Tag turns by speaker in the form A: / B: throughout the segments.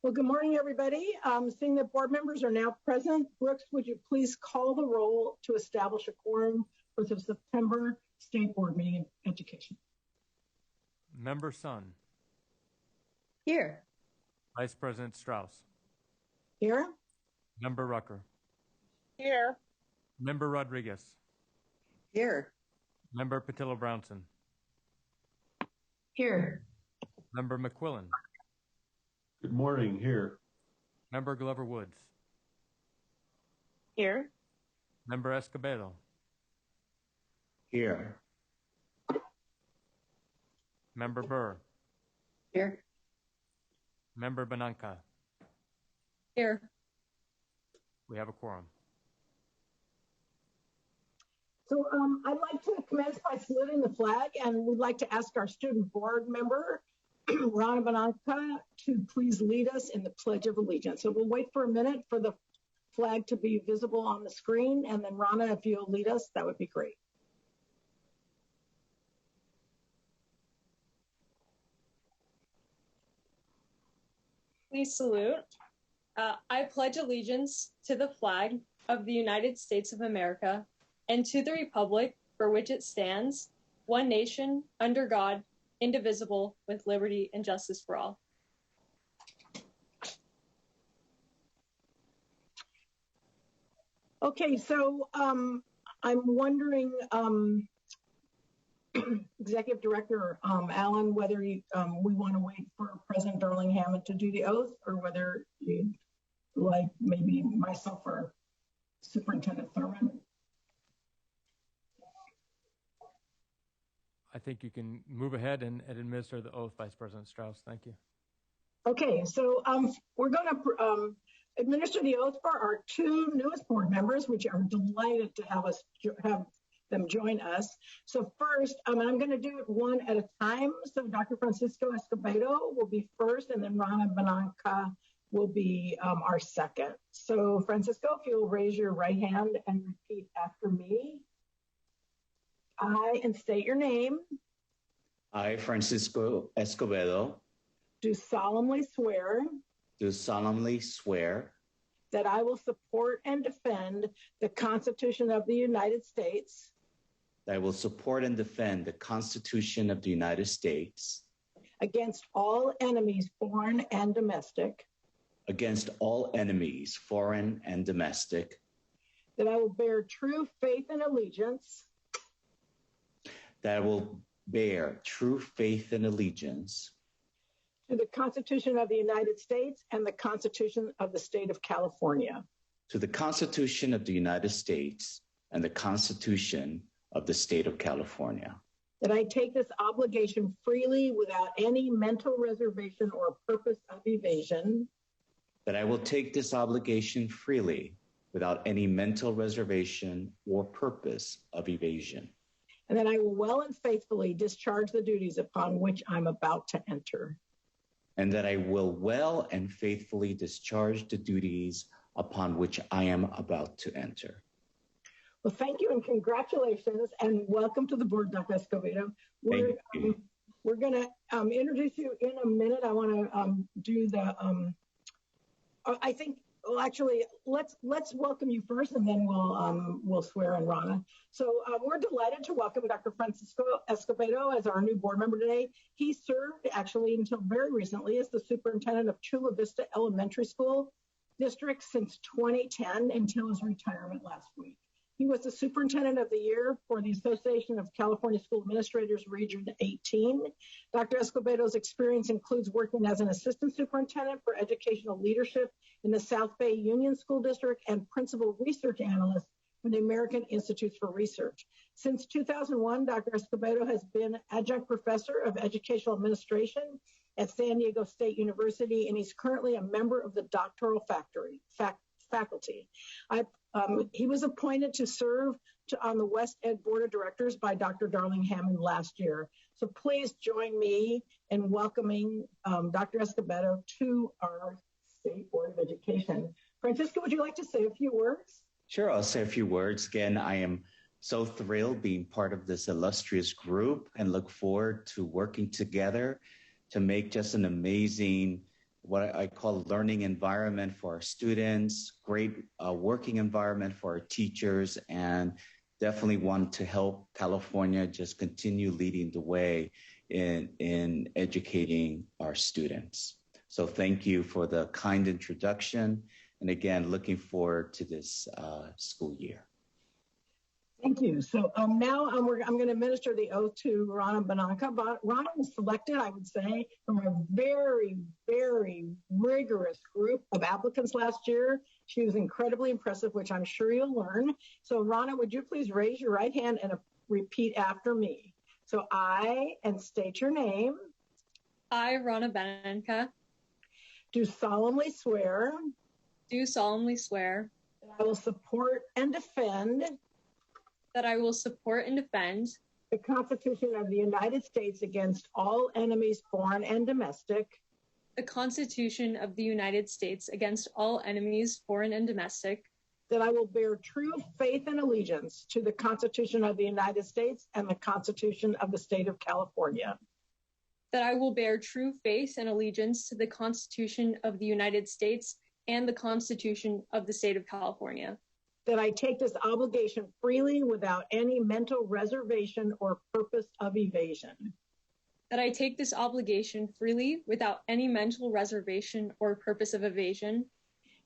A: Well, good morning, everybody. Seeing that board members are now present, Brooks, would you please call the roll to establish a quorum for the September State Board meeting in Education?
B: Member Sun.
C: Here.
B: Vice President Strauss.
A: Here.
B: Member Rucker.
D: Here.
B: Member Rodriguez.
C: Here.
B: Member Patillo-Brownson.
C: Here.
B: Member McQuillan.
E: Good morning. Here.
B: Member Glover Woods.
D: Here.
B: Member Escobedo.
E: Here.
B: Member Burr.
C: Here.
B: Member Benanca.
C: Here.
B: We have a quorum.
A: So I'd like to commence by saluting the flag, and we'd like to ask our student board member, Rana Benanca, to please lead us in the Pledge of Allegiance. So we'll wait for a minute for the flag to be visible on the screen, and then Rana, if you'll lead us, that would be great.
F: Please salute. I pledge allegiance to the flag of the United States of America and to the republic for which it stands, one nation, under God, indivisible, with liberty and justice for all.
A: Okay, so I'm wondering, Executive Director Allen, whether we want to wait for President Darling Hammond to do the oath, or whether you'd like maybe myself or Superintendent Thurman.
B: I think you can move ahead and administer the oath, Vice President Strauss. Thank you.
A: Okay, so we're going to administer the oath for our two newest board members, which are delighted to have them join us. So first, I'm going to do it one at a time. So Dr. Francisco Escobedo will be first, and then Rana Benanca will be our second. So Francisco, if you'll raise your right hand and repeat after me. I, and state your name.
G: I, Francisco Escobedo,
A: do solemnly swear that I will support and defend the Constitution of the United States.
G: That I will support and defend the Constitution of the United States.
A: Against all enemies, foreign and domestic.
G: Against all enemies, foreign and domestic.
A: That I will bear true faith and allegiance.
G: That I will bear true faith and allegiance.
A: To the Constitution of the United States and the Constitution of the State of California.
G: To the Constitution of the United States and the Constitution of the State of California.
A: That I take this obligation freely without any mental reservation or purpose of evasion.
G: That I will take this obligation freely without any mental reservation or purpose of evasion.
A: And that I will well and faithfully discharge the duties upon which I'm about to enter.
G: And that I will well and faithfully discharge the duties upon which I am about to enter.
A: Well, thank you and congratulations, and welcome to the board, Dr. Escobedo. We're going to introduce you in a minute. I want to do the, I think, well, actually, let's welcome you first, and then we'll swear in Rana. So we're delighted to welcome Dr. Francisco Escobedo as our new board member today. He served actually until very recently as the superintendent of Chula Vista Elementary School District since 2010 until his retirement last week. He was the superintendent of the year for the Association of California School Administrators Region 18. Dr. Escobedo's experience includes working as an assistant superintendent for educational leadership in the South Bay Union School District and principal research analyst for the American Institutes for Research. Since 2001, Dr. Escobedo has been adjunct professor of educational administration at San Diego State University, and he's currently a member of the doctoral faculty. He was appointed to serve on the West Ed Board of Directors by Dr. Darling Hammond last year. So please join me in welcoming Dr. Escobedo to our State Board of Education. Francisco, would you like to say a few words?
G: Sure, I'll say a few words. Again, I am so thrilled being part of this illustrious group and look forward to working together to make just an amazing what I call a learning environment for our students, great working environment for our teachers, and definitely want to help California just continue leading the way in educating our students. So thank you for the kind introduction. And again, looking forward to this school year.
A: Thank you. So now I'm going to administer the oath to Rana Bananka. Rana was selected, I would say, from a very, very rigorous group of applicants last year. She was incredibly impressive, which I'm sure you'll learn. So Rana, would you please raise your right hand and repeat after me? So I, and state your name.
F: I, Rana Bananka,
A: do solemnly swear.
F: Do solemnly swear.
A: That I will support and defend.
F: That I will support and defend.
A: The Constitution of the United States against all enemies, foreign and domestic.
F: The Constitution of the United States against all enemies, foreign and domestic.
A: That I will bear true faith and allegiance to the Constitution of the United States and the Constitution of the State of California.
F: That I will bear true faith and allegiance to the Constitution of the United States and the Constitution of the State of California.
A: That I take this obligation freely without any mental reservation or purpose of evasion.
F: That I take this obligation freely without any mental reservation or purpose of evasion.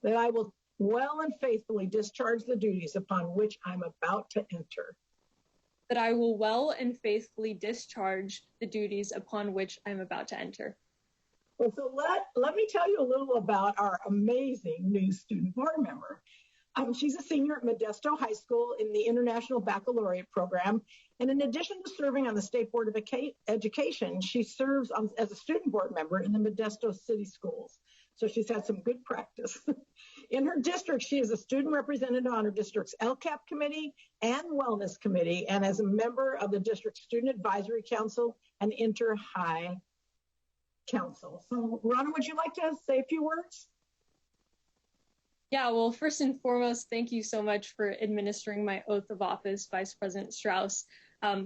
A: That I will well and faithfully discharge the duties upon which I'm about to enter.
F: That I will well and faithfully discharge the duties upon which I'm about to enter.
A: Well, so let me tell you a little about our amazing new student board member. She's a senior at Modesto High School in the International Baccalaureate program. And in addition to serving on the State Board of Education, she serves as a student board member in the Modesto City Schools. So she's had some good practice. In her district, she is a student representative on her district's LCAP committee and wellness committee, and as a member of the district student advisory council and inter-high council. So Rana, would you like to say a few words?
F: Yeah, well, first and foremost, thank you so much for administering my oath of office, Vice President Strauss.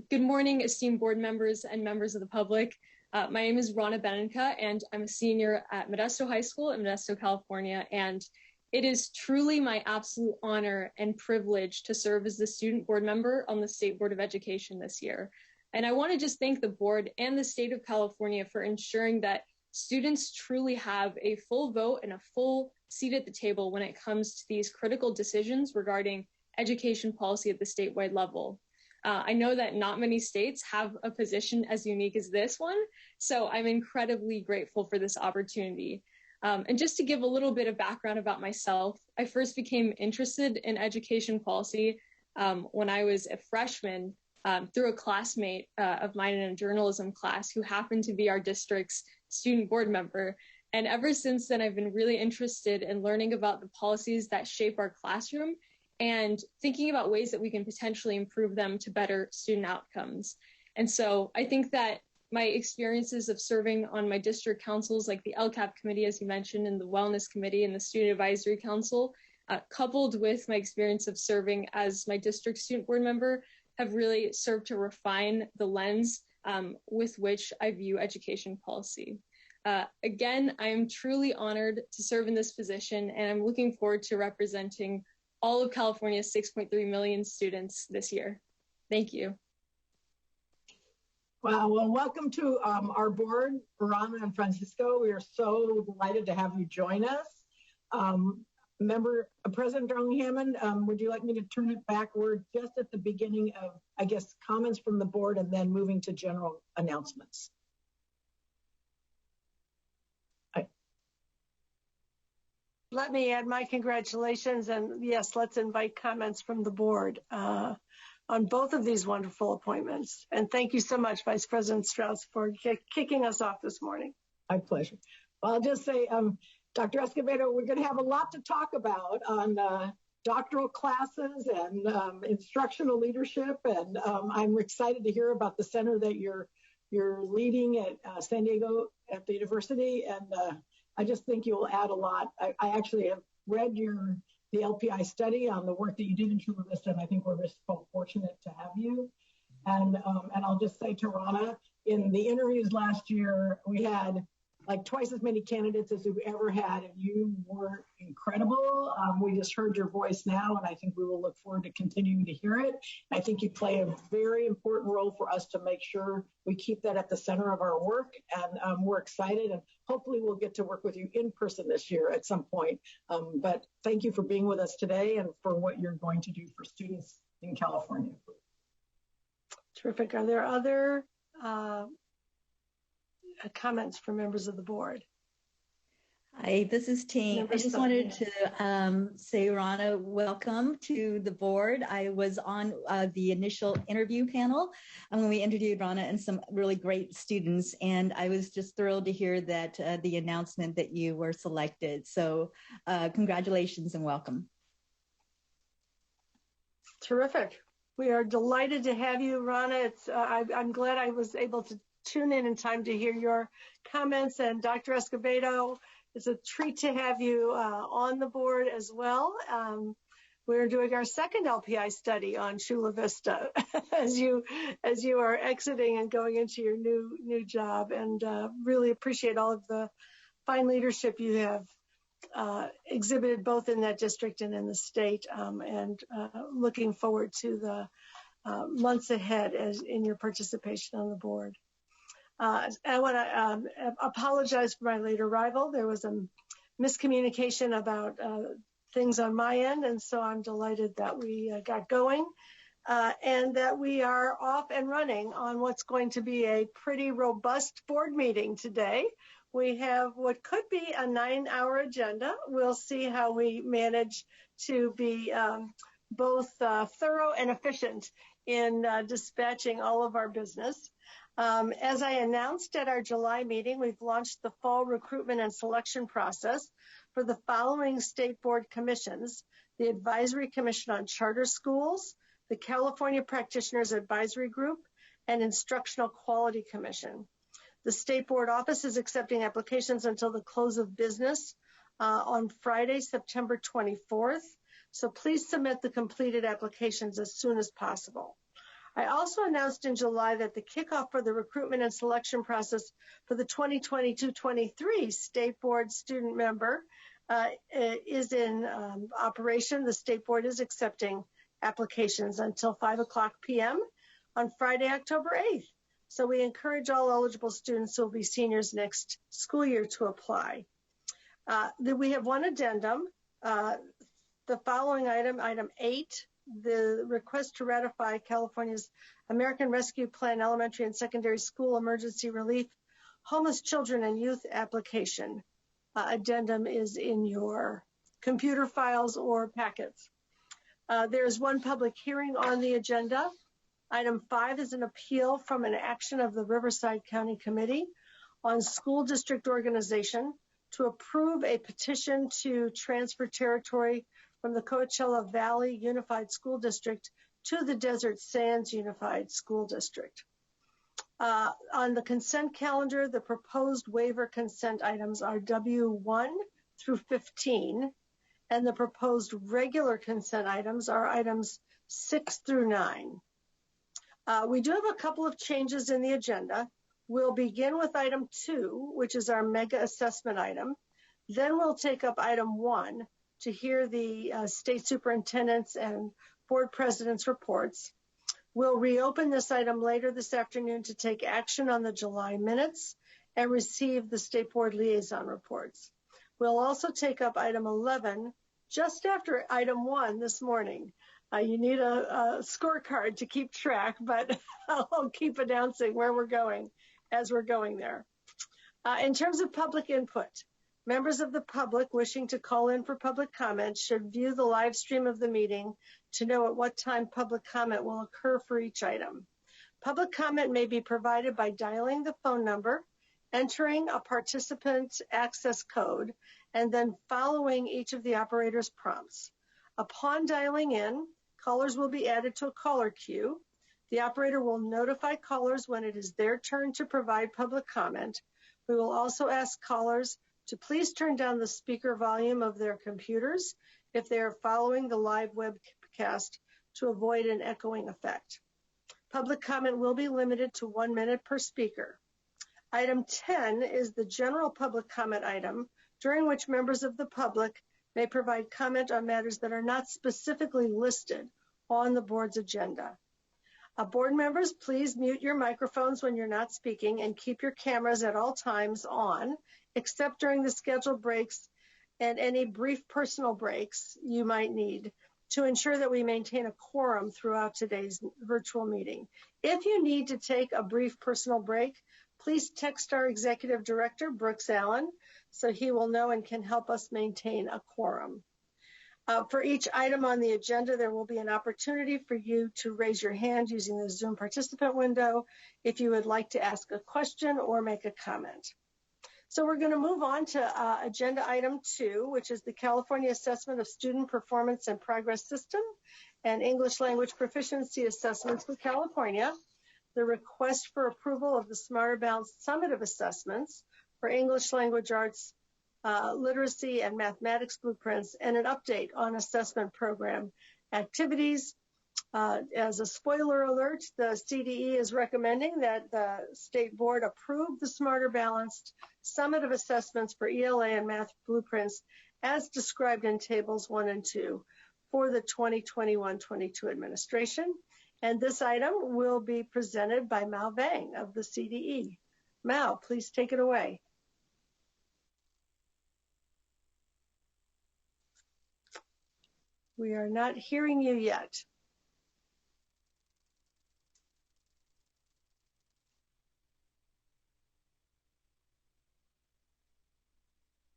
F: Good morning, esteemed board members and members of the public. My name is Rana Bananka, and I'm a senior at Modesto High School in Modesto, California. And it is truly my absolute honor and privilege to serve as the student board member on the State Board of Education this year. And I want to just thank the board and the state of California for ensuring that students truly have a full vote and a full seat at the table when it comes to these critical decisions regarding education policy at the statewide level. I know that not many states have a position as unique as this one, so I'm incredibly grateful for this opportunity. And just to give a little bit of background about myself, I first became interested in education policy when I was a freshman through a classmate of mine in a journalism class who happened to be our district's student board member. And ever since then, I've been really interested in learning about the policies that shape our classroom and thinking about ways that we can potentially improve them to better student outcomes. And so I think that my experiences of serving on my district councils like the LCAP committee, as you mentioned, and the wellness committee and the student advisory council, coupled with my experience of serving as my district student board member, have really served to refine the lens with which I view education policy. Again, I am truly honored to serve in this position, and I'm looking forward to representing all of California's 6.3 million students this year. Thank you.
A: Wow, well, welcome to our board, Rana and Francisco. We are so delighted to have you join us. President Darling Hammond, would you like me to turn it back? We're just at the beginning of, I guess, comments from the board and then moving to general announcements.
D: Let me add my congratulations, and yes, let's invite comments from the board on both of these wonderful appointments. And thank you so much, Vice President Strauss, for kicking us off this morning.
A: My pleasure. Well, I'll just say, Dr. Escobedo, we're going to have a lot to talk about on doctoral classes and instructional leadership, and I'm excited to hear about the center that you're leading at San Diego at the university, and I just think you'll add a lot. I actually have read the LPI study on the work that you did in Chula Vista, and I think we're so fortunate to have you. And I'll just say to Rana, in the interviews last year, we had like twice as many candidates as we've ever had, and you were incredible. We just heard your voice now, and I think we will look forward to continuing to hear it. I think you play a very important role for us to make sure we keep that at the center of our work, and we're excited, and hopefully we'll get to work with you in person this year at some point. But thank you for being with us today and for what you're going to do for students in California.
D: Terrific. Are there other comments from members of the board?
H: Hi, this is Ting. I just wanted to say, Rana, welcome to the board. I was on the initial interview panel when we interviewed Rana and some really great students, and I was just thrilled to hear that the announcement that you were selected. So congratulations and welcome.
D: Terrific. We are delighted to have you, Rana. I'm glad I was able to tune in time to hear your comments. And Dr. Escobedo, it's a treat to have you on the board as well. We're doing our second LPI study on Chula Vista as you are exiting and going into your new job, and really appreciate all of the fine leadership you have exhibited both in that district and in the state, and looking forward to the months ahead as in your participation on the board. I want to apologize for my late arrival. There was a miscommunication about things on my end, and so I'm delighted that we got going and that we are off and running on what's going to be a pretty robust board meeting today. We have what could be a 9-hour agenda. We'll see how we manage to be both thorough and efficient in dispatching all of our business. As I announced at our July meeting, we've launched the fall recruitment and selection process for the following state board commissions: the Advisory Commission on Charter Schools, the California Practitioners Advisory Group, and Instructional Quality Commission. The State Board Office is accepting applications until the close of business on Friday, September 24th. So please submit the completed applications as soon as possible. I also announced in July that the kickoff for the recruitment and selection process for the 2022-23 State Board student member is in operation. The State Board is accepting applications until 5:00 p.m. on Friday, October 8th. So we encourage all eligible students who will be seniors next school year to apply. We have one addendum. The following item 8, the request to ratify California's American Rescue Plan Elementary and Secondary School Emergency Relief Homeless Children and Youth application. Addendum is in your computer files or packets. There is one public hearing on the agenda. Item 5 is an appeal from an action of the Riverside County Committee on School District Organization to approve a petition to transfer territory from the Coachella Valley Unified School District to the Desert Sands Unified School District. On the consent calendar, the proposed waiver consent items are W1 through 15, and the proposed regular consent items are items 6 through 9. We do have a couple of changes in the agenda. We'll begin with item 2, which is our mega assessment item. Then we'll take up item 1 to hear the state superintendents and board presidents' reports. We'll reopen this item later this afternoon to take action on the July minutes and receive the state board liaison reports. We'll also take up item 11 just after item 1 this morning. You need a scorecard to keep track, but I'll keep announcing where we're going as we're going there. In terms of public input, members of the public wishing to call in for public comment should view the live stream of the meeting to know at what time public comment will occur for each item. Public comment may be provided by dialing the phone number, entering a participant access code, and then following each of the operator's prompts. Upon dialing in, callers will be added to a caller queue. The operator will notify callers when it is their turn to provide public comment. We will also ask callers to please turn down the speaker volume of their computers if they are following the live webcast to avoid an echoing effect. Public comment will be limited to 1 minute per speaker. Item 10 is the general public comment item, during which members of the public may provide comment on matters that are not specifically listed on the board's agenda. Board members, please mute your microphones when you're not speaking and keep your cameras at all times on, except during the scheduled breaks and any brief personal breaks you might need to ensure that we maintain a quorum throughout today's virtual meeting. If you need to take a brief personal break, please text our Executive Director, Brooks Allen, so he will know and can help us maintain a quorum. For each item on the agenda, there will be an opportunity for you to raise your hand using the Zoom participant window if you would like to ask a question or make a comment. So we're going to move on to agenda item 2, which is the California Assessment of Student Performance and Progress System and English Language Proficiency Assessments for California, the request for approval of the Smarter Balanced Summative Assessments for English Language Arts, literacy and mathematics blueprints, and an update on assessment program activities. As a spoiler alert, the CDE is recommending that the state board approve the Smarter Balanced Summative Assessments for ELA and math blueprints as described in tables 1 and 2 for the 2021-22 administration. And this item will be presented by Mao Vang of the CDE. Mao, please take it away. We are not hearing you yet.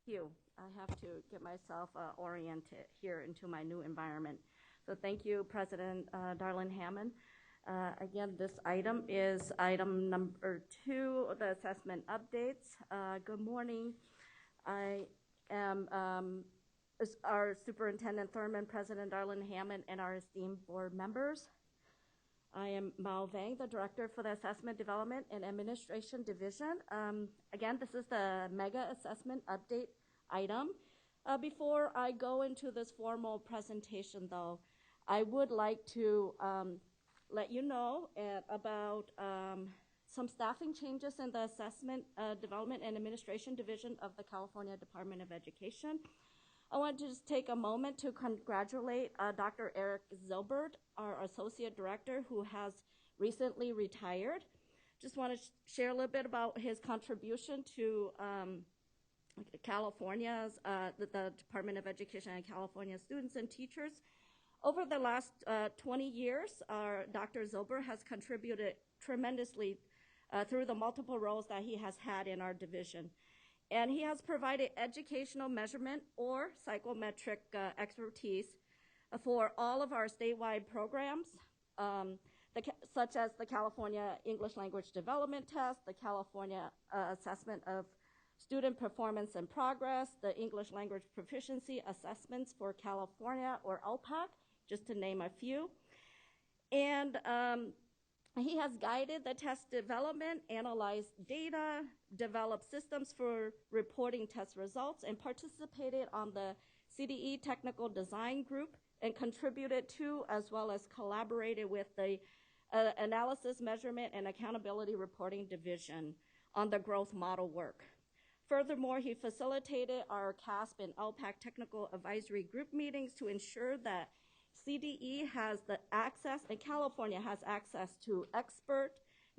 I: You. I have to get myself oriented here into my new environment. So thank you, President Darlene Hammond. Again, this item is item number 2, the assessment updates. Good morning. I am our Superintendent Thurman, President Darlene Hammond, and our esteemed board members. I am Mao Vang, the Director for the Assessment Development and Administration Division. Again, this is the mega assessment update item. Before I go into this formal presentation, though, I would like to let you know about some staffing changes in the Assessment Development and Administration Division of the California Department of Education. I want to just take a moment to congratulate Dr. Eric Zilbert, our Associate Director, who has recently retired. Just want to share a little bit about his contribution to California's, the Department of Education and California students and teachers. Over the last 20 years, Dr. Zilbert has contributed tremendously through the multiple roles that he has had in our division. And he has provided educational measurement or psychometric expertise for all of our statewide programs, such as the California English Language Development Test, the California Assessment of Student Performance and Progress, the English Language Proficiency Assessments for California, or LPAC, just to name a few. And he has guided the test development, analyzed data, developed systems for reporting test results, and participated on the CDE Technical Design Group, and contributed to, as well as collaborated with the Analysis, Measurement, and Accountability Reporting Division on the growth model work. Furthermore, he facilitated our CASP and LPAC Technical Advisory Group meetings to ensure that CDE has the access, and California has access to expert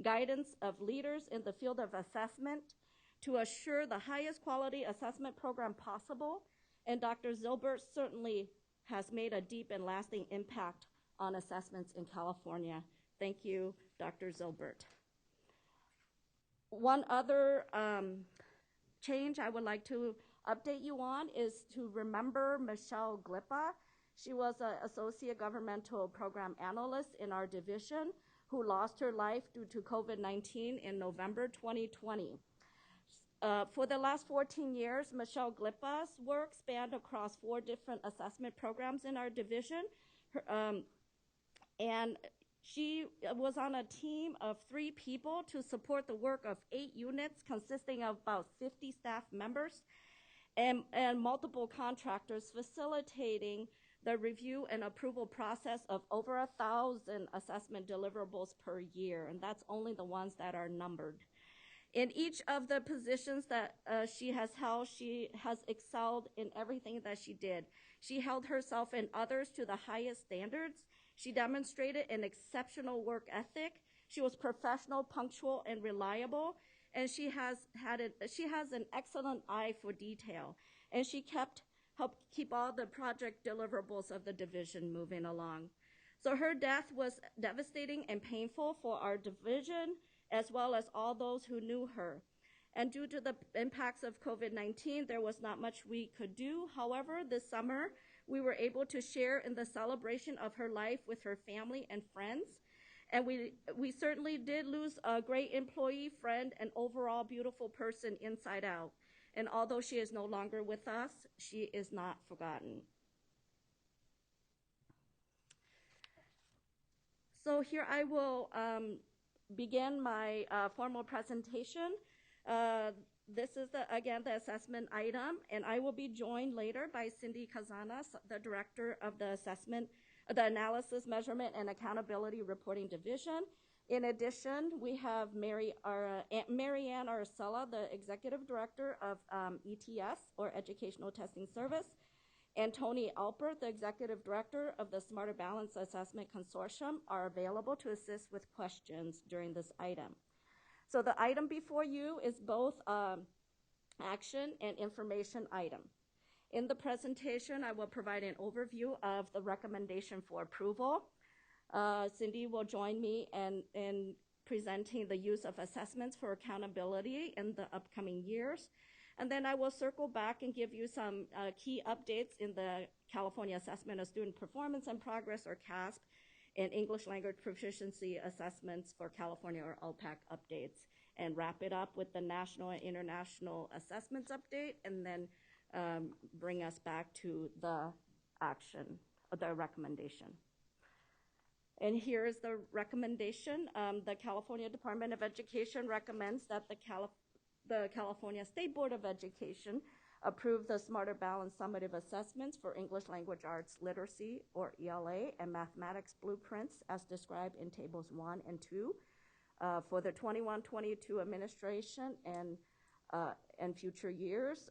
I: guidance of leaders in the field of assessment to assure the highest quality assessment program possible. And Dr. Zilbert certainly has made a deep and lasting impact on assessments in California. Thank you, Dr. Zilbert. One other change I would like to update you on is to remember Michelle Glippa. She was an associate governmental program analyst in our division who lost her life due to COVID-19 in November 2020. For the last 14 years, Michelle Glippa's work spanned across 4 different assessment programs in our division. And she was on a team of 3 people to support the work of 8 units consisting of about 50 staff members and multiple contractors, facilitating the review and approval process of over 1,000 assessment deliverables per year, and that's only the ones that are numbered. In each of the positions that she has held, she has excelled in everything that she did. She held herself and others to the highest standards. She demonstrated an exceptional work ethic. She was professional, punctual, and reliable. And she has an excellent eye for detail. And she helped keep all the project deliverables of the division moving along. So her death was devastating and painful for our division, as well as all those who knew her. And due to the impacts of COVID-19, there was not much we could do. However, this summer, we were able to share in the celebration of her life with her family and friends. And we certainly did lose a great employee, friend, and overall beautiful person inside out. And although she is no longer with us, she is not forgotten. So here I will begin my formal presentation. This is, again, the assessment item, and I will be joined later by Cindy Cazanas, the Director of the the Analysis, Measurement, and Accountability Reporting Division. In addition, we have Marianne Arcella, the Executive Director of ETS, or Educational Testing Service, and Tony Alpert, the Executive Director of the Smarter Balance Assessment Consortium, are available to assist with questions during this item. So the item before you is both action and information item. In the presentation, I will provide an overview of the recommendation for approval. Cindy will join me in presenting the use of assessments for accountability in the upcoming years. And then I will circle back and give you some key updates in the California Assessment of Student Performance and Progress, or CASP, and English Language Proficiency Assessments for California, or LPAC, updates, and wrap it up with the national and international assessments update, and then bring us back to the action, the recommendation. And here is the recommendation. The California Department of Education recommends that the California State Board of Education approve the Smarter Balance summative assessments for English Language Arts Literacy, or ELA, and mathematics blueprints as described in tables 1 and 2 for the 21-22 administration and future years,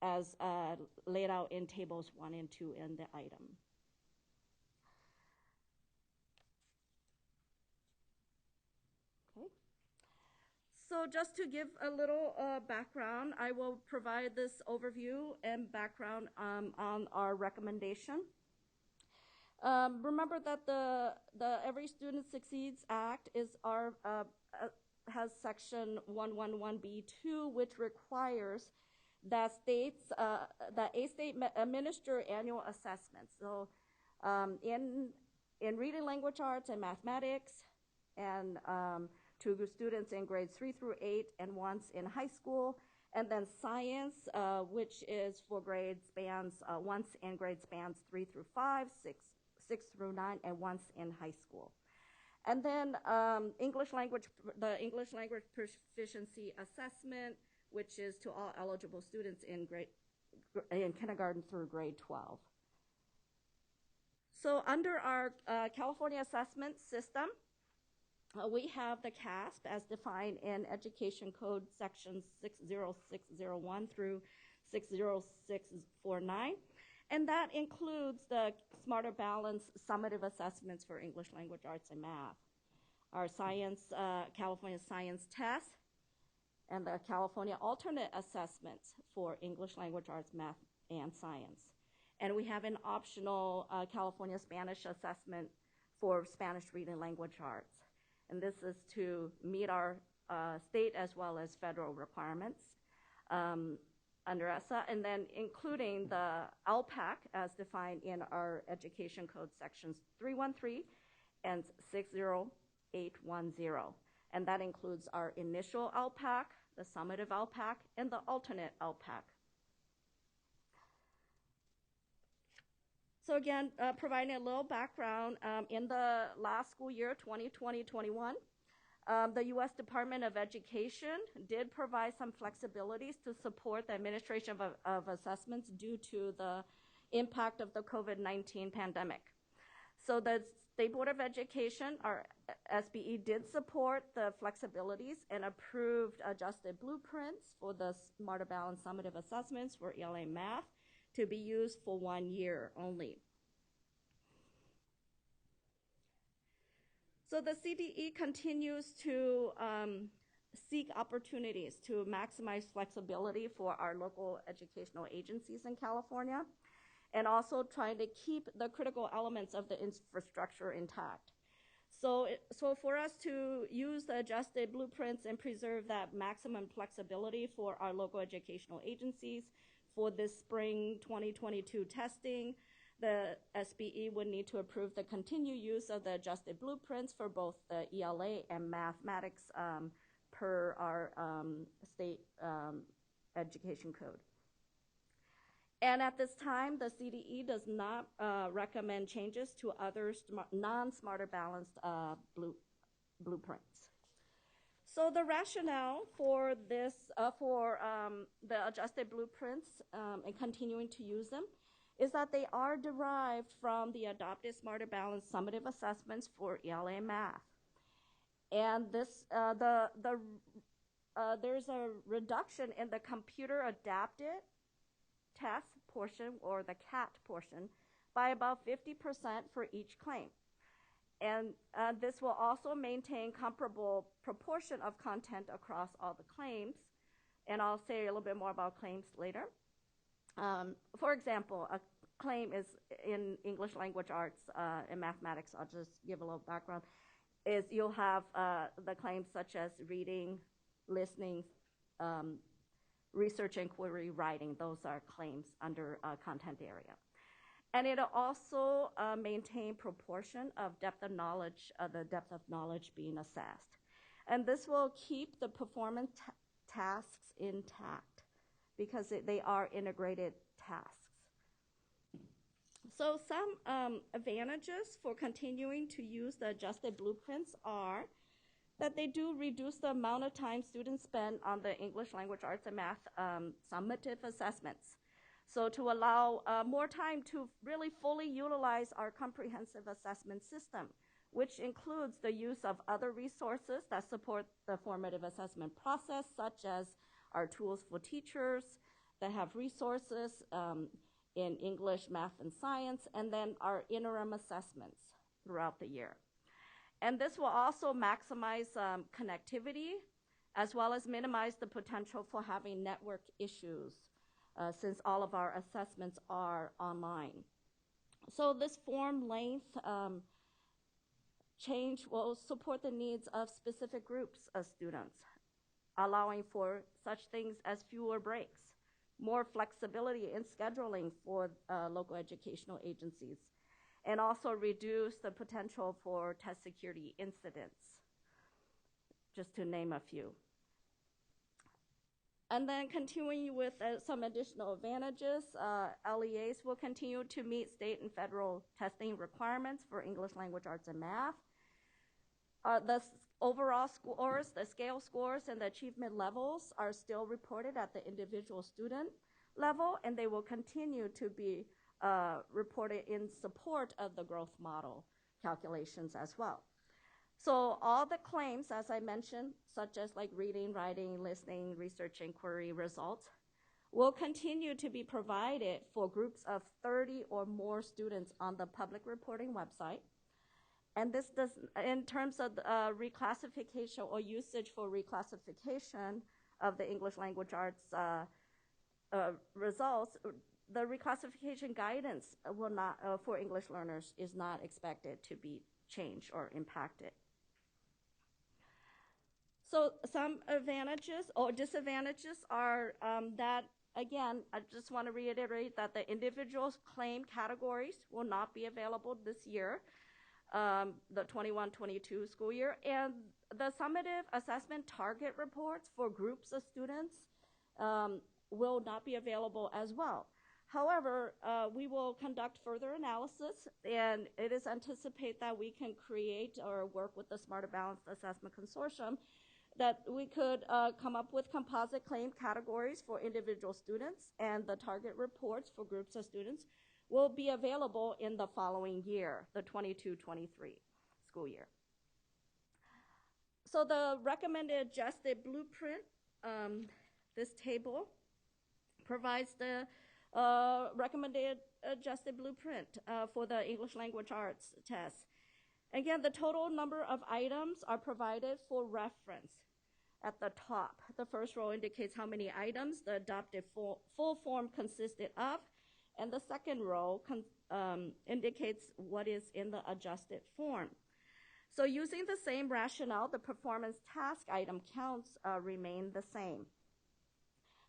I: as laid out in tables 1 and 2 in the item. Okay. So just to give a little background, I will provide this overview and background on our recommendation. Remember that the Every Student Succeeds Act has section 111B2, which requires that a state administer annual assessments. So in reading language arts and mathematics, and to students in grades 3 through 8 and once in high school, and then science, which is for grade spans, once in grade spans 3 through 5, 6 through 9, and once in high school. And then the English language proficiency assessment, which is to all eligible students in kindergarten through grade 12. So under our California assessment system, we have the CASP as defined in Education Code sections 60601 through 60649. And that includes the Smarter Balance summative assessments for English language arts and math, our science, California science test, and the California alternate assessments for English language arts, math, and science. And we have an optional California Spanish assessment for Spanish reading language arts. And this is to meet our state as well as federal requirements under ESSA, and then including the LPAC as defined in our Education Code sections 313 and 60810. And that includes our initial LPAC, the summative LPAC, and the alternate LPAC. So again, providing a little background, in the last school year, 2020-21, the U.S. Department of Education did provide some flexibilities to support the administration of assessments due to the impact of the COVID-19 pandemic. So the State Board of Education, our SBE, did support the flexibilities and approved adjusted blueprints for the Smarter Balance summative assessments for ELA math to be used for 1 year only. So the CDE continues to seek opportunities to maximize flexibility for our local educational agencies in California, and also trying to keep the critical elements of the infrastructure intact. So for us to use the adjusted blueprints and preserve that maximum flexibility for our local educational agencies for this spring 2022 testing, the SBE would need to approve the continued use of the adjusted blueprints for both the ELA and mathematics per our state education code. And at this time, the CDE does not recommend changes to other non-Smarter Balanced blueprints. So the rationale for this, the adjusted blueprints and continuing to use them is that they are derived from the adopted Smarter Balanced summative assessments for ELA math. And this, there's a reduction in the computer adapted test portion, or the CAT portion, by about 50% for each claim. And this will also maintain comparable proportion of content across all the claims. And I'll say a little bit more about claims later. For example, a claim is in English language arts and mathematics. I'll just give a little background. Is you'll have the claims such as reading, listening, research inquiry, writing. Those are claims under content area. And it'll also maintain proportion of depth of knowledge, the depth of knowledge being assessed. And this will keep the performance tasks intact because they are integrated tasks. So some advantages for continuing to use the adjusted blueprints are that they do reduce the amount of time students spend on the English language arts and math summative assessments. So to allow more time to really fully utilize our comprehensive assessment system, which includes the use of other resources that support the formative assessment process, such as our tools for teachers that have resources in English, math, and science, and then our interim assessments throughout the year. And this will also maximize connectivity, as well as minimize the potential for having network issues, since all of our assessments are online. So this form length change will support the needs of specific groups of students, allowing for such things as fewer breaks, more flexibility in scheduling for local educational agencies, and also reduce the potential for test security incidents, just to name a few. And then continuing with some additional advantages, LEAs will continue to meet state and federal testing requirements for English language arts and math. The overall scores, the scale scores, and the achievement levels are still reported at the individual student level, and they will continue to be reported in support of the growth model calculations as well. So all the claims, as I mentioned, such as like reading, writing, listening, research inquiry results, will continue to be provided for groups of 30 or more students on the public reporting website. And this does, in terms of reclassification or usage for reclassification of the English language arts results, the reclassification guidance will not, for English learners is not expected to be changed or impacted. So some advantages or disadvantages are that, again, I just want to reiterate that the individual claim categories will not be available this year, the 21-22 school year, and the summative assessment target reports for groups of students will not be available as well. However, we will conduct further analysis, and it is anticipated that we can create or work with the Smarter Balanced Assessment Consortium that we could come up with composite claim categories for individual students and the target reports for groups of students, will be available in the following year, the 22-23 school year. So the recommended adjusted blueprint, this table provides the recommended adjusted blueprint for the English language arts test. Again, the total number of items are provided for reference at the top. The first row indicates how many items the adopted full form consisted of, and the second row indicates what is in the adjusted form. So using the same rationale, the performance task item counts remain the same.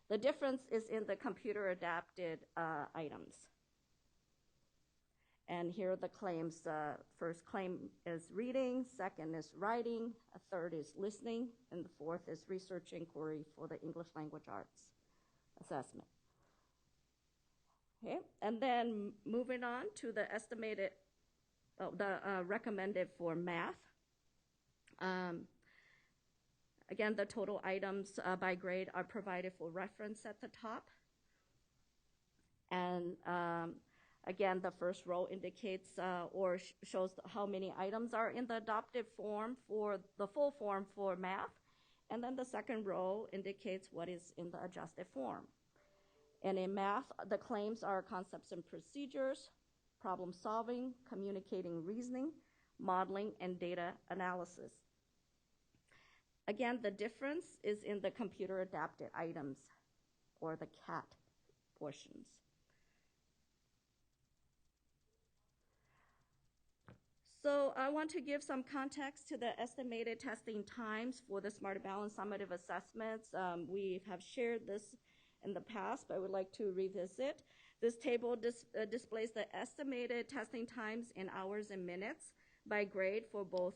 I: The difference is in the computer adapted items. And here are the claims. First claim is reading, second is writing, a third is listening, and the fourth is research inquiry for the English language arts assessment. Okay, and then moving on to the estimated, recommended for math. Again, the total items by grade are provided for reference at the top. And again, the first row indicates or shows how many items are in the adopted form for the full form for math. And then the second row indicates what is in the adjusted form. And in math, the claims are concepts and procedures, problem solving, communicating reasoning, modeling, and data analysis. Again, the difference is in the computer adapted items, or the CAT portions. So I want to give some context to the estimated testing times for the Smarter Balance summative assessments. We have shared this in the past, but I would like to revisit. This table displays the estimated testing times in hours and minutes by grade for both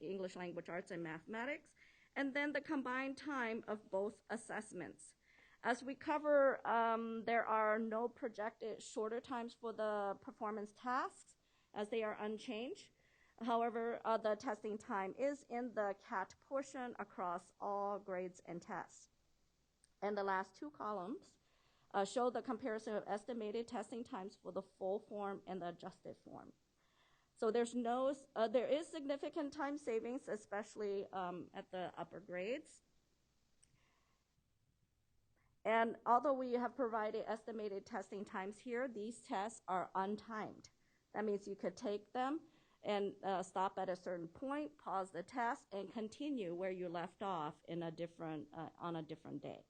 I: English language arts and mathematics, and then the combined time of both assessments. As we cover, there are no projected shorter times for the performance tasks as they are unchanged. However, the testing time is in the CAT portion across all grades and tests. And the last two columns show the comparison of estimated testing times for the full form and the adjusted form. So there is significant time savings, especially at the upper grades. And although we have provided estimated testing times here, these tests are untimed. That means you could take them and stop at a certain point, pause the test, and continue where you left off in on a different day.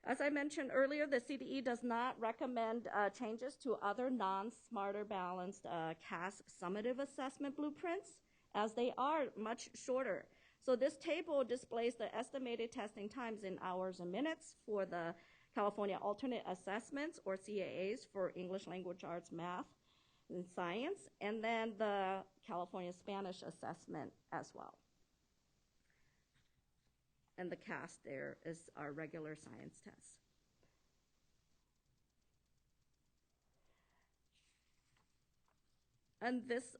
I: As I mentioned earlier, the CDE does not recommend changes to other non-Smarter Balanced CAS summative assessment blueprints, as they are much shorter. So this table displays the estimated testing times in hours and minutes for the California Alternate Assessments, or CAAs, for English language arts, math, and science, and then the California Spanish assessment as well. And the CAS there is our regular science test. And this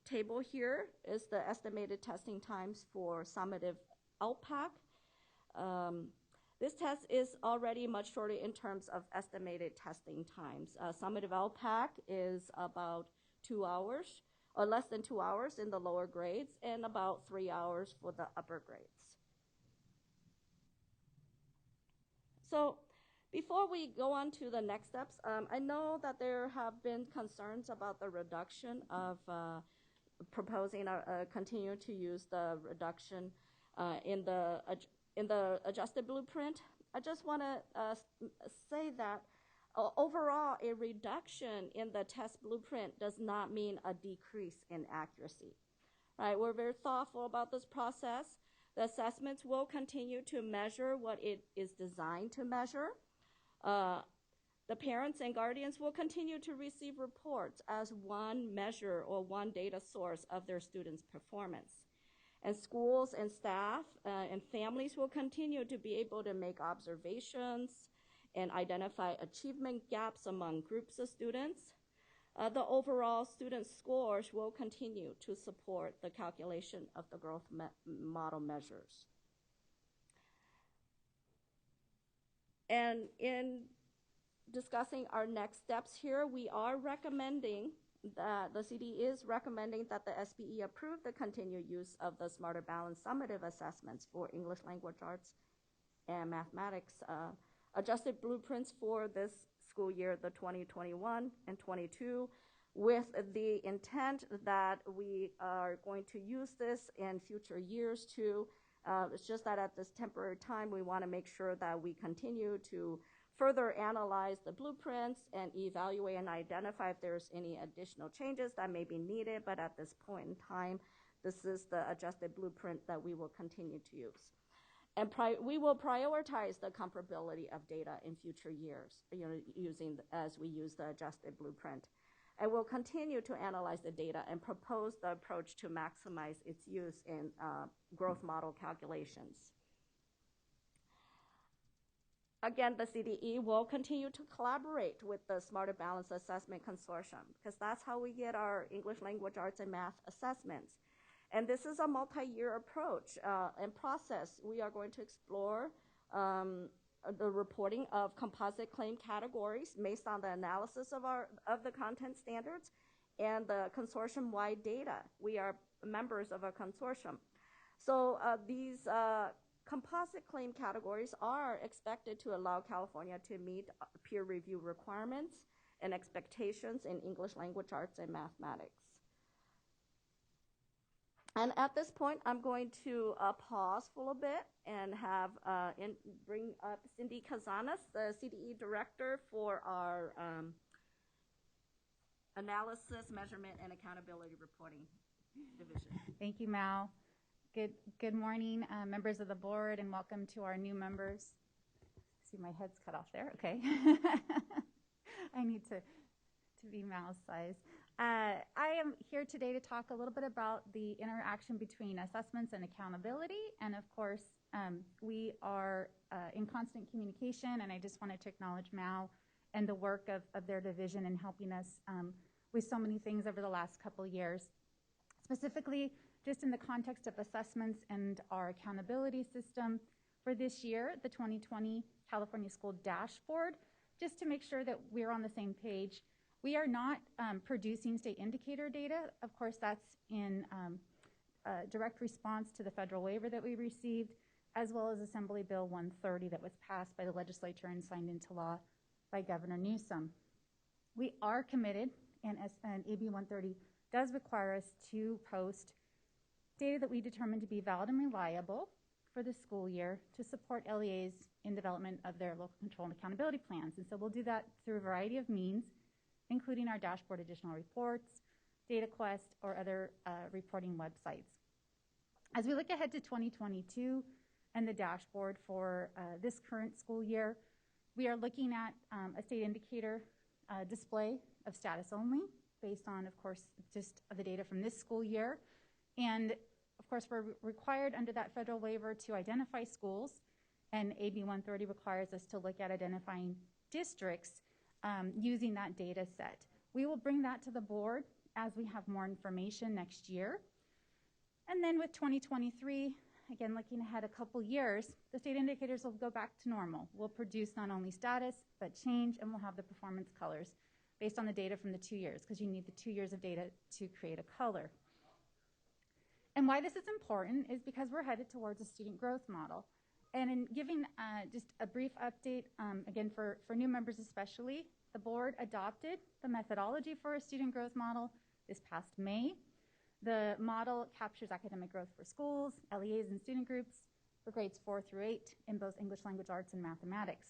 I: table here is the estimated testing times for summative LPAC. This test is already much shorter in terms of estimated testing times. Summative LPAC is about 2 hours, or less than 2 hours in the lower grades, and about 3 hours for the upper grades. So before we go on to the next steps, I know that there have been concerns about the reduction of proposing continue to use the reduction in the adjusted blueprint. I just want to say that overall, a reduction in the test blueprint does not mean a decrease in accuracy. Right? We're very thoughtful about this process. The assessments will continue to measure what it is designed to measure. The parents and guardians will continue to receive reports as one measure or one data source of their students' performance. And schools and staff and families will continue to be able to make observations and identify achievement gaps among groups of students. The overall student scores will continue to support the calculation of the growth model measures. And in discussing our next steps here, we are recommending that the CD is recommending that the SBE approve the continued use of the Smarter Balance summative assessments for English language arts and mathematics adjusted blueprints for this school year, the 2021 and 22, with the intent that we are going to use this in future years too. It's just that at this temporary time, we want to make sure that we continue to further analyze the blueprints and evaluate and identify if there's any additional changes that may be needed. But at this point in time, this is the adjusted blueprint that we will continue to use. And we will prioritize the comparability of data in future years, as we use the adjusted blueprint. And we'll continue to analyze the data and propose the approach to maximize its use in growth model calculations. Again, the CDE will continue to collaborate with the Smarter Balance Assessment Consortium, because that's how we get our English language arts and math assessments. And this is a multi-year approach and process. We are going to explore the reporting of composite claim categories based on the analysis of the content standards and the consortium-wide data. We are members of a consortium. So these composite claim categories are expected to allow California to meet peer review requirements and expectations in English language arts and mathematics. And at this point, I'm going to pause for a little bit and have bring up Cindy Cazanas, the CDE director for our analysis, measurement, and accountability reporting division.
J: Thank you, Mal. Good morning, members of the board, and welcome to our new members. See, my head's cut off there. Okay. I need to be Mal's size. I am here today to talk a little bit about the interaction between assessments and accountability. And of course, we are in constant communication, and I just wanted to acknowledge Mal and the work of their division in helping us with so many things over the last couple of years. Specifically, just in the context of assessments and our accountability system for this year, the 2020 California School Dashboard, just to make sure that we're on the same page. We are not producing state indicator data. Of course, that's in direct response to the federal waiver that we received, as well as Assembly Bill 130 that was passed by the legislature and signed into law by Governor Newsom. We are committed, and AB 130 does require us to post data that we determine to be valid and reliable for the school year to support LEAs in development of their local control and accountability plans. And so we'll do that through a variety of means, including our dashboard additional reports, data quest, or other reporting websites. As we look ahead to 2022 and the dashboard for this current school year, we are looking at a state indicator display of status only based on, of course, just the data from this school year. And of course, we're required under that federal waiver to identify schools, and AB 130 requires us to look at identifying districts using that data set. We will bring that to the board as we have more information next year. And then with 2023, again, looking ahead a couple years, the state indicators will go back to normal. We'll produce not only status, but change, and we'll have the performance colors based on the data from the 2 years, because you need the 2 years of data to create a color. And why this is important is because we're headed towards a student growth model. And in giving just a brief update, again, for new members especially, the board adopted the methodology for a student growth model this past May. The model captures academic growth for schools, LEAs, and student groups for grades 4 through 8 in both English language arts and mathematics.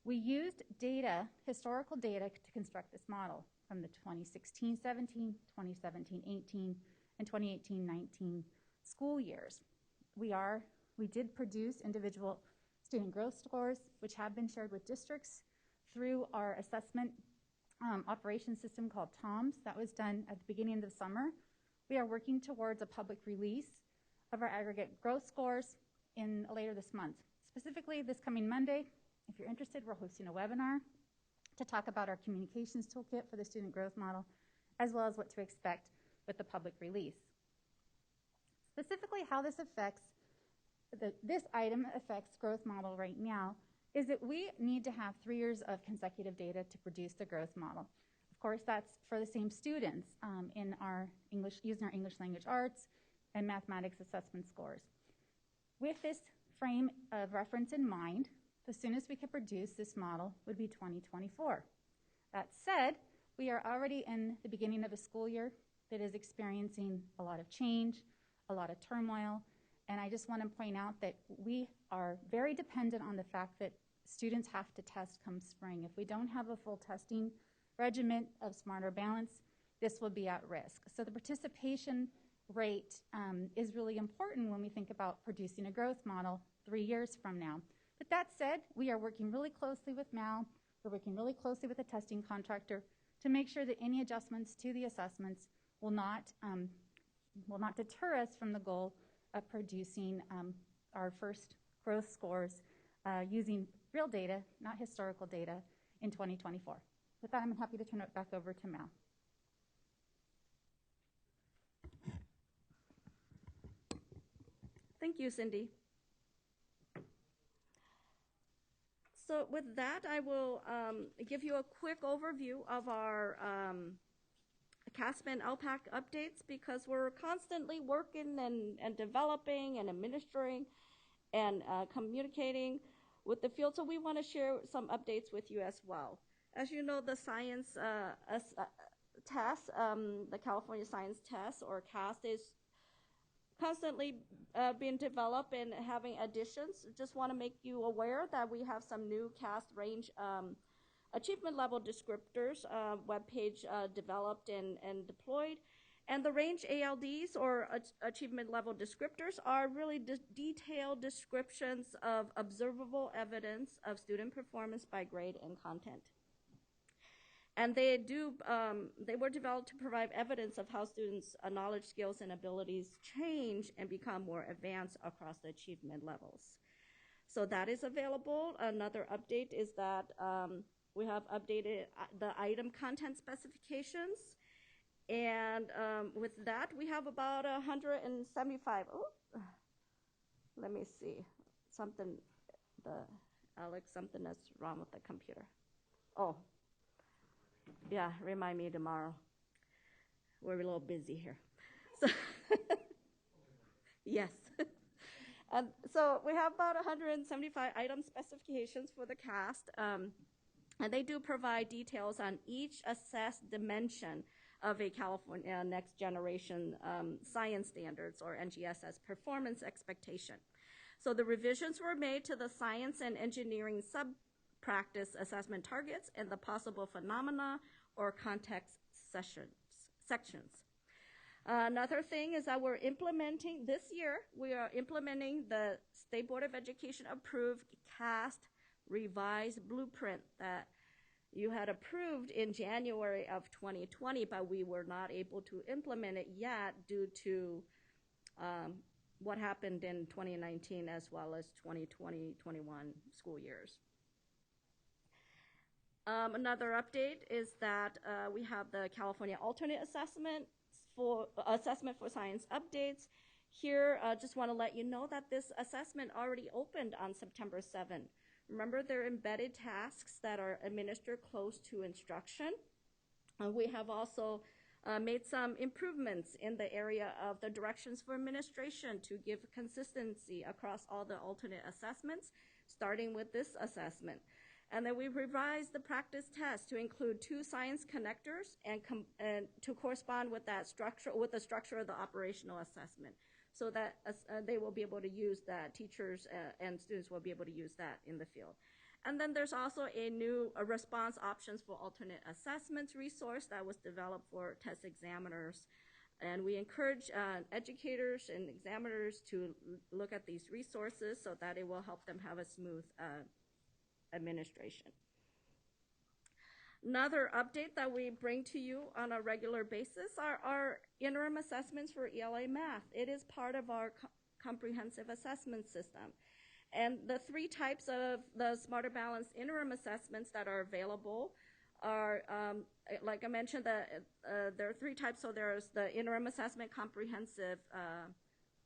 J: We used data, historical data, to construct this model from the 2016-17, 2017-18, and 2018-19 school years. We did produce individual student growth scores, which have been shared with districts through our assessment operations system called TOMS. That was done at the beginning of the summer. We are working towards a public release of our aggregate growth scores later this month. Specifically, this coming Monday, if you're interested, we're hosting a webinar to talk about our communications toolkit for the student growth model, as well as what to expect with the public release. Specifically, how this item affects growth model right now is that we need to have 3 years of consecutive data to produce the growth model. Of course, that's for the same students in our English, using our English language arts and mathematics assessment scores. With this frame of reference in mind, the soonest we could produce this model would be 2024. That said, we are already in the beginning of a school year that is experiencing a lot of change, a lot of turmoil, and I just want to point out that we are very dependent on the fact that students have to test come spring. If we don't have a full testing regimen of Smarter Balance, this will be at risk. So the participation rate is really important when we think about producing a growth model 3 years from now. But that said, we are working really closely with MAL. We're working really closely with the testing contractor to make sure that any adjustments to the assessments will not deter us from the goal of producing our first growth scores using real data, not historical data, in 2024. With that, I'm happy to turn it back over to Mal.
I: Thank you, Cindy. So with that, I will give you a quick overview of our CASP and LPAC updates, because we're constantly working and developing and administering and communicating with the field. So we want to share some updates with you as well. As you know, the science test, the California Science Test, or CAST, is constantly being developed and having additions. Just want to make you aware that we have some new CAST range achievement level descriptors webpage developed and deployed. And the range ALDs, or achievement level descriptors, are really detailed descriptions of observable evidence of student performance by grade and content. And they were developed to provide evidence of how students' knowledge, skills, and abilities change and become more advanced across the achievement levels. So that is available. Another update is that we have updated the item content specifications. And with that, we have about 175. Oh, let me see. Something that's wrong with the computer. Oh. Yeah, remind me tomorrow. We're a little busy here. So yes. So we have about 175 item specifications for the CAST, and they do provide details on each assessed dimension of a California Next Generation Science Standards, or NGSS, performance expectation. So the revisions were made to the science and engineering practice assessment targets and the possible phenomena or context sections. Another thing is that this year, we are implementing the State Board of Education approved CAST revised blueprint that you had approved in January of 2020, but we were not able to implement it yet due to what happened in 2019 as well as 2020-21 school years. Another update is that we have the California Alternate Assessment for Science updates. Here, just want to let you know that this assessment already opened on September 7th. Remember, they're embedded tasks that are administered close to instruction. We have also made some improvements in the area of the directions for administration to give consistency across all the alternate assessments, starting with this assessment. And then we revised the practice test to include 2 science connectors and to correspond with that structure, with the structure of the operational assessment, so that they will be able to use that, teachers and students will be able to use that in the field. And then there's also a new response options for alternate assessments resource that was developed for test examiners. And we encourage educators and examiners to look at these resources so that it will help them have a smooth administration. Another update that we bring to you on a regular basis are our interim assessments for ELA math. It is part of our comprehensive assessment system. And the 3 types of the Smarter Balance interim assessments that are available are, like I mentioned, there are 3 types. So there's the interim assessment comprehensive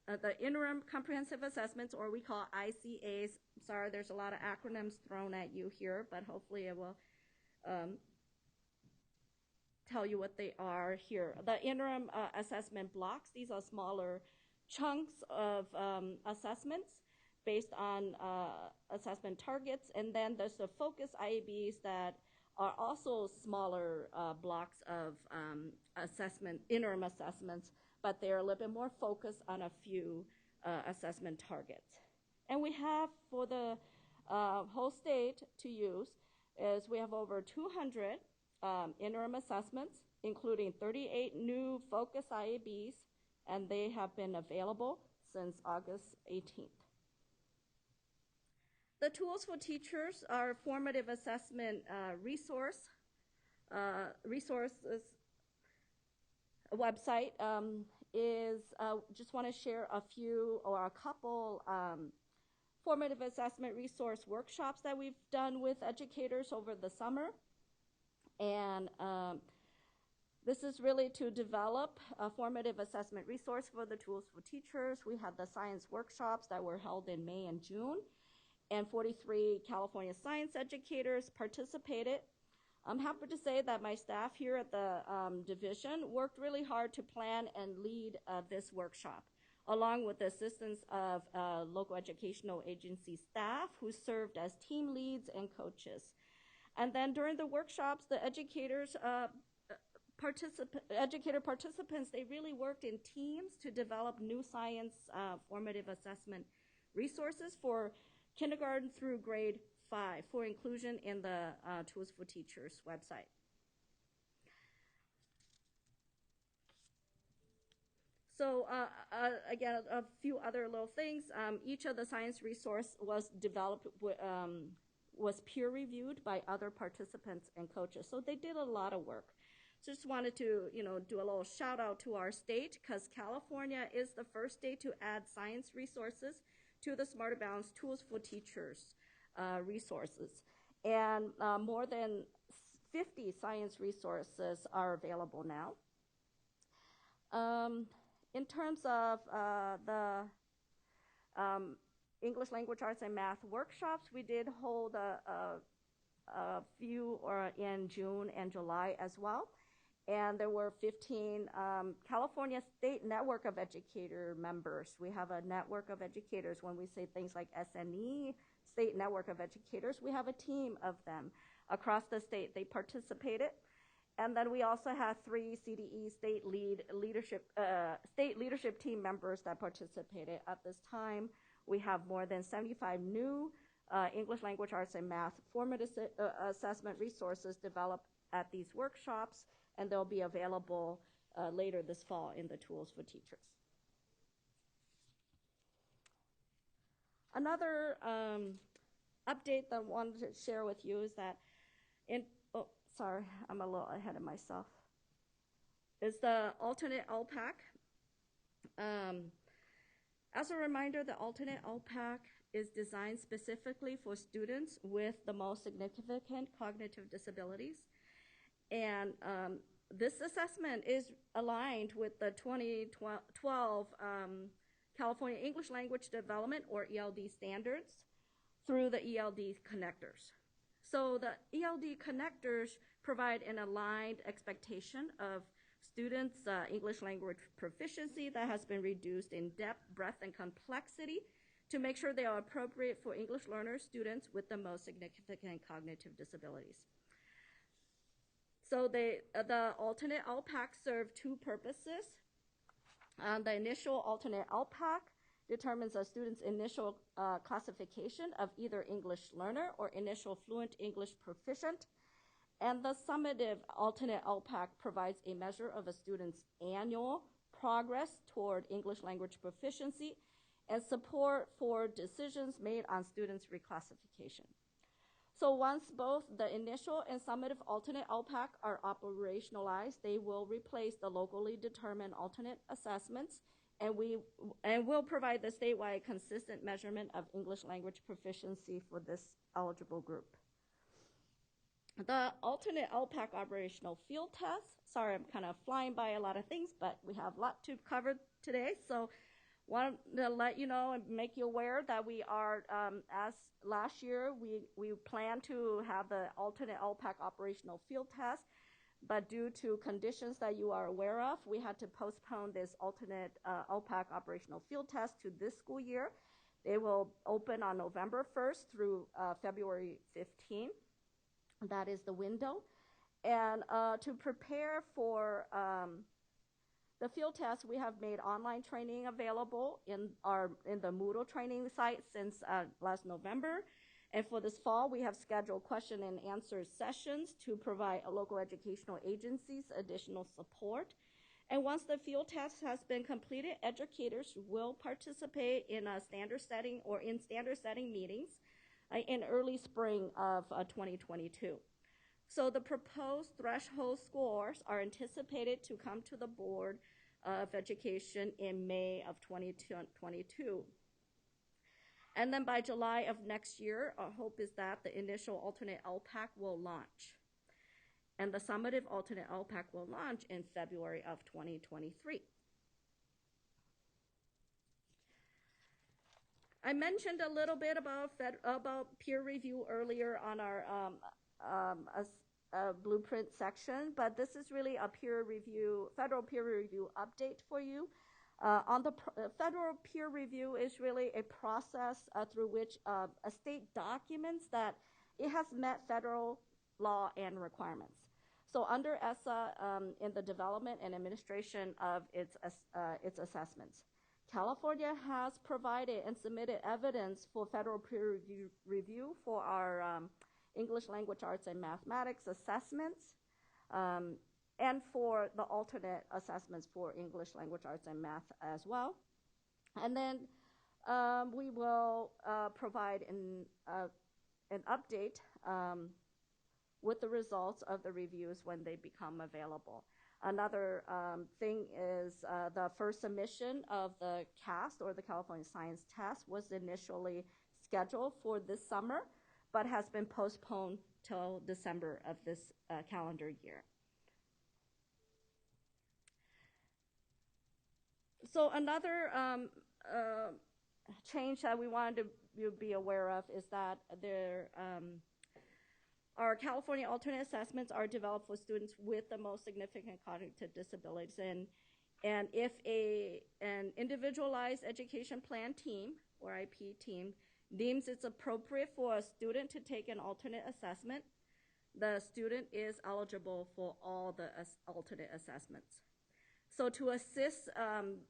I: the interim comprehensive assessments, or we call ICAs. Sorry, there's a lot of acronyms thrown at you here, but hopefully it will tell you what they are here. The interim assessment blocks, these are smaller chunks of assessments based on assessment targets. And then there's the focus IABs that are also smaller blocks of interim assessments, but they're a little bit more focused on a few assessment targets. And we have, for the whole state to use, is we have over 200 interim assessments, including 38 new focus IABs, and they have been available since August 18th. The Tools for Teachers, our formative assessment resources website is, just want to share a few or a couple formative assessment resource workshops that we've done with educators over the summer. And this is really to develop a formative assessment resource for the Tools for Teachers. We had the science workshops that were held in May and June, and 43 California science educators participated. I'm happy to say that my staff here at the division worked really hard to plan and lead this workshop, along with the assistance of local educational agency staff who served as team leads and coaches. And then during the workshops, the educator participants, they really worked in teams to develop new science formative assessment resources for kindergarten through grade 5 for inclusion in the Tools for Teachers website. So again, a few other little things. Each of the science resource was developed, was peer reviewed by other participants and coaches. So they did a lot of work. So just wanted to, do a little shout out to our state, because California is the first state to add science resources to the Smarter Balance Tools for Teachers resources. And more than 50 science resources are available now. In terms of the English Language Arts and Math workshops, we did hold a few in June and July as well. And there were 15 California State Network of Educator members. We have a network of educators. When we say things like SNE, State Network of Educators, we have a team of them across the state. They participated. And then we also had 3 CDE state leadership team members that participated. At this time, we have more than 75 new English Language Arts and Math formative assessment resources developed at these workshops, and they'll be available later this fall in the Tools for Teachers. Another update that I wanted to share with you is that sorry, I'm a little ahead of myself, is the alternate LPAC. As a reminder, the alternate LPAC is designed specifically for students with the most significant cognitive disabilities. And this assessment is aligned with the 2012 California English Language Development, or ELD standards, through the ELD connectors. So the ELD connectors provide an aligned expectation of students' English language proficiency that has been reduced in depth, breadth, and complexity to make sure they are appropriate for English learners, students with the most significant cognitive disabilities. So the alternate LPAC serve 2 purposes. The initial alternate LPAC determines a student's initial classification of either English learner or initial fluent English proficient. And the summative alternate LPAC provides a measure of a student's annual progress toward English language proficiency and support for decisions made on students' reclassification. So once both the initial and summative alternate LPAC are operationalized, they will replace the locally determined alternate assessments, and will provide the statewide consistent measurement of English language proficiency for this eligible group. The alternate LPAC operational field test, sorry, I'm kind of flying by a lot of things, but we have a lot to cover today. So Want to let you know and make you aware that we are, as last year, we plan to have the alternate LPAC operational field test, but due to conditions that you are aware of, we had to postpone this alternate LPAC operational field test to this school year. They will open on November 1st through February 15th. That is the window. And to prepare for the field test, we have made online training available in the Moodle training site since last November. And for this fall, we have scheduled question and answer sessions to provide local educational agencies additional support. And once the field test has been completed, educators will participate in a standard setting or in standard setting meetings in early spring of 2022. So the proposed threshold scores are anticipated to come to the Board of Education in May of 2022. And then by July of next year, our hope is that the initial alternate LPAC will launch. And the summative alternate LPAC will launch in February of 2023. I mentioned a little bit about peer review earlier on our blueprint section, but this is really a federal peer review update for you. On the federal peer review is really a process through which a state documents that it has met federal law and requirements. So under ESSA, in the development and administration of its assessments, California has provided and submitted evidence for federal peer review for our English language arts and mathematics assessments, and for the alternate assessments for English language arts and math as well. And then we will provide an update with the results of the reviews when they become available. Another thing is the first submission of the CAST, or the California Science Test, was initially scheduled for this summer, but has been postponed till December of this calendar year. So another change that we wanted to be aware of is that our California alternate assessments are developed for students with the most significant cognitive disabilities. And if an individualized education plan team, or IP team, deems it's appropriate for a student to take an alternate assessment, the student is eligible for all the alternate assessments. So to assist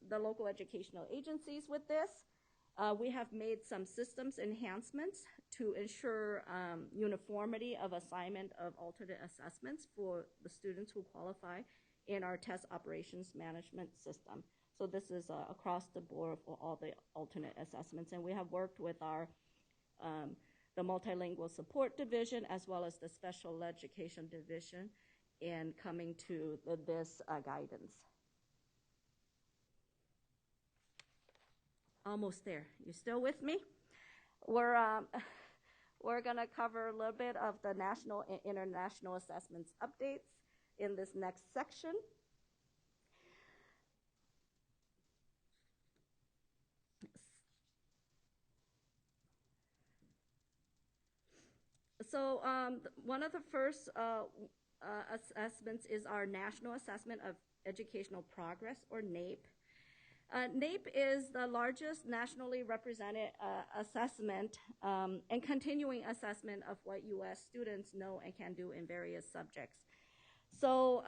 I: the local educational agencies with this, we have made some systems enhancements to ensure uniformity of assignment of alternate assessments for the students who qualify in our test operations management system. So this is across the board for all the alternate assessments. And we have worked with our the multilingual support division as well as the special education division in coming to this guidance. Almost there. You still with me? We're going to cover a little bit of the national and international assessments updates in this next section. So one of the first assessments is our National Assessment of Educational Progress, or NAEP. NAEP is the largest nationally represented assessment and continuing assessment of what U.S. students know and can do in various subjects. So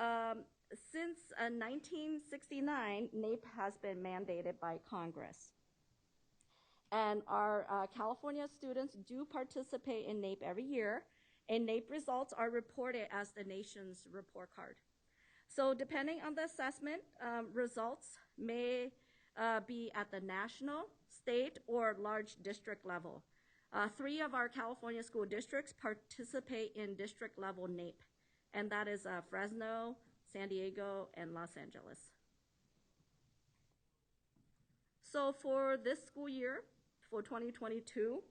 I: since 1969, NAEP has been mandated by Congress. And our California students do participate in NAEP every year, and NAEP results are reported as the nation's report card. So depending on the assessment, results may be at the national, state, or large district level. 3 of our California school districts participate in district level NAEP, and that is Fresno, San Diego, and Los Angeles. So for this school year, for 2022,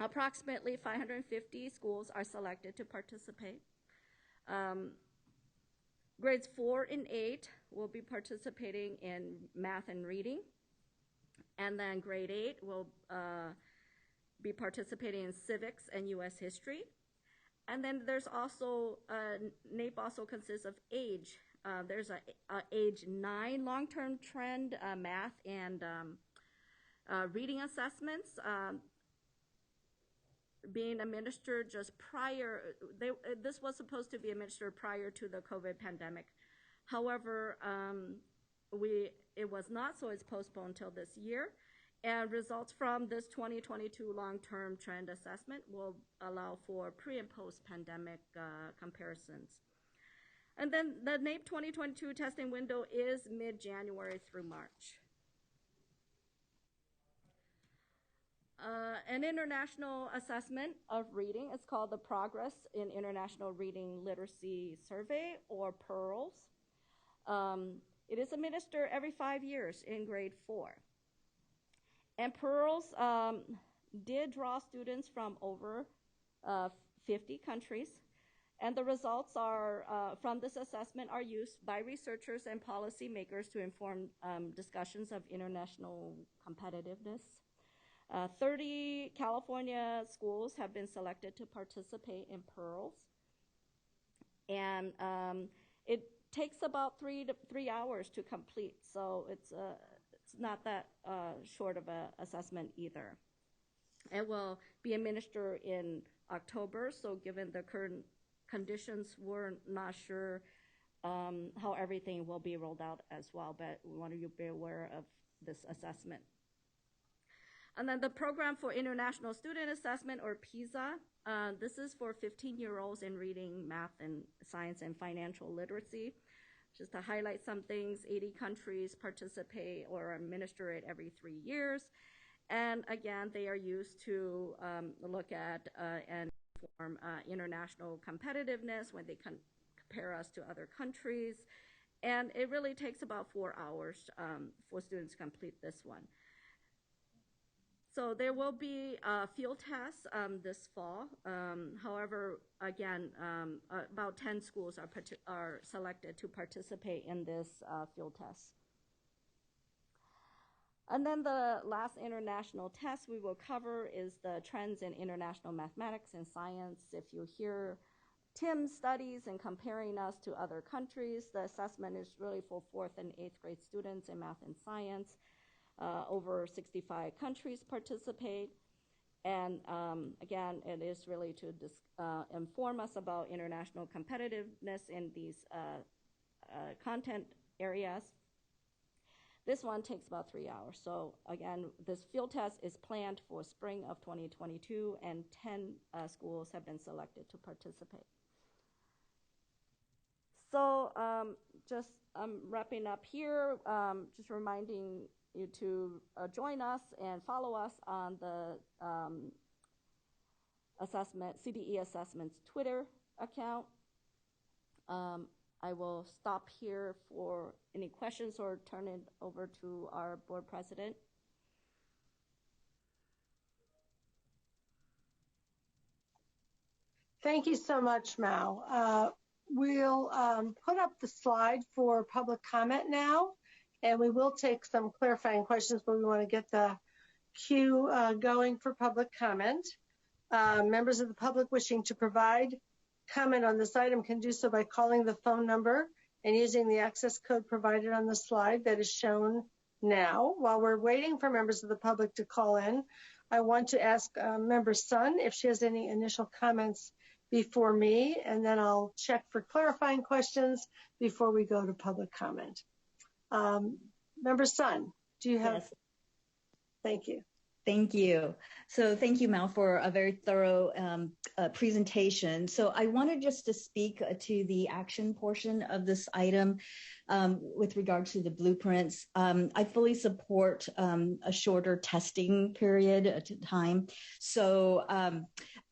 I: approximately 550 schools are selected to participate. Grades 4 and 8 will be participating in math and reading. And then grade 8 will be participating in civics and U.S. history. And then there's also, NAEP also consists of age. There's a age 9 long-term trend, math and reading assessments being administered just prior. This was supposed to be administered prior to the COVID pandemic. However, it was not, so it's postponed until this year. And results from this 2022 long-term trend assessment will allow for pre and post-pandemic comparisons. And then the NAEP 2022 testing window is mid-January through March. An international assessment of reading is called the Progress in International Reading Literacy Survey, or PEARLS. It is administered every 5 years in grade 4. And PEARLS did draw students from over 50 countries. And the results are from this assessment are used by researchers and policymakers to inform discussions of international competitiveness. 30 California schools have been selected to participate in PEARLS. And it takes about 3 hours to complete, so it's not that short of an assessment either. It will be administered in October, so given the current conditions, we're not sure how everything will be rolled out as well, but we want you to be aware of this assessment. And then the Program for International Student Assessment, or PISA, this is for 15-year-olds in reading, math, and science and financial literacy. Just to highlight some things, 80 countries participate or administer it every 3 years. And again, they are used to look at and inform international competitiveness when they compare us to other countries. And it really takes about 4 hours for students to complete this one. So there will be field tests this fall. However, again, about 10 schools are selected to participate in this field test. And then the last international test we will cover is the trends in international mathematics and science. If you hear Tim's studies and comparing us to other countries, the assessment is really for 4th and 8th grade students in math and science. Over 65 countries participate. And again, it is really to inform us about international competitiveness in these content areas. This one takes about 3 hours. So again, this field test is planned for spring of 2022, and 10 schools have been selected to participate. So just wrapping up here, just reminding you to join us and follow us on the CDE Assessment's Twitter account. I will stop here for any questions or turn it over to our board president.
D: Thank you so much, Mao. We'll put up the slide for public comment now, and we will take some clarifying questions, but we want to get the queue going for public comment. Members of the public wishing to provide comment on this item can do so by calling the phone number and using the access code provided on the slide that is shown now. While we're waiting for members of the public to call in, I want to ask Member Sun if she has any initial comments before me, and then I'll check for clarifying questions before we go to public comment. Member Sun, do you have? Yes. Thank you.
H: Thank you. So thank you, Mao, for a very thorough presentation. So I wanted just to speak to the action portion of this item with regard to the blueprints. I fully support a shorter testing period at a time. So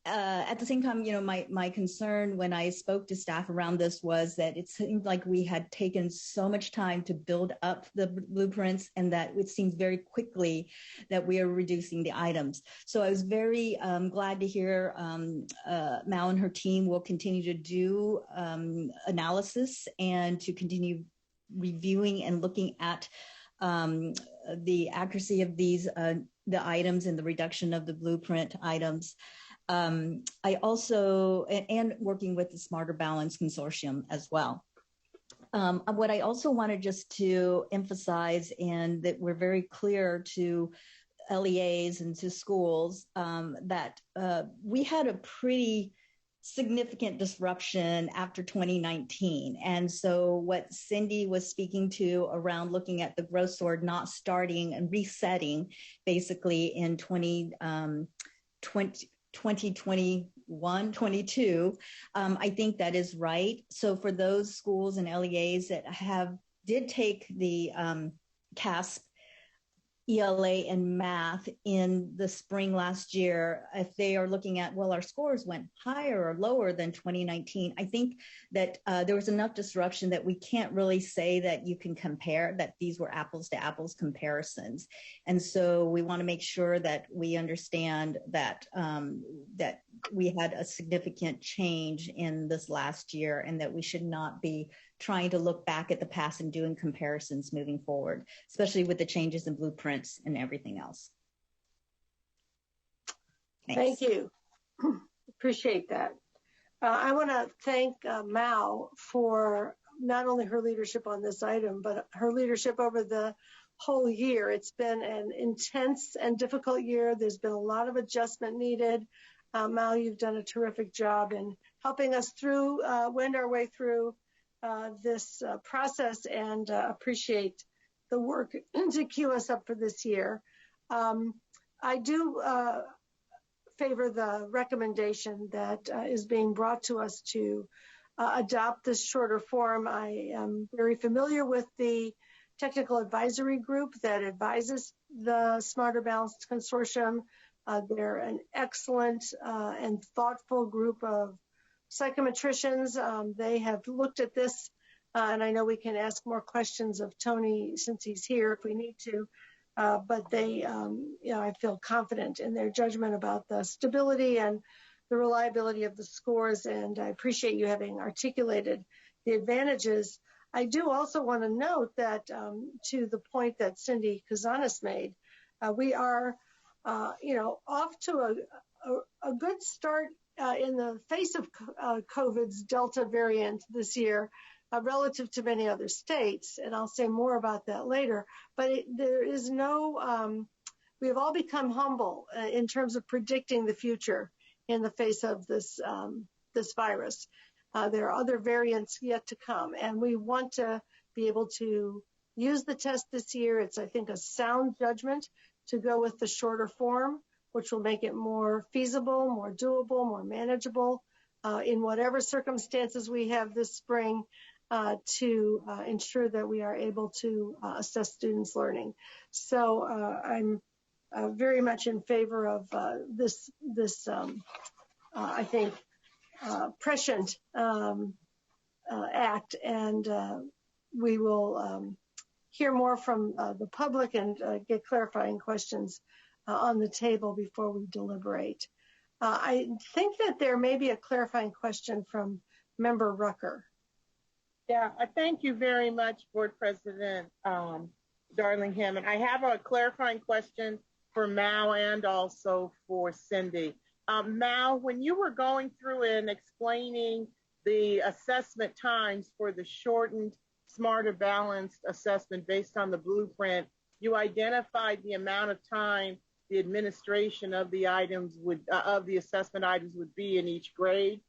H: at the same time, you know, my concern when I spoke to staff around this was that it seemed like we had taken so much time to build up the blueprints, and that it seems very quickly that we are reducing the items. So I was very glad to hear Mao and her team will continue to do analysis and to continue reviewing and looking at the accuracy of these, the items and the reduction of the blueprint items. I also, and working with the Smarter Balance Consortium as well. What I also wanted just to emphasize, and that we're very clear to LEAs and to schools, that we had a pretty significant disruption after 2019. And so what Cindy was speaking to around looking at the growth sword not starting and resetting basically in 2021, 22, I think that is right. So for those schools and LEAs that did take the CASP, ELA and math in the spring last year, if they are looking at, well, our scores went higher or lower than 2019, I think that there was enough disruption that we can't really say that you can compare, that these were apples to apples comparisons. And so we want to make sure that we understand that, that we had a significant change in this last year, and that we should not be trying to look back at the past and doing comparisons moving forward, especially with the changes in blueprints and everything else.
D: Thank
H: Thanks.
D: you. Appreciate that. I want to thank Mal for not only her leadership on this item, but her leadership over the whole year. It's been an intense and difficult year. There's been a lot of adjustment needed. Mal, you've done a terrific job in helping us wend our way through this process, and appreciate the work to queue us up for this year. I do favor the recommendation that is being brought to us to adopt this shorter form. I am very familiar with the technical advisory group that advises the Smarter Balanced Consortium. They're an excellent and thoughtful group of psychometricians. They have looked at this, and I know we can ask more questions of Tony since he's here if we need to, but they, I feel confident in their judgment about the stability and the reliability of the scores, and I appreciate you having articulated the advantages. I do also want to note that to the point that Cindy Kazanis made, we are, off to a good start in the face of COVID's Delta variant this year relative to many other states, and I'll say more about that later. But there is we have all become humble in terms of predicting the future in the face of this virus. There are other variants yet to come, and we want to be able to use the test this year. It's, I think, a sound judgment to go with the shorter form, which will make it more feasible, more doable, more manageable in whatever circumstances we have this spring to ensure that we are able to assess students' learning. So I'm very much in favor of this I think, prescient act, and we will hear more from the public and get clarifying questions on the table before we deliberate. I think that there may be a clarifying question from Member Rucker.
K: Yeah, thank you very much, Board President Darlingham. And I have a clarifying question for Mal and also for Cindy. Mal, when you were going through and explaining the assessment times for the shortened, smarter, balanced assessment based on the blueprint, you identified the amount of time the administration of the items of the assessment items would be in each grade.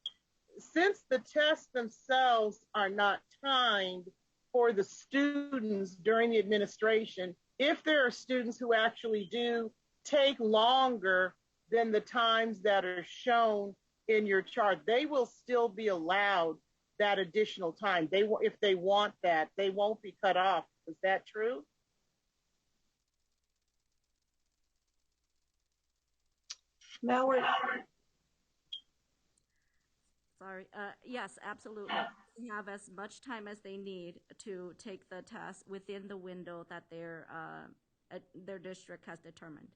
K: Since the tests themselves are not timed for the students during the administration, if there are students who actually do take longer than the times that are shown in your chart, they will still be allowed that additional time. If they want that, they won't be cut off. Is that true?
D: Now we're...
I: Sorry. Yes, absolutely. They have as much time as they need to take the test within the window that their district has determined.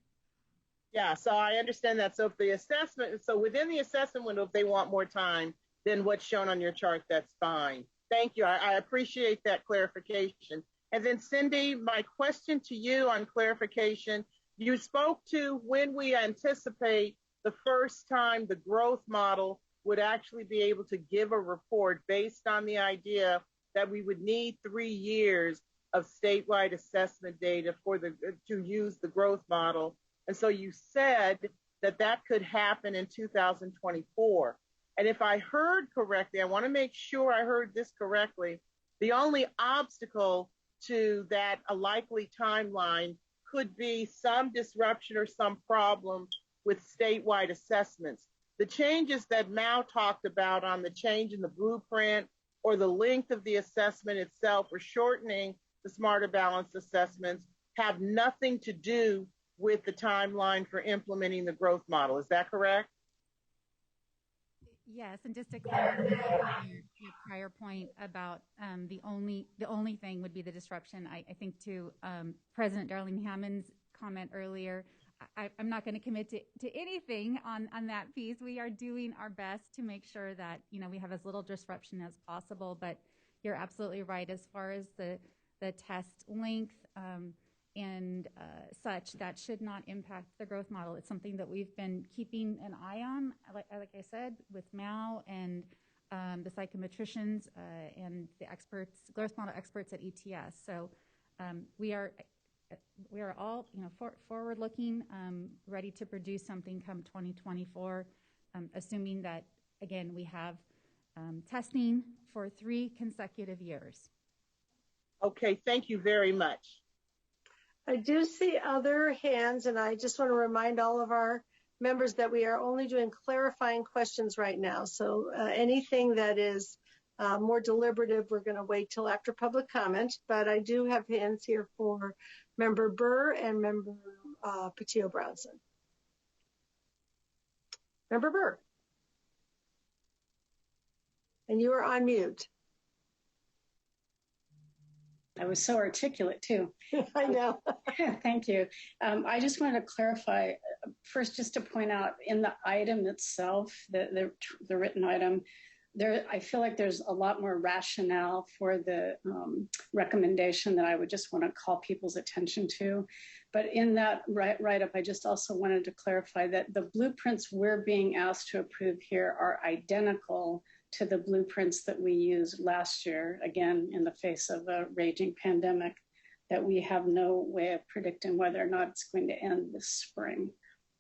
K: Yeah, so I understand that. So within the assessment window, if they want more time than what's shown on your chart, that's fine. Thank you. I appreciate that clarification. And then Cindy, my question to you on clarification, you spoke to when we anticipate the first time the growth model would actually be able to give a report based on the idea that we would need 3 years of statewide assessment data to use the growth model. And so you said that could happen in 2024. And if I heard correctly, I want to make sure I heard this correctly, the only obstacle to that, a likely timeline, could be some disruption or some problem with statewide assessments. The changes that Mao talked about on the change in the blueprint or the length of the assessment itself or shortening the smarter balanced assessments have nothing to do with the timeline for implementing the growth model. Is that correct?
J: Yes, and just to clarify your prior point about the only thing would be the disruption. I think to President Darling Hammond's comment earlier, I'm not going to commit to anything on that piece. We are doing our best to make sure that we have as little disruption as possible. But you're absolutely right as far as the test length and such, that should not impact the growth model. It's something that we've been keeping an eye on, like I said, with Mao and the psychometricians and the experts, growth model experts at ETS. So we are all forward-looking, ready to produce something come 2024, assuming that, again, we have testing for 3 consecutive years.
K: Okay, thank you very much.
D: I do see other hands, and I just want to remind all of our members that we are only doing clarifying questions right now. So anything that is more deliberative, we're going to wait till after public comment. But I do have hands here for Member Burr and Member Petio-Brownson. Member Burr. And you are on mute.
L: I was so articulate too.
D: I know.
L: Thank you. I just wanted to clarify first, just to point out in the item itself, the written item, I feel like there's a lot more rationale for the recommendation that I would just want to call people's attention to. But in that write-up, I just also wanted to clarify that the blueprints we're being asked to approve here are identical to the blueprints that we used last year, again, in the face of a raging pandemic, that we have no way of predicting whether or not it's going to end this spring.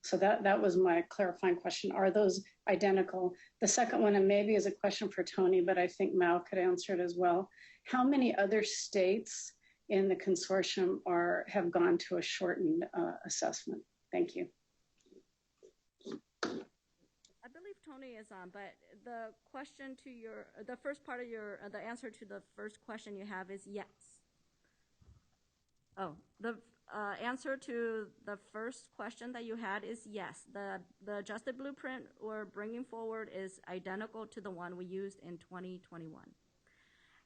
L: So that was my clarifying question. Are those identical? The second one, and maybe is a question for Tony, but I think Mao could answer it as well. How many other states in the consortium have gone to a shortened assessment? Thank you.
I: I believe Tony is on, but the question to the first part of the answer to the first question you have is yes. Oh, the answer to the first question that you had is yes. The adjusted blueprint we're bringing forward is identical to the one we used in 2021.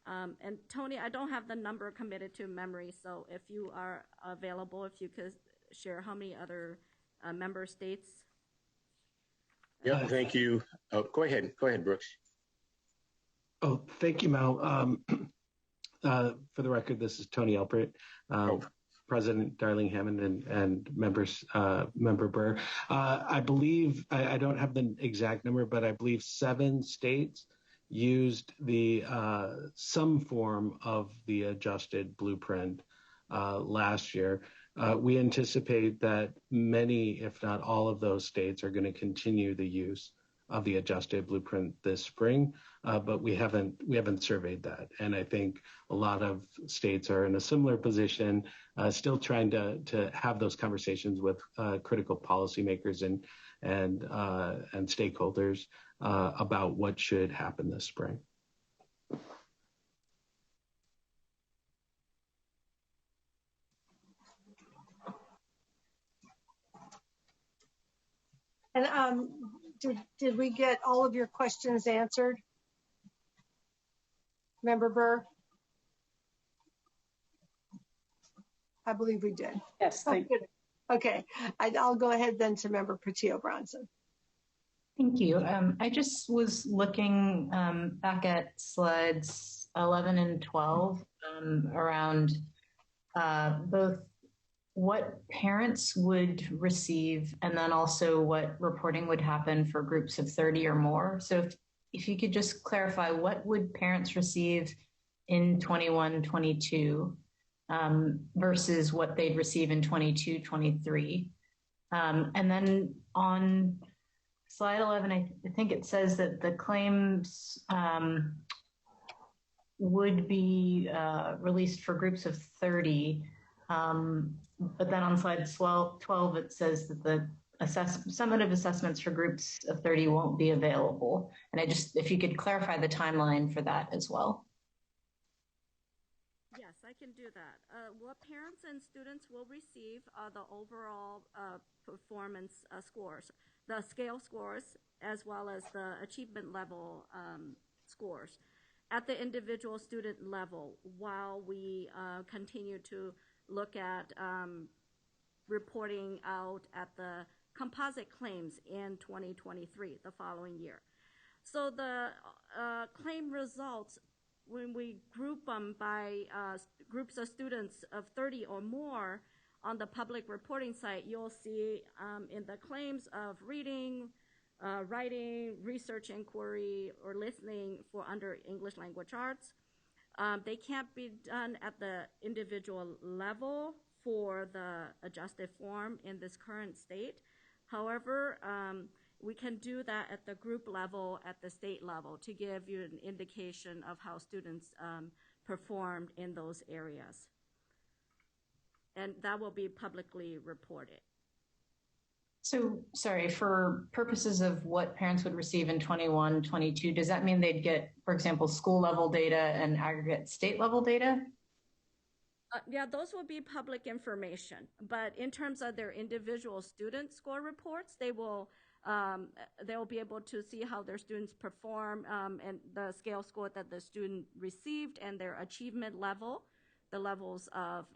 I: And Tony, I don't have the number committed to memory, so if you are available, if you could share how many other member states.
M: Yeah, thank you. Oh, go ahead, Brooks.
N: Oh, thank you, Mao. For the record, this is Tony Alpert, President Darling Hammond and Member Burr. I believe, I don't have the exact number, but I believe 7 states used some form of the adjusted blueprint last year. We anticipate that many, if not all of those states are going to continue the use of the adjusted blueprint this spring, but we haven't surveyed that. And I think a lot of states are in a similar position, still trying to have those conversations with critical policymakers and stakeholders about what should happen this spring.
D: And did we get all of your questions answered? Member Burr? I believe we did.
L: Yes, thank you.
D: Okay, I'll go ahead then to Member Petio-Brownson.
O: Thank you. I just was looking back at slides 11 and 12 around both what parents would receive and then also what reporting would happen for groups of 30 or more. So if you could just clarify, what would parents receive in 21-22 versus what they'd receive in 22-23? And then on slide 11, I think it says that the claims would be released for groups of 30. But then on slide 12, it says that the summative assessments for groups of 30 won't be available. And if you could clarify the timeline for that as well.
I: Yes, I can do that. What parents and students will receive are the overall performance scores, the scale scores, as well as the achievement level scores at the individual student level, while we continue to look at reporting out at the composite claims in 2023, the following year. So the claim results, when we group them by groups of students of 30 or more on the public reporting site, you'll see in the claims of reading, writing, research inquiry, or listening for under English language arts. They can't be done at the individual level for the adjusted form in this current state. However, we can do that at the group level, at the state level, to give you an indication of how students performed in those areas. And that will be publicly reported.
O: So, sorry, for purposes of what parents would receive in 21-22, does that mean they'd get, for example, school level data and aggregate state level data?
I: Yeah, those will be public information. But in terms of their individual student score reports, they'll be able to see how their students perform and the scale score that the student received and their achievement level, the levels of,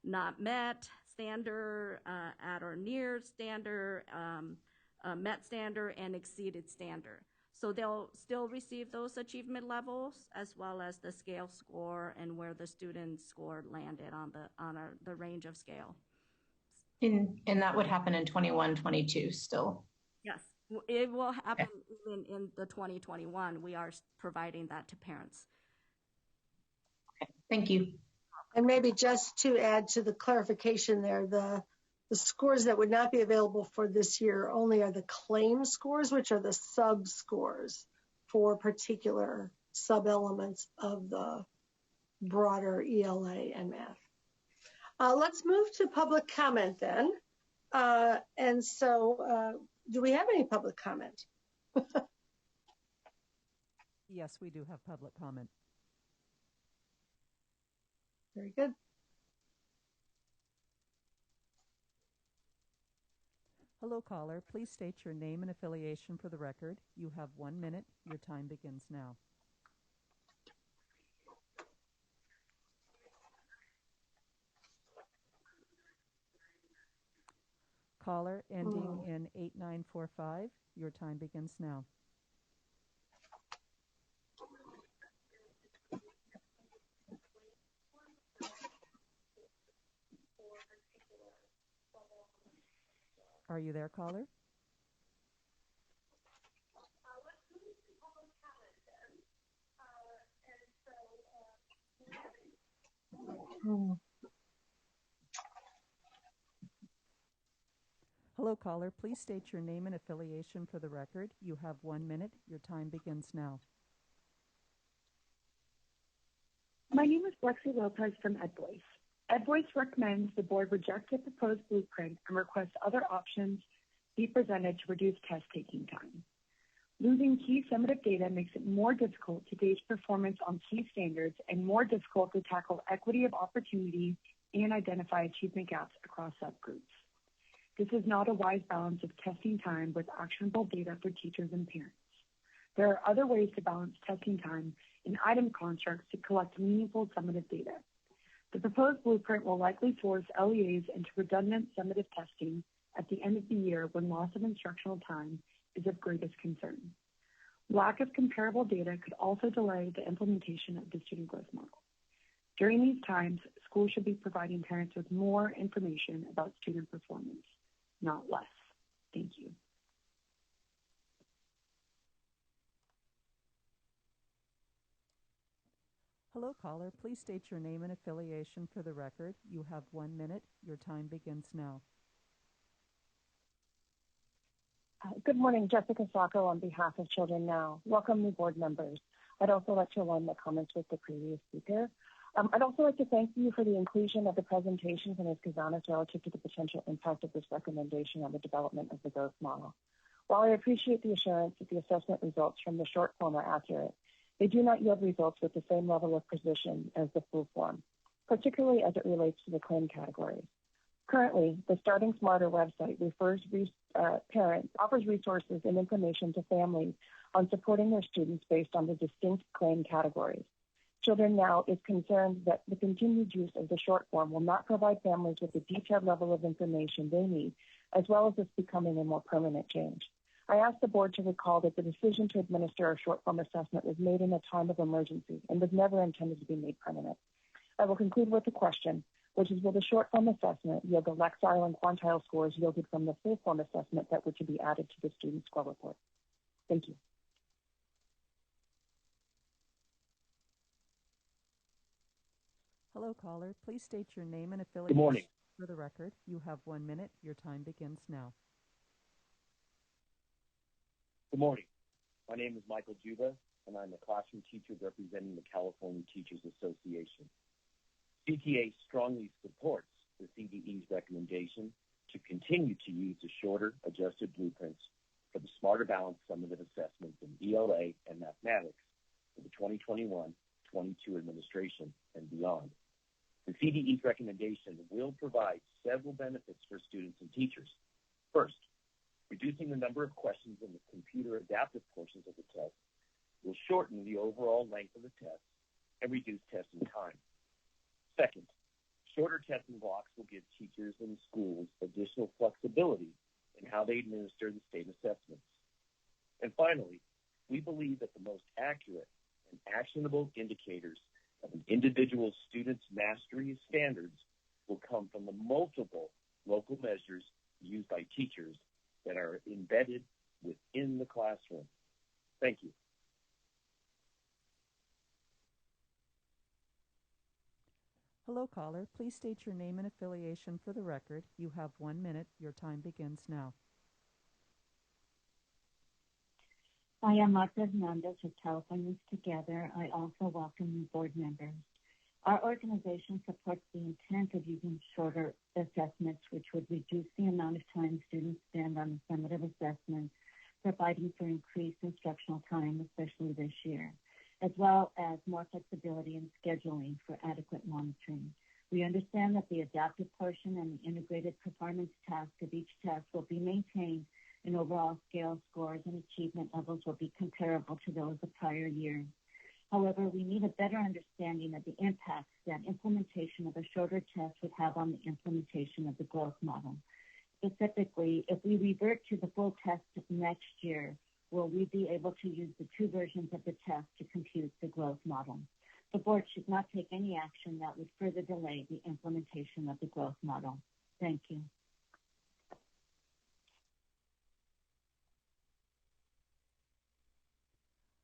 I: not met, standard, at or near standard, met standard, and exceeded standard. So they'll still receive those achievement levels as well as the scale score and where the student score landed on the range of scale.
O: And that would happen in 21-22 still?
I: Yes, it will happen even in the 2021. We are providing that to parents.
O: Okay, thank you.
D: And maybe just to add to the clarification there, the scores that would not be available for this year only are the claim scores, which are the sub scores for particular sub elements of the broader ELA and math. Let's move to public comment then. And so do we have any public comment?
P: Yes, we do have public comment.
D: Very good.
P: Hello, caller. Please state your name and affiliation for the record. You have 1 minute. Your time begins now. Caller ending in 8945. Your time begins now. Are you there, caller? Hello, caller. Please state your name and affiliation for the record. You have 1 minute. Your time begins now.
Q: My name is Lexi Lopez from EdVoice. EdVoice recommends the board reject the proposed blueprint and request other options be presented to reduce test taking time. Losing key summative data makes it more difficult to gauge performance on key standards and more difficult to tackle equity of opportunity and identify achievement gaps across subgroups. This is not a wise balance of testing time with actionable data for teachers and parents. There are other ways to balance testing time in item constructs to collect meaningful summative data. The proposed blueprint will likely force LEAs into redundant summative testing at the end of the year when loss of instructional time is of greatest concern. Lack of comparable data could also delay the implementation of the student growth model. During these times, schools should be providing parents with more information about student performance, not less. Thank you.
P: Hello, caller. Please state your name and affiliation for the record. You have 1 minute. Your time begins now.
Q: Good morning, Jessica Sacco on behalf of Children Now. Welcome new board members. I'd also like to align my comments with the previous speaker. I'd also like to thank you for the inclusion of the presentation from Ms. Kazanis relative to the potential impact of this recommendation on the development of the growth model. While I appreciate the assurance that the assessment results from the short form are accurate, they do not yield results with the same level of precision as the full form, particularly as it relates to the claim categories. Currently, the Starting Smarter website offers resources and information to families on supporting their students based on the distinct claim categories. Children Now is concerned that the continued use of the short form will not provide families with the detailed level of information they need, as well as this becoming a more permanent change. I ask the board to recall that the decision to administer a short form assessment was made in a time of emergency and was never intended to be made permanent. I will conclude with a question, which is, will the short form assessment yield the Lexile and quantile scores yielded from the full form assessment that were to be added to the student score report? Thank you.
P: Hello, caller. Please state your name and affiliation.
R: Good morning.
P: For the record, you have 1 minute. Your time begins now.
R: Good morning. My name is Michael Juba, and I'm a classroom teacher representing the California Teachers Association. CTA strongly supports the CDE's recommendation to continue to use the shorter adjusted blueprints for the Smarter Balance summative assessments in ELA and mathematics for the 2021-22 administration and beyond. The CDE's recommendation will provide several benefits for students and teachers. First, reducing the number of questions in the computer adaptive portions of the test will shorten the overall length of the test and reduce testing time. Second, shorter testing blocks will give teachers and schools additional flexibility in how they administer the state assessments. And finally, we believe that the most accurate and actionable indicators of an individual student's mastery standards will come from the multiple local measures used by teachers that are embedded within the classroom. Thank you.
P: Hello, caller. Please state your name and affiliation for the record. You have 1 minute. Your time begins now.
S: I am Marta Hernandez of Californians Together. I also welcome new board members. Our organization supports the intent of using shorter assessments, which would reduce the amount of time students spend on summative assessments, providing for increased instructional time, especially this year, as well as more flexibility in scheduling for adequate monitoring. We understand that the adaptive portion and the integrated performance task of each test will be maintained, and overall scale scores and achievement levels will be comparable to those of prior years. However, we need a better understanding of the impacts that implementation of a shorter test would have on the implementation of the growth model. Specifically, if we revert to the full test next year, will we be able to use the two versions of the test to compute the growth model? The board should not take any action that would further delay the implementation of the growth model. Thank you.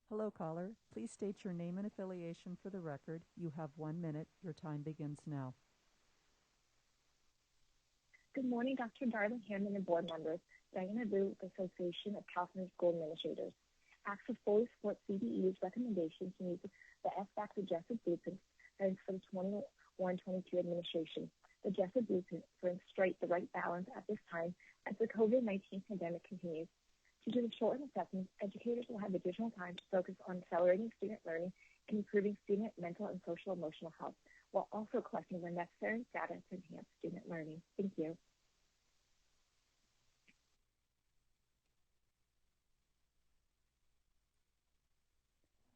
P: Hello, caller. Please state your name and affiliation for the record. You have 1 minute. Your time begins now.
T: Good morning, Dr. Darling Hammond and board members. Diana Boo, Association of California School Administrators. AXA fully supports CDE's recommendation to use the SBAC adjusted blueprint for the 21-22 administration. The adjusted blueprint brings straight the right balance at this time as the COVID-19 pandemic continues. To do the shortened assessments, educators will have additional time to focus on accelerating student learning and improving student mental and social emotional health, while also collecting the necessary data to enhance student learning. Thank you.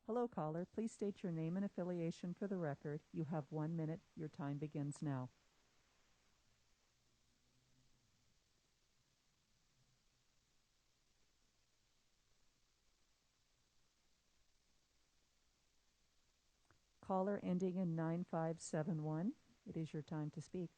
P: Hello, caller. Please state your name and affiliation for the record. You have 1 minute. Your time begins now. caller ending in 9571. It is your time to speak.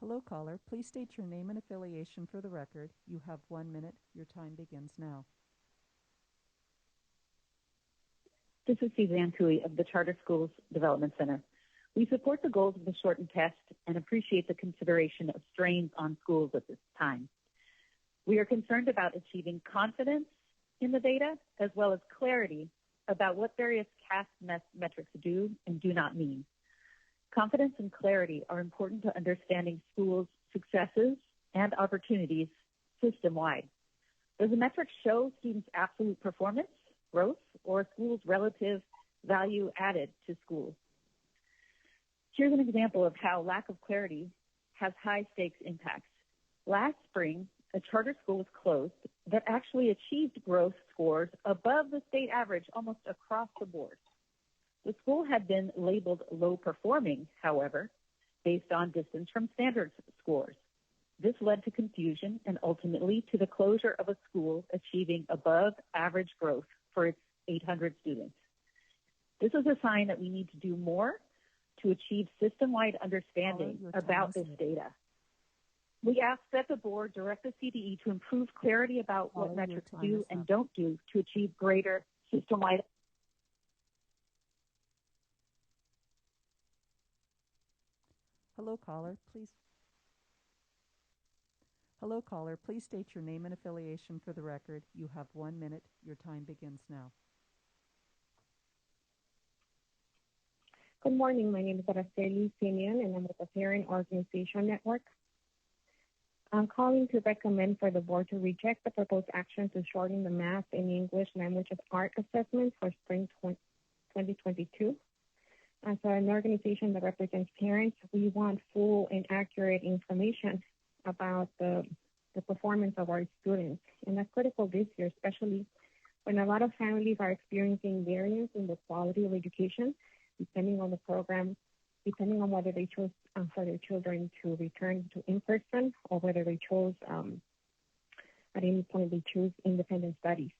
P: Hello, caller. Please state your name and affiliation for the record. You have 1 minute. Your time begins now.
U: This is Suzanne Tui of the Charter Schools Development Center. We support the goals of the shortened test and appreciate the consideration of strains on schools at this time. We are concerned about achieving confidence in the data as well as clarity about what various CAS metrics do and do not mean. Confidence and clarity are important to understanding schools' successes and opportunities system-wide. Does the metric show students' absolute performance, growth, or a school's relative value added to schools? Here's an example of how lack of clarity has high-stakes impacts. Last spring, a charter school was closed that actually achieved growth scores above the state average almost across the board. The school had been labeled low performing, however, based on distance from standards scores. This led to confusion and ultimately to the closure of a school achieving above average growth for its 800 students. This is a sign that we need to do more to achieve system-wide understanding about this data. We ask that the board direct the CDE to improve clarity about what metrics do and don't do to achieve greater system-wide.
P: Hello, caller. Hello, caller. Please state your name and affiliation for the record. You have 1 minute. Your time begins now.
T: Good morning. My name is Araceli Simeon, and I'm with the Parent Organization Network. I'm calling to recommend for the board to reject the proposed action to shorten the math and English language of art assessment for spring 2022. As an organization that represents parents, we want full and accurate information about the performance of our students. And that's critical this year, especially when a lot of families are experiencing variance in the quality of education, depending on the program, depending on whether they chose for their children to return to in-person or whether they chose, at any point they choose independent studies.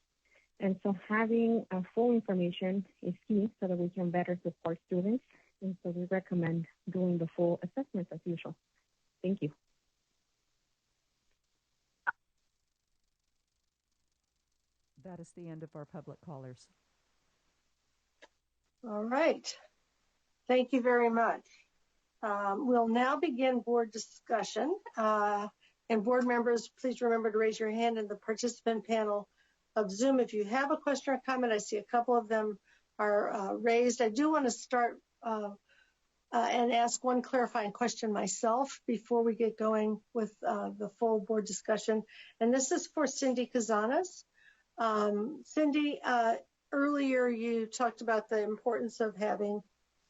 T: And so having full information is key so that we can better support students. And so we recommend doing the full assessment as usual. Thank you.
P: That is the end of our public callers.
D: All right. Thank you very much. We'll now begin board discussion. And board members, please remember to raise your hand in the participant panel of Zoom. If you have a question or comment, I see a couple of them are raised. I do want to start and ask one clarifying question myself before we get going with the full board discussion. And this is for Cindy Cazanas. Cindy, earlier you talked about the importance of having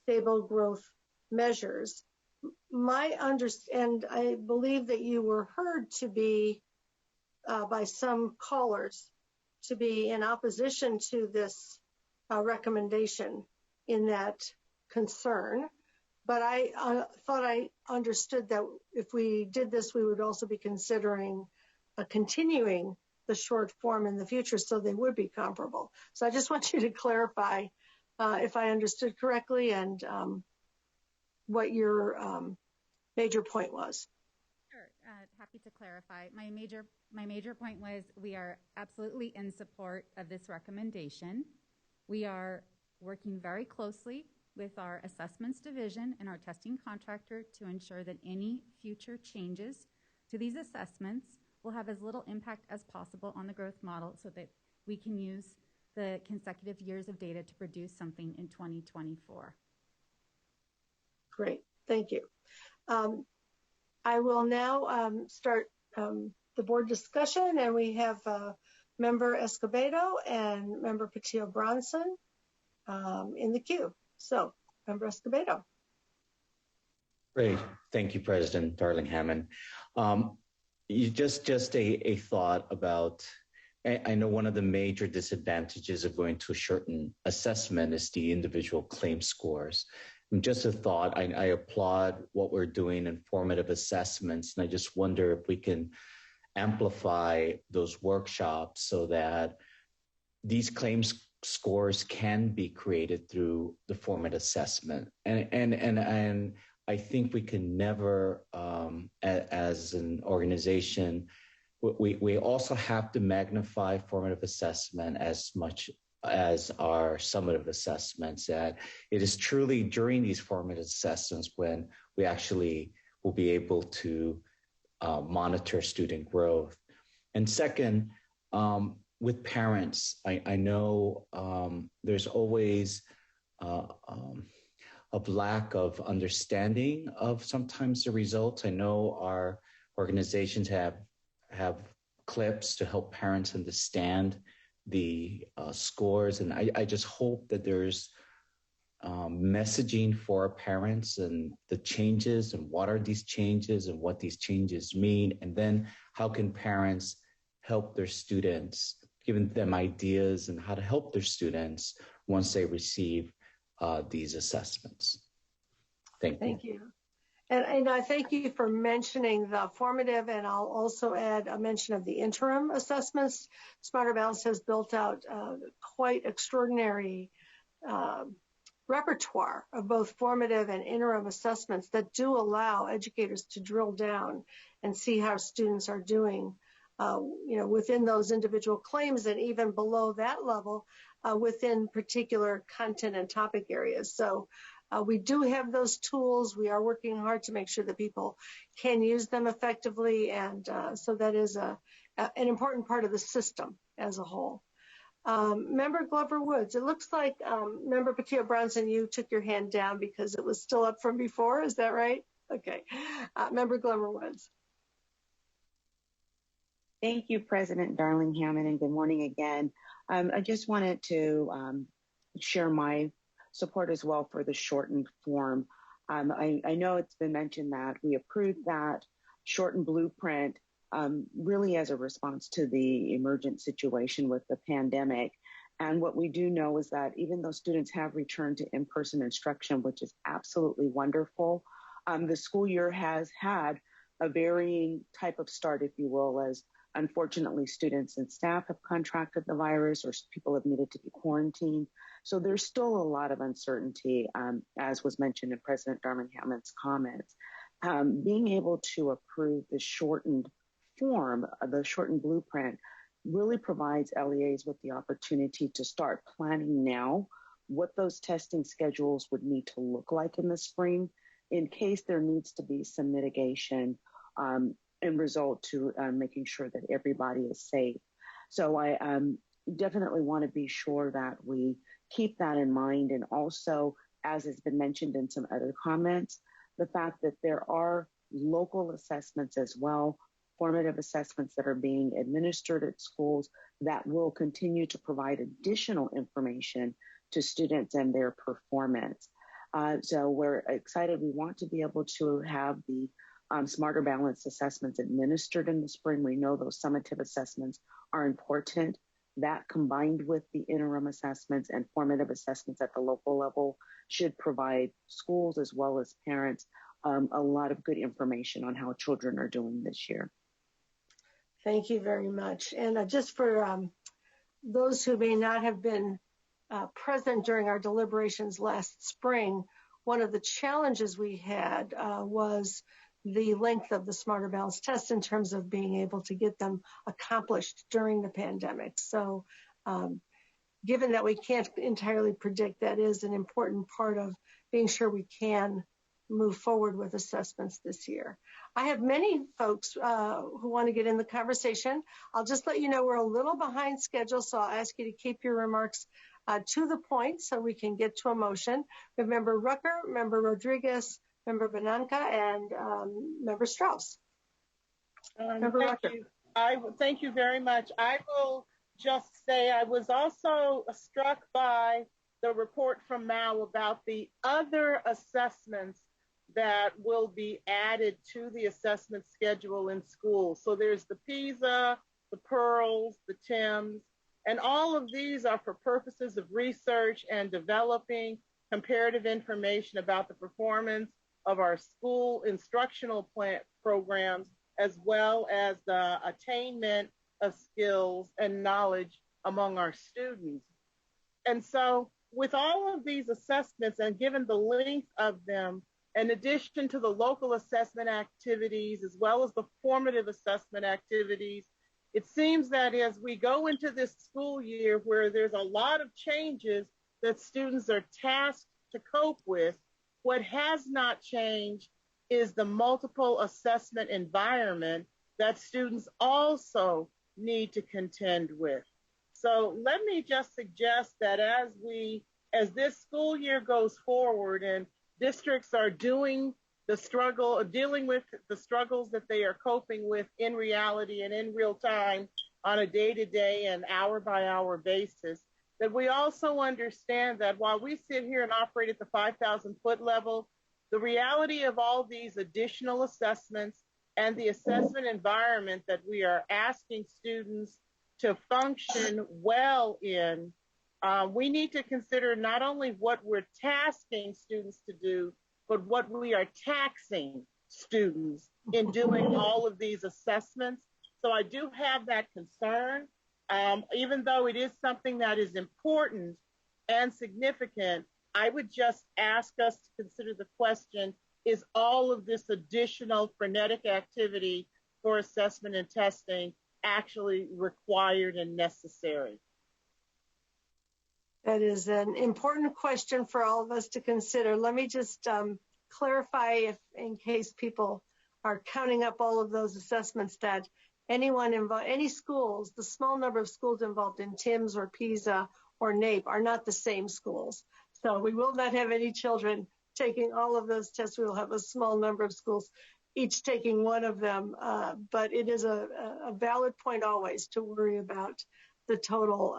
D: stable growth measures. And I believe that you were heard to be, by some callers, to be in opposition to this recommendation in that concern. But I thought I understood that if we did this, we would also be considering continuing the short form in the future so they would be comparable. So I just want you to clarify if I understood correctly and what your major point was.
J: Sure, happy to clarify. My major point was we are absolutely in support of this recommendation. We are working very closely with our assessments division and our testing contractor to ensure that any future changes to these assessments will have as little impact as possible on the growth model so that we can use the consecutive years of data to produce something in 2024.
D: Great, thank you. I will now start the board discussion, and we have Member Escobedo and Member Patillo-Bronson in the queue. So, Member Escobedo.
G: Great, thank you, President Darling-Hammond. You just a thought about I know one of the major disadvantages of going to a shortened assessment is the individual claim scores. And just a thought, I applaud what we're doing in formative assessments, and I just wonder if we can amplify those workshops so that these claims scores can be created through the formative assessment. And I think we can never, as an organization, we also have to magnify formative assessment as much as our summative assessments, that it is truly during these formative assessments when we actually will be able to monitor student growth. And second, with parents, I know there's always a lack of understanding of sometimes the results. I know our organizations have clips to help parents understand the scores, and I just hope that there's messaging for parents and the changes and what are these changes and what these changes mean, and then how can parents help their students, giving them ideas and how to help their students once they receive these assessments. Thank you.
D: And I thank you for mentioning the formative, and I'll also add a mention of the interim assessments. Smarter Balance has built out quite extraordinary repertoire of both formative and interim assessments that do allow educators to drill down and see how students are doing, within those individual claims, and even below that level within particular content and topic areas. So we do have those tools. We are working hard to make sure that people can use them effectively, and so that is an important part of the system as a whole. Member Glover Woods, it looks like Member Patia Bronson, you took your hand down because it was still up from before. Is that right? Okay. Member Glover Woods.
E: Thank you, President Darling Hammond, and good morning again. I just wanted to share my support as well for the shortened form. I know it's been mentioned that we approved that shortened blueprint really as a response to the emergent situation with the pandemic. And what we do know is that even though students have returned to in-person instruction, which is absolutely wonderful, the school year has had a varying type of start, if you will, as unfortunately students and staff have contracted the virus or people have needed to be quarantined. So there's still a lot of uncertainty, as was mentioned in President Darling Hammond's comments. Being able to approve the shortened form, the shortened blueprint, really provides LEAs with the opportunity to start planning now what those testing schedules would need to look like in the spring in case there needs to be some mitigation in result to making sure that everybody is safe. So I definitely want to be sure that we keep that in mind. And also, as has been mentioned in some other comments, the fact that there are local assessments as well, formative assessments that are being administered at schools that will continue to provide additional information to students and their performance. So we're excited. We want to be able to have the Smarter Balance assessments administered in the spring. We know those summative assessments are important. That combined with the interim assessments and formative assessments at the local level should provide schools as well as parents a lot of good information on how children are doing this year.
D: Thank you very much. And just for those who may not have been present during our deliberations last spring, one of the challenges we had was the length of the Smarter Balance test in terms of being able to get them accomplished during the pandemic. So given that we can't entirely predict, that is an important part of being sure we can move forward with assessments this year. I have many folks who want to get in the conversation. I'll just let you know we're a little behind schedule, so I'll ask you to keep your remarks to the point so we can get to a motion. We have Member Rucker, Member Rodriguez, Member Benanca, and Member Strauss.
K: Thank you very much. I will just say I was also struck by the report from Mal about the other assessments that will be added to the assessment schedule in schools. So there's the PISA, the Pearls, the Tims, and all of these are for purposes of research and developing comparative information about the performance of our school instructional programs, as well as the attainment of skills and knowledge among our students. And so with all of these assessments and given the length of them, in addition to the local assessment activities, as well as the formative assessment activities, it seems that as we go into this school year where there's a lot of changes that students are tasked to cope with, what has not changed is the multiple assessment environment that students also need to contend with. So let me just suggest that as this school year goes forward and districts are dealing with the struggles that they are coping with in reality and in real time on a day-to-day and hour-by-hour basis, that we also understand that while we sit here and operate at the 5,000-foot level, the reality of all these additional assessments and the assessment environment that we are asking students to function well in, we need to consider not only what we're tasking students to do, but what we are taxing students in doing all of these assessments. So I do have that concern, even though it is something that is important and significant. I would just ask us to consider the question, is all of this additional frenetic activity for assessment and testing actually required and necessary?
D: That is an important question for all of us to consider. Let me just clarify, if in case people are counting up all of those assessments, that anyone involved, any schools, the small number of schools involved in TIMS or PISA or NAEP are not the same schools. So we will not have any children taking all of those tests. We will have a small number of schools each taking one of them. But it is a valid point always to worry about the total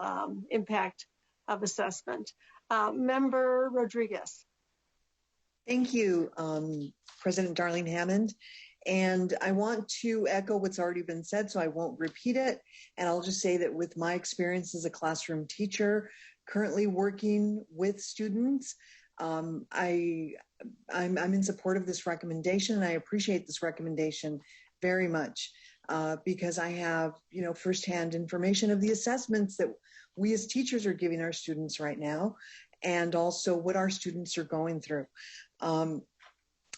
D: impact of assessment. Member Rodriguez.
C: Thank you, President Darling Hammond. And I want to echo what's already been said, so I won't repeat it. And I'll just say that with my experience as a classroom teacher, currently working with students, I'm in support of this recommendation, and I appreciate this recommendation very much because I have, firsthand information of the assessments that we as teachers are giving our students right now, and also what our students are going through.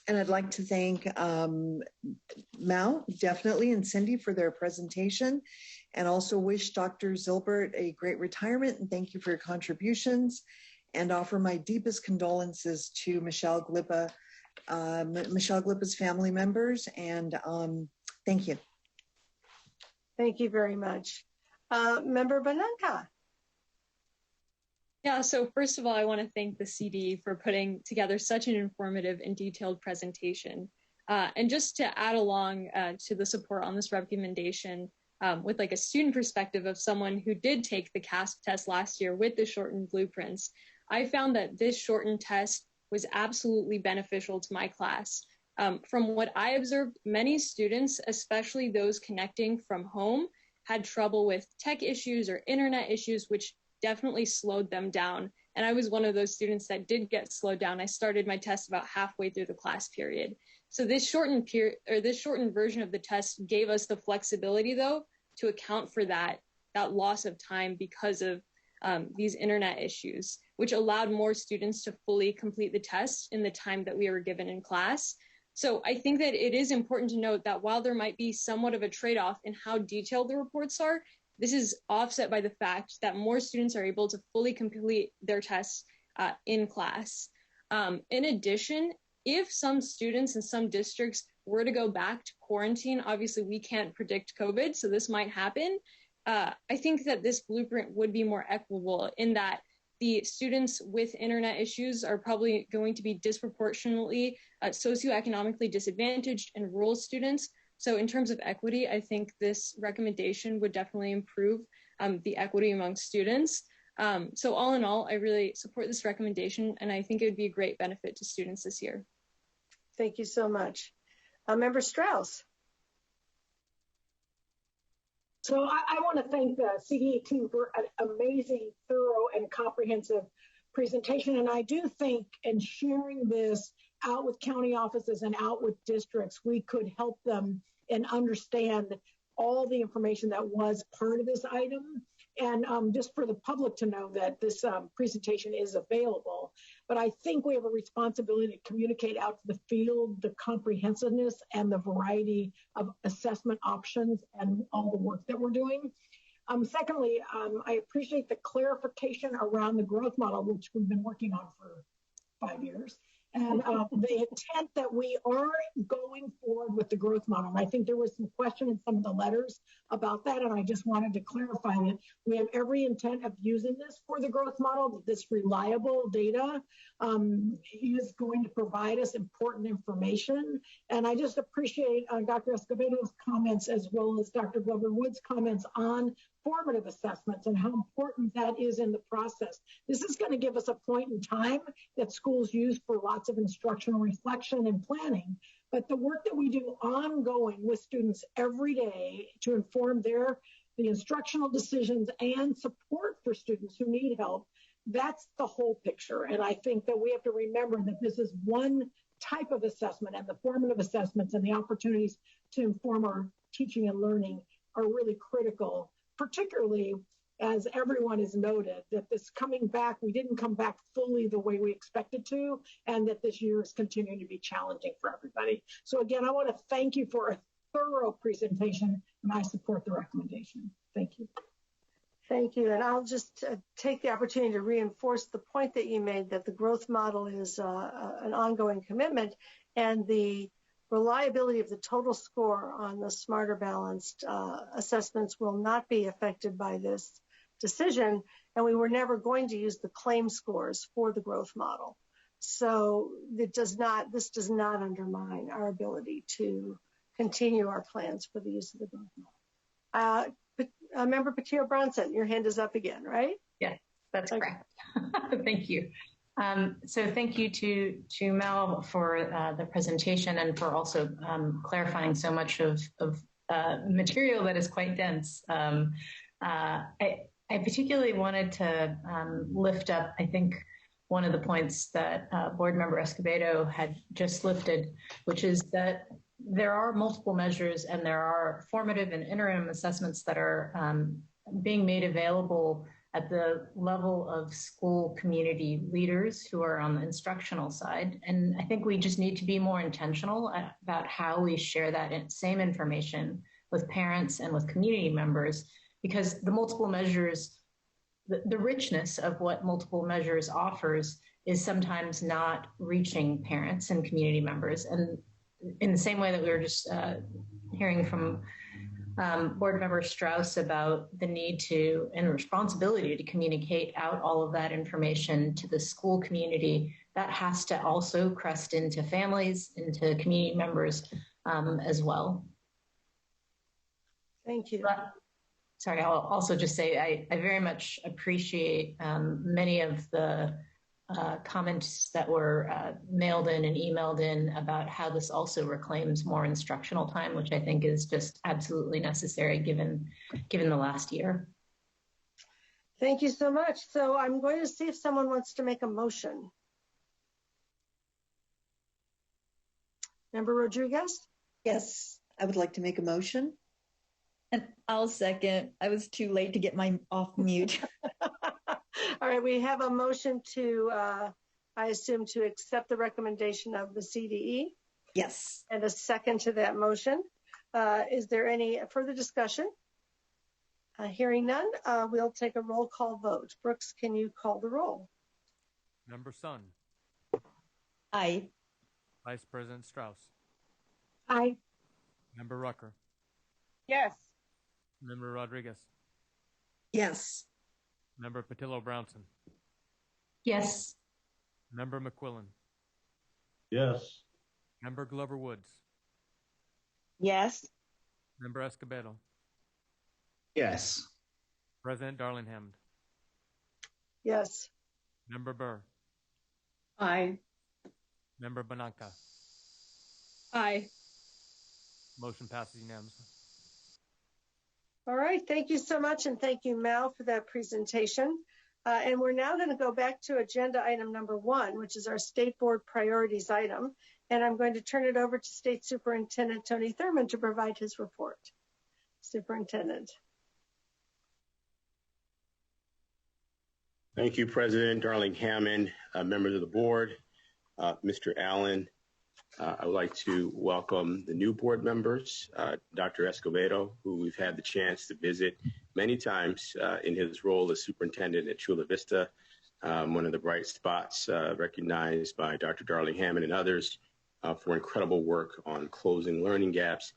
C: And I'd like to thank Mal, definitely, and Cindy for their presentation, and also wish Dr. Zilbert a great retirement, and thank you for your contributions, and offer my deepest condolences to Michelle Glippa's family members, and thank you.
D: Thank you very much. Member Bananka.
F: Yeah, so first of all, I want to thank the CD for putting together such an informative and detailed presentation. And just to add along to the support on this recommendation, with like a student perspective of someone who did take the CASP test last year with the shortened blueprints, I found that this shortened test was absolutely beneficial to my class. From what I observed, many students, especially those connecting from home, had trouble with tech issues or internet issues, which definitely slowed them down. And I was one of those students that did get slowed down. I started my test about halfway through the class period. So this shortened version of the test gave us the flexibility, though, to account for that loss of time because of these internet issues, which allowed more students to fully complete the test in the time that we were given in class. So I think that it is important to note that while there might be somewhat of a trade-off in how detailed the reports are, this is offset by the fact that more students are able to fully complete their tests in class. In addition, if some students in some districts were to go back to quarantine, obviously we can't predict COVID, so this might happen. I think that this blueprint would be more equitable in that the students with internet issues are probably going to be disproportionately socioeconomically disadvantaged and rural students. So in terms of equity, I think this recommendation would definitely improve the equity among students. So all in all, I really support this recommendation, and I think it would be a great benefit to students this year.
D: Thank you so much. Member Strauss.
A: So I want to thank the CDE team for an amazing, thorough, and comprehensive presentation. And I do think in sharing this out with county offices and out with districts, we could help them and understand all the information that was part of this item. And just for the public to know that this presentation is available. But I think we have a responsibility to communicate out to the field the comprehensiveness and the variety of assessment options and all the work that we're doing. Secondly, I appreciate the clarification around the growth model, which we've been working on for 5 years. And the intent that we are going forward with the growth model. And I think there was some question in some of the letters about that. And I just wanted to clarify that we have every intent of using this for the growth model, that this reliable data is going to provide us important information. And I just appreciate Dr. Escobedo's comments as well as Dr. Glover Wood's comments on formative assessments and how important that is in the process. This is going to give us a point in time that schools use for lots of instructional reflection and planning. But the work that we do ongoing with students every day to inform the instructional decisions and support for students who need help, that's the whole picture. And I think that we have to remember that this is one type of assessment, and the formative assessments and the opportunities to inform our teaching and learning are really critical, particularly as everyone has noted, that this coming back, we didn't come back fully the way we expected to, and that this year is continuing to be challenging for everybody. So again, I want to thank you for a thorough presentation, and I support the recommendation. Thank you.
D: Thank you. And I'll just take the opportunity to reinforce the point that you made, that the growth model is an ongoing commitment, and the reliability of the total score on the smarter balanced assessments will not be affected by this decision. And we were never going to use the claim scores for the growth model. So this does not undermine our ability to continue our plans for the use of the growth model. Member Patillo Bronson, your hand is up again, right?
O: Yes, that's correct. Thank you. So thank you to Mel for the presentation and for also clarifying so much of material that is quite dense. I particularly wanted to lift up, I think, one of the points that Board Member Escobedo had just lifted, which is that there are multiple measures and there are formative and interim assessments that are being made available at the level of school community leaders who are on the instructional side. And I think we just need to be more intentional about how we share that same information with parents and with community members, because the multiple measures, the richness of what multiple measures offers is sometimes not reaching parents and community members. And in the same way that we were just hearing from Board Member Strauss about the need to and responsibility to communicate out all of that information to the school community, that has to also crest into families, into community members as well.
D: Thank you.
O: Sorry, I'll also just say I very much appreciate many of the comments that were mailed in and emailed in about how this also reclaims more instructional time, which I think is just absolutely necessary given the last year.
D: Thank you so much. So I'm going to see if someone wants to make a motion. Member Rodriguez?
C: Yes, I would like to make a motion.
H: And I'll second. I was too late to get mine off mute.
D: All right, we have a motion to, I assume, to accept the recommendation of the CDE.
C: Yes.
D: And a second to that motion. Is there any further discussion? Hearing none, we'll take a roll call vote. Brooks, can you call the roll?
B: Member Sun.
H: Aye.
B: Vice President Strauss.
A: Aye.
B: Member Rucker.
K: Yes.
B: Member Rodriguez.
C: Yes.
B: Member Patillo Brownson.
O: Yes.
B: Member McQuillan.
V: Yes.
B: Member Glover Woods.
L: Yes.
B: Member Escobedo.
G: Yes.
B: President Darling Hammond.
D: Yes.
B: Member Burr.
L: Aye.
B: Member Bananca.
F: Aye.
B: Motion passes unanimously.
D: All right, thank you so much, and thank you, Mal, for that presentation. And we're now going to go back to agenda item number 1, which is our State Board priorities item. And I'm going to turn it over to State Superintendent Tony Thurmond to provide his report. Superintendent.
M: Thank you, President Darling Hammond, members of the board, Mr. Allen. I would like to welcome the new board members, Dr. Escobedo, who we've had the chance to visit many times in his role as superintendent at Chula Vista, one of the bright spots recognized by Dr. Darling Hammond and others for incredible work on closing learning gaps,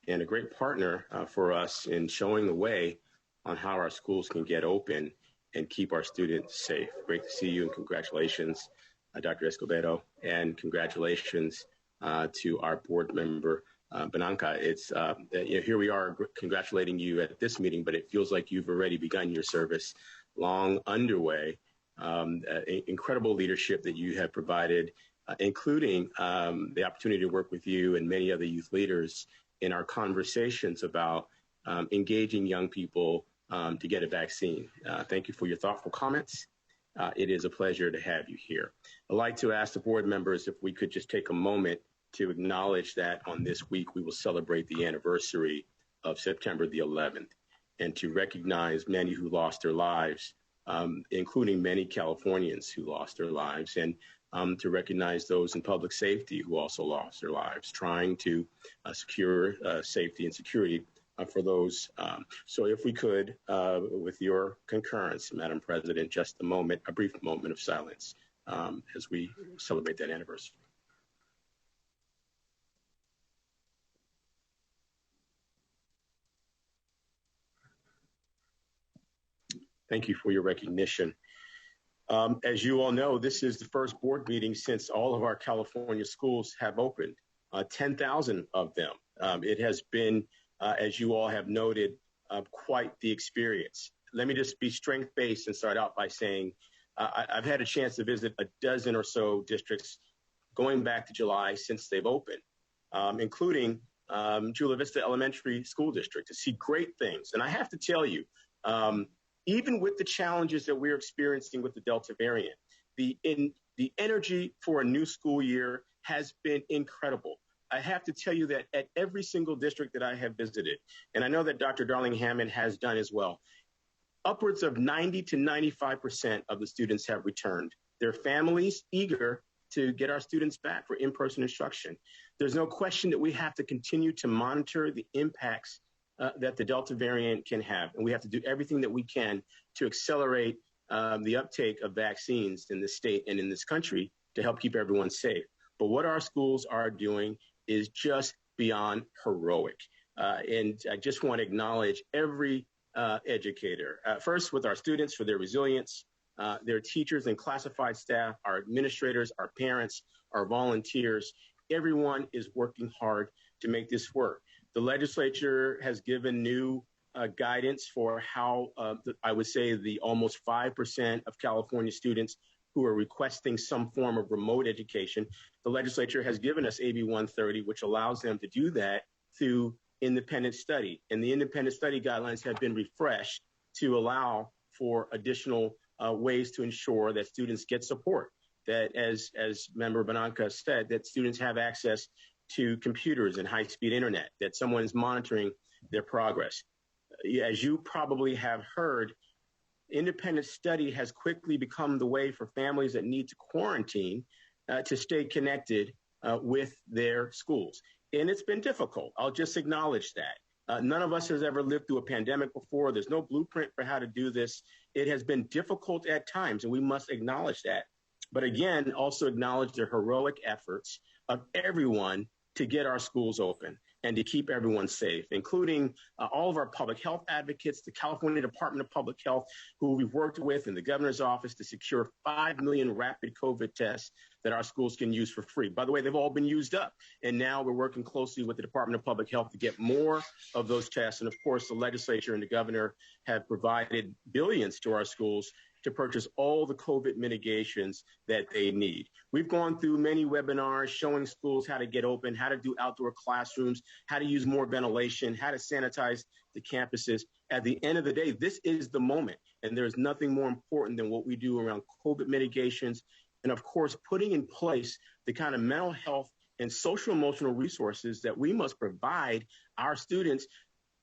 M: and a great partner for us in showing the way on how our schools can get open and keep our students safe. Great to see you, and congratulations, Dr. Escobedo, and congratulations to our board member, Benanca. It's here we are congratulating you at this meeting, but it feels like you've already begun your service long underway. Incredible leadership that you have provided, including the opportunity to work with you and many other youth leaders in our conversations about engaging young people to get a vaccine. Thank you for your thoughtful comments. It is a pleasure to have you here. I'd like to ask the board members if we could just take a moment to acknowledge that on this week we will celebrate the anniversary of September the 11th, and to recognize many who lost their lives, including many Californians who lost their lives, and to recognize those in public safety who also lost their lives, trying to secure safety and security for those. So if we could, with your concurrence, Madam President, just a brief moment of silence as we celebrate that anniversary. Thank you for your recognition. As you all know, this is the first board meeting since all of our California schools have opened, 10,000 of them. It has been, as you all have noted, quite the experience. Let me just be strength-based and start out by saying I've had a chance to visit a dozen or so districts going back to July since they've opened, including Chula Vista Elementary School District, to see great things. And I have to tell you, even with the challenges that we're experiencing with the Delta variant, the energy for a new school year has been incredible. I have to tell you that at every single district that I have visited, and I know that Dr. Darling Hammond has done as well, upwards of 90 to 95% of the students have returned. Their families eager to get our students back for in-person instruction. There's no question that we have to continue to monitor the impacts that the Delta variant can have. And we have to do everything that we can to accelerate the uptake of vaccines in this state and in this country to help keep everyone safe. But what our schools are doing is just beyond heroic. And I just want to acknowledge every educator, first with our students for their resilience, their teachers and classified staff, our administrators, our parents, our volunteers. Everyone is working hard to make this work. The legislature has given new guidance for how, I would say, the almost 5% of California students who are requesting some form of remote education. The legislature has given us AB 130, which allows them to do that through independent study. And the independent study guidelines have been refreshed to allow for additional ways to ensure that students get support, that as Member Benanca said, that students have access to computers and high-speed internet, that someone is monitoring their progress. As you probably have heard, independent study has quickly become the way for families that need to quarantine to stay connected with their schools. And it's been difficult. I'll just acknowledge that. None of us has ever lived through a pandemic before. There's no blueprint for how to do this. It has been difficult at times, and we must acknowledge that. But again, also acknowledge the heroic efforts of everyone to get our schools open and to keep everyone safe, including all of our public health advocates, the California Department of Public Health, who we've worked with in the governor's office to secure 5 million rapid COVID tests that our schools can use for free. By the way, they've all been used up. And now we're working closely with the Department of Public Health to get more of those tests. And of course, the legislature and the governor have provided billions to our schools to purchase all the COVID mitigations that they need. We've gone through many webinars showing schools how to get open, how to do outdoor classrooms, how to use more ventilation, how to sanitize the campuses. At the end of the day, this is the moment, and there's nothing more important than what we do around COVID mitigations, and of course, putting in place the kind of mental health and social emotional resources that we must provide our students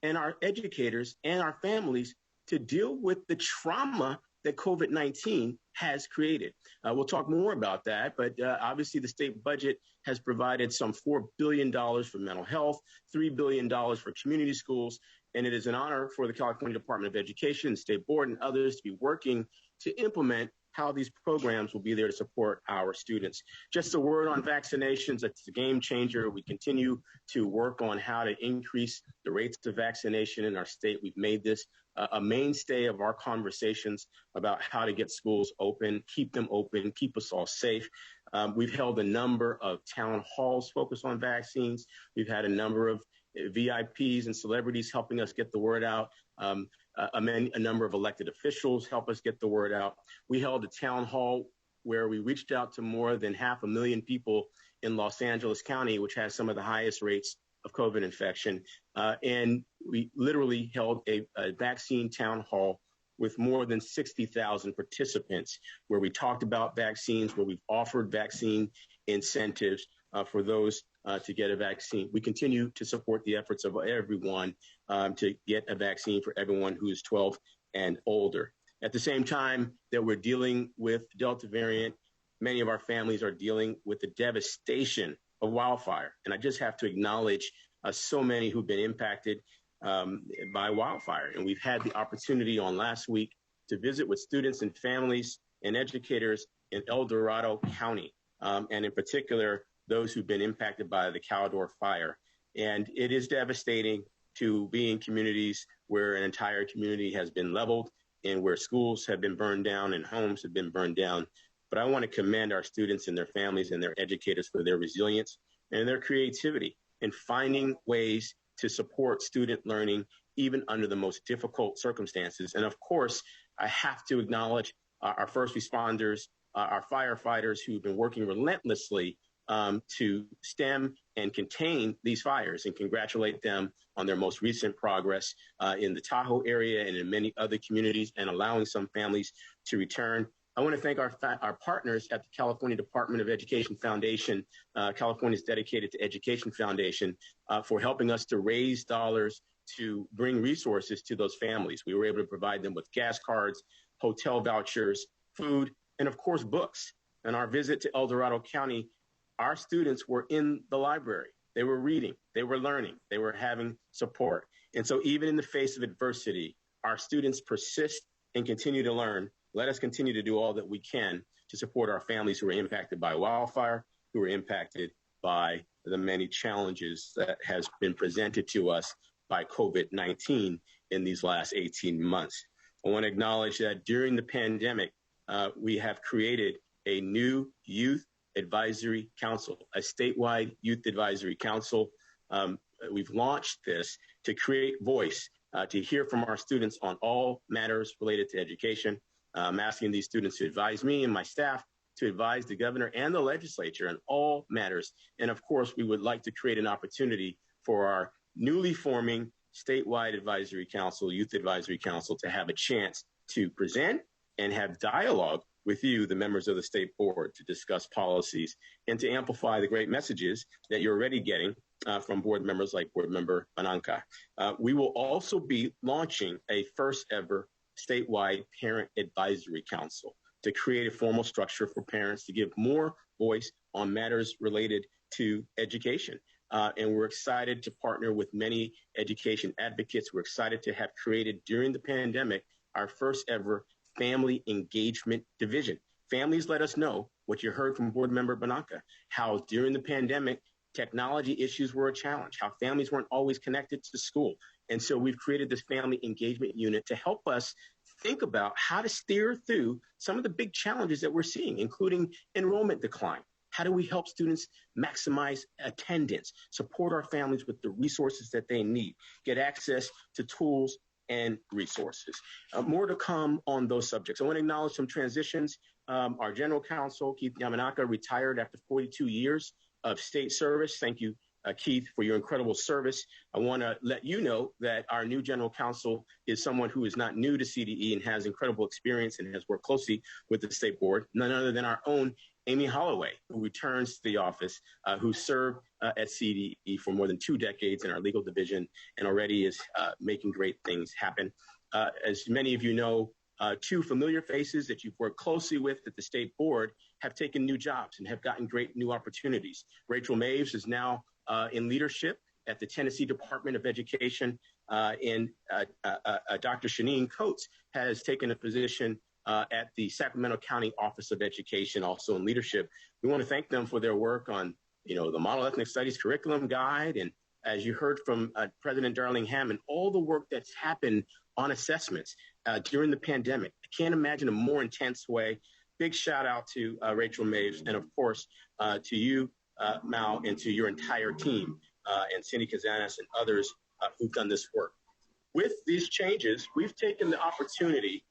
M: and our educators and our families to deal with the trauma that COVID-19 has created. We'll talk more about that, but obviously the state budget has provided some $4 billion for mental health, $3 billion for community schools, and it is an honor for the California Department of Education, State Board, and others to be working to implement how these programs will be there to support our students. Just a word on vaccinations, it's a game changer. We continue to work on how to increase the rates of vaccination in our state. We've made this a mainstay of our conversations about how to get schools open, keep them open, keep us all safe. We've held a number of town halls focused on vaccines. We've had a number of VIPs and celebrities helping us get the word out. A number of elected officials help us get the word out. We held a town hall where we reached out to more than 500,000 people in Los Angeles County, which has some of the highest rates of COVID infection. And we literally held a vaccine town hall with more than 60,000 participants, where we talked about vaccines, where we've offered vaccine incentives for those to get a vaccine. We continue to support the efforts of everyone to get a vaccine for everyone who is 12 and older. At the same time that we're dealing with the Delta variant, many of our families are dealing with the devastation of wildfire. And I just have to acknowledge so many who've been impacted by wildfire. And we've had the opportunity on last week to visit with students and families and educators in El Dorado County, and in particular, those who've been impacted by the Caldor fire. And it is devastating to be in communities where an entire community has been leveled and where schools have been burned down and homes have been burned down. But I want to commend our students and their families and their educators for their resilience and their creativity in finding ways to support student learning, even under the most difficult circumstances. And of course, I have to acknowledge our first responders, our firefighters who've been working relentlessly to stem and contain these fires, and congratulate them on their most recent progress in the Tahoe area and in many other communities, and allowing some families to return. I want to thank our partners at the California Department of Education Foundation, California's Dedicated to Education Foundation, for helping us to raise dollars to bring resources to those families. We were able to provide them with gas cards, hotel vouchers, food, and of course, books. In our visit to El Dorado County, our students were in the library. They were reading, they were learning, they were having support. And so even in the face of adversity, our students persist and continue to learn. Let us continue to do all that we can to support our families who are impacted by wildfire, who are impacted by the many challenges that has been presented to us by COVID-19 in these last 18 months. I want to acknowledge that during the pandemic, we have created a new youth advisory council, a statewide youth advisory council. We've launched this to create voice, to hear from our students on all matters related to education. I'm asking these students to advise me and my staff, to advise the governor and the legislature on all matters. And of course, we would like to create an opportunity for our newly forming statewide advisory council, youth advisory council, to have a chance to present and have dialogue with you, the members of the state board, to discuss policies and to amplify the great messages that you're already getting from board members like Board Member Bananca. We will also be launching a first ever statewide parent advisory council to create a formal structure for parents to give more voice on matters related to education. And we're excited to partner with many education advocates. We're excited to have created during the pandemic our first ever family engagement division. Families let us know what you heard from Board Member Bananca, how during the pandemic, technology issues were a challenge, how families weren't always connected to school. And so we've created this family engagement unit to help us think about how to steer through some of the big challenges that we're seeing, including enrollment decline. How do we help students maximize attendance, support our families with the resources that they need, get access to tools and resources. More to come on those subjects. I want to acknowledge some transitions. Our General Counsel, Keith Yamanaka, retired after 42 years of state service. Thank you, Keith, for your incredible service. I want to let you know that our new General Counsel is someone who is not new to CDE and has incredible experience and has worked closely with the state board, none other than our own Amy Holloway, who returns to the office, who served at CDE for more than 2 decades in our legal division and already is making great things happen. As many of you know, 2 familiar faces that you've worked closely with at the state board have taken new jobs and have gotten great new opportunities. Rachel Maves is now in leadership at the Tennessee Department of Education, and Dr. Shanine Coates has taken a position at the Sacramento County Office of Education, also in leadership. We want to thank them for their work on, the Model Ethnic Studies Curriculum Guide. And as you heard from President Darling Hammond, all the work that's happened on assessments during the pandemic. I can't imagine a more intense way. Big shout out to Rachel Maves and, of course, to you, Mal, and to your entire team, and Cindy Kazanis and others who've done this work. With these changes, we've taken the opportunity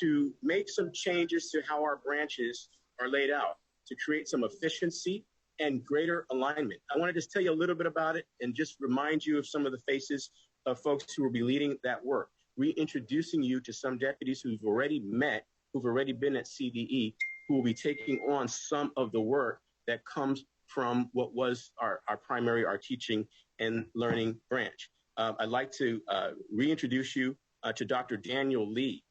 M: to make some changes to how our branches are laid out, to create some efficiency and greater alignment. I want to just tell you a little bit about it and just remind you of some of the faces of folks who will be leading that work. Reintroducing you to some deputies who've already met, who've already been at CDE, who will be taking on some of the work that comes from what was our primary, our teaching and learning branch. I'd like to reintroduce you to Dr. Daniel Lee,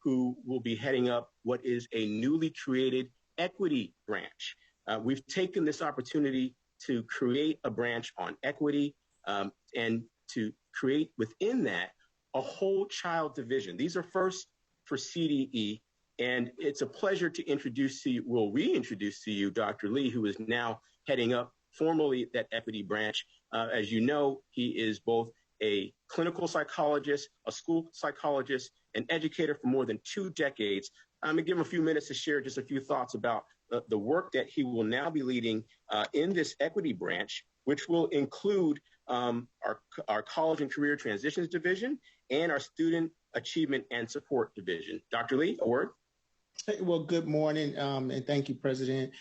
M: who will be heading up what is a newly created equity branch. We've taken this opportunity to create a branch on equity and to create within that a whole child division. These are first for CDE, and it's a pleasure to reintroduce to you Dr. Lee, who is now heading up formally that equity branch. As you know, he is both a clinical psychologist, a school psychologist, an educator for more than 2 decades. I'm going to give him a few minutes to share just a few thoughts about the work that he will now be leading in this equity branch, which will include our college and career transitions division and our student achievement and support division. Dr. Lee, a word?
I: Well, good morning, and thank you, President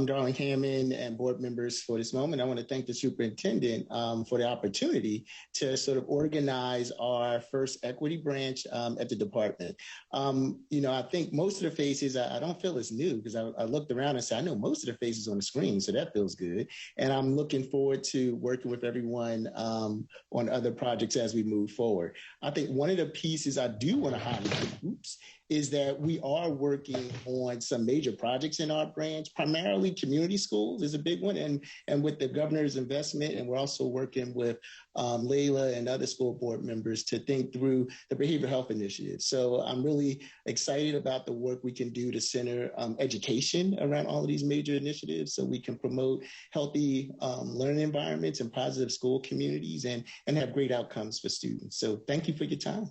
I: Darling Hammond and board members for this moment. I want to thank the superintendent for the opportunity to sort of organize our first equity branch at the department. I think most of the faces, I don't feel as new because I looked around and said, I know most of the faces on the screen, so that feels good. And I'm looking forward to working with everyone on other projects as we move forward. I think one of the pieces I do want to highlight, is that we are working on some major projects in our branch. Primarily community schools is a big one, and with the governor's investment, and we're also working with Layla and other school board members to think through the behavioral health initiative. So I'm really excited about the work we can do to center education around all of these major initiatives so we can promote healthy learning environments and positive school communities and have great outcomes for students. So thank you for your time.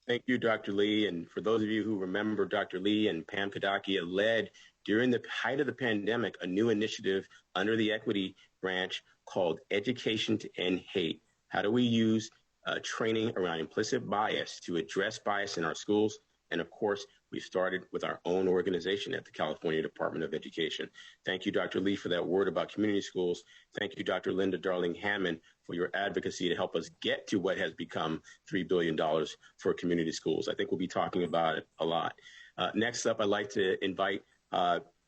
M: Thank you, Dr. Lee. And for those of you who remember, Dr. Lee and Pam Kadakia led during the height of the pandemic a new initiative under the equity branch called Education to End Hate. How do we use training around implicit bias to address bias in our schools? And of course, we started with our own organization at the California Department of Education. Thank you, Dr. Lee, for that word about community schools. Thank you, Dr. Linda Darling Hammond, for your advocacy to help us get to what has become $3 billion for community schools. I think we'll be talking about it a lot. Next up, I'd like to invite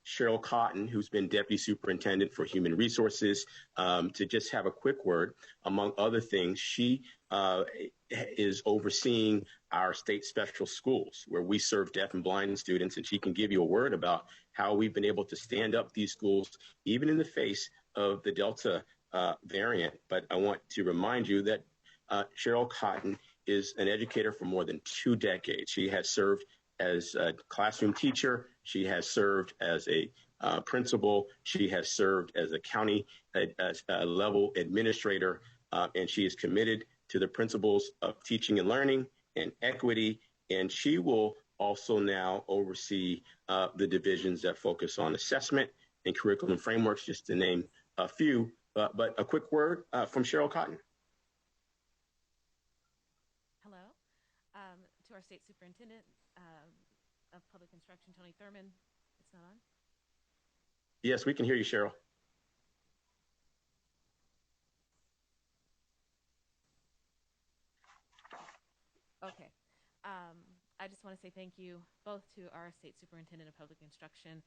M: Cheryl Cotton, who's been Deputy Superintendent for Human Resources, to just have a quick word. Among other things, she is overseeing our state special schools where we serve deaf and blind students, and she can give you a word about how we've been able to stand up these schools, even in the face of the Delta variant. But I want to remind you that Cheryl Cotton is an educator for more than 2 decades. She has served as a classroom teacher. She has served as a principal. She has served as a county level administrator, and she is committed to the principles of teaching and learning and equity. And she will also now oversee the divisions that focus on assessment and curriculum frameworks, just to name a few. But a quick word from Cheryl Cotton.
N: Hello. to our state superintendent of public instruction, Tony Thurman. It's not on?
M: Yes, we can hear you, Cheryl.
N: Okay. I just want to say thank you both to our state superintendent of public instruction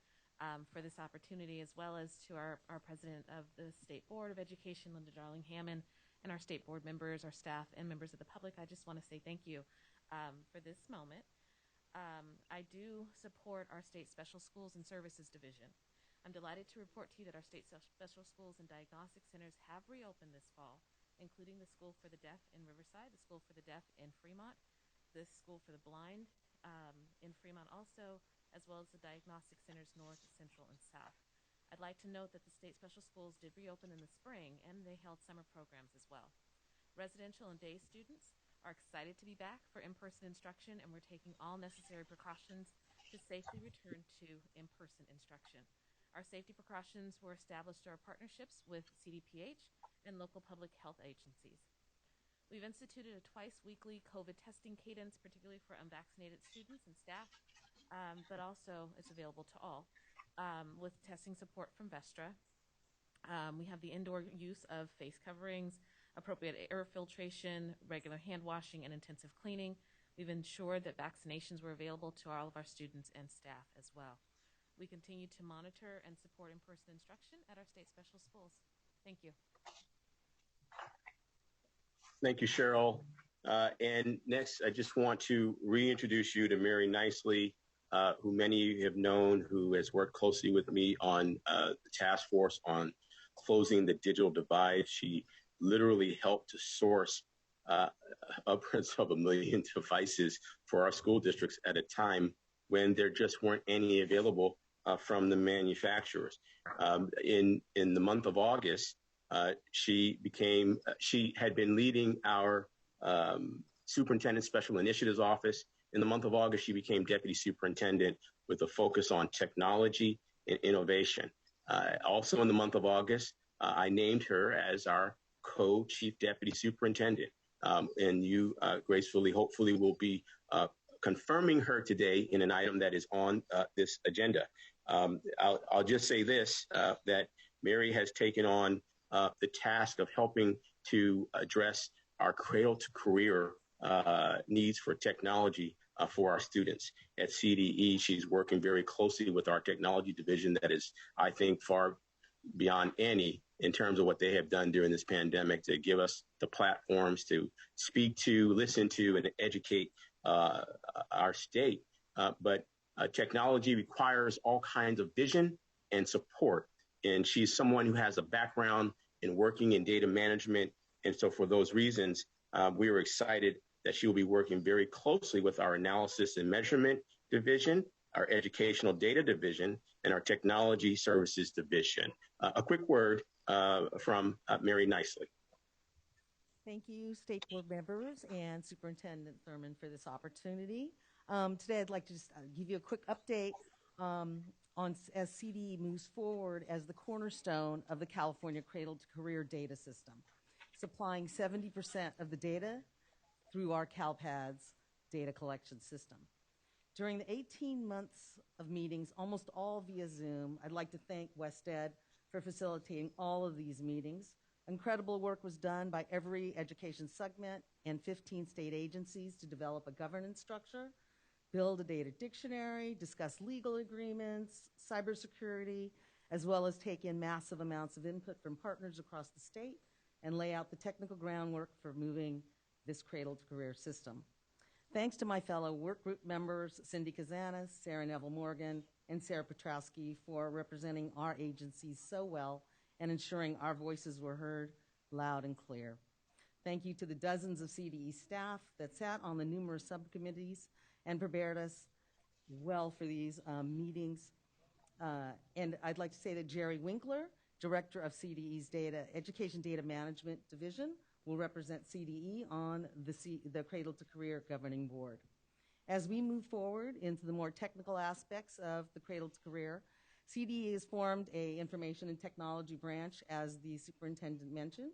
N: for this opportunity, as well as to our president of the State Board of Education, Linda Darling Hammond, and our state board members, our staff, and members of the public. I just want to say thank you for this moment. I do support our state special schools and services division. I'm delighted to report to you that our state special schools and diagnostic centers have reopened this fall, including the School for the Deaf in Riverside, the School for the Deaf in Fremont, the School for the Blind in Fremont also, as well as the diagnostic centers north, central, and south. I'd like to note that the state special schools did reopen in the spring, and they held summer programs as well. Residential and day students are excited to be back for in-person instruction, and we're taking all necessary precautions to safely return to in-person instruction. Our safety precautions were established through our partnerships with CDPH and local public health agencies. We've instituted a twice-weekly COVID testing cadence, particularly for unvaccinated students and staff, but also it's available to all, with testing support from Vestra. We have the indoor use of face coverings, appropriate air filtration, regular hand washing, and intensive cleaning. We've ensured that vaccinations were available to all of our students and staff as well. We continue to monitor and support in-person instruction at our state special schools. Thank you.
M: Thank you, Cheryl. And next, I just want to reintroduce you to Mary Nicely, who many of you have known, who has worked closely with me on the task force on closing the digital divide. She literally helped to source upwards of 1 million devices for our school districts at a time when there just weren't any available from the manufacturers. In the month of August, she had been leading our Superintendent Special Initiatives Office. In the month of August, she became Deputy Superintendent with a focus on technology and innovation. Also in the month of August, I named her as our Co-Chief Deputy Superintendent. And you gracefully, hopefully, will be confirming her today in an item that is on this agenda. I'll just say this, that Mary has taken on the task of helping to address our cradle to career needs for technology for our students. At CDE, she's working very closely with our technology division that is, I think, far beyond any in terms of what they have done during this pandemic to give us the platforms to speak to, listen to, and educate our state. But technology requires all kinds of vision and support. And she's someone who has a background in working in data management. And so for those reasons, we were excited that she will be working very closely with our analysis and measurement division, our educational data division, and our technology services division. A quick word from Mary Nicely.
Q: Thank you, State Board members and Superintendent Thurman, for this opportunity. Today, I'd like to just give you a quick update as CDE moves forward as the cornerstone of the California Cradle to Career data system, supplying 70% of the data through our CalPads data collection system. During the 18 months of meetings, almost all via Zoom, I'd like to thank WestEd for facilitating all of these meetings. Incredible work was done by every education segment and 15 state agencies to develop a governance structure, build a data dictionary, discuss legal agreements, cybersecurity, as well as take in massive amounts of input from partners across the state and lay out the technical groundwork for moving this cradle to career system. Thanks to my fellow work group members, Cindy Kazanis, Sarah Neville Morgan, and Sarah Petrowski for representing our agencies so well and ensuring our voices were heard loud and clear. Thank you to the dozens of CDE staff that sat on the numerous subcommittees and prepared us well for these meetings. And I'd like to say that Jerry Winkler, Director of CDE's Education Data Management Division, will represent CDE on the Cradle to Career Governing Board. As we move forward into the more technical aspects of the Cradle to Career, CDE has formed a information and technology branch, as the superintendent mentioned.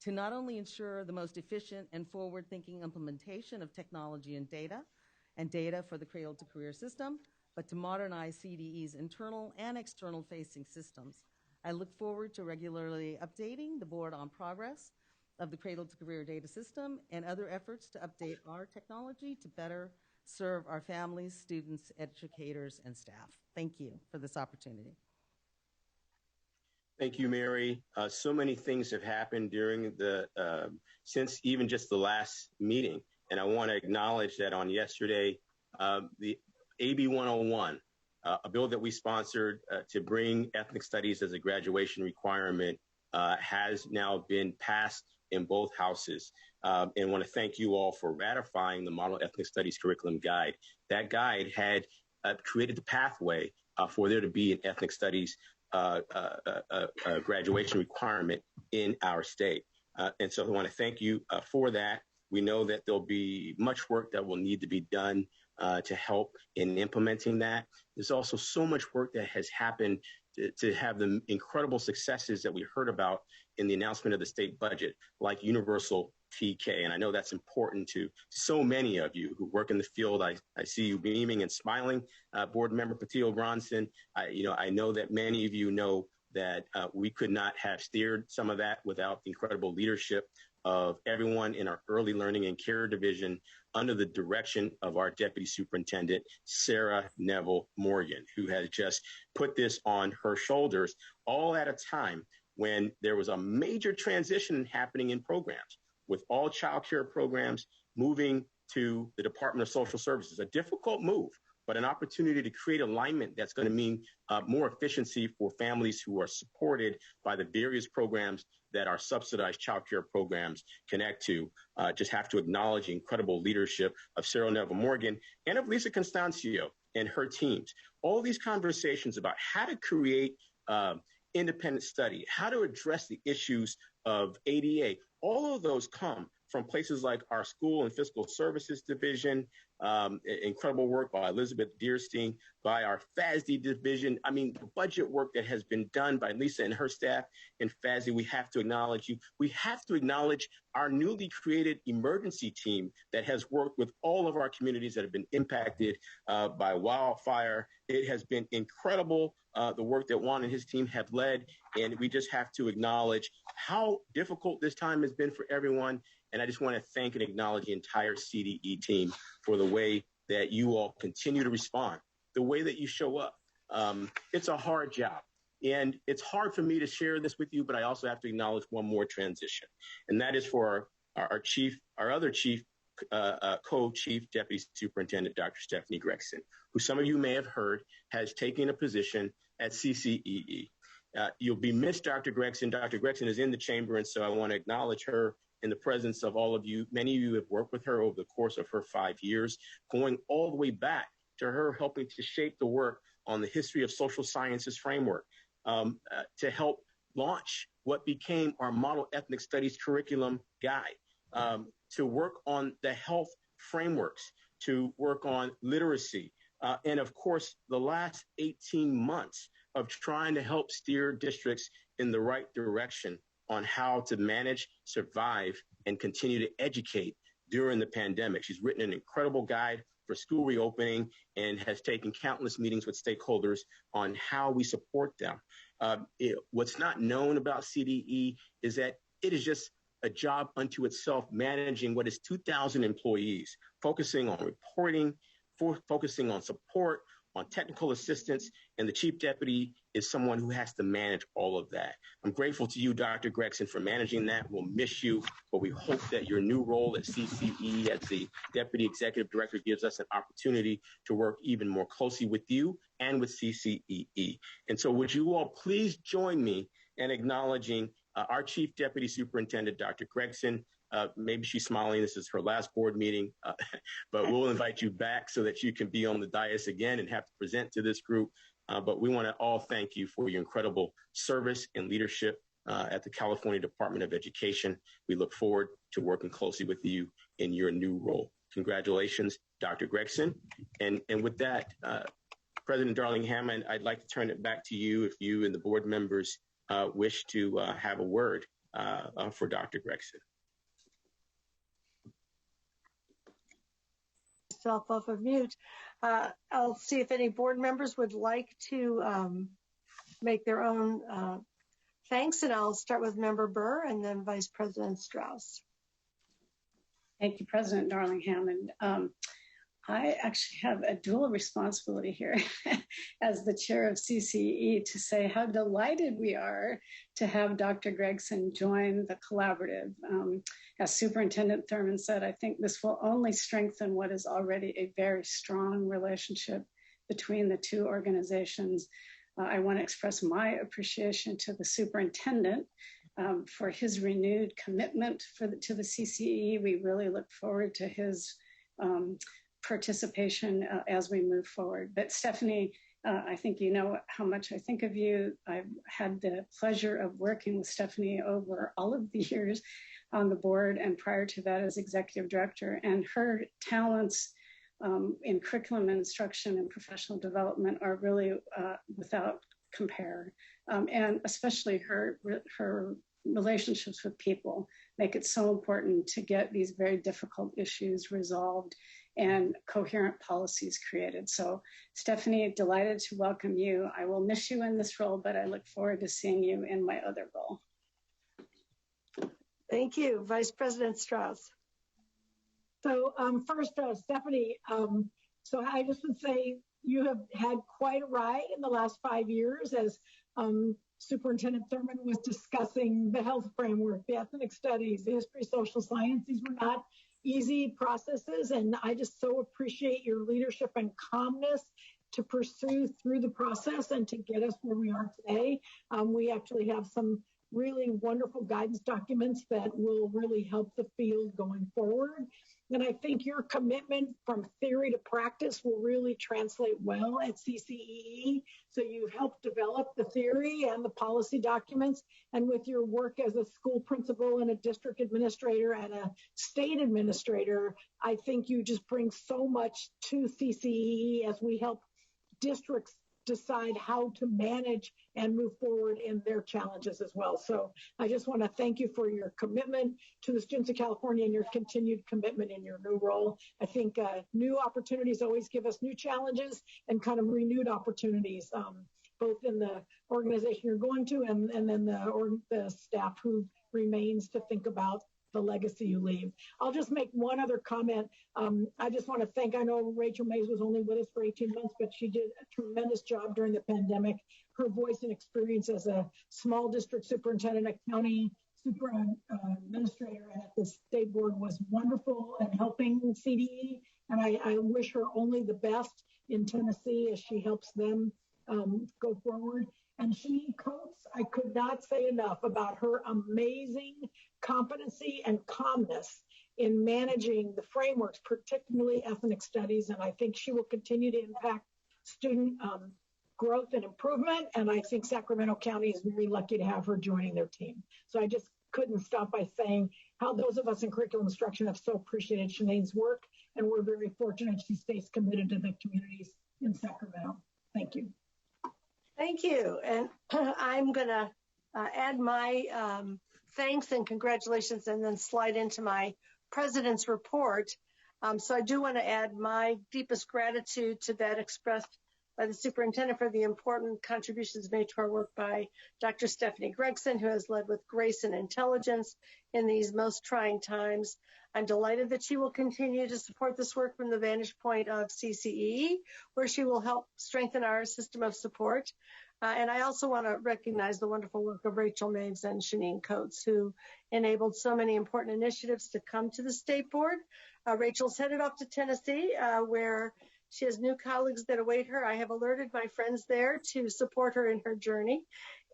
Q: to not only ensure the most efficient and forward-thinking implementation of technology and data for the Cradle to Career system, but to modernize CDE's internal and external facing systems. I look forward to regularly updating the board on progress of the Cradle to Career data system and other efforts to update our technology to better serve our families, students, educators, and staff. Thank you for this opportunity.
M: Thank you, Mary. So many things have happened during since even just the last meeting. And I want to acknowledge that on yesterday, the AB 101, a bill that we sponsored to bring ethnic studies as a graduation requirement, has now been passed in both houses. And want to thank you all for ratifying the Model Ethnic Studies Curriculum Guide. That guide had created the pathway for there to be an ethnic studies graduation requirement in our state. And so I want to thank you for that. We know that there'll be much work that will need to be done to help in implementing that. There's also so much work that has happened to have the incredible successes that we heard about in the announcement of the state budget, like universal TK. And I know that's important to so many of you who work in the field. I see you beaming and smiling. Board Member Patil Bronson, I know that many of you know that we could not have steered some of that without the incredible leadership of everyone in our early learning and care division under the direction of our Deputy Superintendent, Sarah Neville Morgan, who has just put this on her shoulders, all at a time when there was a major transition happening in programs, with all child care programs moving to the Department of Social Services. A difficult move, but an opportunity to create alignment that's going to mean more efficiency for families who are supported by the various programs that our subsidized child care programs connect to. Just have to acknowledge the incredible leadership of Sarah Neville Morgan and of Lisa Constancio and her teams. All these conversations about how to create independent study, how to address the issues of ADA, all of those come from places like our School and Fiscal Services Division, incredible work by Elizabeth Deerstein, by our FASD division. I mean, the budget work that has been done by Lisa and her staff in FASD, we have to acknowledge you. We have to acknowledge our newly created emergency team that has worked with all of our communities that have been impacted by wildfire. It has been incredible, the work that Juan and his team have led, and we just have to acknowledge how difficult this time has been for everyone. And I just want to thank and acknowledge the entire CDE team for the way that you all continue to respond, the way that you show up. It's a hard job. And it's hard for me to share this with you, but I also have to acknowledge one more transition. And that is for our other chief, co-chief deputy superintendent, Dr. Stephanie Gregson, who some of you may have heard has taken a position at CCEE. You'll be missed, Dr. Gregson. Dr. Gregson is in the chamber, and so I want to acknowledge her in the presence of all of you. Many of you have worked with her over the course of her 5 years, going all the way back to her helping to shape the work on the history of social sciences framework, to help launch what became our Model Ethnic Studies Curriculum Guide, to work on the health frameworks, to work on literacy, and of course, the last 18 months of trying to help steer districts in the right direction on how to manage, survive, and continue to educate during the pandemic. She's written an incredible guide for school reopening and has taken countless meetings with stakeholders on how we support them. What's not known about CDE is that it is just a job unto itself, managing what is 2,000 employees, focusing on reporting, focusing on support, on technical assistance, and the chief deputy is someone who has to manage all of that. I'm grateful to you, Dr. Gregson, for managing that. We'll miss you, but we hope that your new role at CCE as the deputy executive director gives us an opportunity to work even more closely with you and with CCEE. And so would you all please join me in acknowledging our chief deputy superintendent, Dr. Gregson. Maybe she's smiling. This is her last board meeting, but we'll invite you back so that you can be on the dais again and have to present to this group. But we want to all thank you for your incredible service and leadership at the California Department of Education. We look forward to working closely with you in your new role. Congratulations, Dr. Gregson. And with that, President Darling Hammond, I'd like to turn it back to you if you and the board members wish to have a word for Dr. Gregson.
D: Self off of mute. I'll see if any board members would like to make their own thanks, and I'll start with Member Burr and then Vice President Strauss.
L: Thank you, President Darling-Hammond. I actually have a dual responsibility here as the chair of CCE to say how delighted we are to have Dr. Gregson join the collaborative. As Superintendent Thurman said, I think this will only strengthen what is already a very strong relationship between the two organizations. I want to express my appreciation to the superintendent for his renewed commitment to the CCE. We really look forward to his participation as we move forward. But Stephanie, I think you know how much I think of you. I've had the pleasure of working with Stephanie over all of the years on the board, and prior to that as executive director, and her talents in curriculum instruction and professional development are really without compare. And especially her relationships with people make it so important to get these very difficult issues resolved and coherent policies created. So Stephanie, delighted to welcome you. I will miss you in this role, but I look forward to seeing you in my other role.
D: Thank you, Vice President Strauss. So first, Stephanie, so I just would say you have had quite a ride in the last 5 years as Superintendent Thurman was discussing the health framework, the ethnic studies, the history, social science. These were not easy processes, and I just so appreciate your leadership and calmness to pursue through the process and to get us where we are today. We actually have some really wonderful guidance documents that will really help the field going forward. And I think your commitment from theory to practice will really translate well at CCEE. So you've helped develop the theory and the policy documents. And with your work as a school principal and a district administrator and a state administrator, I think you just bring so much to CCEE as we help districts decide how to manage and move forward in their challenges as well. So I just want to thank you for your commitment to the students of California and your continued commitment in your new role. I think new opportunities always give us new challenges and kind of renewed opportunities, both in the organization you're going to and then the staff who remains to think about the legacy you leave. I'll just make one other comment. I just want to thank, I know Rachel Mays was only with us for 18 months, but she did a tremendous job during the pandemic. Her voice and experience as a small district superintendent, a county super administrator, and at the state board was wonderful in helping CDE. And I wish her only the best in Tennessee as she helps them go forward. And Janine Coates, I could not say enough about her amazing competency and calmness in managing the frameworks, particularly ethnic studies. And I think she will continue to impact student growth and improvement. And I think Sacramento County is very lucky to have her joining their team. So I just couldn't stop by saying how those of us in curriculum instruction have so appreciated Shanine's work. And we're very fortunate she stays committed to the communities in Sacramento. Thank you. Thank you. And I'm going to add my thanks and congratulations and then slide into my president's report. So I do want to add my deepest gratitude to that expressed by the superintendent for the important contributions made to our work by Dr. Stephanie Gregson, who has led with grace and intelligence in these most trying times. I'm delighted that she will continue to support this work from the vantage point of CCE, where she will help strengthen our system of support. And I also want to recognize the wonderful work of Rachel Maves and Janine Coates, who enabled so many important initiatives to come to the state board. Rachel's headed off to Tennessee, where she has new colleagues that await her. I have alerted my friends there to support her in her journey.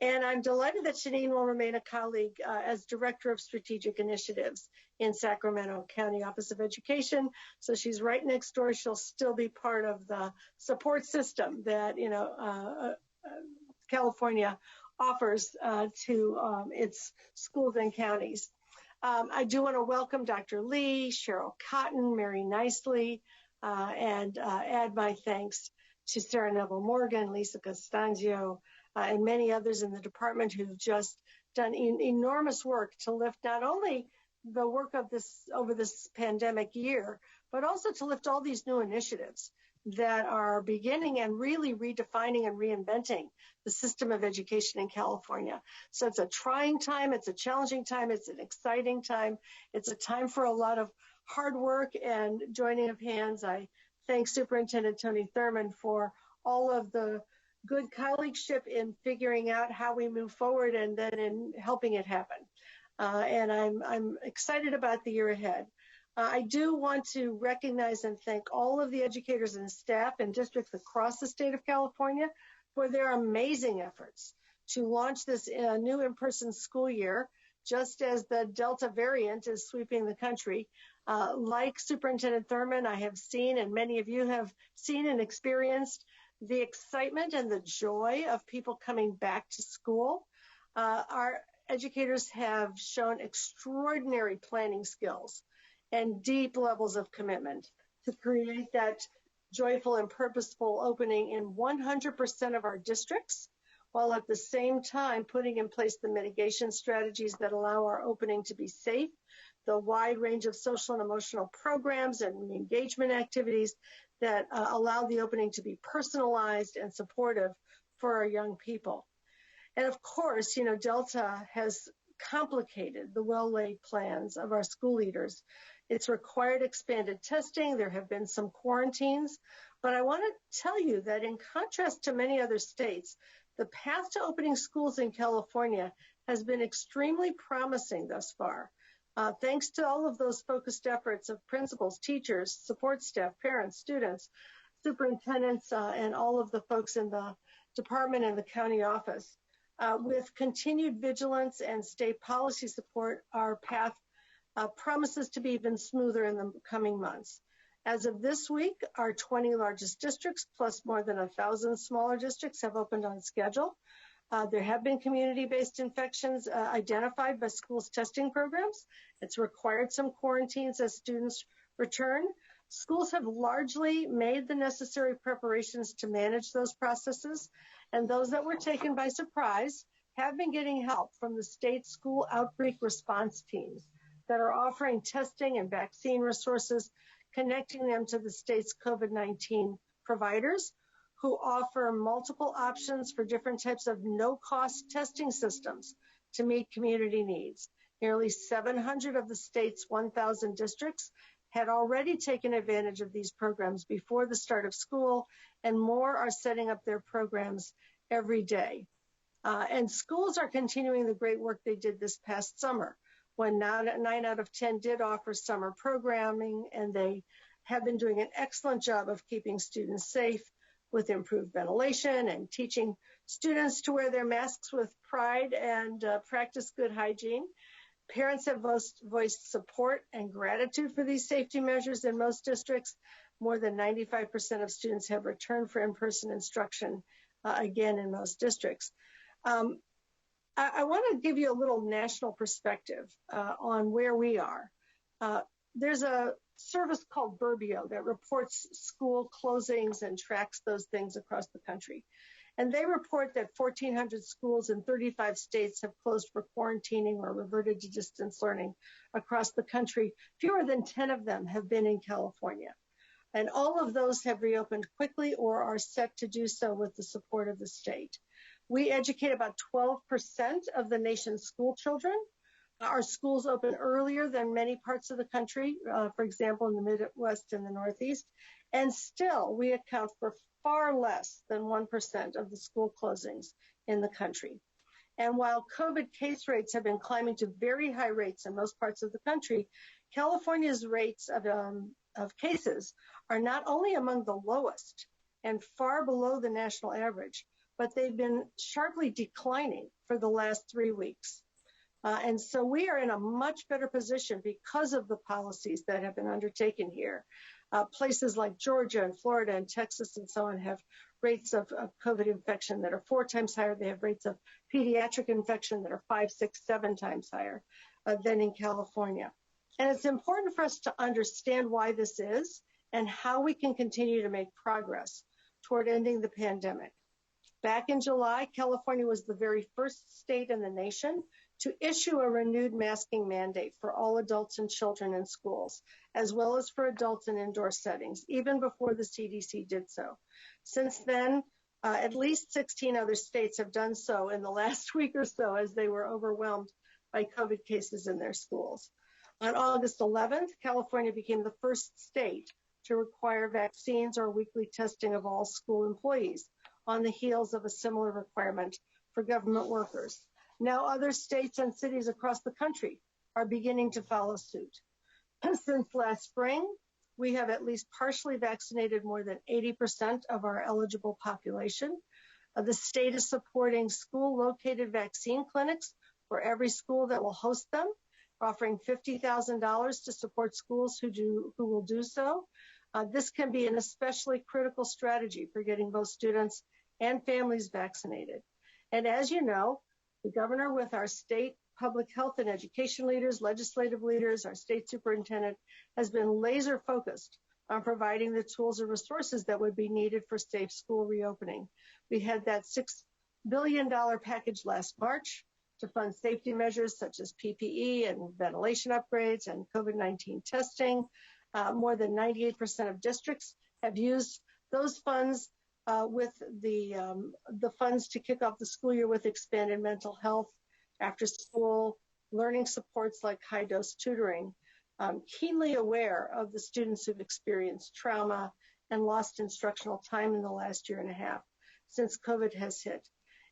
D: And I'm delighted that Janine will remain a colleague as Director of Strategic Initiatives in Sacramento County Office of Education. So she's right next door. She'll still be part of the support system that, California offers to its schools and counties. I do want to welcome Dr. Lee, Cheryl Cotton, Mary Nicely, and add my thanks to Sarah Neville Morgan, Lisa Costanzo, and many others in the department who've just done enormous work to lift not only the work of this over this pandemic year, but also to lift all these new initiatives that are beginning and really redefining and reinventing the system of education in California. So it's a trying time, it's a challenging time, it's an exciting time. It's a time for a lot of hard work and joining of hands. I thank Superintendent Tony Thurmond for all of the good colleagueship in figuring out how we move forward and then in helping it happen. And I'm excited about the year ahead. I do want to recognize and thank all of the educators and staff in districts across the state of California for their amazing efforts to launch this new in-person school year, just as the Delta variant is sweeping the country. Like Superintendent Thurmond, I have seen, and many of you have seen and experienced, the excitement and the joy of people coming back to school. Our educators have shown extraordinary planning skills and deep levels of commitment to create that joyful and purposeful opening in 100% of our districts, while at the same time putting in place the mitigation strategies that allow our opening to be safe, the wide range of social and emotional programs and engagement activities that allow the opening to be personalized and supportive for our young people. And of course, Delta has complicated the well-laid plans of our school leaders. It's required expanded testing. There have been some quarantines. But I want to tell you that in contrast to many other states, the path to opening schools in California has been extremely promising thus far. Thanks to all of those focused efforts of principals, teachers, support staff, parents, students, superintendents, and all of the folks in the department and the county office. With continued vigilance and state policy support, our path promises to be even smoother in the coming months. As of this week, our 20 largest districts, plus more than 1,000 smaller districts, have opened on schedule. There have been community-based infections identified by schools' testing programs. It's required some quarantines as students return. Schools have largely made the necessary preparations to manage those processes, and those that were taken by surprise have been getting help from the state school outbreak response teams that are offering testing and vaccine resources, connecting them to the state's COVID-19 providers who offer multiple options for different types of no-cost testing systems to meet community needs. Nearly 700 of the state's 1,000 districts had already taken advantage of these programs before the start of school, and more are setting up their programs every day. And schools are continuing the great work they did this past summer, when 9 out of 10 did offer summer programming, and they have been doing an excellent job of keeping students safe with improved ventilation and teaching students to wear their masks with pride and practice good hygiene. Parents have voiced support and gratitude for these safety measures in most districts. More than 95% of students have returned for in-person instruction, again, in most districts. I want to give you a little national perspective on where we are. There's a service called Burbio that reports school closings and tracks those things across the country. And they report that 1,400 schools in 35 states have closed for quarantining or reverted to distance learning across the country. Fewer than 10 of them have been in California. And all of those have reopened quickly or are set to do so with the support of the state. We educate about 12% of the nation's school children. Our schools open earlier than many parts of the country, for example, in the Midwest and the Northeast. And still, we account for far less than 1% of the school closings in the country. And while COVID case rates have been climbing to very high rates in most parts of the country, California's rates of cases are not only among the lowest and far below the national average, but they've been sharply declining for the last 3 weeks. And so we are in a much better position because of the policies that have been undertaken here. Places like Georgia and Florida and Texas and so on have rates of COVID infection that are 4 times higher. They have rates of pediatric infection that are 5, 6, 7 times higher than in California. And it's important for us to understand why this is and how we can continue to make progress toward ending the pandemic. Back in July, California was the very first state in the nation to issue a renewed masking mandate for all adults and children in schools, as well as for adults in indoor settings, even before the CDC did so. Since then, at least 16 other states have done so in the last week or so as they were overwhelmed by COVID cases in their schools. On August 11th, California became the first state to require vaccines or weekly testing of all school employees, on the heels of a similar requirement for government workers. Now other states and cities across the country are beginning to follow suit. Since last spring, we have at least partially vaccinated more than 80% of our eligible population. The state is supporting school-located vaccine clinics for every school that will host them, offering $50,000 to support schools who will do so. This can be an especially critical strategy for getting both students and families vaccinated. And as you know, the governor, with our state public health and education leaders, legislative leaders, our state superintendent, has been laser focused on providing the tools and resources that would be needed for safe school reopening. We had that $6 billion package last March to fund safety measures such as PPE and ventilation upgrades and COVID-19 testing. More than 98% of districts have used those funds with the funds to kick off the school year with expanded mental health, after school learning supports like high dose tutoring, keenly aware of the students who've experienced trauma and lost instructional time in the last year and a half since COVID has hit.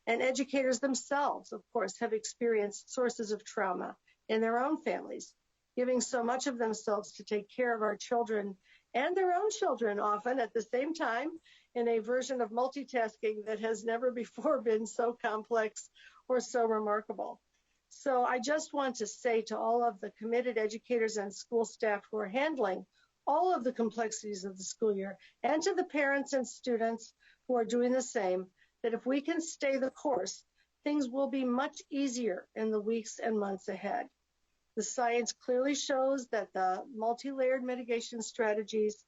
D: And educators themselves, of course, have experienced sources of trauma in their own families, giving so much of themselves to take care of our children and their own children often at the same time in a version of multitasking that has never before been so complex or so remarkable. So I just want to say to all of the committed educators and school staff who are handling all of the complexities of the school year, and to the parents and students who are doing the same, that if we can stay the course, things will be much easier in the weeks and months ahead. The science clearly shows that the multi-layered mitigation strategies,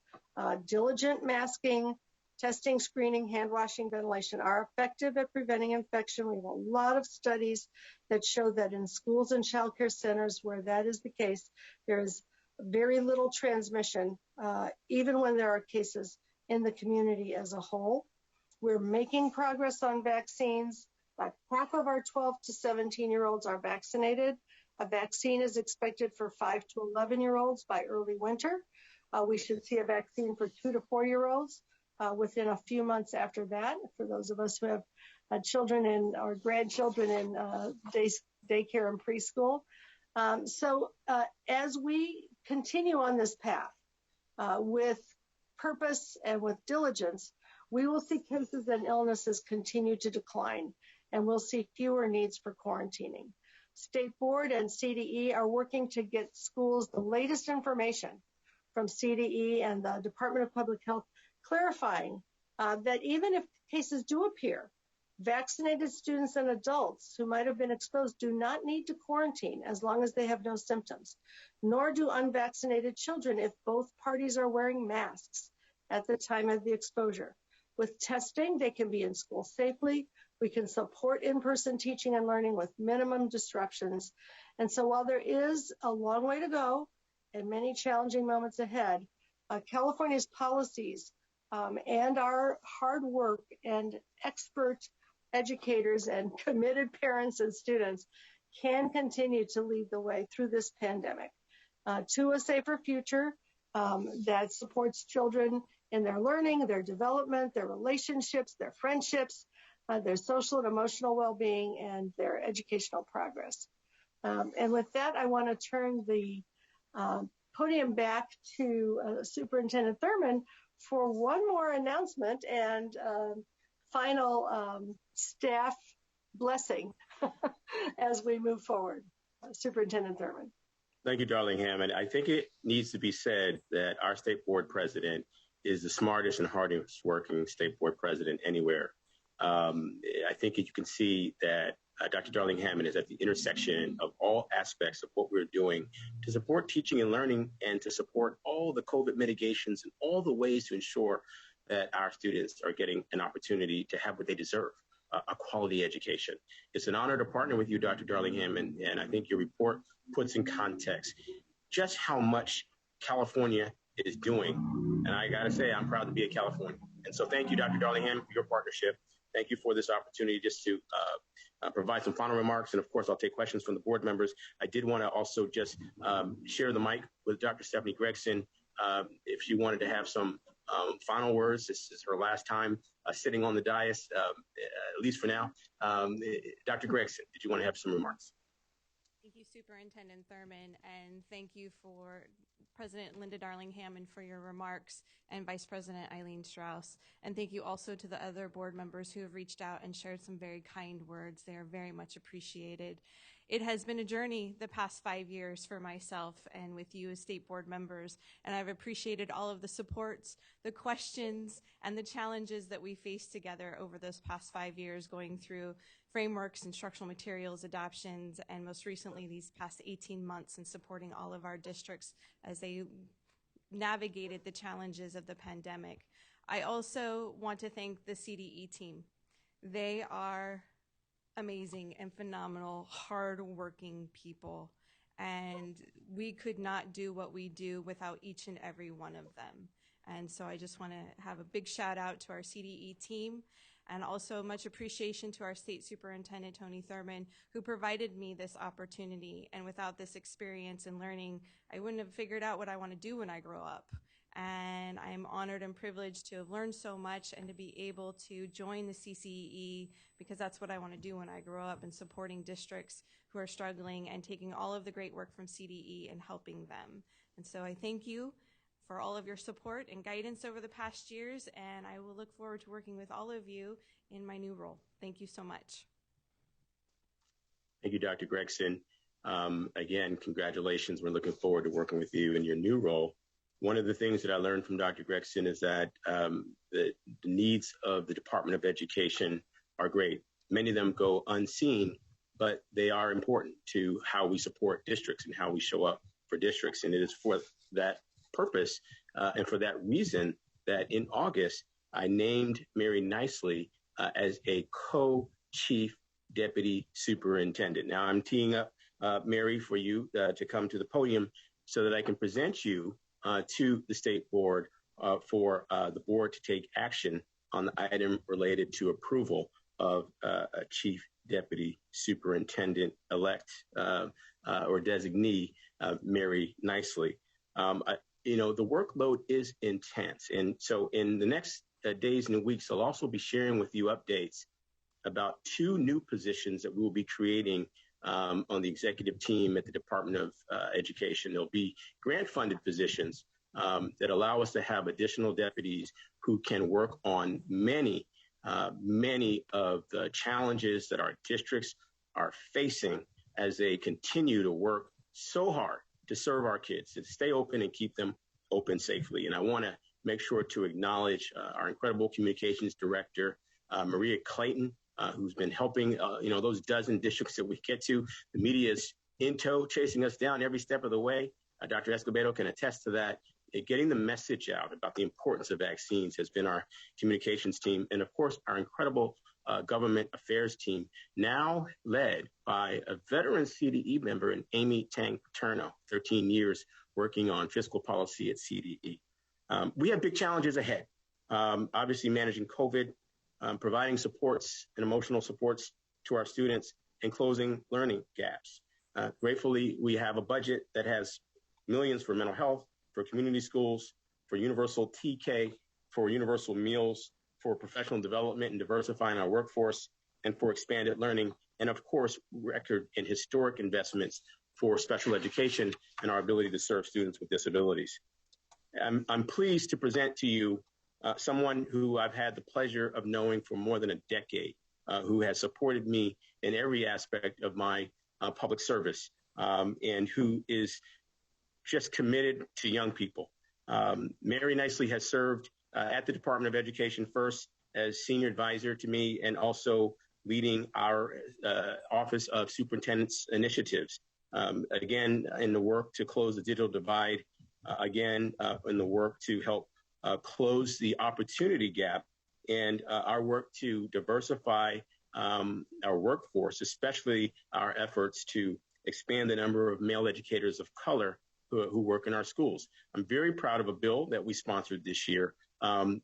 D: diligent masking, testing, screening, hand washing, ventilation are effective at preventing infection. We have a lot of studies that show that in schools and childcare centers where that is the case, there is very little transmission, even when there are cases in the community as a whole. We're making progress on vaccines. About half of our 12 to 17-year-olds are vaccinated. A vaccine is expected for 5 to 11-year-olds by early winter. We should see a vaccine for 2 to 4-year-olds within a few months after that, for those of us who have children or grandchildren in daycare and preschool. So as we continue on this path with purpose and with diligence, we will see cases and illnesses continue to decline, and we'll see fewer needs for quarantining. State Board and CDE are working to get schools the latest information from CDE and the Department of Public Health, clarifying that even if cases do appear, vaccinated students and adults who might have been exposed do not need to quarantine as long as they have no symptoms, nor do unvaccinated children if both parties are wearing masks at the time of the exposure. With testing, they can be in school safely. We can support in-person teaching and learning with minimum disruptions. And so while there is a long way to go and many challenging moments ahead, California's policies and our hard work and expert educators and committed parents and students can continue to lead the way through this pandemic to a safer future that supports children in their learning, their development, their relationships, their friendships, their social and emotional well-being, and their educational progress. And with that, I want to turn the podium back to Superintendent Thurmond for one more announcement and final staff blessing as we move forward. Superintendent Thurmond.
M: Thank you, Darling Hammond. I think it needs to be said that our state board president is the smartest and hardest working state board president anywhere. I think you can see that Dr. Darling Hammond is at the intersection of all aspects of what we're doing to support teaching and learning and to support all the COVID mitigations and all the ways to ensure that our students are getting an opportunity to have what they deserve, a quality education. It's an honor to partner with you, Dr. Darlingham, and I think your report puts in context just how much California is doing. And I got to say, I'm proud to be a Californian. And so thank you, Dr. Darlingham, for your partnership. Thank you for this opportunity just to provide some final remarks. And of course, I'll take questions from the board members. I did want to also just share the mic with Dr. Stephanie Gregson. If she wanted to have some final words, this is her last time sitting on the dais, at least for now. Dr. Gregson, did you want to have some remarks?
R: Thank you, Superintendent Thurman, and thank you for President Linda Darling-Hammond for your remarks, and Vice President Eileen Strauss. And thank you also to the other board members who have reached out and shared some very kind words. They are very much appreciated. It has been a journey the past 5 years for myself and with you as state board members, and I've appreciated all of the supports, the questions, and the challenges that we faced together over those past 5 years, going through frameworks, instructional materials, adoptions, and most recently these past 18 months in supporting all of our districts as they navigated the challenges of the pandemic. I also want to thank the CDE team. They are amazing and phenomenal, hard-working people, and we could not do what we do without each and every one of them. And so I just want to have a big shout out to our CDE team, and also much appreciation to our state superintendent, Tony Thurman, who provided me this opportunity. And without this experience and learning, I wouldn't have figured out what I want to do when I grow up. And I'm honored and privileged to have learned so much and to be able to join the CCE, because that's what I want to do when I grow up, and supporting districts who are struggling and taking all of the great work from CDE and helping them. And so I thank you for all of your support and guidance over the past years, and I will look forward to working with all of you in my new role. Thank you so much.
M: Thank you, Dr. Gregson. Again, congratulations. We're looking forward to working with you in your new role. One of the things that I learned from Dr. Gregson is that the needs of the Department of Education are great. Many of them go unseen, but they are important to how we support districts and how we show up for districts. And it is for that purpose and for that reason that in August, I named Mary Nicely as a co-chief deputy superintendent. Now I'm teeing up Mary for you to come to the podium so that I can present you to the state board for the board to take action on the item related to approval of a chief deputy superintendent-elect or designee, Mary Nicely. The workload is intense. And so in the next days and weeks, I'll also be sharing with you updates about 2 new positions that we will be creating on the executive team at the Department of Education. There'll be grant-funded positions that allow us to have additional deputies who can work on many of the challenges that our districts are facing as they continue to work so hard to serve our kids, to stay open and keep them open safely. And I want to make sure to acknowledge our incredible communications director, Maria Clayton, who's been helping, those dozen districts that we get to. The media is in tow, chasing us down every step of the way. Dr. Escobedo can attest to that. Getting the message out about the importance of vaccines has been our communications team. And of course, our incredible government affairs team, now led by a veteran CDE member in Amy Tang Paterno, 13 years working on fiscal policy at CDE. We have big challenges ahead. Obviously managing COVID, providing supports and emotional supports to our students, and closing learning gaps. Gratefully, we have a budget that has millions for mental health, for community schools, for universal TK, for universal meals, for professional development and diversifying our workforce, and for expanded learning, and of course, record and historic investments for special education and our ability to serve students with disabilities. I'm pleased to present to you someone who I've had the pleasure of knowing for more than a decade, who has supported me in every aspect of my public service, and who is just committed to young people. Mary Nicely has served at the Department of Education first as senior advisor to me, and also leading our Office of Superintendent's initiatives. Again, in the work to close the digital divide, again, in the work to help close the opportunity gap, and our work to diversify our workforce, especially our efforts to expand the number of male educators of color who work in our schools. I'm very proud of a bill that we sponsored this year on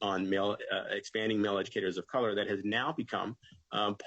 M: expanding male educators of color that has now become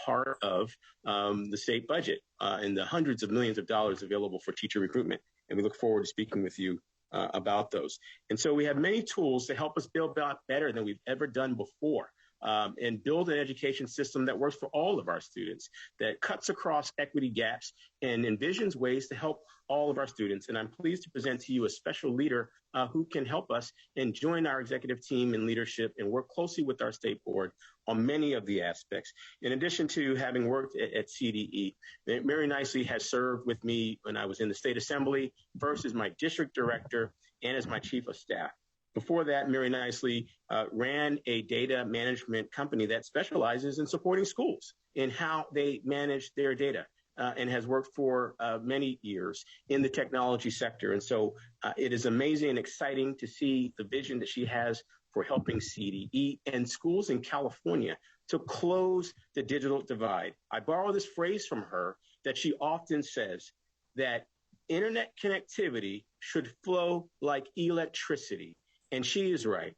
M: part of the state budget and the hundreds of millions of dollars available for teacher recruitment. And we look forward to speaking with you about those. And so we have many tools to help us build out better than we've ever done before. And build an education system that works for all of our students, that cuts across equity gaps and envisions ways to help all of our students. And I'm pleased to present to you a special leader who can help us and join our executive team in leadership and work closely with our state board on many of the aspects. In addition to having worked at CDE, Mary Nicely has served with me when I was in the state assembly, first as my district director and as my chief of staff. Before that, Mary Nicely ran a data management company that specializes in supporting schools in how they manage their data and has worked for many years in the technology sector. And so it is amazing and exciting to see the vision that she has for helping CDE and schools in California to close the digital divide. I borrow this phrase from her that she often says that internet connectivity should flow like electricity. And she is right.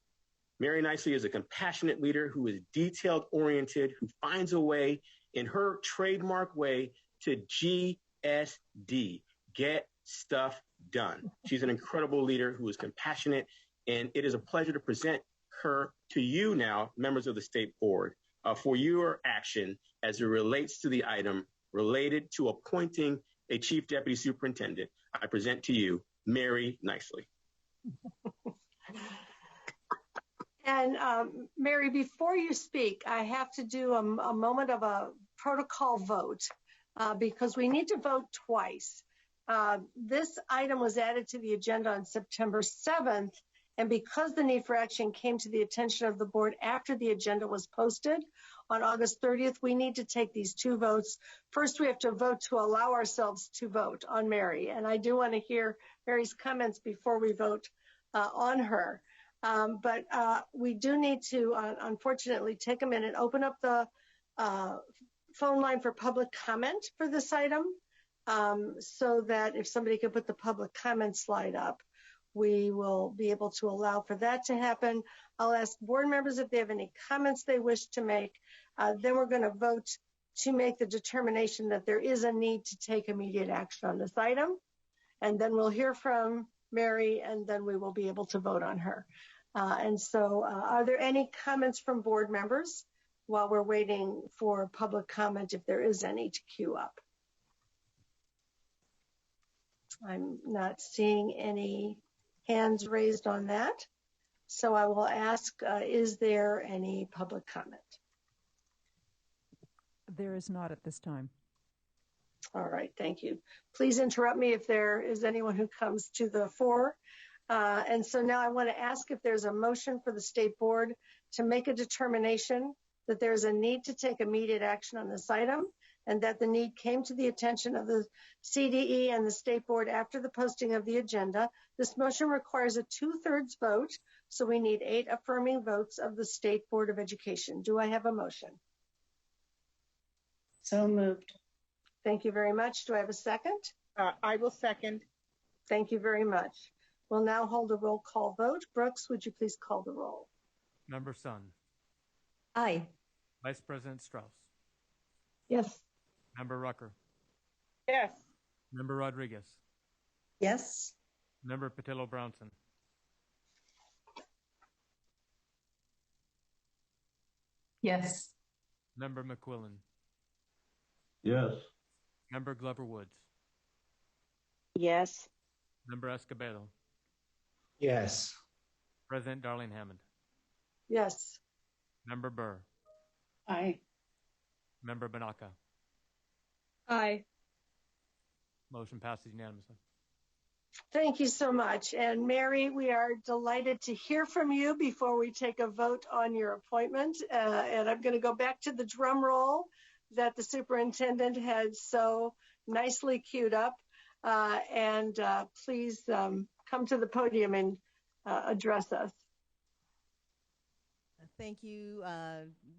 M: Mary Nicely is a compassionate leader who is detailed-oriented, who finds a way in her trademark way to GSD, get stuff done. She's an incredible leader who is compassionate, and it is a pleasure to present her to you now, members of the state board, for your action as it relates to the item related to appointing a chief deputy superintendent. I present to you Mary Nicely.
D: And Mary, before you speak, I have to do a moment of a protocol vote because we need to vote twice. This item was added to the agenda on September 7th, and because the need for action came to the attention of the board after the agenda was posted on August 30th, we need to take these two votes. First, we have to vote to allow ourselves to vote on Mary, and I do want to hear Mary's comments before we vote on her. But we do need to, unfortunately, take a minute, open up the phone line for public comment for this item so that if somebody could put the public comment slide up, we will be able to allow for that to happen. I'll ask board members if they have any comments they wish to make. Then we're going to vote to make the determination that there is a need to take immediate action on this item. And then we'll hear from Mary, and then we will be able to vote on her. And so are there any comments from board members while we're waiting for public comment, if there is any, to queue up? I'm not seeing any hands raised on that. So I will ask, is there any public comment?
P: There is not at this time.
D: All right, thank you. Please interrupt me if there is anyone who comes to the fore. And so now I want to ask if there's a motion for the state board to make a determination that there's a need to take immediate action on this item and that the need came to the attention of the CDE and the state board after the posting of the agenda. This motion requires a 2/3 vote, so we need 8 affirming votes of the State Board of Education. Do I have a motion?
L: So moved.
D: Thank you very much. Do I have a second?
K: I will second.
D: Thank you very much. We'll now hold a roll call vote. Brooks, would you please call the roll?
B: Member Sun.
H: Aye.
B: Vice President Strauss.
A: Yes.
B: Member Rucker.
K: Yes.
B: Member Rodriguez.
C: Yes.
B: Member Patillo-Brownson.
O: Yes.
B: Member McQuillan.
V: Yes.
B: Member Glover Woods.
E: Yes.
B: Member Escobedo.
I: Yes.
B: President Darlene Hammond.
D: Yes.
B: Member Burr.
L: Aye.
B: Member Banaka.
F: Aye.
B: Motion passes unanimously.
D: Thank you so much. And Mary, we are delighted to hear from you before we take a vote on your appointment. And I'm going to go back to the drum roll that the superintendent had so nicely queued up. Please come to the podium and address us.
Q: Thank you,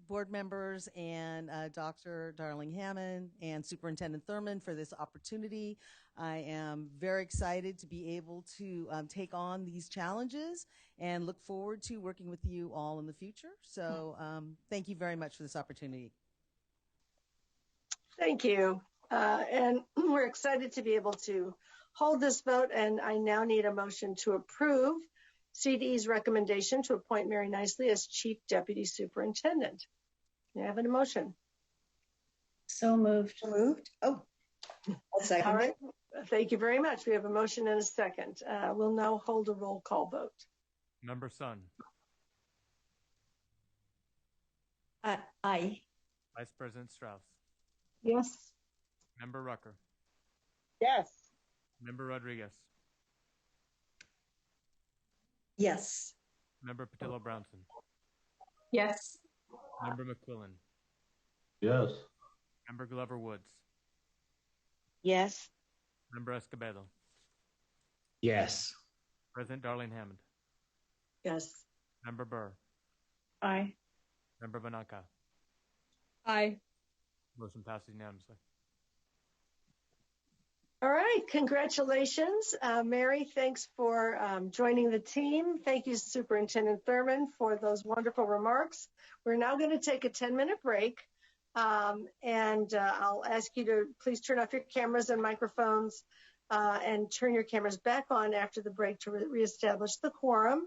Q: board members and Dr. Darling Hammond and Superintendent Thurman for this opportunity. I am very excited to be able to take on these challenges and look forward to working with you all in the future. So thank you very much for this opportunity.
D: Thank you. And we're excited to be able to hold this vote, and I now need a motion to approve CDE's recommendation to appoint Mary Nicely as Chief Deputy Superintendent. May I have a motion?
L: So moved.
C: So moved. Oh, I'll second.
D: All right. Thank you very much. We have a motion and a second. We'll now hold a roll call vote.
B: Member Sun.
H: Aye.
B: Vice President Strauss.
A: Yes.
B: Member Rucker.
K: Yes.
B: Member Rodriguez.
C: Yes.
B: Member Patillo-Brownson.
L: Yes.
B: Member McQuillan.
V: Yes.
B: Member Glover-Woods.
E: Yes.
B: Member Escobedo.
G: Yes.
B: President Darling Hammond.
D: Yes.
B: Member Burr.
L: Aye.
B: Member Banaka.
F: Aye.
B: Motion passes unanimously.
D: All right, congratulations. Mary, thanks for joining the team. Thank you, Superintendent Thurman, for those wonderful remarks. We're now going to take a 10-minute break, and I'll ask you to please turn off your cameras and microphones and turn your cameras back on after the break to reestablish the quorum.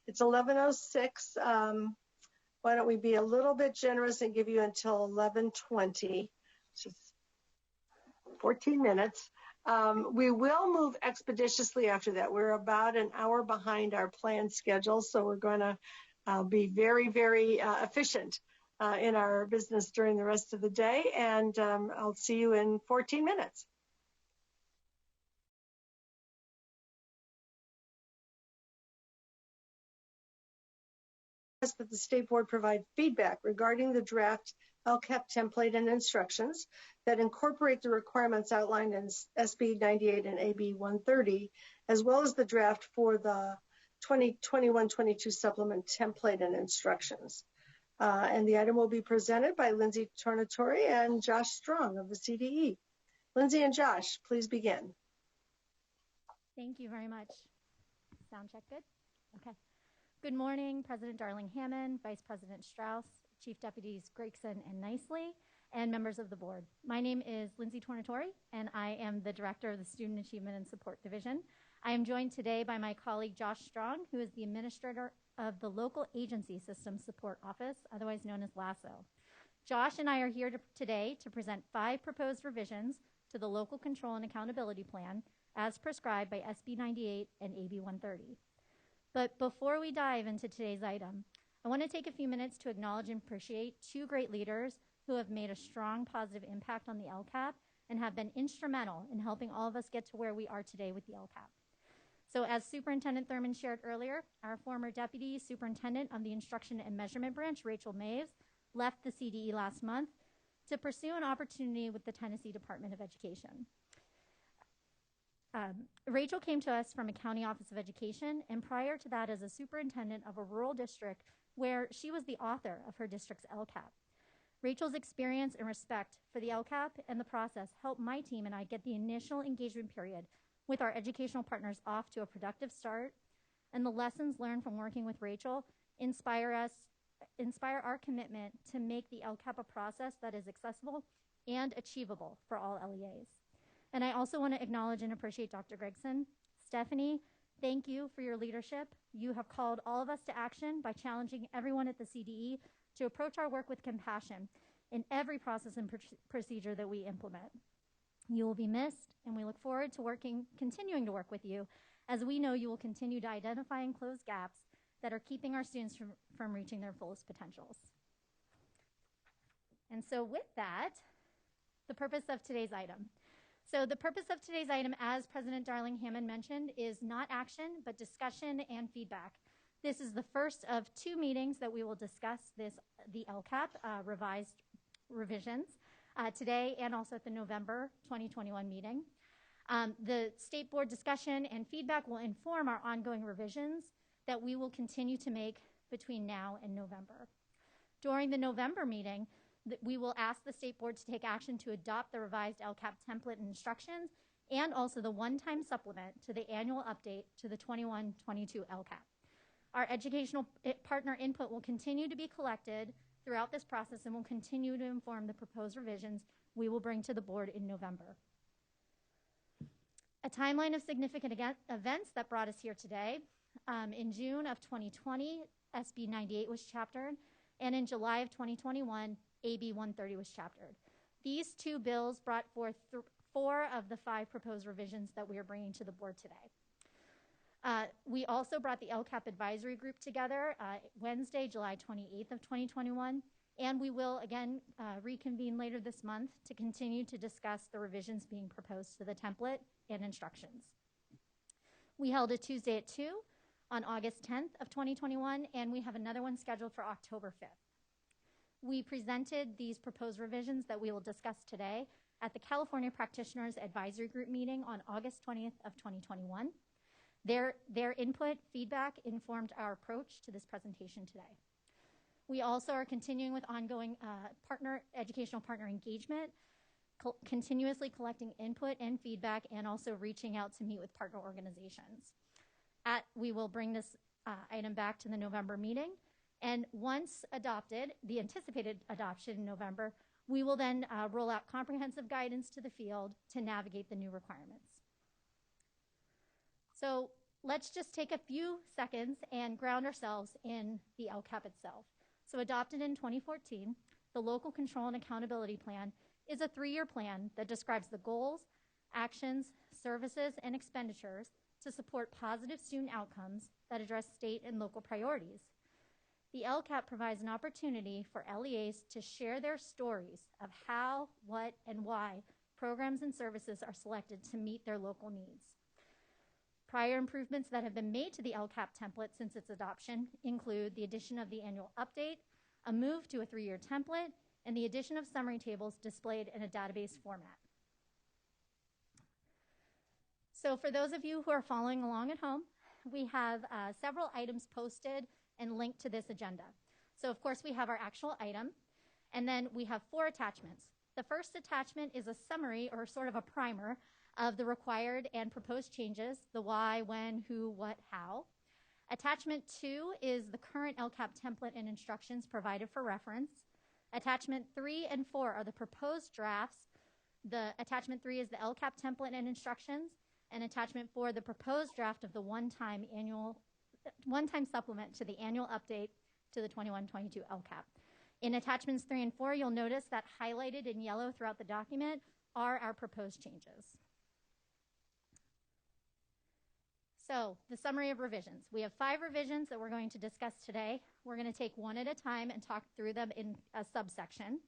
D: It's 11:06. Why don't we be a little bit generous and give you until 11:20, which is 14 minutes. We will move expeditiously after that. We're about an hour behind our planned schedule, so we're going to be very, very efficient in our business during the rest of the day, and I'll see you in 14 minutes. That the State Board provide feedback regarding the draft LCAP template and instructions that incorporate the requirements outlined in SB 98 and AB 130, as well as the draft for the 2021-22 supplement template and instructions. And the item will be presented by Lindsay Tornatore and Josh Strong of the CDE. Lindsay and Josh, please begin.
J: Thank you very much. Sound check good? Okay. Good morning, President Darling Hammond, Vice President Strauss, Chief Deputies Gregson and Nicely, and members of the board. My name is Lindsay Tornatore, and I am the Director of the Student Achievement and Support Division. I am joined today by my colleague Josh Strong, who is the Administrator of the Local Agency Systems Support Office, otherwise known as LASSO. Josh and I are here today to present 5 proposed revisions to the Local Control and Accountability Plan as prescribed by SB 98 and AB 130. But before we dive into today's item, I want to take a few minutes to acknowledge and appreciate 2 great leaders who have made a strong positive impact on the LCAP and have been instrumental in helping all of us get to where we are today with the LCAP. So as Superintendent Thurman shared earlier, our former Deputy Superintendent of the Instruction and Measurement Branch, Rachel Maves, left the CDE last month to pursue an opportunity with the Tennessee Department of Education. Rachel came to us from a county office of education, and prior to that as a superintendent of a rural district where she was the author of her district's LCAP. Rachel's experience and respect for the LCAP and the process helped my team and I get the initial engagement period with our educational partners off to a productive start, and the lessons learned from working with Rachel inspire our commitment to make the LCAP a process that is accessible and achievable for all LEAs. And I also want to acknowledge and appreciate Dr. Gregson. Stephanie, thank you for your leadership. You have called all of us to action by challenging everyone at the CDE to approach our work with compassion in every process and procedure that we implement. You will be missed, and we look forward to continuing to work with you, as we know you will continue to identify and close gaps that are keeping our students from reaching their fullest potentials. And so with that, the purpose of today's item. So the purpose of today's item, as President Darling Hammond mentioned, is not action, but discussion and feedback. This is the first of 2 meetings that we will discuss the LCAP revised revisions today and also at the November 2021 meeting. The State Board discussion and feedback will inform our ongoing revisions that we will continue to make
S: between now and November. During the November meeting, we will ask the state board to take action to adopt the revised LCAP template and instructions and also the one-time supplement to the annual update to the 21-22 LCAP. Our educational partner input will continue to be collected throughout this process and will continue to inform the proposed revisions we will bring to the board in November. A timeline of significant events that brought us here today. In June of 2020, SB 98 was chaptered, and in July of 2021, AB 130 was chaptered. These two bills brought forth 4 of the 5 proposed revisions that we are bringing to the board today. We also brought the LCAP advisory group together Wednesday, July 28th of 2021, and we will again reconvene later this month to continue to discuss the revisions being proposed to the template and instructions. We held a Tuesday at 2 on August 10th of 2021, and we have another one scheduled for October 5th. We presented these proposed revisions that we will discuss today at the California Practitioners Advisory Group meeting on August 20th of 2021. Their input, feedback informed our approach to this presentation today. We also are continuing with ongoing educational partner engagement, continuously collecting input and feedback, and also reaching out to meet with partner organizations. We will bring this item back to the November meeting, and once adopted, the anticipated adoption in November, we will then roll out comprehensive guidance to the field to navigate the new requirements. So let's just take a few seconds and ground ourselves in the LCAP itself. So adopted in 2014, the Local Control and Accountability Plan is a 3-year plan that describes the goals, actions, services, and expenditures to support positive student outcomes that address state and local priorities. The LCAP provides an opportunity for LEAs to share their stories of how, what, and why programs and services are selected to meet their local needs. Prior improvements that have been made to the LCAP template since its adoption include the addition of the annual update, a move to a 3-year template, and the addition of summary tables displayed in a database format. So for those of you who are following along at home, we have several items posted and linked to this agenda. So of course we have our actual item, and then we have 4 attachments. The first attachment is a summary or sort of a primer of the required and proposed changes, the why, when, who, what, how. Attachment 2 is the current LCAP template and instructions provided for reference. Attachment 3 and 4 are the proposed drafts. The attachment 3 is the LCAP template and instructions, and attachment 4, the proposed draft of the one-time supplement to the annual update to the 21-22 LCAP. In attachments 3 and 4, you'll notice that highlighted in yellow throughout the document are our proposed changes. So the summary of revisions. We have 5 revisions that we're going to discuss today. We're going to take one at a time and talk through them in a subsection.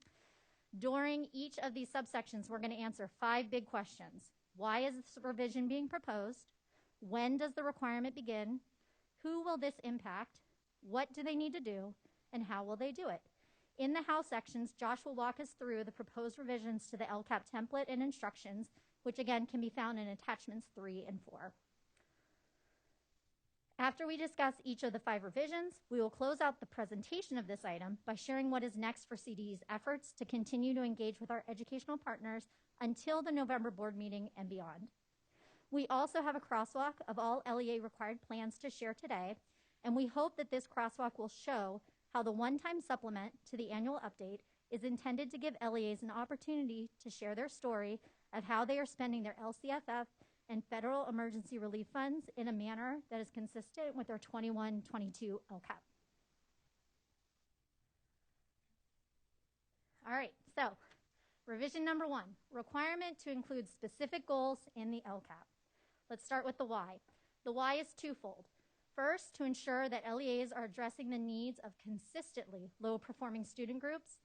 S: During each of these subsections, we're going to answer 5 big questions. Why is this revision being proposed? When does the requirement begin? Who will this impact? What do they need to do? And how will they do it? In the how sections, Josh will walk us through the proposed revisions to the LCAP template and instructions, which again can be found in attachments 3 and 4. After we discuss each of the 5 revisions, we will close out the presentation of this item by sharing what is next for CDE's efforts to continue to engage with our educational partners until the November board meeting and beyond. We also have a crosswalk of all LEA required plans to share today, and we hope that this crosswalk will show how the one-time supplement to the annual update is intended to give LEAs an opportunity to share their story of how they are spending their LCFF and federal emergency relief funds in a manner that is consistent with their 21-22 LCAP. All right, so revision number 1, requirement to include specific goals in the LCAP. Let's start with the why. The why is twofold. First, to ensure that LEAs are addressing the needs of consistently low-performing student groups,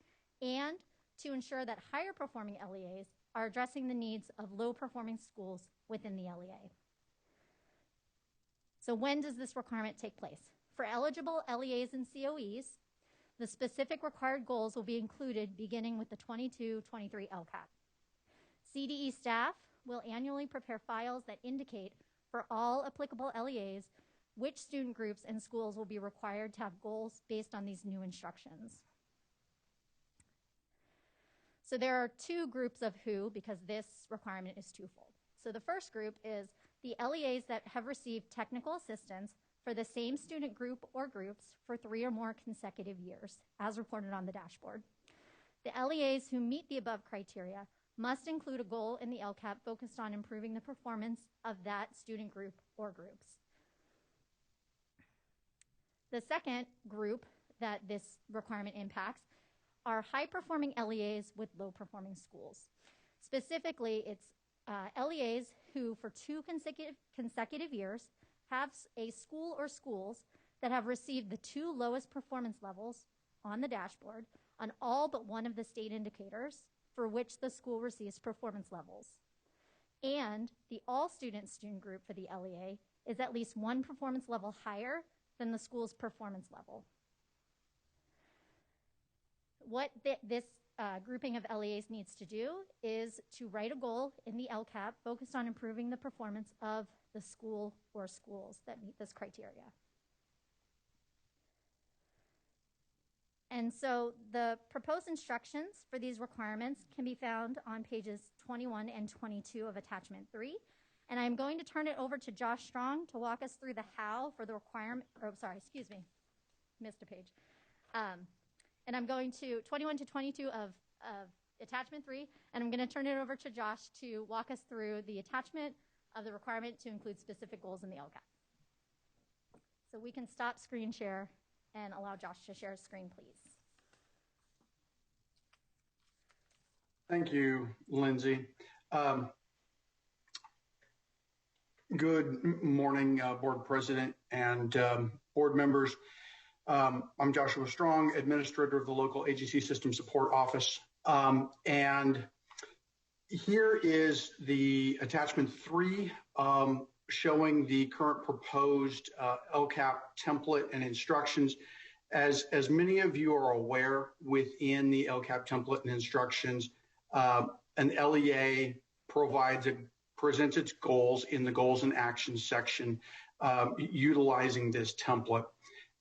S: and to ensure that higher-performing LEAs are addressing the needs of low-performing schools within the LEA. So when does this requirement take place? For eligible LEAs and COEs, the specific required goals will be included beginning with the 22-23 LCAP. CDE staff will annually prepare files that indicate for all applicable LEAs which student groups and schools will be required to have goals based on these new instructions. So there are two groups of who, because this requirement is twofold. So the first group is the LEAs that have received technical assistance for the same student group or groups for 3 or more consecutive years, as reported on the dashboard. The LEAs who meet the above criteria must include a goal in the LCAP focused on improving the performance of that student group or groups. The second group that this requirement impacts are high-performing LEAs with low-performing schools. Specifically, it's LEAs who, for 2 consecutive years, have a school or schools that have received the 2 lowest performance levels on the dashboard on all but one of the state indicators for which the school receives performance levels. And the all-student student group for the LEA is at least 1 performance level higher than the school's performance level. What this grouping of LEAs needs to do is to write a goal in the LCAP focused on improving the performance of the school or schools that meet this criteria. And so the proposed instructions for these requirements can be found on pages 21 and 22 of attachment 3. And I'm going to turn it over to Josh Strong to walk us through the how for the requirement, missed a page. And I'm going to 21 to 22 of attachment 3, and I'm going to turn it over to Josh to walk us through the attachment of the requirement to include specific goals in the LCAP. So we can stop screen share and allow Josh to share his screen, please.
T: Thank you, Lindsay. Good morning, Board President and board members. I'm Joshua Strong, Administrator of the local Agency System Support Office. And here is the attachment 3 showing the current proposed LCAP template and instructions. As many of you are aware, within the LCAP template and instructions, an LEA presents its goals in the goals and actions section utilizing this template.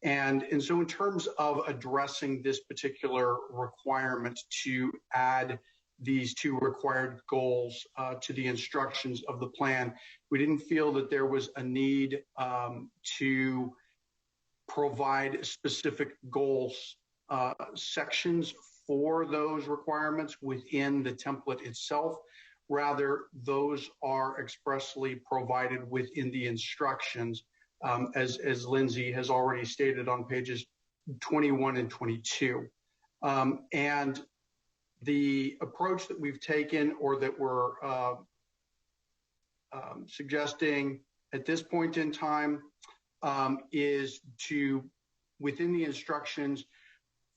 T: And so in terms of addressing this particular requirement to add these 2 required goals to the instructions of the plan, we didn't feel that there was a need to provide specific goals sections for those requirements within the template itself. Rather, those are expressly provided within the instructions, as Lindsay has already stated on pages 21 and 22. And the approach that we've taken, or that we're suggesting at this point in time, is to, within the instructions,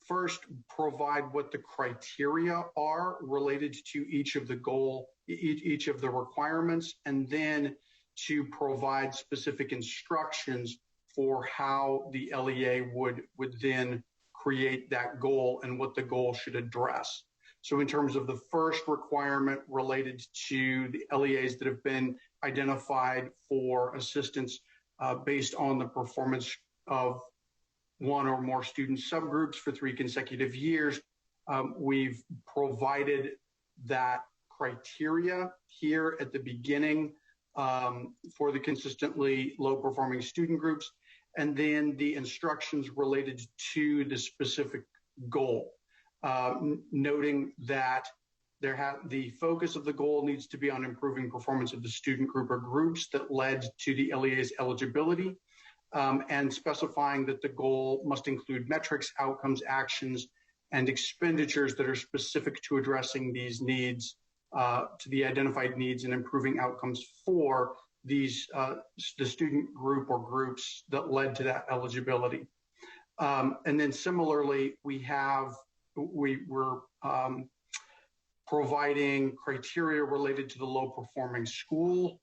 T: first provide what the criteria are related to each of the requirements, and then to provide specific instructions for how the LEA would then create that goal and what the goal should address. So in terms of the first requirement related to the LEAs that have been identified for assistance based on the performance of 1 or more student subgroups for 3 consecutive years, we've provided that criteria here at the beginning for the consistently low-performing student groups, and then the instructions related to the specific goal, noting that the focus of the goal needs to be on improving performance of the student group or groups that led to the LEA's eligibility, and specifying that the goal must include metrics, outcomes, actions, and expenditures that are specific to addressing these needs, to the identified needs and improving outcomes for these the student group or groups that led to that eligibility. And then similarly, we're providing criteria related to the low performing school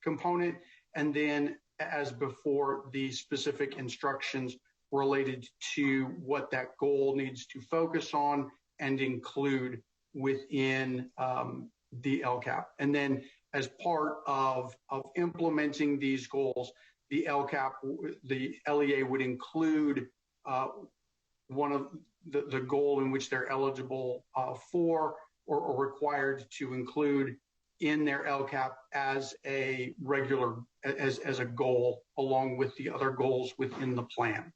T: component, and then as before, the specific instructions related to what that goal needs to focus on and include within the LCAP. And then as part of implementing these goals, the LCAP, the LEA would include one of the goal in which they're eligible for or required to include in their LCAP as a regular, as a goal along with the other goals within the plan.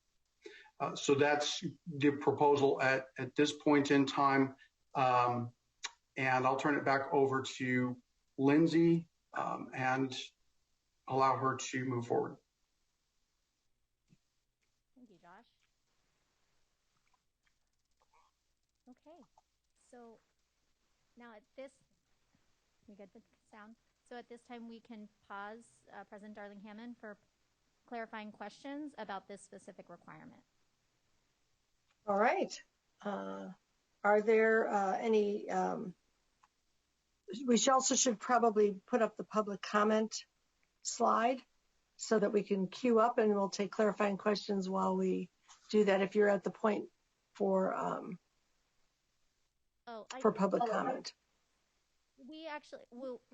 T: So that's the proposal at this point in time. And I'll turn it back over to Lindsay and allow her to move forward.
S: Thank you, Josh. Okay, so now at this, we get the sound. So at this time, we can pause President Darling Hammond for clarifying questions about this specific requirement.
D: All right. Are there any, we also should probably put up the public comment slide so that we can queue up, and we'll take clarifying questions while we do that if you're at the point for public comment.
S: We actually,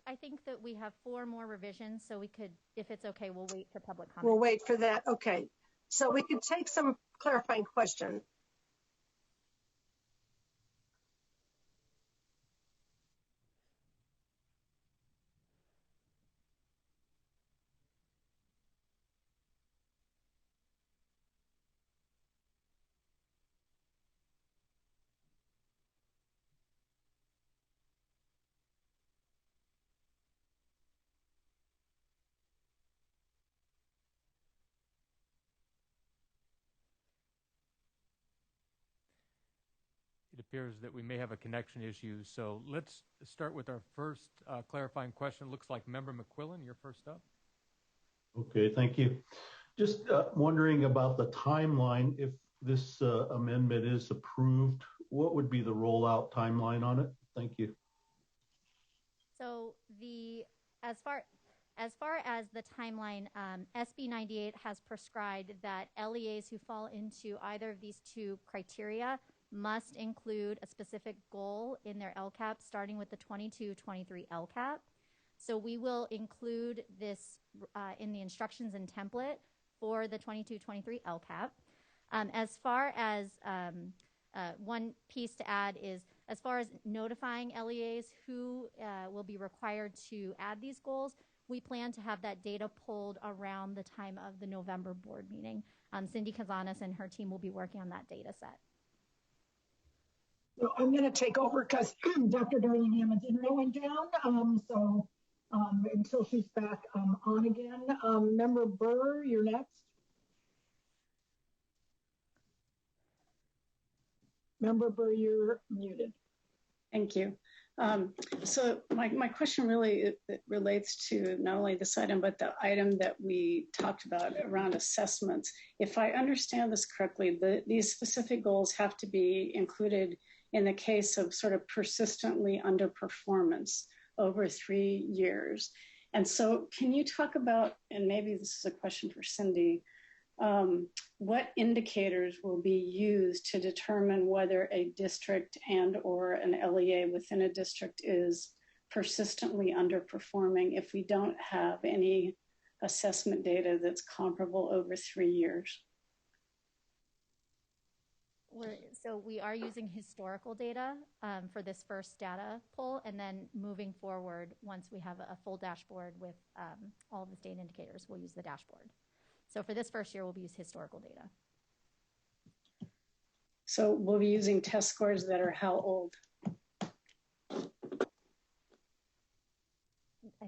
S: I think that we have 4 more revisions, so we could, if it's okay, we'll wait for public comment.
D: We'll wait for that. Okay. So we could take some clarifying questions.
B: It appears that we may have a connection issue, so let's start with our first clarifying question. Looks like Member McQuillan, you're first up.
V: Okay, thank you. Just wondering about the timeline. If this amendment is approved, what would be the rollout timeline on it? Thank you.
S: So as far as the timeline, SB 98 has prescribed that LEAs who fall into either of these 2 criteria must include a specific goal in their LCAP, starting with the 22-23 LCAP. So we will include this in the instructions and template for the 22-23 LCAP. As far as one piece to add is, as far as notifying LEAs who will be required to add these goals, we plan to have that data pulled around the time of the November board meeting. Cindy Kazanis and her team will be working on that data set.
A: So I'm going to take over because Dr. Darling Hammond's internet went down. So until she's back on again. Member Burr, you're next. Member Burr, you're muted.
L: Thank you. So my question really relates to not only this item, but the item that we talked about around assessments. If I understand this correctly, these specific goals have to be included in the case of sort of persistently underperformance over 3 years. And so can you talk about, and maybe this is a question for Cindy, what indicators will be used to determine whether a district and or an LEA within a district is persistently underperforming if we don't have any assessment data that's comparable over 3 years?
S: So we are using historical data for this first data pull, and then moving forward, once we have a full dashboard with all of the state indicators, we'll use the dashboard. So for this first year, we'll use historical data.
L: So we'll be using test scores that are how old?
S: I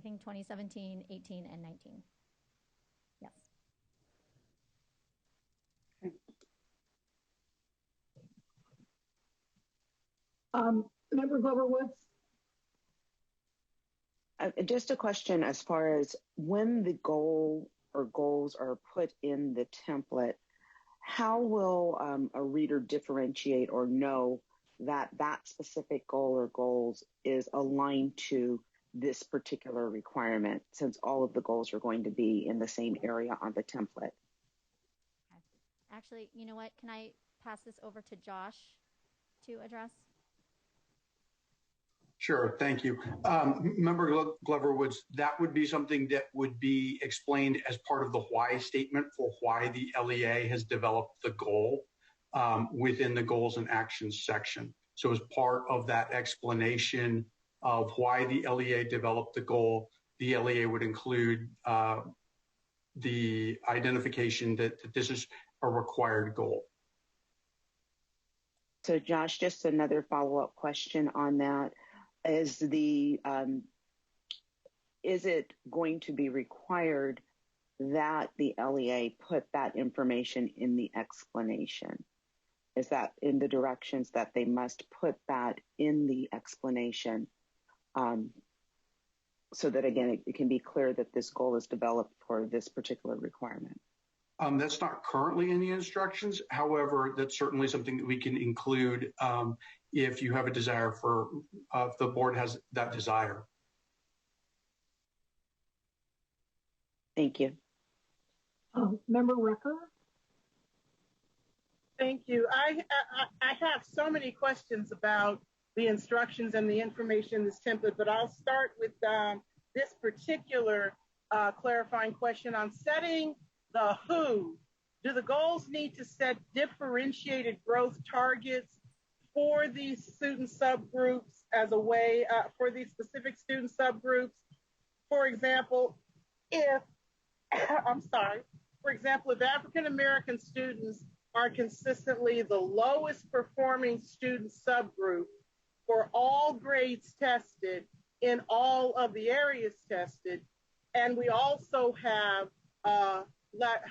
S: think 2017, 18, and 19. Yes.
L: Okay.
A: Member Glover Woods.
E: Just a question as far as when the goal or goals are put in the template, how will a reader differentiate or know that that specific goal or goals is aligned to this particular requirement, since all of the goals are going to be in the same area on the template?
S: Actually, you know what? Can I pass this over to Josh to address?
T: Sure, thank you. Member Glover Woods, that would be something that would be explained as part of the why statement for why the LEA has developed the goal within the goals and actions section. So as part of that explanation of why the LEA developed the goal, the LEA would include the identification that this is a required goal.
E: So Josh, just another follow-up question on that. Is it going to be required that the LEA put that information in the explanation? Is that in the directions that they must put that in the explanation so that, again, it can be clear that this goal is developed for this particular requirement?
T: That's not currently in the instructions. However, that's certainly something that we can include if you have a desire for, if the board has that desire.
E: Thank you.
A: Member Rucker?
K: Thank you. I have so many questions about the instructions and the information in this template, but I'll start with this particular clarifying question on setting the who. Do the goals need to set differentiated growth targets for these student subgroups as a way for these specific student subgroups? For example, if if African American students are consistently the lowest performing student subgroup for all grades tested in all of the areas tested, and we also have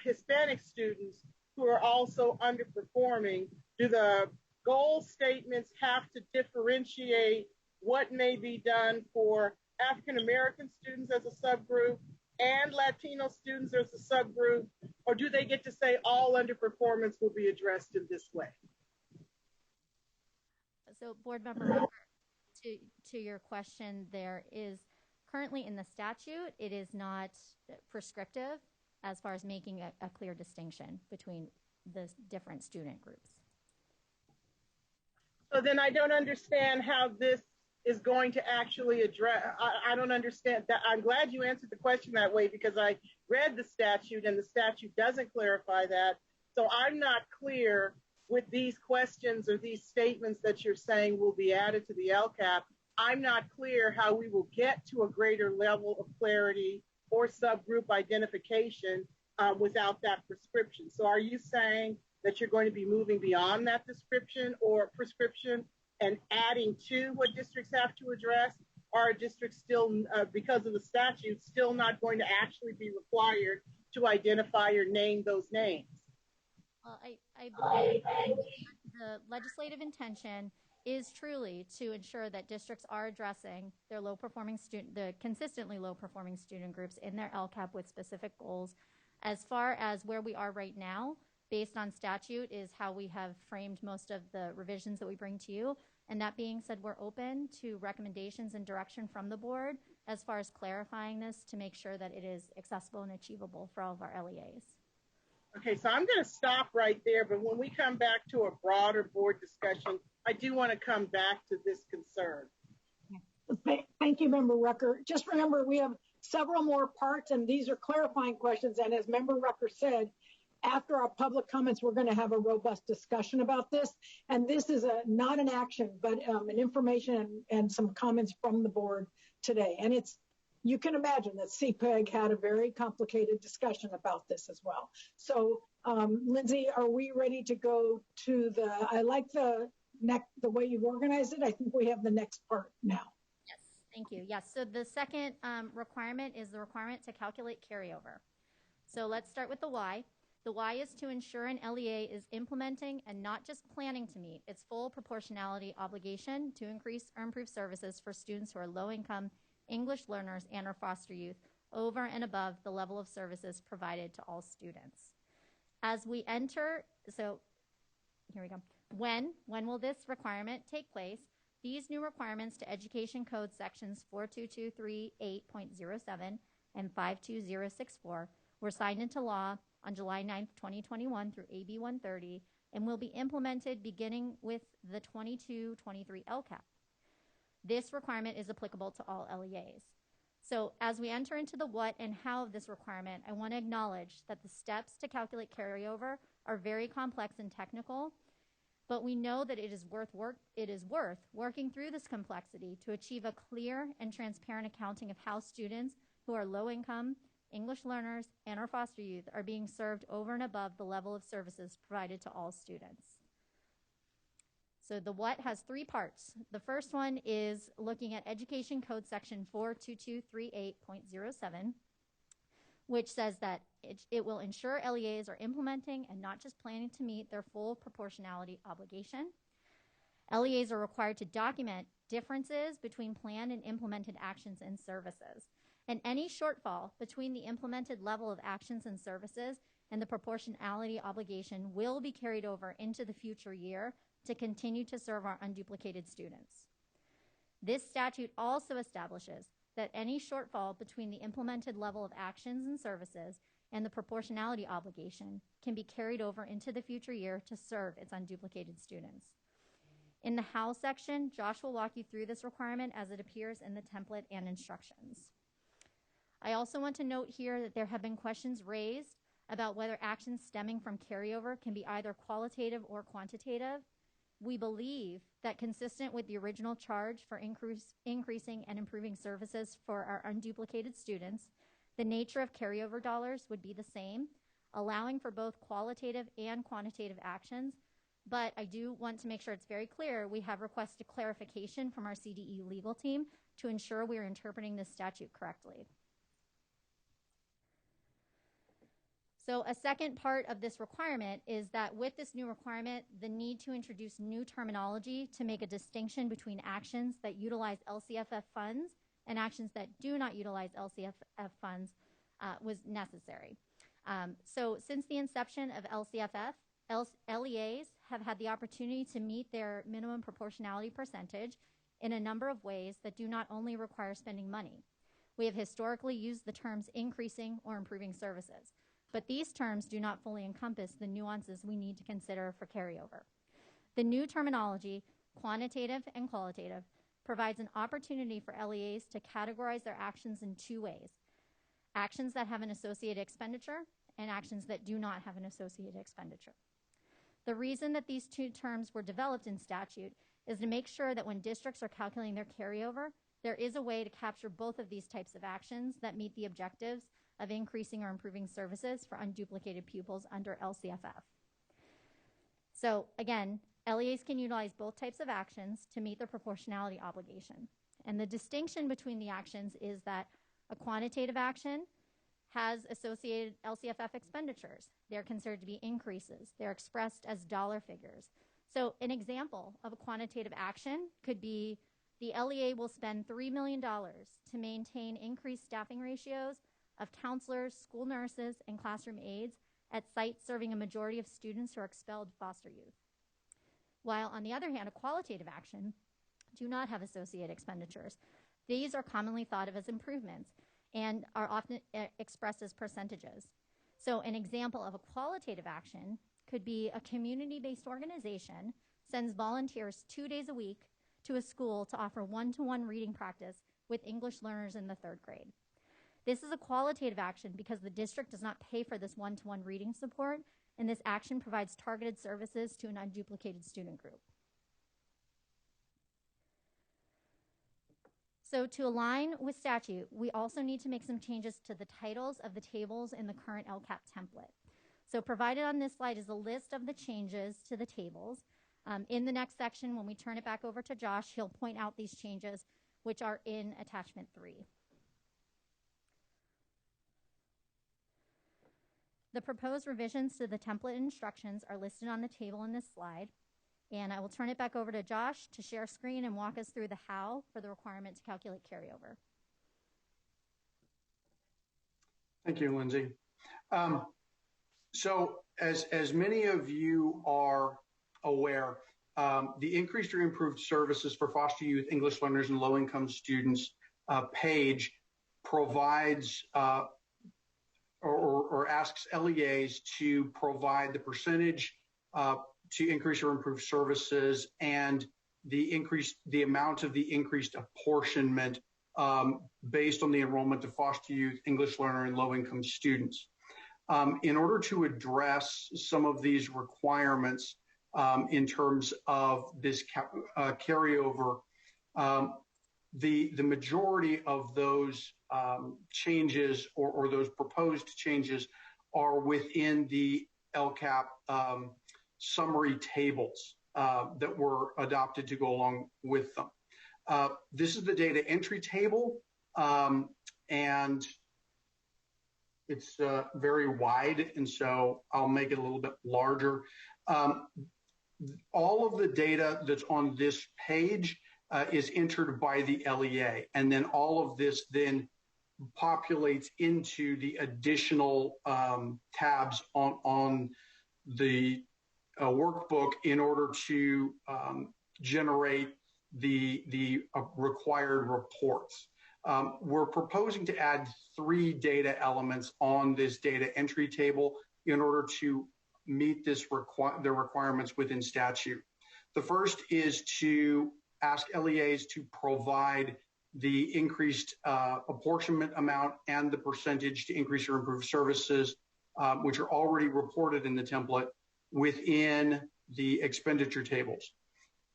K: Hispanic students who are also underperforming, do the goal statements have to differentiate what may be done for African American students as a subgroup and Latino students as a subgroup, or do they get to say all underperformance will be addressed in this way?
S: So Board Member Rucker, to your question, there is currently in the statute, it is not prescriptive as far as making a clear distinction between the different student groups.
K: So then I don't understand how this is going to actually address, I don't understand that. I'm glad you answered the question that way because I read the statute and the statute doesn't clarify that. So I'm not clear with these questions or these statements that you're saying will be added to the LCAP. I'm not clear how we will get to a greater level of clarity or subgroup identification without that prescription. So are you saying that you're going to be moving beyond that description or prescription and adding to what districts have to address? Or are districts still, because of the statute, still not going to actually be required to identify or name those names?
S: I believe the legislative intention is truly to ensure that districts are addressing their the consistently low-performing student groups in their LCAP with specific goals. As far as where we are right now, based on statute, is how we have framed most of the revisions that we bring to you. And that being said, we're open to recommendations and direction from the board as far as clarifying this to make sure that it is accessible and achievable for all of our LEAs.
K: Okay, so I'm going to stop right there, but when we come back to a broader board discussion, I do want to come back to this concern.
A: Thank you, Member Rucker. Just remember, we have several more parts, and these are clarifying questions. And as Member Rucker said, after our public comments, we're going to have a robust discussion about this. And this is not an action, but an information and some comments from the board today. And you can imagine that CPEG had a very complicated discussion about this as well. So, Lindsay, are we ready to go to I like the way you've organized it. I think we have the next part now.
S: Yes, thank you. Yes, so the second requirement is the requirement to calculate carryover. So let's start with the why. The why is to ensure an LEA is implementing and not just planning to meet its full proportionality obligation to increase or improve services for students who are low-income English learners and or foster youth over and above the level of services provided to all students. As we enter, so here we go. When will this requirement take place? These new requirements to Education Code sections 42238.07 and 52064 were signed into law on July 9th, 2021 through AB 130 and will be implemented beginning with the 22-23 LCAP. This requirement is applicable to all LEAs. So as we enter into the what and how of this requirement, I want to acknowledge that the steps to calculate carryover are very complex and technical, but we know that it is worth working through this complexity to achieve a clear and transparent accounting of how students who are low income, English learners, and our foster youth are being served over and above the level of services provided to all students. So the what has three parts. The first one is looking at Education Code Section 42238.07, which says that it will ensure LEAs are implementing and not just planning to meet their full proportionality obligation. LEAs are required to document differences between planned and implemented actions and services. And any shortfall between the implemented level of actions and services and the proportionality obligation will be carried over into the future year to continue to serve our unduplicated students. This statute also establishes that any shortfall between the implemented level of actions and services and the proportionality obligation can be carried over into the future year to serve its unduplicated students. In the how section, Josh will walk you through this requirement as it appears in the template and instructions. I also want to note here that there have been questions raised about whether actions stemming from carryover can be either qualitative or quantitative. We believe that consistent with the original charge for increasing and improving services for our unduplicated students, the nature of carryover dollars would be the same, allowing for both qualitative and quantitative actions. But I do want to make sure it's very clear we have requested clarification from our CDE legal team to ensure we are interpreting this statute correctly. So a second part of this requirement is that with this new requirement, the need to introduce new terminology to make a distinction between actions that utilize LCFF funds and actions that do not utilize LCFF funds was necessary. So since the inception of LCFF, LEAs have had the opportunity to meet their minimum proportionality percentage in a number of ways that do not only require spending money. We have historically used the terms increasing or improving services, but these terms do not fully encompass the nuances we need to consider for carryover. The new terminology, quantitative and qualitative, provides an opportunity for LEAs to categorize their actions in two ways: actions that have an associated expenditure and actions that do not have an associated expenditure. The reason that these two terms were developed in statute is to make sure that when districts are calculating their carryover, there is a way to capture both of these types of actions that meet the objectives of increasing or improving services for unduplicated pupils under LCFF. So again, LEAs can utilize both types of actions to meet their proportionality obligation. And the distinction between the actions is that a quantitative action has associated LCFF expenditures. They're considered to be increases. They're expressed as dollar figures. So an example of a quantitative action could be the LEA will spend $3 million to maintain increased staffing ratios of counselors, school nurses, and classroom aides at sites serving a majority of students who are expelled foster youth. While on the other hand, a qualitative action do not have associated expenditures. These are commonly thought of as improvements and are often expressed as percentages. So an example of a qualitative action could be a community-based organization sends volunteers 2 days a week to a school to offer one-to-one reading practice with English learners in the 3rd grade. This is a qualitative action because the district does not pay for this one-to-one reading support, and this action provides targeted services to an unduplicated student group. So to align with statute, we also need to make some changes to the titles of the tables in the current LCAP template. So provided on this slide is a list of the changes to the tables. In the next section, when we turn it back over to Josh, he'll point out these changes, which are in attachment 3. The proposed revisions to the template instructions are listed on the table in this slide, and I will turn it back over to Josh to share screen and walk us through the how for the requirement to calculate carryover.
T: Thank you, Lindsay. So as many of you are aware, the increased or improved services for foster youth, English learners, and low-income students page provides or asks LEAs to provide the percentage to increase or improve services and the amount of the increased apportionment based on the enrollment of foster youth, English learner, and low-income students. In order to address some of these requirements in terms of this carryover, the majority of those changes or those proposed changes are within the LCAP summary tables that were adopted to go along with them. This is the data entry table, and it's very wide, and so I'll make it a little bit larger. All of the data that's on this page is entered by the LEA, and then all of this then populates into the additional tabs on the workbook in order to generate the required reports. We're proposing to add 3 data elements on this data entry table in order to meet the requirements within statute. The first is to ask LEAs to provide the increased apportionment amount and the percentage to increase or improve services, which are already reported in the template within the expenditure tables.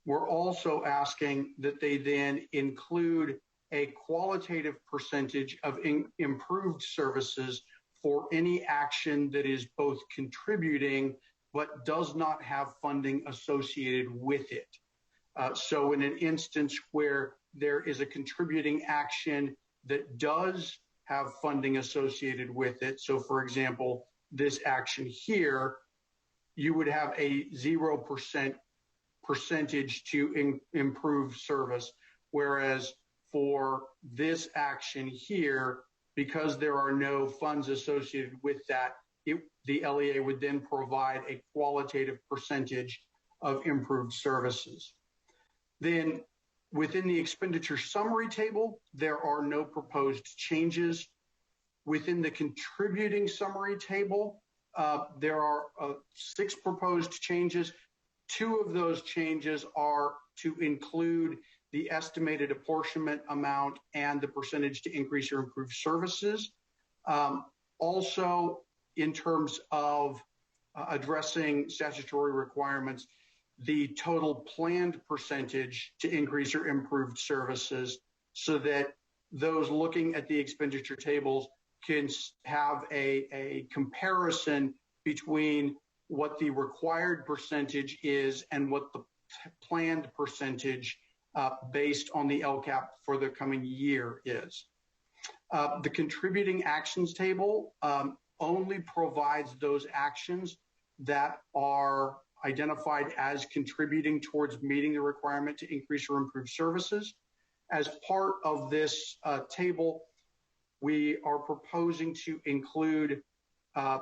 T: We're also asking that they then include a qualitative percentage of improved services for any action that is both contributing but does not have funding associated with it. So in an instance where there is a contributing action that does have funding associated with it, so for example, this action here, you would have a 0% percentage to improve service, whereas for this action here, because there are no funds associated with that, the LEA would then provide a qualitative percentage of improved services. Then within the expenditure summary table, there are no proposed changes. Within the contributing summary table, there are 6 proposed changes. 2 of those changes are to include the estimated apportionment amount and the percentage to increase or improve services. Also, in terms of addressing statutory requirements, the total planned percentage to increase or improve services so that those looking at the expenditure tables can have a comparison between what the required percentage is and what the planned percentage based on the LCAP for the coming year is. The contributing actions table only provides those actions that are identified as contributing towards meeting the requirement to increase or improve services. As part of this table, we are proposing to include a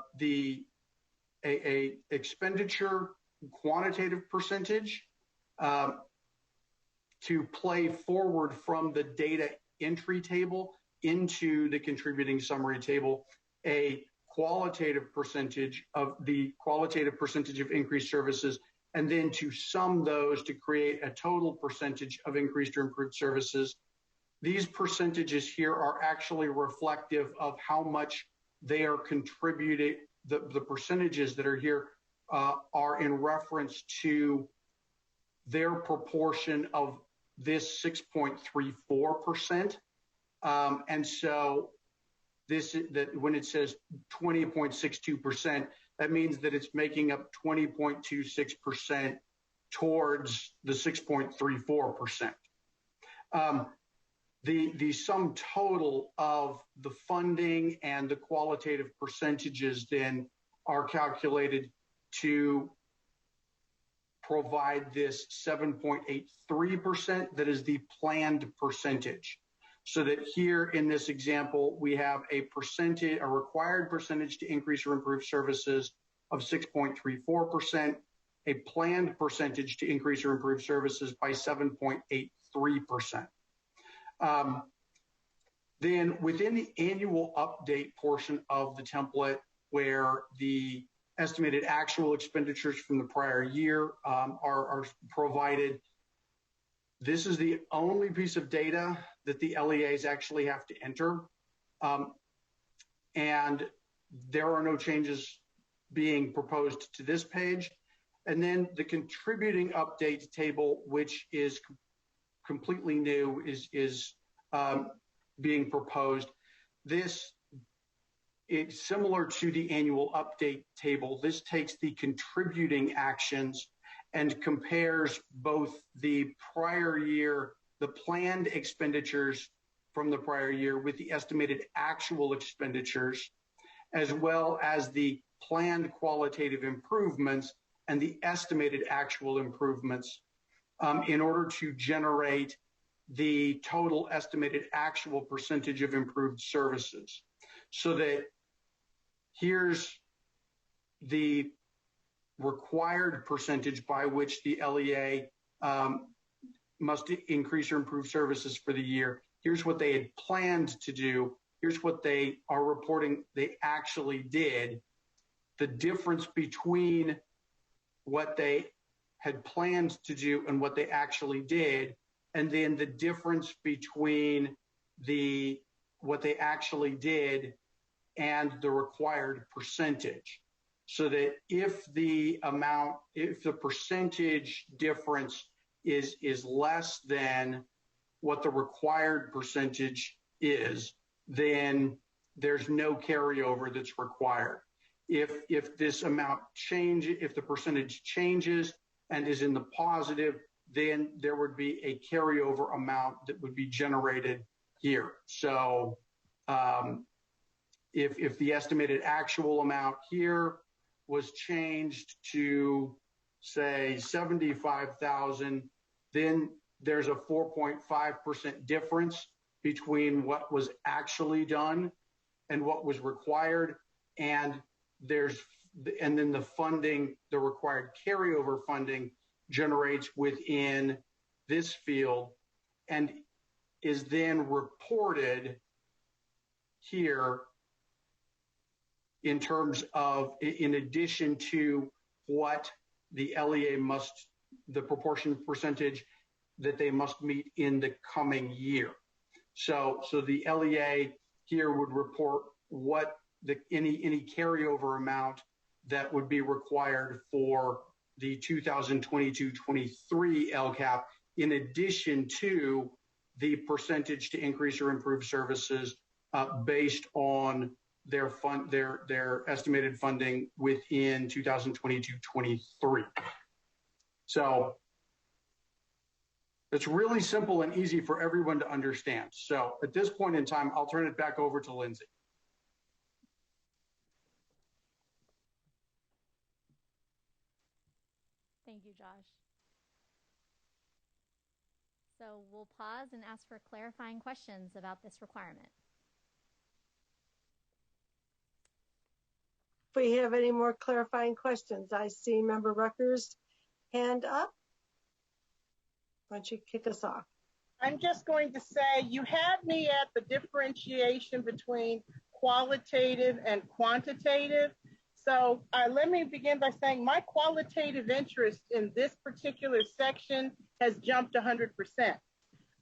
T: expenditure quantitative percentage to play forward from the data entry table into the contributing summary table, a qualitative percentage of increased services, and then to sum those to create a total percentage of increased or improved services. These percentages here are actually reflective of how much they are contributing. The percentages that are here are in reference to their proportion of this 6.34%. And so when it says 20.62%, that means that it's making up 20.26% towards the 6.34%. The sum total of the funding and the qualitative percentages then are calculated to provide this 7.83% that is the planned percentage. So that here in this example, we have a required percentage to increase or improve services of 6.34%, a planned percentage to increase or improve services by 7.83%. Then within the annual update portion of the template, where the estimated actual expenditures from the prior year are provided, This is the only piece of data that the LEAs actually have to enter. And there are no changes being proposed to this page. And then the contributing update table, which is completely new, is being proposed. This is similar to the annual update table. This takes the contributing actions and compares both the prior year, the planned expenditures from the prior year with the estimated actual expenditures, as well as the planned qualitative improvements and the estimated actual improvements in order to generate the total estimated actual percentage of improved services. So that here's the required percentage by which the LEA must increase or improve services for the year. Here's what they had planned to do. Here's what they are reporting they actually did. The difference between what they had planned to do and what they actually did, and then the difference between what they actually did and the required percentage. So that if the percentage difference is less than what the required percentage is, then there's no carryover that's required. If this amount changes, if the percentage changes and is in the positive, then there would be a carryover amount that would be generated here. So if the estimated actual amount here was changed to, say, 75,000, then there's a 4.5% difference between what was actually done and what was required, and then the funding, the required carryover funding, generates within this field and is then reported here in terms of, in addition to what the LEA must, the proportion percentage that they must meet in the coming year. So the LEA here would report what any carryover amount that would be required for the 2022-23 LCAP, in addition to the percentage to increase or improve services based on their estimated funding within 2022-23. So it's really simple and easy for everyone to understand. So at this point in time, I'll turn it back over to Lindsay.
S: Thank you, Josh. So we'll pause and ask for clarifying questions about this requirement.
D: If we have any more clarifying questions, I see Member Rucker's hand up. Why don't you kick us off?
K: I'm just going to say, you had me at the differentiation between qualitative and quantitative. So let me begin by saying my qualitative interest in this particular section has jumped 100%.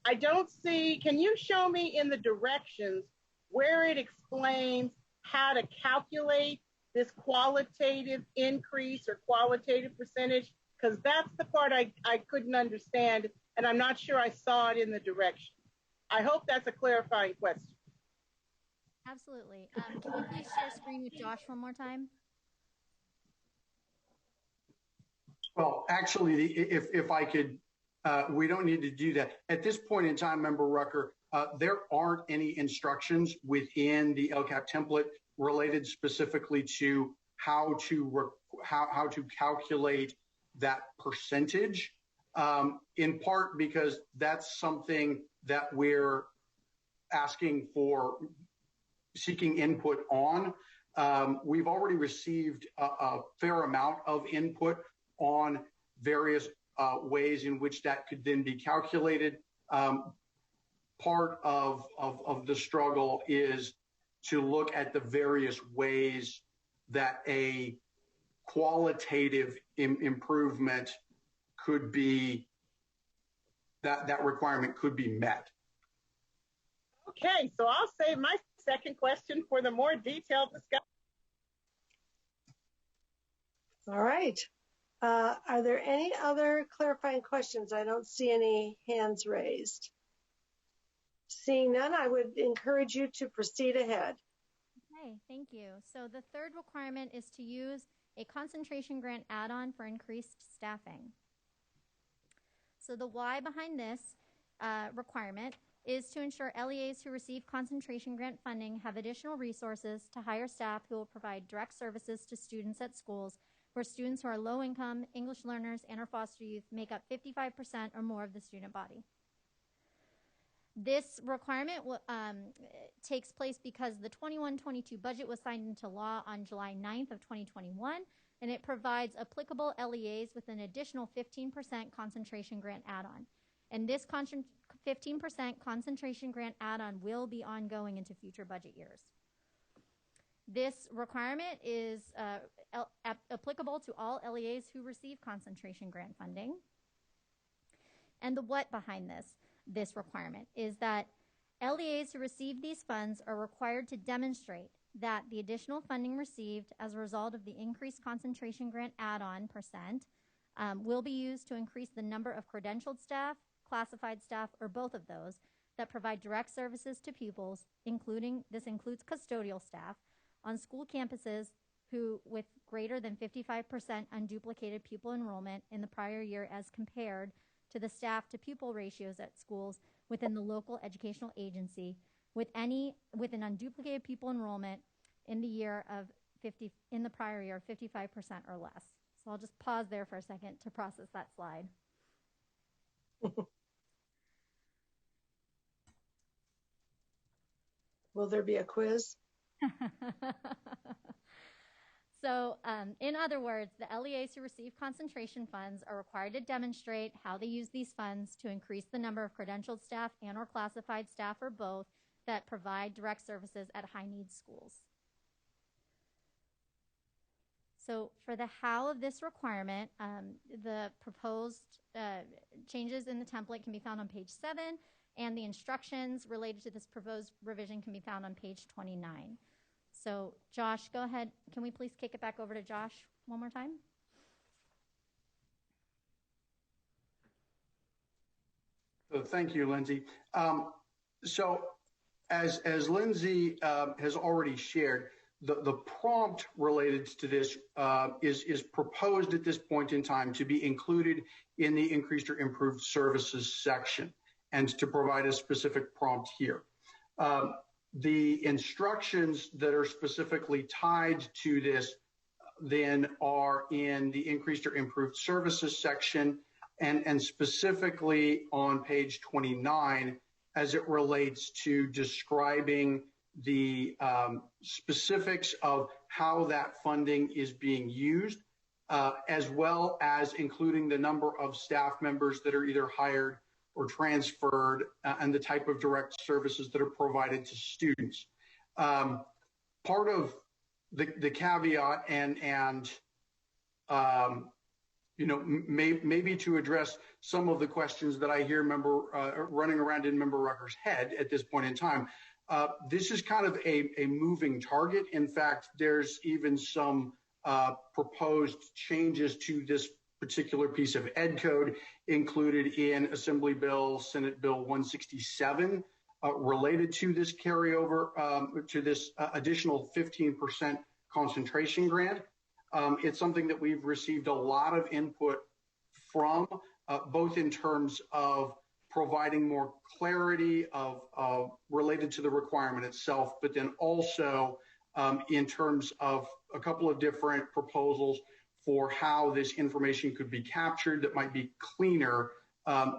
K: I don't see, can you show me in the directions where it explains how to calculate this qualitative increase or qualitative percentage? Because that's the part I couldn't understand, and I'm not sure I saw it in the direction. I hope that's a clarifying question.
S: Absolutely. Can you please share screen with Josh one more time?
T: Well, actually, if I could, we don't need to do that. At this point in time, Member Rucker, there aren't any instructions within the LCAP template related specifically to how to calculate that percentage, in part because that's something that we're seeking input on. We've already received a fair amount of input on various ways in which that could then be calculated. Part of the struggle is to look at the various ways that a qualitative improvement could be that requirement could be met.
K: Okay, so I'll save my second question for the more detailed discussion.
D: All right. Are there any other clarifying questions? I don't see any hands raised. Seeing none, I would encourage you to proceed ahead.
S: Okay, thank you. So the third requirement is to use a concentration grant add-on for increased staffing. So the why behind this requirement is to ensure LEAs who receive concentration grant funding have additional resources to hire staff who will provide direct services to students at schools where students who are low income, English learners, and or foster youth make up 55% or more of the student body. This requirement takes place because the 21-22 budget was signed into law on July 9th of 2021, and it provides applicable LEAs with an additional 15% concentration grant add-on. And this 15% concentration grant add-on will be ongoing into future budget years. This requirement is applicable to all LEAs who receive concentration grant funding. And the what behind this requirement is that LEAs who receive these funds are required to demonstrate that the additional funding received as a result of the increased concentration grant add-on percent will be used to increase the number of credentialed staff, classified staff, or both of those that provide direct services to pupils, this includes custodial staff, on school campuses who with greater than 55% unduplicated pupil enrollment in the prior year as compared to the staff to pupil ratios at schools within the local educational agency with an unduplicated pupil enrollment in the prior year of 55% or less. So I'll just pause there for a second to process that slide.
D: Will there be a quiz?
S: So in other words, the LEAs who receive concentration funds are required to demonstrate how they use these funds to increase the number of credentialed staff and or classified staff or both that provide direct services at high need schools. So for the how of this requirement, the proposed changes in the template can be found on page 7, and the instructions related to this proposed revision can be found on page 29. So Josh, go ahead. Can we please kick it back over to Josh one more time?
T: So thank you, Lindsay. So as Lindsay has already shared, the prompt related to this is proposed at this point in time to be included in the increased or improved services section and to provide a specific prompt here. The instructions that are specifically tied to this then are in the increased or improved services section and specifically on page 29 as it relates to describing the specifics of how that funding is being used, as well as including the number of staff members that are either hired or transferred and the type of direct services that are provided to students. Part of the caveat and maybe to address some of the questions that I hear running around in Member Rucker's head at this point in time, this is kind of a moving target. In fact, there's even some proposed changes to this particular piece of ed code included in Assembly Bill, Senate Bill 167, related to this carryover, to this additional 15% concentration grant. It's something that we've received a lot of input from, both in terms of providing more clarity of related to the requirement itself, but then also in terms of a couple of different proposals for how this information could be captured that might be cleaner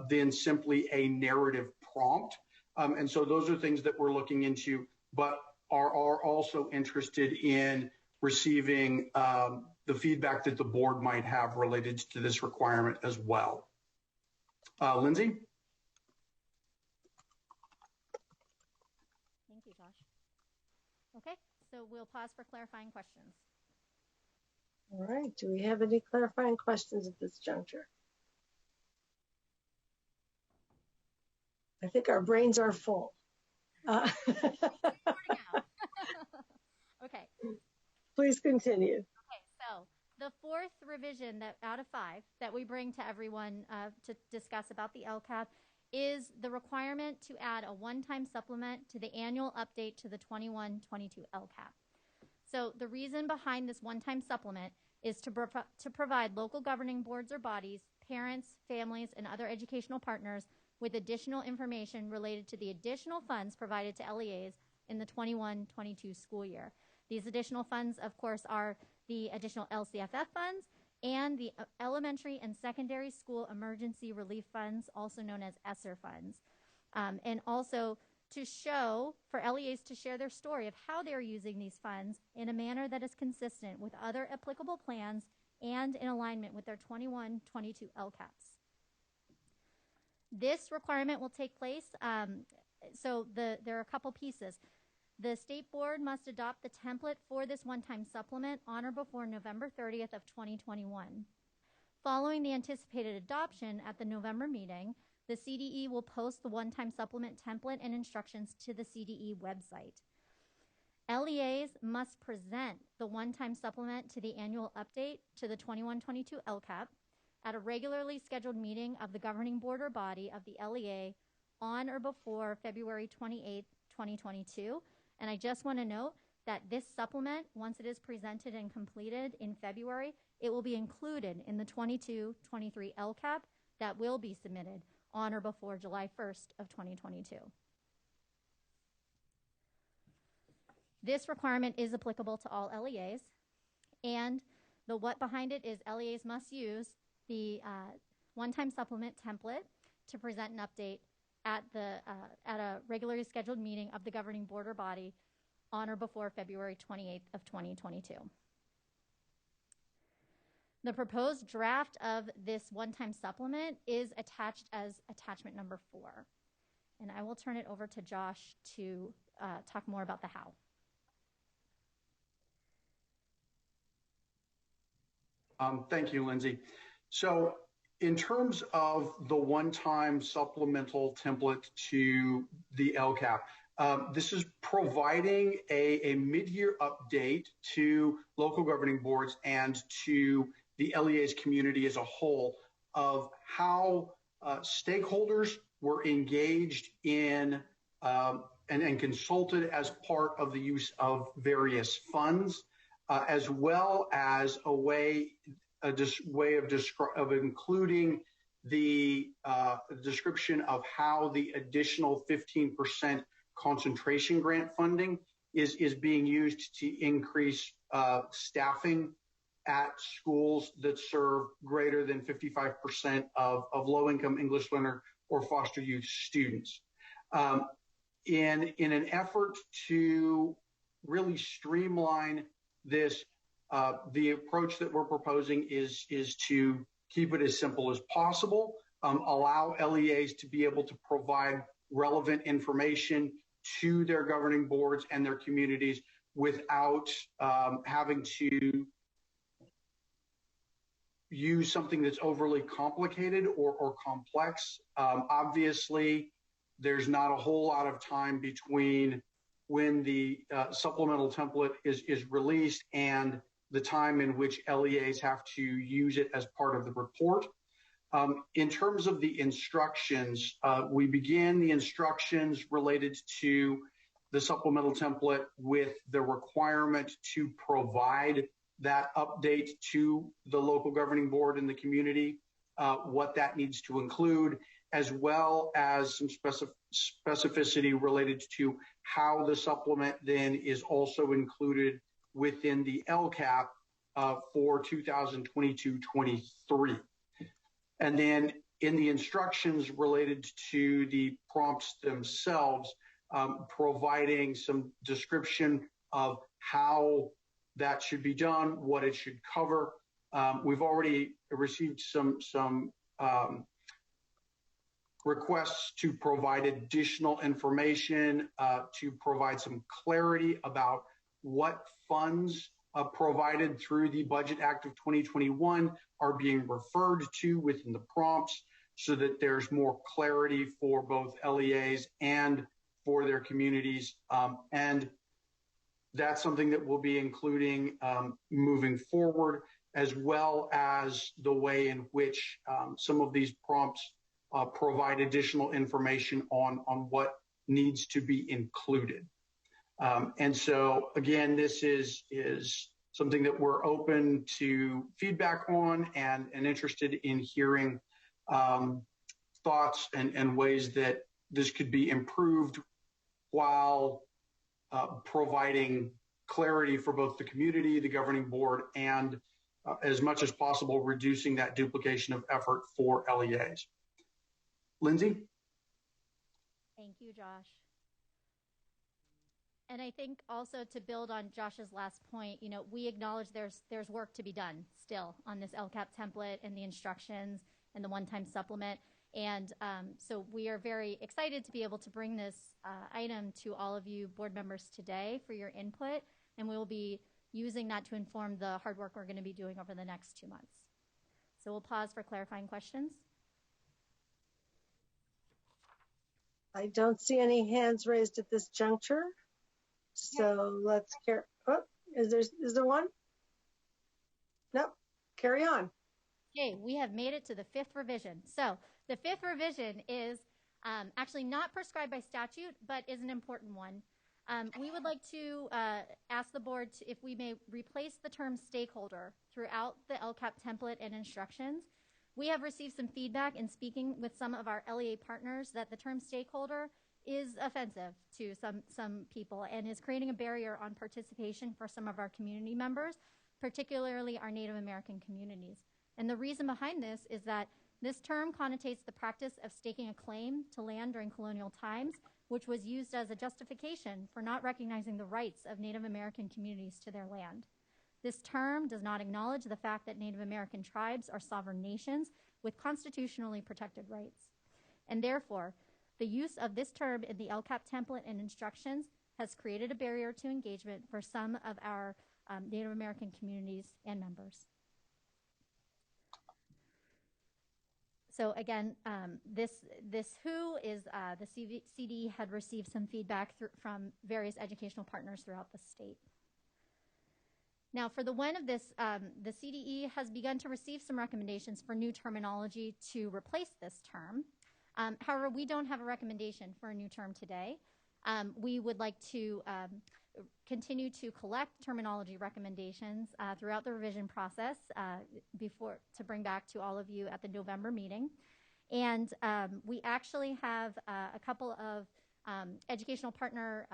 T: than simply a narrative prompt. And so those are things that we're looking into, but are also interested in receiving the feedback that the board might have related to this requirement as well. Lindsay?
S: Thank you, Josh. Okay, so we'll pause for clarifying questions.
D: All right, do we have any clarifying questions at this juncture? I think our brains are full.
S: Okay.
D: Please continue.
S: Okay, so the fourth revision that out of 5 that we bring to everyone to discuss about the LCAP is the requirement to add a one-time supplement to the annual update to the 21-22 LCAP. So the reason behind this one-time supplement is to provide local governing boards or bodies, parents, families, and other educational partners with additional information related to the additional funds provided to LEAs in the 21-22 school year. These additional funds, of course, are the additional LCFF funds and the elementary and secondary school emergency relief funds, also known as ESSER funds. And also to show, for LEAs to share their story of how they're using these funds in a manner that is consistent with other applicable plans and in alignment with their 21-22 LCAPs. This requirement will take place, there are a couple pieces. The state board must adopt the template for this one-time supplement on or before November 30th of 2021. Following the anticipated adoption at the November meeting, the CDE will post the one-time supplement template and instructions to the CDE website. LEAs must present the one-time supplement to the annual update to the 21-22 LCAP at a regularly scheduled meeting of the governing board or body of the LEA on or before February 28th, 2022. And I just want to note that this supplement, once it is presented and completed in February, it will be included in the 22-23 LCAP that will be submitted on or before July 1st of 2022. This requirement is applicable to all LEAs, and the what behind it is LEAs must use the one-time supplement template to present an update at a regularly scheduled meeting of the governing board or body on or before February 28th of 2022. The proposed draft of this one-time supplement is attached as attachment number 4. And I will turn it over to Josh to talk more about the how.
T: Thank you, Lindsay. So in terms of the one-time supplemental template to the LCAP, this is providing a mid-year update to local governing boards and to the LEA's community as a whole of how stakeholders were engaged in and consulted as part of the use of various funds, as well as a way of including the description of how the additional 15% concentration grant funding is being used to increase staffing at schools that serve greater than 55% of low-income English learner or foster youth students. In an effort to really streamline this, the approach that we're proposing is to keep it as simple as possible, allow LEAs to be able to provide relevant information to their governing boards and their communities without having to use something that's overly complicated or complex. Obviously, there's not a whole lot of time between when the supplemental template is released and the time in which LEAs have to use it as part of the report. In terms of the instructions, we began the instructions related to the supplemental template with the requirement to provide that update to the local governing board and the community, what that needs to include, as well as some specificity related to how the supplement then is also included within the LCAP for 2022-23. And then in the instructions related to the prompts themselves, providing some description of how that should be done, what it should cover. We've already received some requests to provide additional information, to provide some clarity about what funds provided through the Budget Act of 2021 are being referred to within the prompts, so that there's more clarity for both LEAs and for their communities. And that's something that we'll be including moving forward, as well as the way in which some of these prompts provide additional information on what needs to be included. And so, again, this is something that we're open to feedback on and interested in hearing thoughts and ways that this could be improved while providing clarity for both the community, the governing board, and as much as possible, reducing that duplication of effort for LEAs. Lindsay?
S: Thank you, Josh. And I think also to build on Josh's last point, we acknowledge there's work to be done still on this LCAP template and the instructions and the one-time supplement. And so we are very excited to be able to bring this item to all of you board members today for your input. And we will be using that to inform the hard work we're going to be doing over the next 2 months. So we'll pause for clarifying questions.
D: I don't see any hands raised at this juncture. So let's carry. Oh, is there one? Nope. Carry on.
S: Okay, we have made it to the 5th revision. So the 5th revision is actually not prescribed by statute, but is an important one. We would like to ask the board if we may replace the term stakeholder throughout the LCAP template and instructions. We have received some feedback in speaking with some of our LEA partners that the term stakeholder is offensive to some people and is creating a barrier on participation for some of our community members, particularly our Native American communities. And the reason behind this is that this term connotates the practice of staking a claim to land during colonial times, which was used as a justification for not recognizing the rights of Native American communities to their land. This term does not acknowledge the fact that Native American tribes are sovereign nations with constitutionally protected rights. And therefore, the use of this term in the LCAP template and instructions has created a barrier to engagement for some of our Native American communities and members. So again, this WHO is the CD had received some feedback from various educational partners throughout the state. Now, for the when of this, the CDE has begun to receive some recommendations for new terminology to replace this term. However, we don't have a recommendation for a new term today. We would like to continue to collect terminology recommendations throughout the revision process to bring back to all of you at the November meeting. And we actually have a couple of educational partner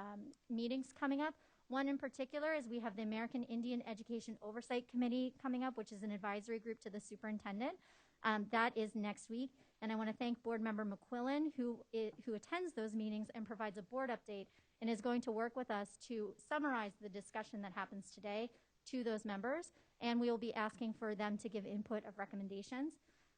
S: meetings coming up. One in particular is we have the American Indian Education Oversight Committee coming up, which is an advisory group to the superintendent. That is next week. And I want to thank Board Member McQuillan, who attends those meetings and provides a board update and is going to work with us to summarize the discussion that happens today to those members. And we will be asking for them to give input of recommendations.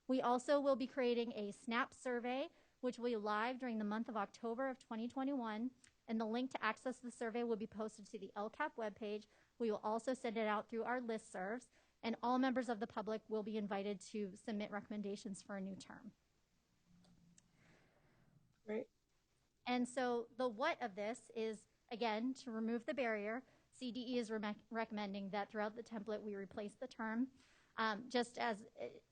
S: We also will be creating a SNAP survey, which will be live during the month of October of 2021. And the link to access the survey will be posted to the LCAP webpage. We will also send it out through our listservs, and all members of the public will be invited to submit recommendations for a new term.
D: Great.
S: And so the what of this is, again, to remove the barrier. CDE is recommending that throughout the template we replace the term. Just as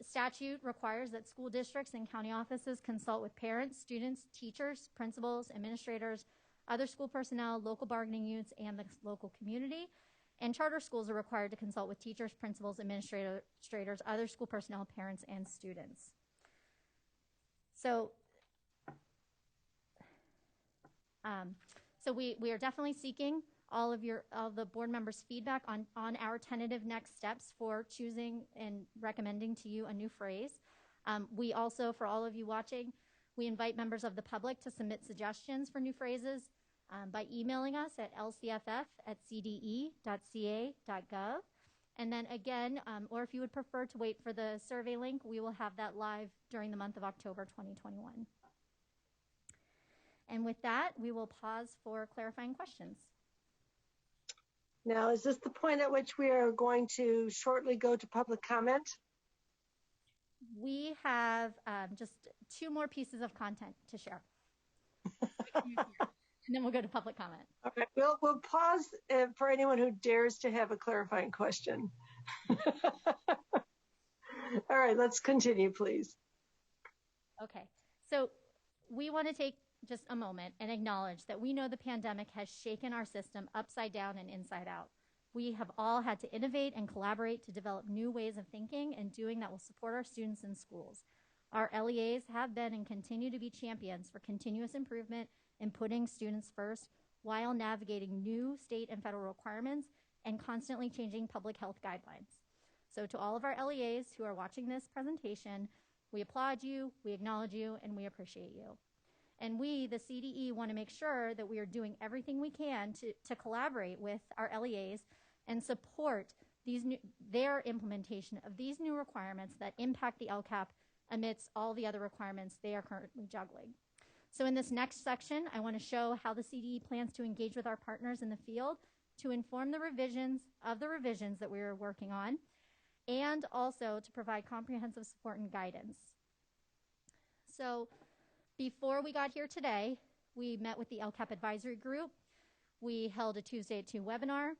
S: statute requires that school districts and county offices consult with parents, students, teachers, principals, administrators, other school personnel, local bargaining units, and the local community. And charter schools are required to consult with teachers, principals, administrators, other school personnel, parents, and students. So we are definitely seeking all of the board members' feedback on our tentative next steps for choosing and recommending to you a new phrase. We also, for all of you watching, we invite members of the public to submit suggestions for new phrases by emailing us at lcff@cde.ca.gov. And then again, or if you would prefer to wait for the survey link, we will have that live during the month of October 2021. And with that, we will pause for clarifying questions.
D: Now, is this the point at which we are going to shortly go to public comment?
S: we have just 2 more pieces of content to share. And then we'll go to public comment.
D: Okay, we'll pause for anyone who dares to have a clarifying question. All right, let's continue, please.
S: Okay, so we want to take just a moment and acknowledge that we know the pandemic has shaken our system upside down and inside out. We have all had to innovate and collaborate to develop new ways of thinking and doing that will support our students in schools. Our LEAs have been and continue to be champions for continuous improvement and putting students first while navigating new state and federal requirements and constantly changing public health guidelines. So to all of our LEAs who are watching this presentation, we applaud you, we acknowledge you, and we appreciate you. And we, the CDE, want to make sure that we are doing everything we can to collaborate with our LEAs and support their implementation of these new requirements that impact the LCAP amidst all the other requirements they are currently juggling. So in this next section, I want to show how the CDE plans to engage with our partners in the field to inform the revisions that we are working on, and also to provide comprehensive support and guidance. So before we got here today, we met with the LCAP advisory group. We held a Tuesday at 2 webinar.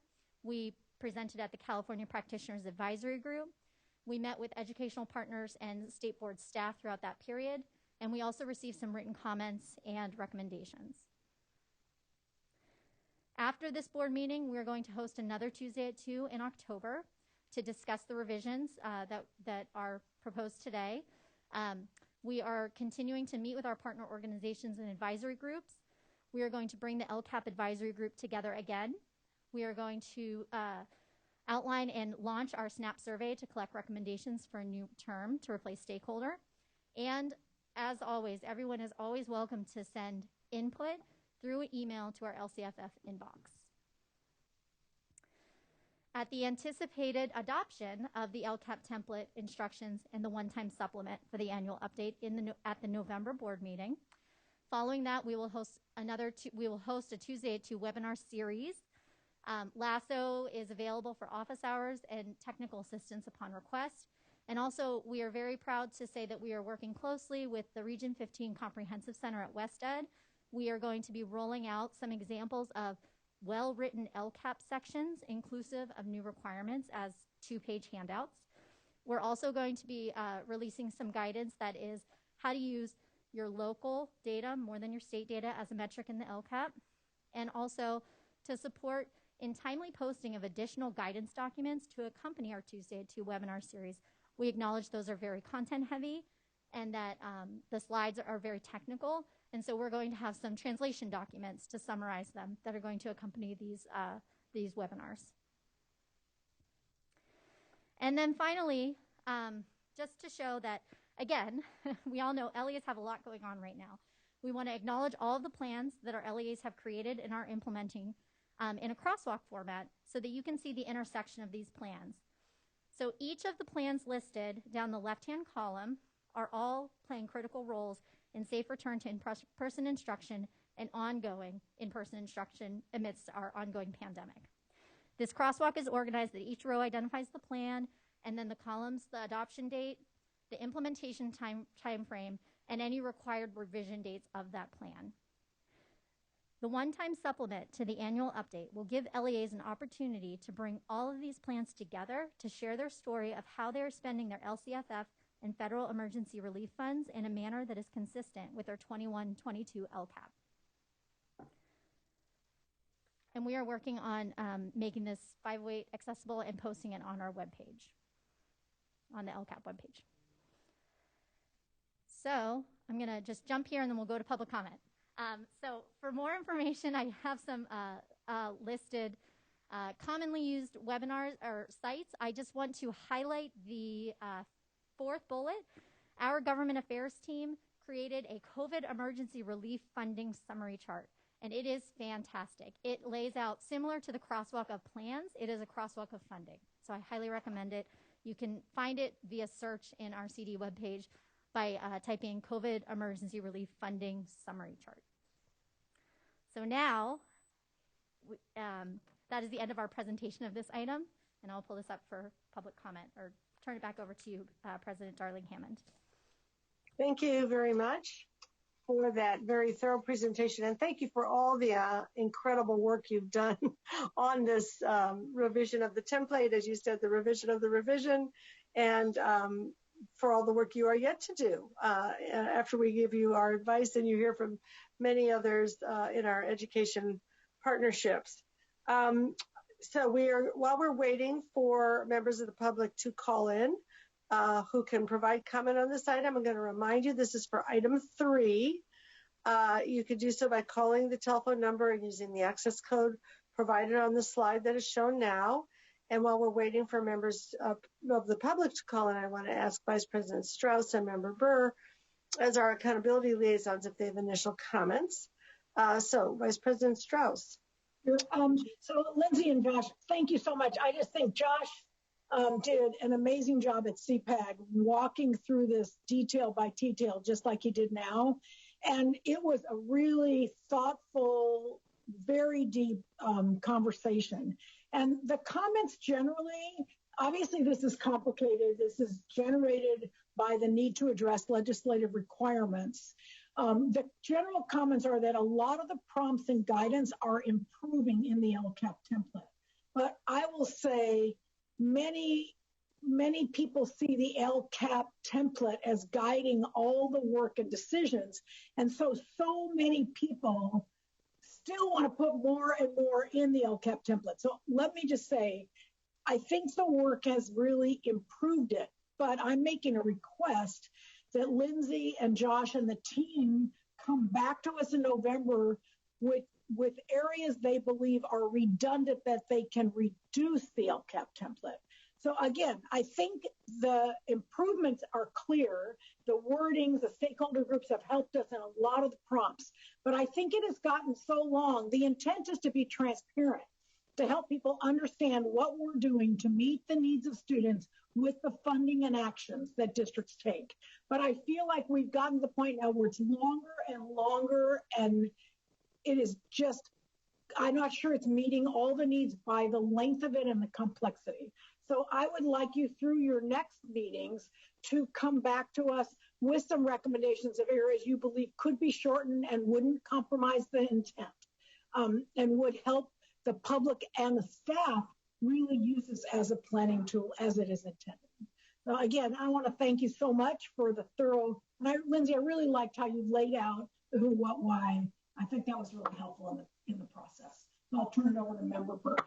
S: We presented at the California Practitioners Advisory Group. We met with educational partners and state board staff throughout that period. And we also received some written comments and recommendations. After this board meeting, we're going to host another Tuesday at 2 in October to discuss the revisions that are proposed today. We are continuing to meet with our partner organizations and advisory groups. We are going to bring the LCAP advisory group together again. We are going to outline and launch our SNAP survey to collect recommendations for a new term to replace stakeholder. And as always, everyone is always welcome to send input through email to our LCFF inbox. At the anticipated adoption of the LCAP template instructions and the one-time supplement for the annual update at the November board meeting, following that, we will host a Tuesday at 2 webinar series. LASSO is available for office hours and technical assistance upon request. And also, we are very proud to say that we are working closely with the Region 15 Comprehensive Center at WestEd. We are going to be rolling out some examples of well-written LCAP sections, inclusive of new requirements as 2-page handouts. We're also going to be releasing some guidance that is how to use your local data more than your state data as a metric in the LCAP, and also to support in timely posting of additional guidance documents to accompany our Tuesday at 2 webinar series. We acknowledge those are very content heavy and that the slides are very technical. And so we're going to have some translation documents to summarize them that are going to accompany these webinars. And then finally, just to show that, again, we all know LEAs have a lot going on right now. We want to acknowledge all of the plans that our LEAs have created and are implementing in a crosswalk format so that you can see the intersection of these plans. So each of the plans listed down the left-hand column are all playing critical roles in safe return to in-person instruction and ongoing in-person instruction amidst our ongoing pandemic. This crosswalk is organized that each row identifies the plan, and then the columns, the adoption date, the implementation time frame, and any required revision dates of that plan. The one-time supplement to the annual update will give LEAs an opportunity to bring all of these plans together to share their story of how they are spending their LCFF and federal emergency relief funds in a manner that is consistent with our 21-22 LCAP. And we are working on making this 508 accessible and posting it on our webpage, on the LCAP webpage. So I'm going to just jump here and then we'll go to public comment. So for more information, I have some listed commonly used webinars or sites. I just want to highlight the fourth bullet. Our government affairs team created a COVID emergency relief funding summary chart, and it is fantastic. It lays out, similar to the crosswalk of plans, it is a crosswalk of funding. So I highly recommend it. You can find it via search in our CD webpage by typing COVID emergency relief funding summary chart. So now, that is the end of our presentation of this item, and I'll pull this up for public comment or turn it back over to you, President Darling Hammond.
D: Thank you very much for that very thorough presentation. And thank you for all the incredible work you've done on this revision of the template, as you said, the revision of the revision, and for all the work you are yet to do after we give you our advice and you hear from many others in our education partnerships. So while we're waiting for members of the public to call in, who can provide comment on this item, I'm going to remind you this is for item 3. You could do so by calling the telephone number and using the access code provided on the slide that is shown now. And while we're waiting for members of the public to call in, I want to ask Vice President Strauss and Member Burr, as our accountability liaisons, if they have initial comments. So Vice President Strauss.
A: So Lindsay and Josh, thank you so much. I just think Josh did an amazing job at CPAG walking through this detail by detail, just like he did now. And it was a really thoughtful, very deep conversation. And the comments generally, obviously this is complicated. This is generated by the need to address legislative requirements. The general comments are that a lot of the prompts and guidance are improving in the LCAP template. But I will say many people see the LCAP template as guiding all the work and decisions. And so many people still want to put more and more in the LCAP template. So let me just say, I think the work has really improved it, but I'm making a request that Lindsay and Josh and the team come back to us in November with areas they believe are redundant that they can reduce the LCAP template. So again, I think the improvements are clear. The wordings, the stakeholder groups have helped us in a lot of the prompts, but I think it has gotten so long. The intent is to be transparent, to help people understand what we're doing to meet the needs of students with the funding and actions that districts take. But I feel like we've gotten to the point now where it's longer and longer, and it is just, I'm not sure it's meeting all the needs by the length of it and the complexity. So I would like you through your next meetings to come back to us with some recommendations of areas you believe could be shortened and wouldn't compromise the intent, and would help the public and the staff really use this as a planning tool as it is intended. So again, I want to thank you so much for the thorough, and Lindsay, I really liked how you laid out the who, what, why. I think that was really helpful in the process. So I'll turn it over to Member Burke.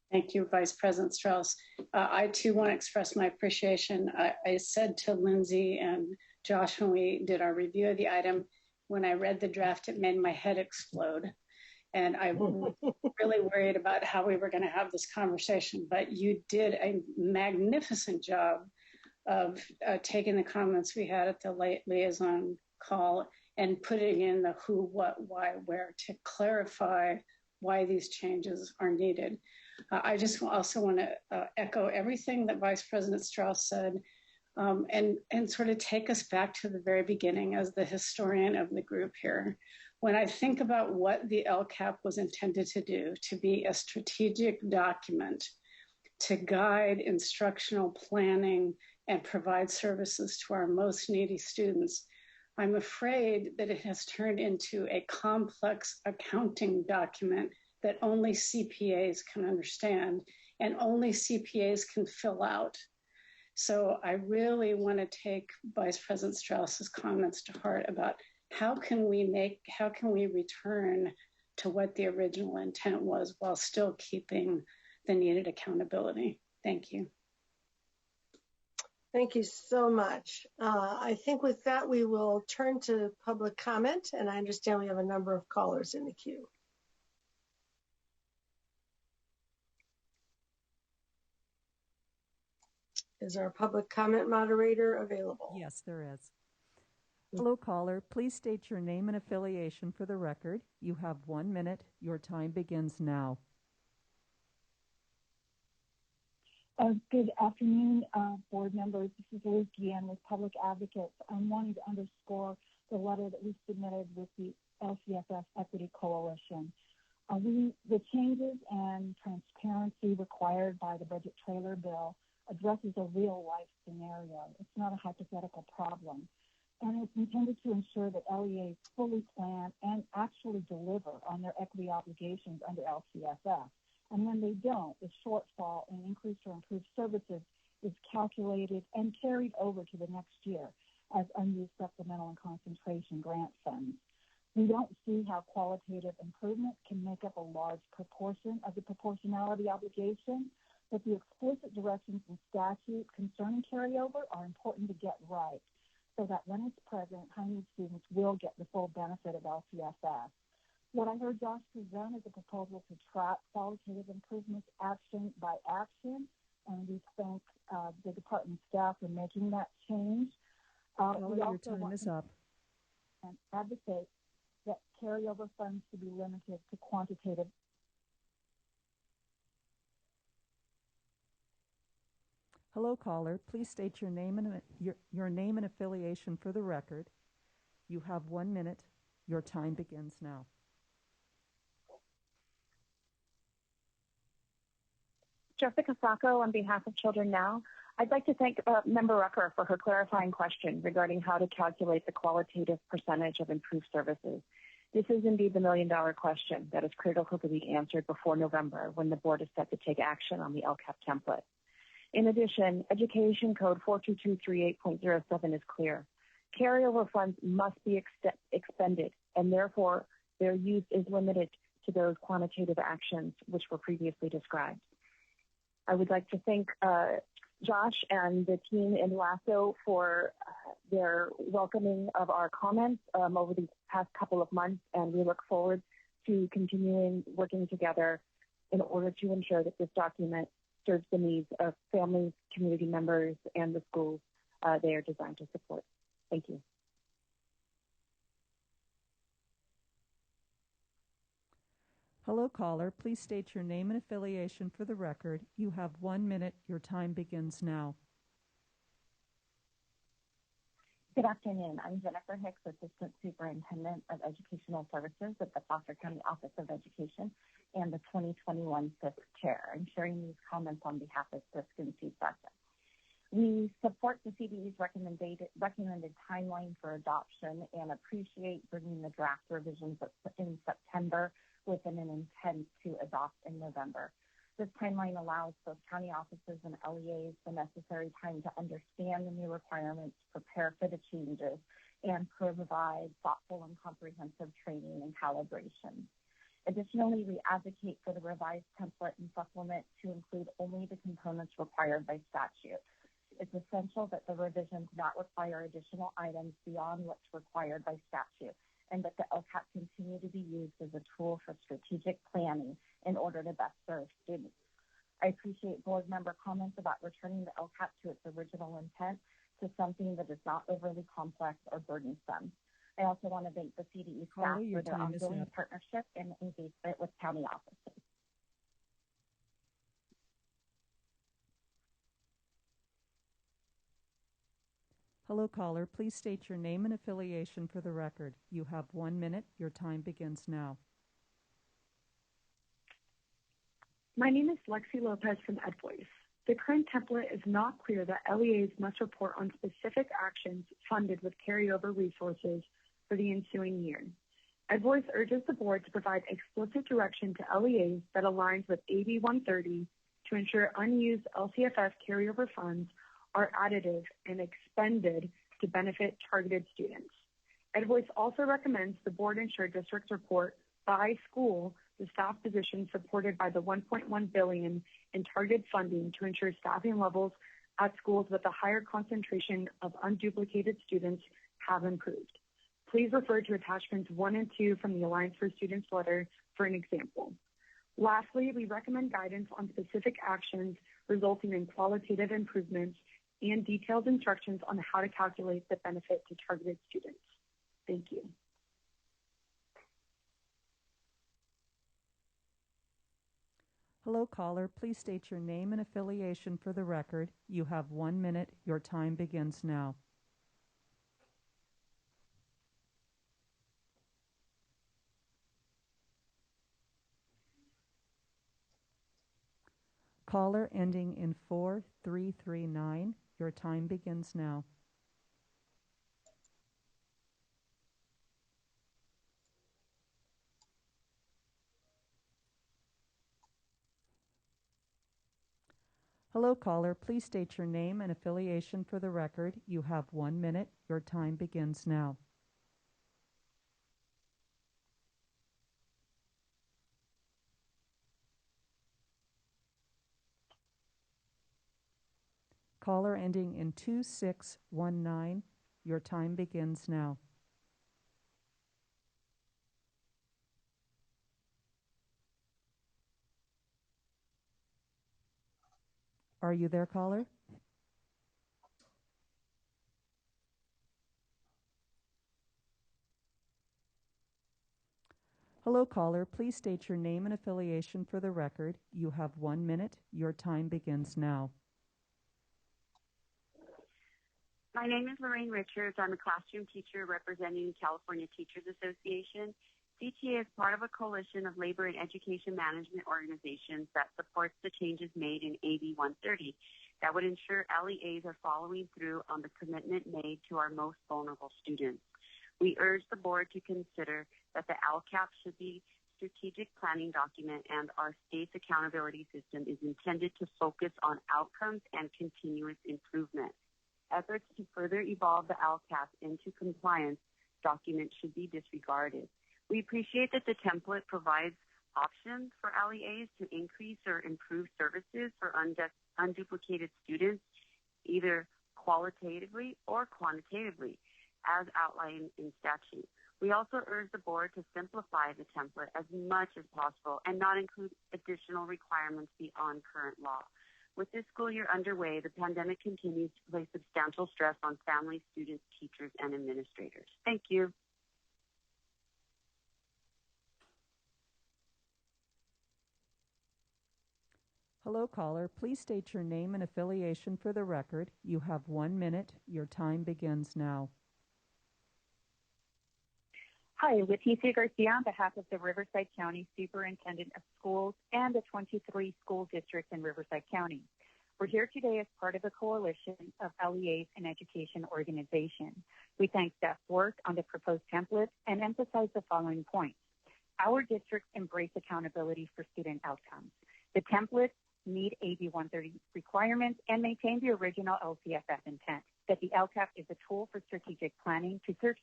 L: Thank you, Vice President Strauss. I too want to express my appreciation. I said to Lindsay and Josh when we did our review of the item, when I read the draft, it made my head explode. And I was really worried about how we were going to have this conversation. But you did a magnificent job of taking the comments we had at the liaison call and putting in the who, what, why, where to clarify why these changes are needed. I just also want to echo everything that Vice President Strauss said, and sort of take us back to the very beginning as the historian of the group here. When I think about what the LCAP was intended to do, to be a strategic document to guide instructional planning and provide services to our most needy students, I'm afraid that it has turned into a complex accounting document that only CPAs can understand and only CPAs can fill out. So I really want to take Vice President Strauss's comments to heart about how can we return to what the original intent was while still keeping the needed accountability. Thank you.
D: Thank you so much. I think with that, we will turn to public comment, and I understand we have a number of callers in the queue. Is our public comment moderator available?
P: Yes, there is. Hello, caller. Please state your name and affiliation for the record. You have 1 minute. Your time begins now.
N: Good afternoon, board members. This is Liz Guillen with Public Advocates. I'm wanting to underscore the letter that we submitted with the LCFF Equity Coalition. The changes and transparency required by the budget trailer bill addresses a real life scenario. It's not a hypothetical problem. And it's intended to ensure that LEAs fully plan and actually deliver on their equity obligations under LCFF. And when they don't, the shortfall in increased or improved services is calculated and carried over to the next year as unused supplemental and concentration grant funds. We don't see how qualitative improvement can make up a large proportion of the proportionality obligation, but the explicit directions in statute concerning carryover are important to get right, so that when it's present, high-need students will get the full benefit of LCFF. What I heard Josh present is a proposal to track qualitative improvements action by action, and we thank the department staff for making that change. We
P: your
N: also
P: time is up.
N: and advocate that carryover funds to be limited to quantitative.
P: Hello, caller. Please state your name and your name and affiliation for the record. You have 1 minute. Your time begins now.
R: Jessica Sacco on behalf of Children Now. I'd like to thank Member Rucker for her clarifying question regarding how to calculate the qualitative percentage of improved services. This is indeed the million-dollar question that is critical to be answered before November, when the board is set to take action on the LCAP template. In addition, Education Code 42238.07 is clear. Carryover funds must be expended, and therefore their use is limited to those quantitative actions which were previously described. I would like to thank Josh and the team in LASSO for their welcoming of our comments over the past couple of months, and we look forward to continuing working together in order to ensure that this document serves the needs of families, community members, and the schools they are designed to support. Thank you.
P: Hello, caller. Please state your name and affiliation for the record. You have 1 minute. Your time begins now.
R: Good afternoon. I'm Jennifer Hicks, Assistant Superintendent of Educational Services at the Foster County Office of Education and the 2021 FISC Chair. I'm sharing these comments on behalf of FISC and CSESA. We support the CDE's recommended timeline for adoption and appreciate bringing the draft revisions in September with an intent to adopt in November. This timeline allows both county offices and LEAs the necessary time to understand the new requirements, prepare for the changes, and provide thoughtful and comprehensive training and calibration. Additionally, we advocate for the revised template and supplement to include only the components required by statute. It's essential that the revisions not require additional items beyond what's required by statute, and that the LCAP continue to be used as a tool for strategic planning in order to best serve students. I appreciate board member comments about returning the LCAP to its original intent, to something that is not overly complex or burdensome. I also want to thank the CDE staff for their ongoing partnership and engagement with county offices.
P: Hello, caller. Please state your name and affiliation for the record. You have 1 minute. Your time begins now.
U: My name is Lexi Lopez from EdVoice. The current template is not clear that LEAs must report on specific actions funded with carryover resources for the ensuing year. EdVoice urges the board to provide explicit direction to LEAs that aligns with AB 130 to ensure unused LCFF carryover funds are additive and expended to benefit targeted students. EdVoice also recommends the board ensure districts report by school the staff positions supported by the $1.1 billion in targeted funding to ensure staffing levels at schools with a higher concentration of unduplicated students have improved. Please refer to attachments 1 and 2 from the Alliance for Students letter for an example. Lastly, we recommend guidance on specific actions resulting in qualitative improvements and detailed instructions on how to calculate the benefit to targeted students. Thank you.
P: Hello, caller. Please state your name and affiliation for the record. You have 1 minute. Your time begins now. Caller ending in 4339, your time begins now. Hello, caller. Please state your name and affiliation for the record. You have 1 minute. Your time begins now. Caller ending in 2619, your time begins now. Are you there, caller? Hello, caller. Please state your name and affiliation for the record. You have 1 minute. Your time begins now.
M: My name is Lorraine Richards. I'm a classroom teacher representing the California Teachers Association. CTA is part of a coalition of labor and education management organizations that supports the changes made in AB 130 that would ensure LEAs are following through on the commitment made to our most vulnerable students. We urge the board to consider that the LCAP should be strategic planning document and our state's accountability system is intended to focus on outcomes and continuous improvement. Efforts to further evolve the LCAP into compliance document should be disregarded. We appreciate that the template provides options for LEAs to increase or improve services for unduplicated students, either qualitatively or quantitatively, as outlined in statute. We also urge the board to simplify the template as much as possible and not include additional requirements beyond current law. With this school year underway, the pandemic continues to place substantial stress on families, students, teachers, and administrators. Thank you.
P: Hello, caller. Please state your name and affiliation for the record. You have 1 minute. Your time begins now.
R: Hi, Leticia Garcia on behalf of the Riverside County Superintendent of Schools and the 23 school districts in Riverside County. We're here today as part of a coalition of LEAs and education organizations. We thank staff's work on the proposed template and emphasize the following points. Our districts embrace accountability for student outcomes. The templates meet AB 130 requirements and maintain the original LCFF intent, that the LCAP is a tool for strategic planning to serve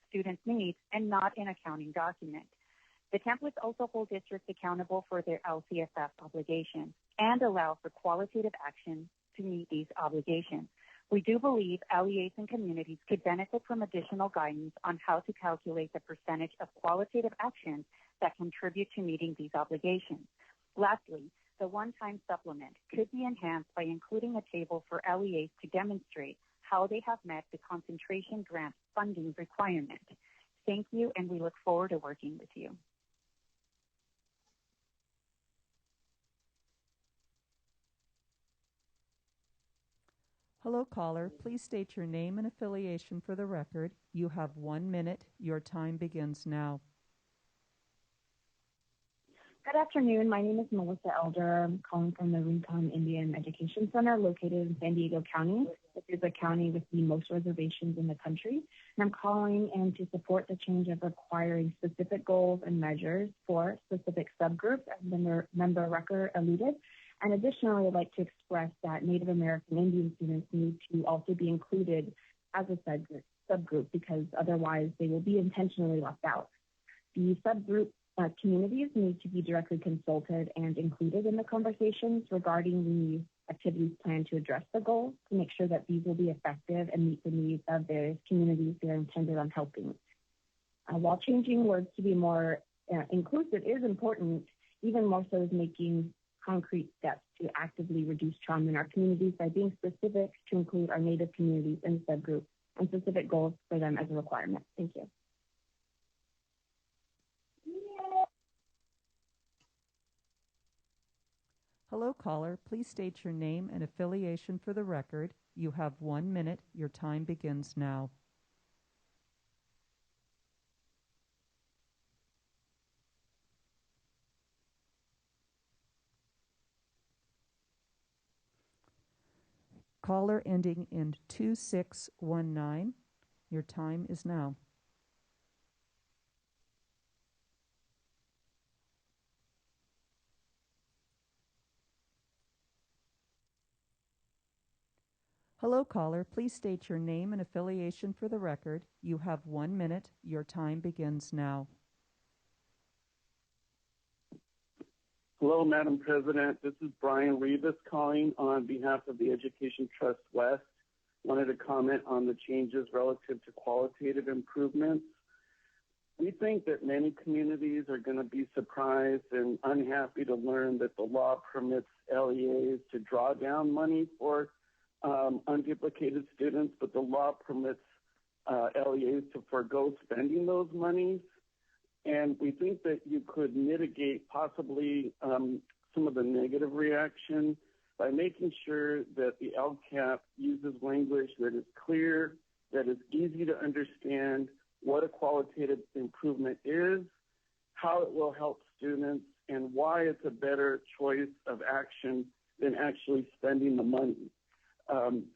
R: students' needs and not an accounting document. The templates also hold districts accountable for their LCFF obligations and allow for qualitative action to meet these obligations. We do believe LEAs and communities could benefit from additional guidance on how to calculate the percentage of qualitative actions that contribute to meeting these obligations. Lastly, the one-time supplement could be enhanced by including a table for LEAs to demonstrate how they have met the concentration grant funding requirement. Thank you, and we look forward to working with you.
P: Hello, caller. Please state your name and affiliation for the record. You have 1 minute. Your time begins now.
R: Good afternoon. My name is Melissa Elder. I'm calling from the Rincon Indian Education Center located in San Diego County. This is a county with the most reservations in the country. And I'm calling in to support the change of requiring specific goals and measures for specific subgroups, as the member record alluded. And additionally, I'd like to express that Native American Indian students need to also be included as a subgroup because otherwise they will be intentionally left out. The subgroup communities need to be directly consulted and included in the conversations regarding the activities planned to address the goals to make sure that these will be effective and meet the needs of various communities they're intended on helping. While changing words to be more inclusive is important, even more so is making concrete steps to actively reduce trauma in our communities by being specific to include our Native communities in the subgroup and specific goals for them as a requirement. Thank you.
P: Hello, caller. Please state your name and affiliation for the record. You have 1 minute. Your time begins now. Caller ending in 2619, your time is now. Hello, caller. Please state your name and affiliation for the record. You have 1 minute. Your time begins now.
I: Hello, Madam President. This is Brian Rivas calling on behalf of the Education Trust West. Wanted to comment on the changes relative to qualitative improvements. We think that many communities are going to be surprised and unhappy to learn that the law permits LEAs to draw down money for unduplicated students, but the law permits LEAs to forego spending those monies. And we think that you could mitigate possibly some of the negative reaction by making sure that the LCAP uses language that is clear, that is easy to understand what a qualitative improvement is, how it will help students, and why it's a better choice of action than actually spending the money.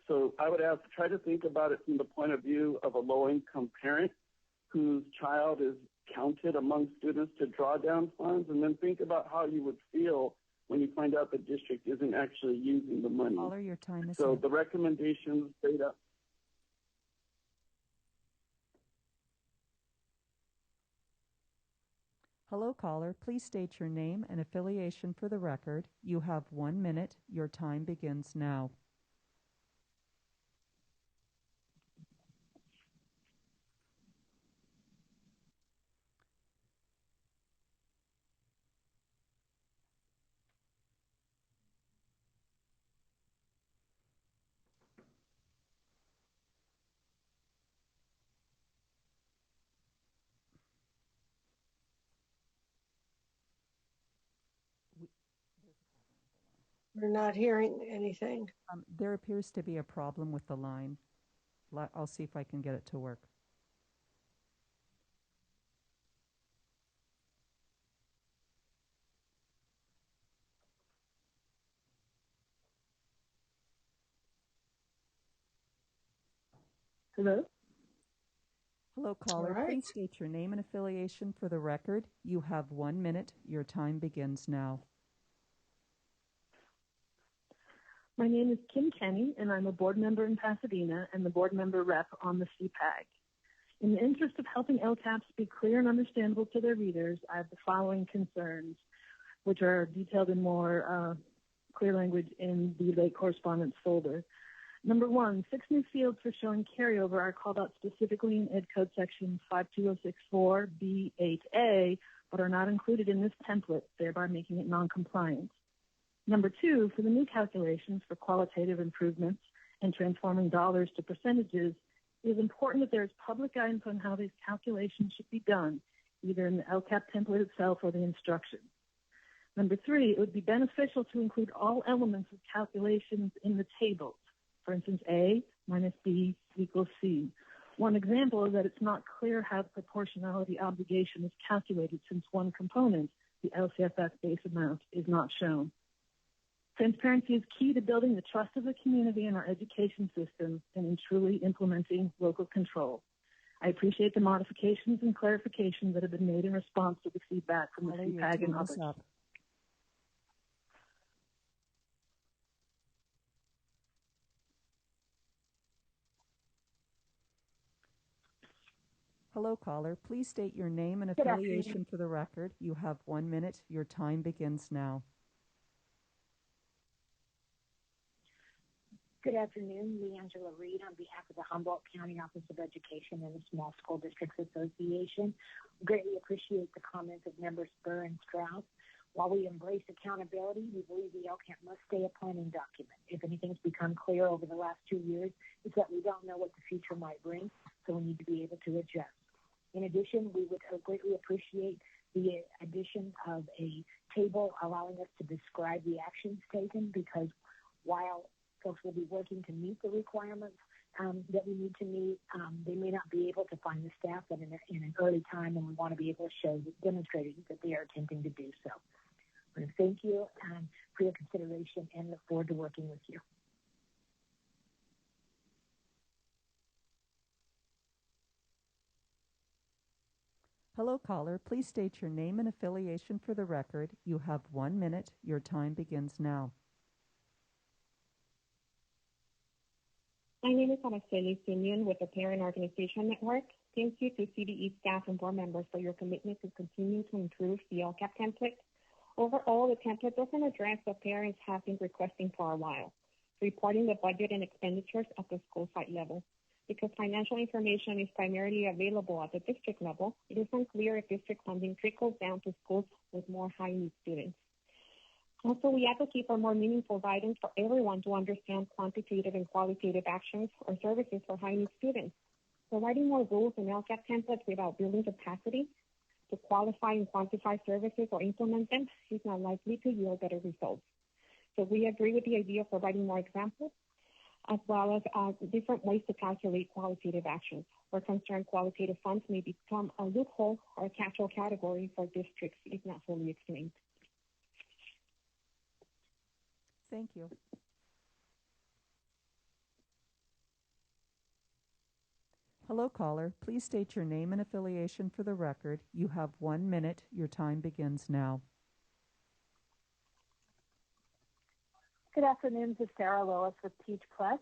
I: So I would try to think about it from the point of view of a low-income parent whose child is counted among students to draw down funds, and then think about how you would feel when you find out the district isn't actually using the money.
P: Caller, your time is
I: so
P: up.
I: The recommendations straight up.
P: Hello, caller. Please state your name and affiliation for the record. You have 1 minute. Your time begins now.
D: We're not hearing anything.
P: There appears to be a problem with the line. I'll see if I can get it to work.
U: Hello?
P: Hello, caller.
U: All right.
P: Please state your name and affiliation for the record. You have 1 minute. Your time begins now.
U: My name is Kim Kenny, and I'm a board member in Pasadena and the board member rep on the CPAG. In the interest of helping LCAPs be clear and understandable to their readers, I have the following concerns, which are detailed in more clear language in the late correspondence folder. Number one, 6 new fields for showing carryover are called out specifically in Ed Code section 52064B8A, but are not included in this template, thereby making it non-compliant. Number two, for the new calculations for qualitative improvements and transforming dollars to percentages, it is important that there is public guidance on how these calculations should be done, either in the LCAP template itself or the instructions. Number three, it would be beneficial to include all elements of calculations in the tables. For instance, A minus B equals C. One example is that it's not clear how the proportionality obligation is calculated since one component, the LCFS base amount, is not shown. Transparency is key to building the trust of the community in our education system and in truly implementing local control. I appreciate the modifications and clarifications that have been made in response to the feedback from the CPAG and others.
P: Hello, caller. Please state your name and
U: Good
P: affiliation
U: afternoon.
P: for the record. You have 1 minute. Your time begins now.
O: Good afternoon, Leangela Reed on behalf of the Humboldt County Office of Education and the Small School Districts Association. We greatly appreciate the comments of members Burr and Strauss. While we embrace accountability, we believe the LCAP must stay a planning document. If anything's become clear over the last 2 years, it's that we don't know what the future might bring, so we need to be able to adjust. In addition, we would greatly appreciate the addition of a table allowing us to describe the actions taken, because while folks will be working to meet the requirements that we need to meet, they may not be able to find the staff in an early time, and we want to be able to show, demonstrating that they are attempting to do so. I want to thank you for your consideration and look forward to working with you.
P: Hello, caller. Please state your name and affiliation for the record. You have 1 minute. Your time begins now.
R: My name is Araceli Simeon with the Parent Organization Network. Thank you to CDE staff and board members for your commitment to continue to improve the LCAP template. Overall, the template doesn't address what parents have been requesting for a while, reporting the budget and expenditures at the school site level. Because financial information is primarily available at the district level, it is unclear if district funding trickles down to schools with more high-need students. Also, we advocate for more meaningful guidance for everyone to understand quantitative and qualitative actions or services for high-need students. Providing more rules and LCAP templates without building capacity to qualify and quantify services or implement them is not likely to yield better results. So we agree with the idea of providing more examples, as well as different ways to calculate qualitative actions. We're concerned qualitative funds may become a loophole or a catch-all category for districts if not fully explained.
P: Thank you. Hello, caller. Please state your name and affiliation for the record. You have 1 minute. Your time begins now.
N: Good afternoon. This is Sarah Lillis with Teach Plus.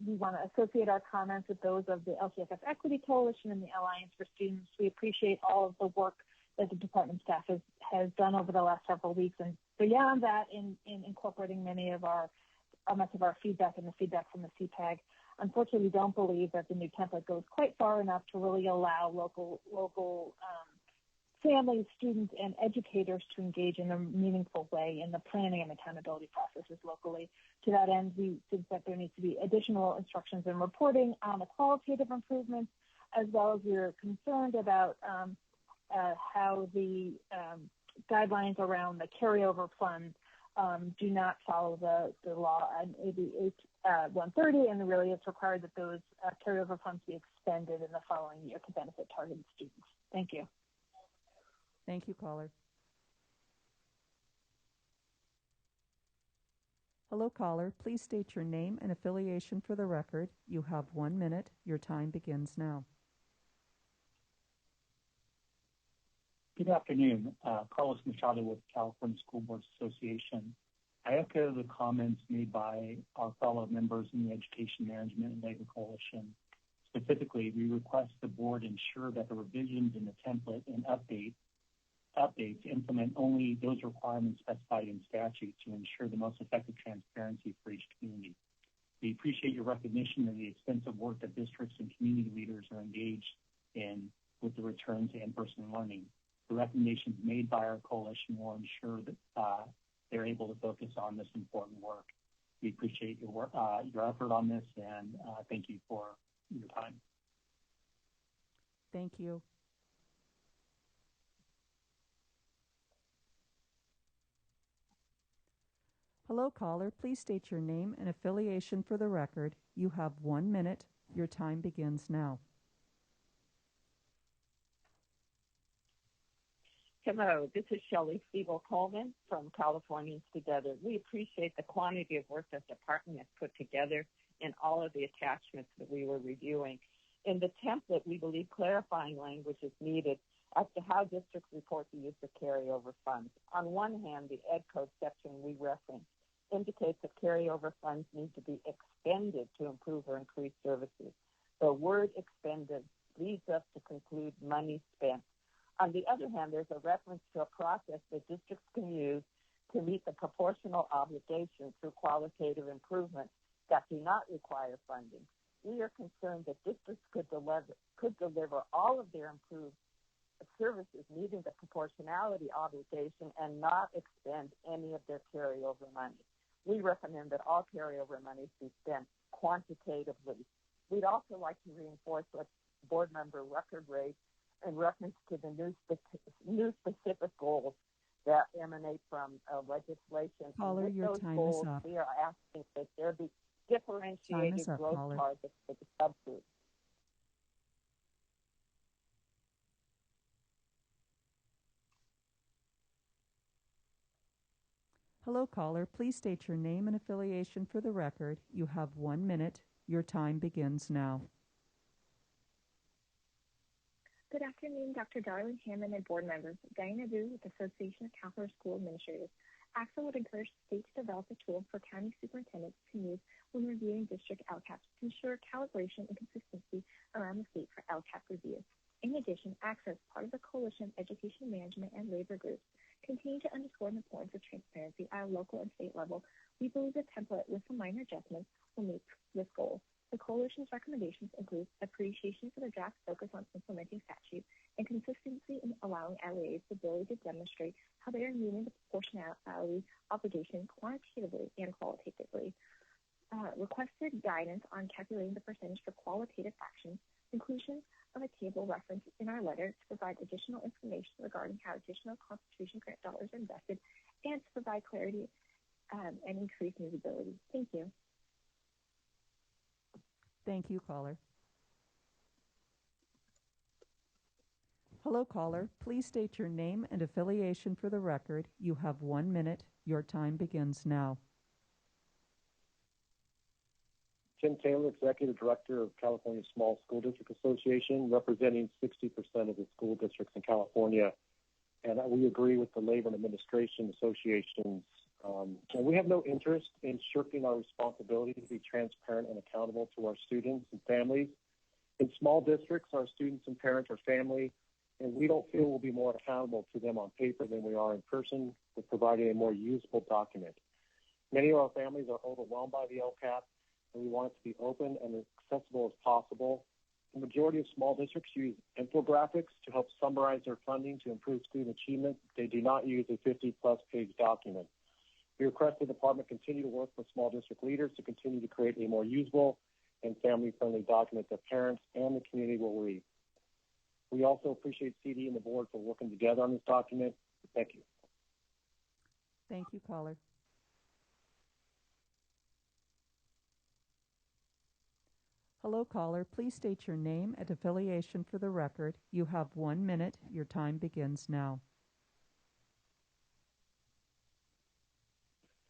N: We want to associate our comments with those of the LCFF Equity Coalition and the Alliance for Students. We appreciate all of the work that the department staff has done over the last several weeks, and beyond that, in incorporating much of our feedback and the feedback from the CPAG. Unfortunately, we don't believe that the new template goes quite far enough to really allow local families, students, and educators to engage in a meaningful way in the planning and accountability processes locally. To that end, we think that there needs to be additional instructions and reporting on the qualitative improvements, as well as we're concerned about how the guidelines around the carryover funds do not follow the law on AB 130, and really it's required that those carryover funds be expended in the following year to benefit targeted students. Thank you.
P: Thank you, caller. Hello, caller. Please state your name and affiliation for the record. You have 1 minute. Your time begins now.
H: Good afternoon. Carlos Machado with California School Boards Association. I echo the comments made by our fellow members in the Education Management and Labor Coalition. Specifically, we request the board ensure that the revisions in the template and updates implement only those requirements specified in statute to ensure the most effective transparency for each community. We appreciate your recognition of the extensive work that districts and community leaders are engaged in with the return to in-person learning. The recommendations made by our coalition will ensure that they're able to focus on this important work. We appreciate your work, your effort on this, and thank you for your time.
P: Thank you. Hello, caller. Please state your name and affiliation for the record. You have 1 minute. Your time begins now.
Q: Hello, this is Shelley Siebel-Coleman from Californians Together. We appreciate the quantity of work that the department has put together and all of the attachments that we were reviewing. In the template, we believe clarifying language is needed as to how districts report the use of carryover funds. On one hand, the Ed Code section we referenced indicates that carryover funds need to be expended to improve or increase services. The word expended leads us to conclude money spent. On the other hand, there's a reference to a process that districts can use to meet the proportional obligations through qualitative improvements that do not require funding. We are concerned that districts could deliver all of their improved services meeting the proportionality obligation and not expend any of their carryover money. We recommend that all carryover money be spent quantitatively. We'd also like to reinforce what board member Rucker raised in reference to the new specific goals that emanate from legislation.
P: Caller, your time is up.
Q: We are asking that there be differentiated growth targets for the subgroup.
P: Hello, caller. Please state your name and affiliation for the record. You have 1 minute. Your time begins now.
C: Good afternoon, Dr. Darling Hammond and board members. Diana Vu with the Association of California School Administrators. AXA would encourage the state to develop a tool for county superintendents to use when reviewing district LCAPs to ensure calibration and consistency around the state for LCAP review. In addition, AXA, as part of the Coalition of Education Management and Labor Groups, continue to underscore the importance of transparency at a local and state level. We believe the template with some minor adjustments will meet this goal. The Coalition's recommendations include appreciation for the draft focus on implementing statutes and consistency in allowing LEAs the ability to demonstrate how they are meeting the proportionality obligation quantitatively and qualitatively. Requested guidance on calculating the percentage for qualitative actions, inclusion of a table referenced in our letter to provide additional information regarding how additional concentration grant dollars are invested, and to provide clarity and increase usability. Thank you.
P: Thank you, caller. Hello, caller. Please state your name and affiliation for the record. You have 1 minute. Your time begins now.
G: Tim Taylor, Executive Director of California Small School District Association, representing 60% of the school districts in California. And we agree with the Labor and Administration Associations. And we have no interest in shirking our responsibility to be transparent and accountable to our students and families. In small districts, our students and parents are family, and we don't feel we'll be more accountable to them on paper than we are in person with providing a more usable document. Many of our families are overwhelmed by the LCAP, and we want it to be open and accessible as possible. The majority of small districts use infographics to help summarize their funding to improve student achievement. They do not use a 50-plus page document. We request the department continue to work with small district leaders to continue to create a more usable and family-friendly document that parents and the community will read. We also appreciate CD and the board for working together on this document. Thank you.
P: Thank you, caller. Hello, caller. Please state your name and affiliation for the record. You have 1 minute. Your time begins now.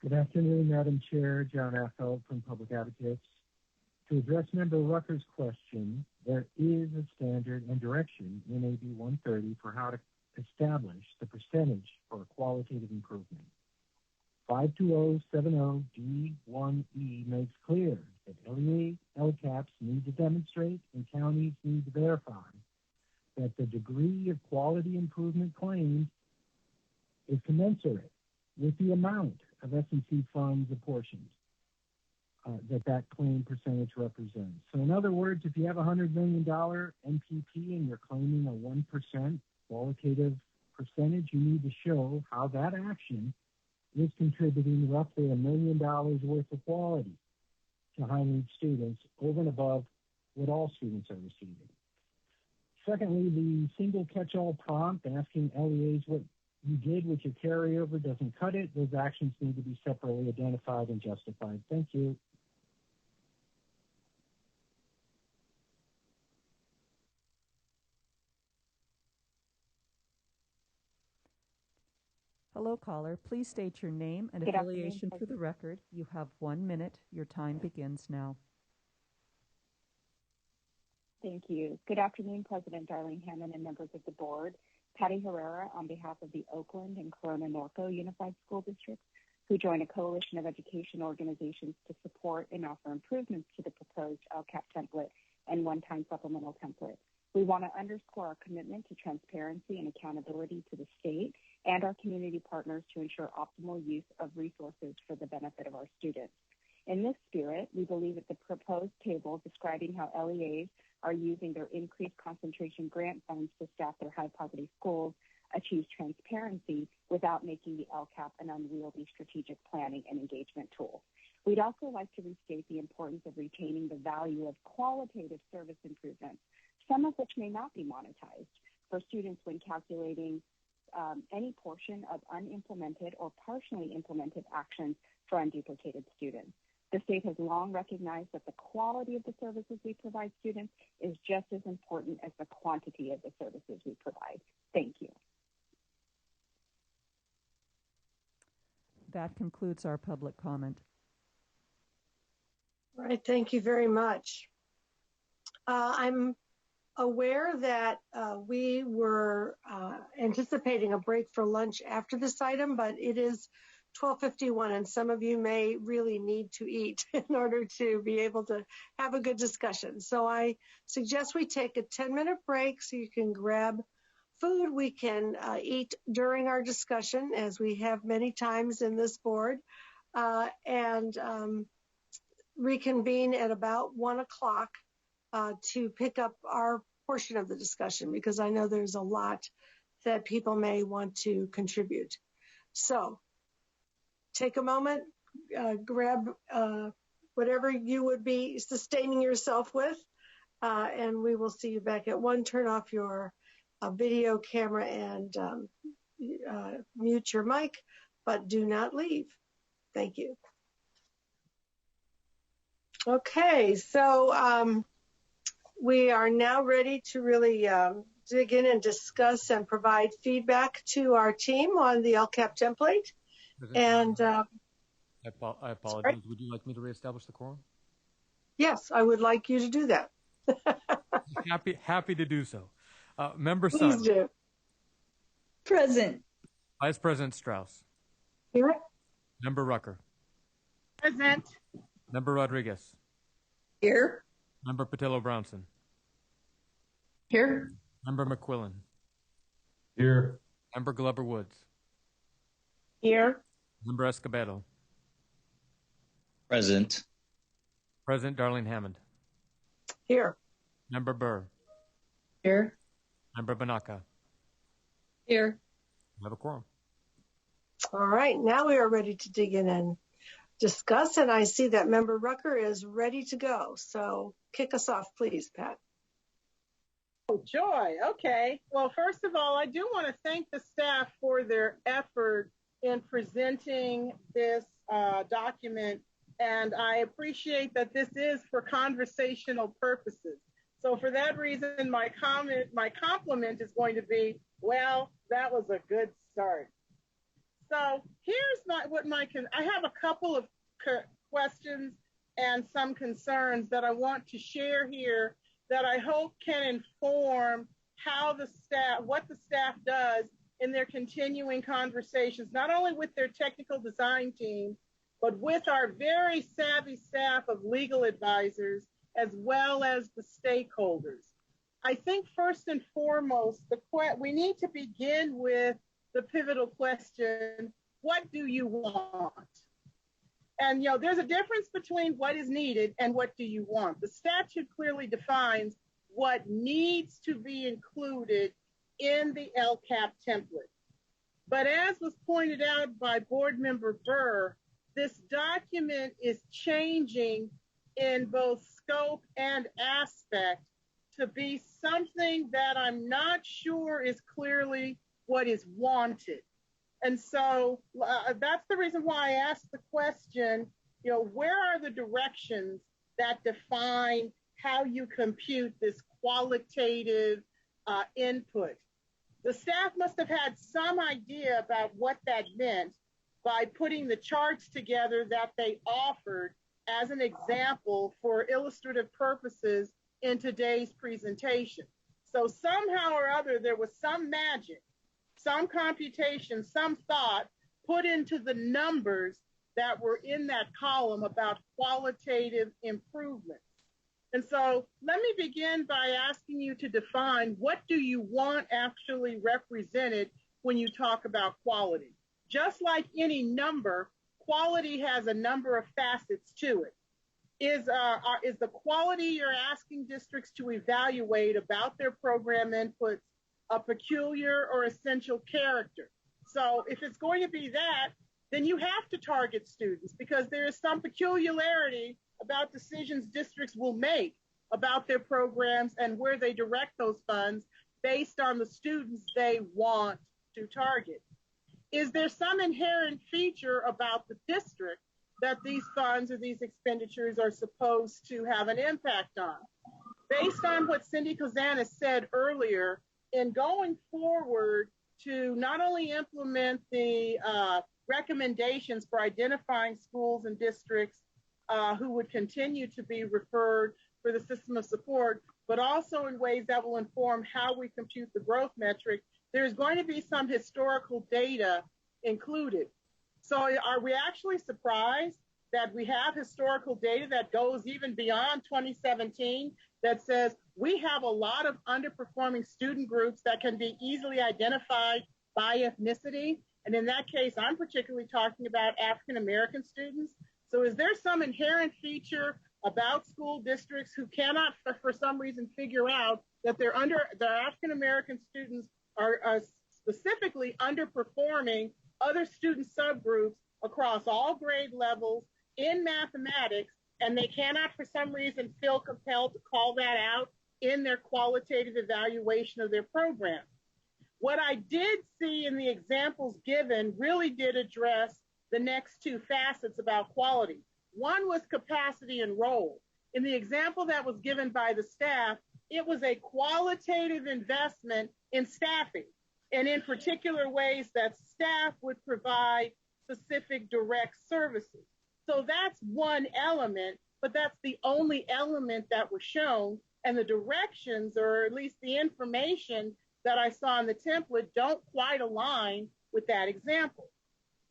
W: Good afternoon, Madam Chair. John Affeld from Public Advocates. To address Member Rucker's question, there is a standard and direction in AB 130 for how to establish the percentage for qualitative improvement. 52070D1E makes clear that LEA LCAPs need to demonstrate and counties need to verify that the degree of quality improvement claimed is commensurate with the amount of S&C funds apportioned that claim percentage represents. So in other words, if you have a $100 million MPP and you're claiming a 1% qualitative percentage, you need to show how that action is contributing roughly $1 million worth of quality to high-need students over and above what all students are receiving. Secondly, the single catch-all prompt asking LEAs what you did with your carryover doesn't cut it. Those actions need to be separately identified and justified. Thank you.
P: Hello, caller. Please state your name and affiliation for the record. You have 1 minute. Your time begins now.
R: Thank you. Good afternoon, President Darling Hammond and members of the board. Patty Herrera on behalf of the Oakland and Corona Norco Unified School Districts, who join a coalition of education organizations to support and offer improvements to the proposed LCAP template and one-time supplemental template. We want to underscore our commitment to transparency and accountability to the state and our community partners to ensure optimal use of resources for the benefit of our students. In this spirit, we believe that the proposed table describing how LEAs are using their increased concentration grant funds to staff their high-poverty schools achieves transparency without making the LCAP an unwieldy strategic planning and engagement tool. We'd also like to restate the importance of retaining the value of qualitative service improvements, some of which may not be monetized, for students when calculating any portion of unimplemented or partially implemented actions for unduplicated students. The state has long recognized that the quality of the services we provide students is just as important as the quantity of the services we provide. Thank you.
P: That concludes our public comment.
D: All right, thank you very much. I'm aware that we were anticipating a break for lunch after this item, but it is 12:51, and some of you may really need to eat in order to be able to have a good discussion. So I suggest we take a 10-minute break so you can grab food. We can eat during our discussion, as we have many times in this board, and reconvene at about 1 o'clock to pick up our portion of the discussion, because I know there's a lot that people may want to contribute. So take a moment, grab whatever you would be sustaining yourself with, and we will see you back at 1. Turn off your video camera and mute your mic, but do not leave. Thank you. Okay, so we are now ready to really dig in and discuss and provide feedback to our team on the LCAP template. And
B: I apologize. Sorry? Would you like me to reestablish the quorum?
D: Yes, I would like you to do that.
B: happy to do so. Member
D: Please
B: Sun.
D: do.
F: Present.
B: Vice President Strauss.
D: Here.
B: Member Rucker.
K: Present.
B: Member Rodriguez.
F: Here.
B: Member Patillo-Brownson.
F: Here.
B: Member McQuillan.
V: Here.
B: Member Glover-Woods.
K: Here.
B: Member Escobedo.
J: Present.
B: President Darlene Hammond.
D: Here.
B: Member Burr.
F: Here.
B: Member Banaka.
F: Here.
B: We have a quorum.
D: All right, now we are ready to dig in and discuss, and I see that Member Rucker is ready to go. So kick us off, please, Pat.
K: Oh, joy. Okay. Well, first of all, I do want to thank the staff for their effort in presenting this document, and I appreciate that this is for conversational purposes. So for that reason, my compliment is going to be, well, that was a good start. So here's I have a couple of questions and some concerns that I want to share here that I hope can inform what the staff does in their continuing conversations, not only with their technical design team, but with our very savvy staff of legal advisors, as well as the stakeholders. I think first and foremost, we need to begin with the pivotal question, what do you want? And there's a difference between what is needed and what do you want. The statute clearly defines what needs to be included in the LCAP template. But as was pointed out by Board Member Burr, this document is changing in both scope and aspect to be something that I'm not sure is clearly what is wanted. And so that's the reason why I asked the question, where are the directions that define how you compute this qualitative input? The staff must have had some idea about what that meant by putting the charts together that they offered as an example for illustrative purposes in today's presentation. So somehow or other, there was some magic, some computation, some thought put into the numbers that were in that column about qualitative improvement. And so let me begin by asking you to define, what do you want actually represented when you talk about quality? Just like any number, quality has a number of facets to it. Is the quality you're asking districts to evaluate about their program inputs a peculiar or essential character? So if it's going to be that, then you have to target students, because there is some peculiarity about decisions districts will make about their programs and where they direct those funds based on the students they want to target. Is there some inherent feature about the district that these funds or these expenditures are supposed to have an impact on? Based on what Cindy Kozanis said earlier, in going forward to not only implement the recommendations for identifying schools and districts who would continue to be referred for the system of support, but also in ways that will inform how we compute the growth metric, there's going to be some historical data included. So are we actually surprised that we have historical data that goes even beyond 2017 that says we have a lot of underperforming student groups that can be easily identified by ethnicity? And in that case, I'm particularly talking about African American students. So is there some inherent feature about school districts who cannot, for some reason, figure out that their African American students are specifically underperforming other student subgroups across all grade levels in mathematics, and they cannot, for some reason, feel compelled to call that out in their qualitative evaluation of their program? What I did see in the examples given really did address the next two facets about quality. One was capacity and role. In the example that was given by the staff, it was a qualitative investment in staffing, and in particular ways that staff would provide specific direct services. So that's one element, but that's the only element that was shown, and the directions, or at least the information that I saw in the template, don't quite align with that example.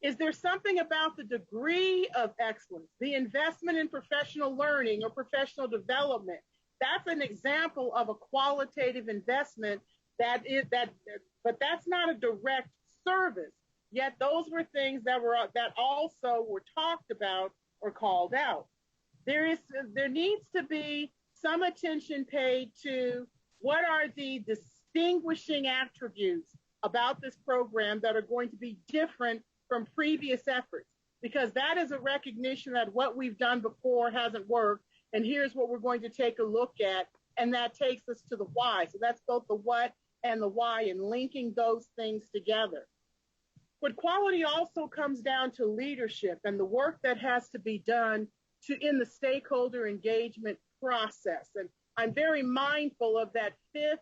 K: Is there something about the degree of excellence, the investment in professional learning or professional development? That's an example of a qualitative investment but that's not a direct service. Yet those were things that also were talked about or called out. There needs to be some attention paid to what are the distinguishing attributes about this program that are going to be different from previous efforts, because that is a recognition that what we've done before hasn't worked, and here's what we're going to take a look at, and that takes us to the why. So that's both the what and the why, and linking those things together. But quality also comes down to leadership and the work that has to be done in the stakeholder engagement process. And I'm very mindful of that fifth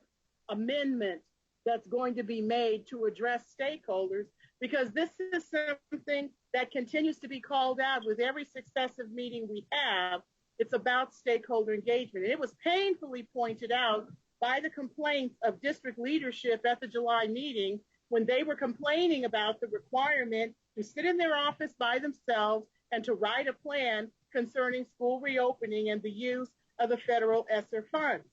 K: amendment that's going to be made to address stakeholders, because this is something that continues to be called out with every successive meeting we have. It's about stakeholder engagement. And it was painfully pointed out by the complaints of district leadership at the July meeting when they were complaining about the requirement to sit in their office by themselves and to write a plan concerning school reopening and the use of the federal ESSER funds.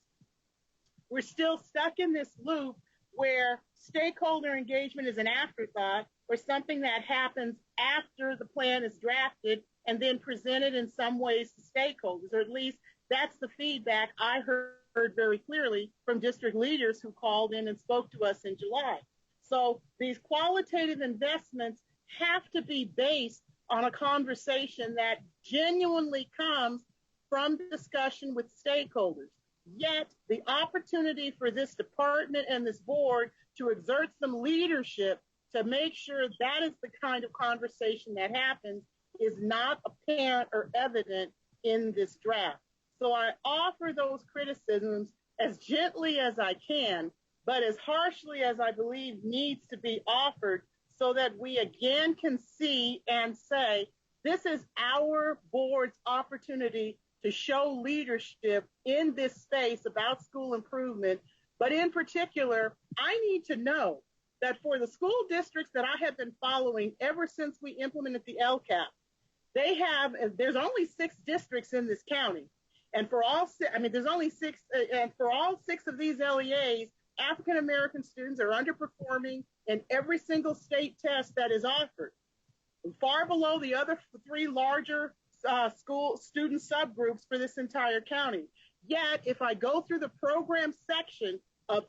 K: We're still stuck in this loop where stakeholder engagement is an afterthought or something that happens after the plan is drafted and then presented in some ways to stakeholders, or at least that's the feedback I heard very clearly from district leaders who called in and spoke to us in July. So these qualitative investments have to be based on a conversation that genuinely comes from discussion with stakeholders. Yet the opportunity for this department and this board to exert some leadership to make sure that is the kind of conversation that happens is not apparent or evident in this draft. So I offer those criticisms as gently as I can, but as harshly as I believe needs to be offered, so that we again can see and say, this is our board's opportunity to show leadership in this space about school improvement. But in particular, I need to know that for the school districts that I have been following ever since we implemented the LCAP, there's only 6 districts in this county. And for all 6 of these LEAs, African American students are underperforming in every single state test that is offered, far below the other 3 larger school student subgroups for this entire county. Yet, if I go through the program section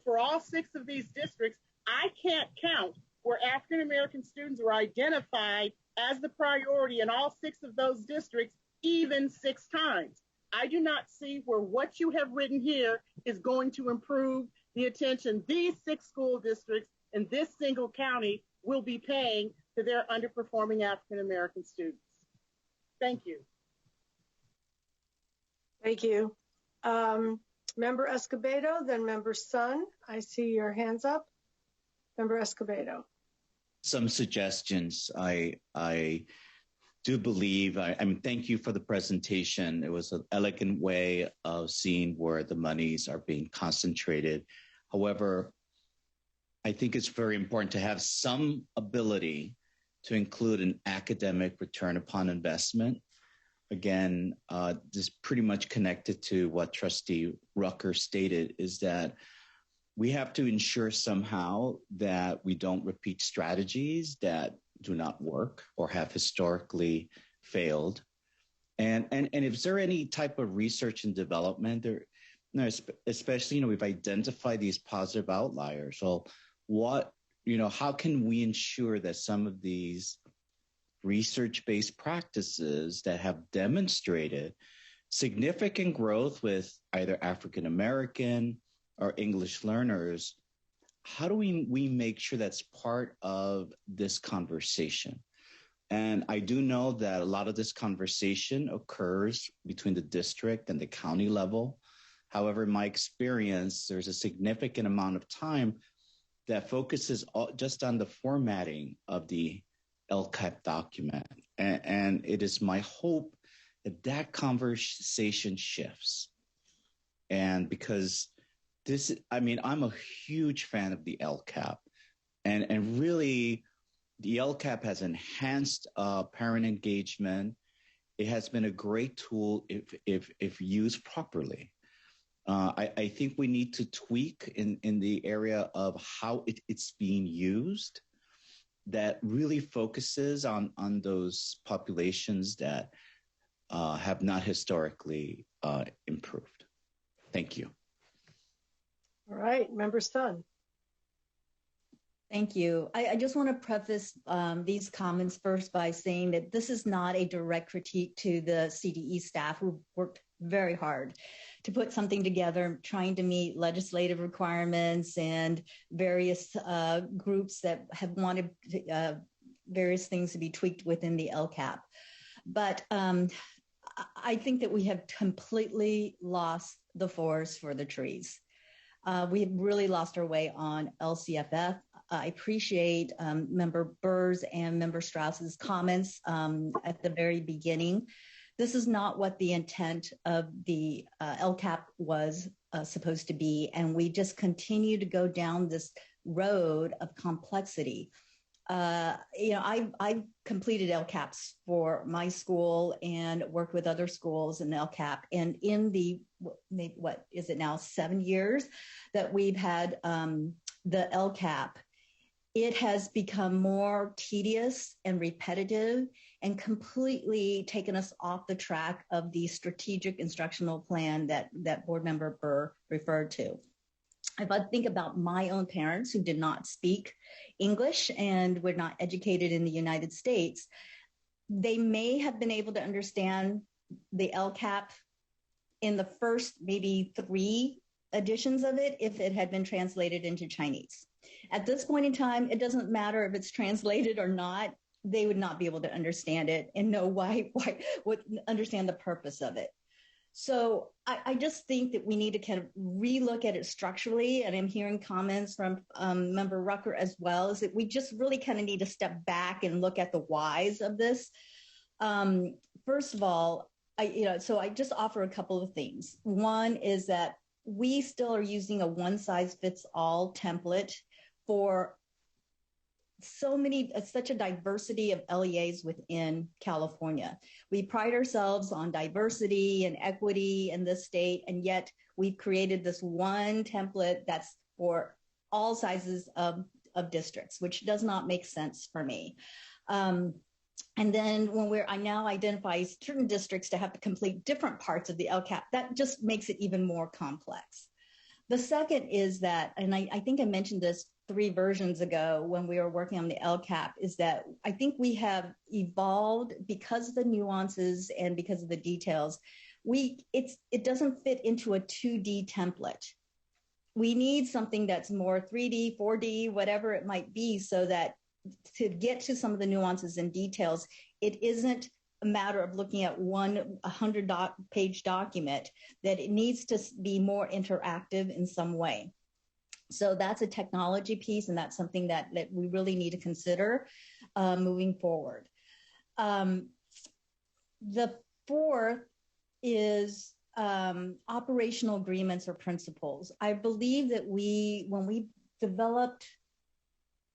K: for all 6 of these districts, I can't count where African American students were identified as the priority in all 6 of those districts, even 6 times. I do not see where what you have written here is going to improve the attention these 6 school districts in this single county will be paying to their underperforming African American students. Thank you.
D: Thank you. Member Escobedo, then Member Sun. I see your hands up. Member Escobedo.
E: Some suggestions. I do believe, I mean, thank you for the presentation. It was an elegant way of seeing where the monies are being concentrated. However, I think it's very important to have some ability to include an academic return upon investment. Again, this pretty much connected to what Trustee Rucker stated, is that we have to ensure somehow that we don't repeat strategies that do not work or have historically failed. And if there any type of research and development there, especially, we've identified these positive outliers. So how can we ensure that some of these research-based practices that have demonstrated significant growth with either African-American or English learners, how do we make sure that's part of this conversation? And I do know that a lot of this conversation occurs between the district and the county level. However, in my experience, there's a significant amount of time that focuses just on the formatting of the LCAP document. And it is my hope that that conversation shifts. And because I'm a huge fan of the LCAP, and really the LCAP has enhanced parent engagement. It has been a great tool if used properly. I think we need to tweak in the area of how it's being used, that really focuses on those populations that have not historically improved. Thank you.
D: All right, Member Sun.
F: Thank you. I just want to preface these comments first by saying that this is not a direct critique to the CDE staff, who worked very hard to put something together, trying to meet legislative requirements and various groups that have wanted various things to be tweaked within the LCAP. But I think that we have completely lost the forest for the trees. We've really lost our way on LCFF. I appreciate Member Burr's and Member Strauss's comments at the very beginning. This is not what the intent of the LCAP was supposed to be, and we just continue to go down this road of complexity. I've completed LCAPs for my school and worked with other schools in LCAP. And in the, what is it now, 7 years that we've had the LCAP, it has become more tedious and repetitive and completely taken us off the track of the strategic instructional plan that Board Member Burr referred to. If I think about my own parents who did not speak English and were not educated in the United States, they may have been able to understand the LCAP in the first maybe 3 editions of it if it had been translated into Chinese. At this point in time, it doesn't matter if it's translated or not, they would not be able to understand it and know would understand the purpose of it. So I just think that we need to kind of relook at it structurally, and I'm hearing comments from Member Rucker as well, is that we just really kind of need to step back and look at the whys of this. First of all, so I just offer a couple of things. One is that we still are using a one-size-fits-all template for such a diversity of LEAs within California. We pride ourselves on diversity and equity in this state, and yet we've created this one template that's for all sizes of districts, which does not make sense for me. And then when I now identify certain districts to have to complete different parts of the LCAP, that just makes it even more complex. The second is that, and I think I mentioned this 3 versions ago when we were working on the LCAP, is that I think we have evolved because of the nuances and because of the details. It doesn't fit into a 2D template. We need something that's more 3D, 4D, whatever it might be, so that to get to some of the nuances and details, it isn't a matter of looking at 100-page document, that it needs to be more interactive in some way. So that's a technology piece, and that's something that we really need to consider moving forward. The fourth is operational agreements or principles. I believe that when we developed,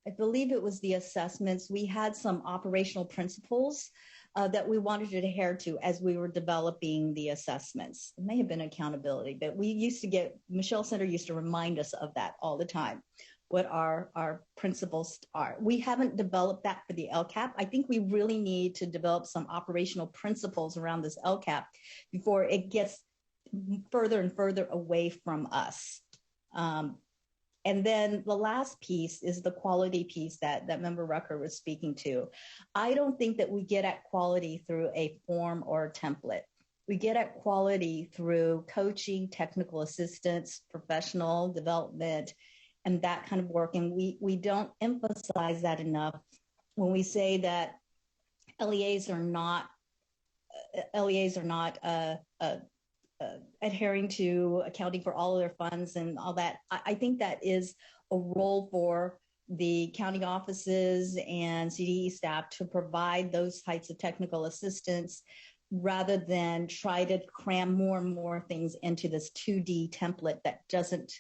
F: I believe it was the assessments, we had some operational principles that we wanted to adhere to as we were developing the assessments. It may have been accountability, but Michelle Center used to remind us of that all the time, what our principles are. We haven't developed that for the LCAP. I think we really need to develop some operational principles around this LCAP before it gets further and further away from us. And then the last piece is the quality piece that Member Rucker was speaking to. I don't think that we get at quality through a form or a template. We get at quality through coaching, technical assistance, professional development, and that kind of work. And we don't emphasize that enough when we say that LEAs are not adhering to accounting for all of their funds and all that. I think that is a role for the county offices and CDE staff to provide those types of technical assistance rather than try to cram more and more things into this 2D template that doesn't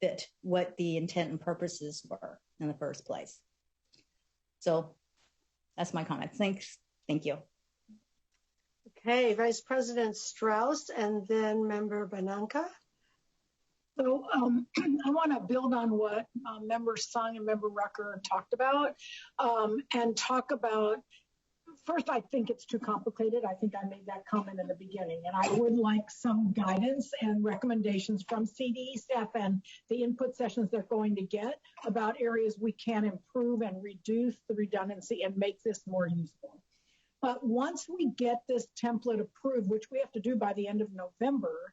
F: fit what the intent and purposes were in the first place. So that's my comment. Thanks. Thank you.
D: Okay, Vice President Strauss and then Member Bananka.
A: So I want to build on what Member Sung and Member Rucker talked about and talk about, first, I think it's too complicated. I think I made that comment in the beginning, and I would like some guidance and recommendations from CDE staff and the input sessions they're going to get about areas we can improve and reduce the redundancy and make this more useful. But once we get this template approved, which we have to do by the end of November,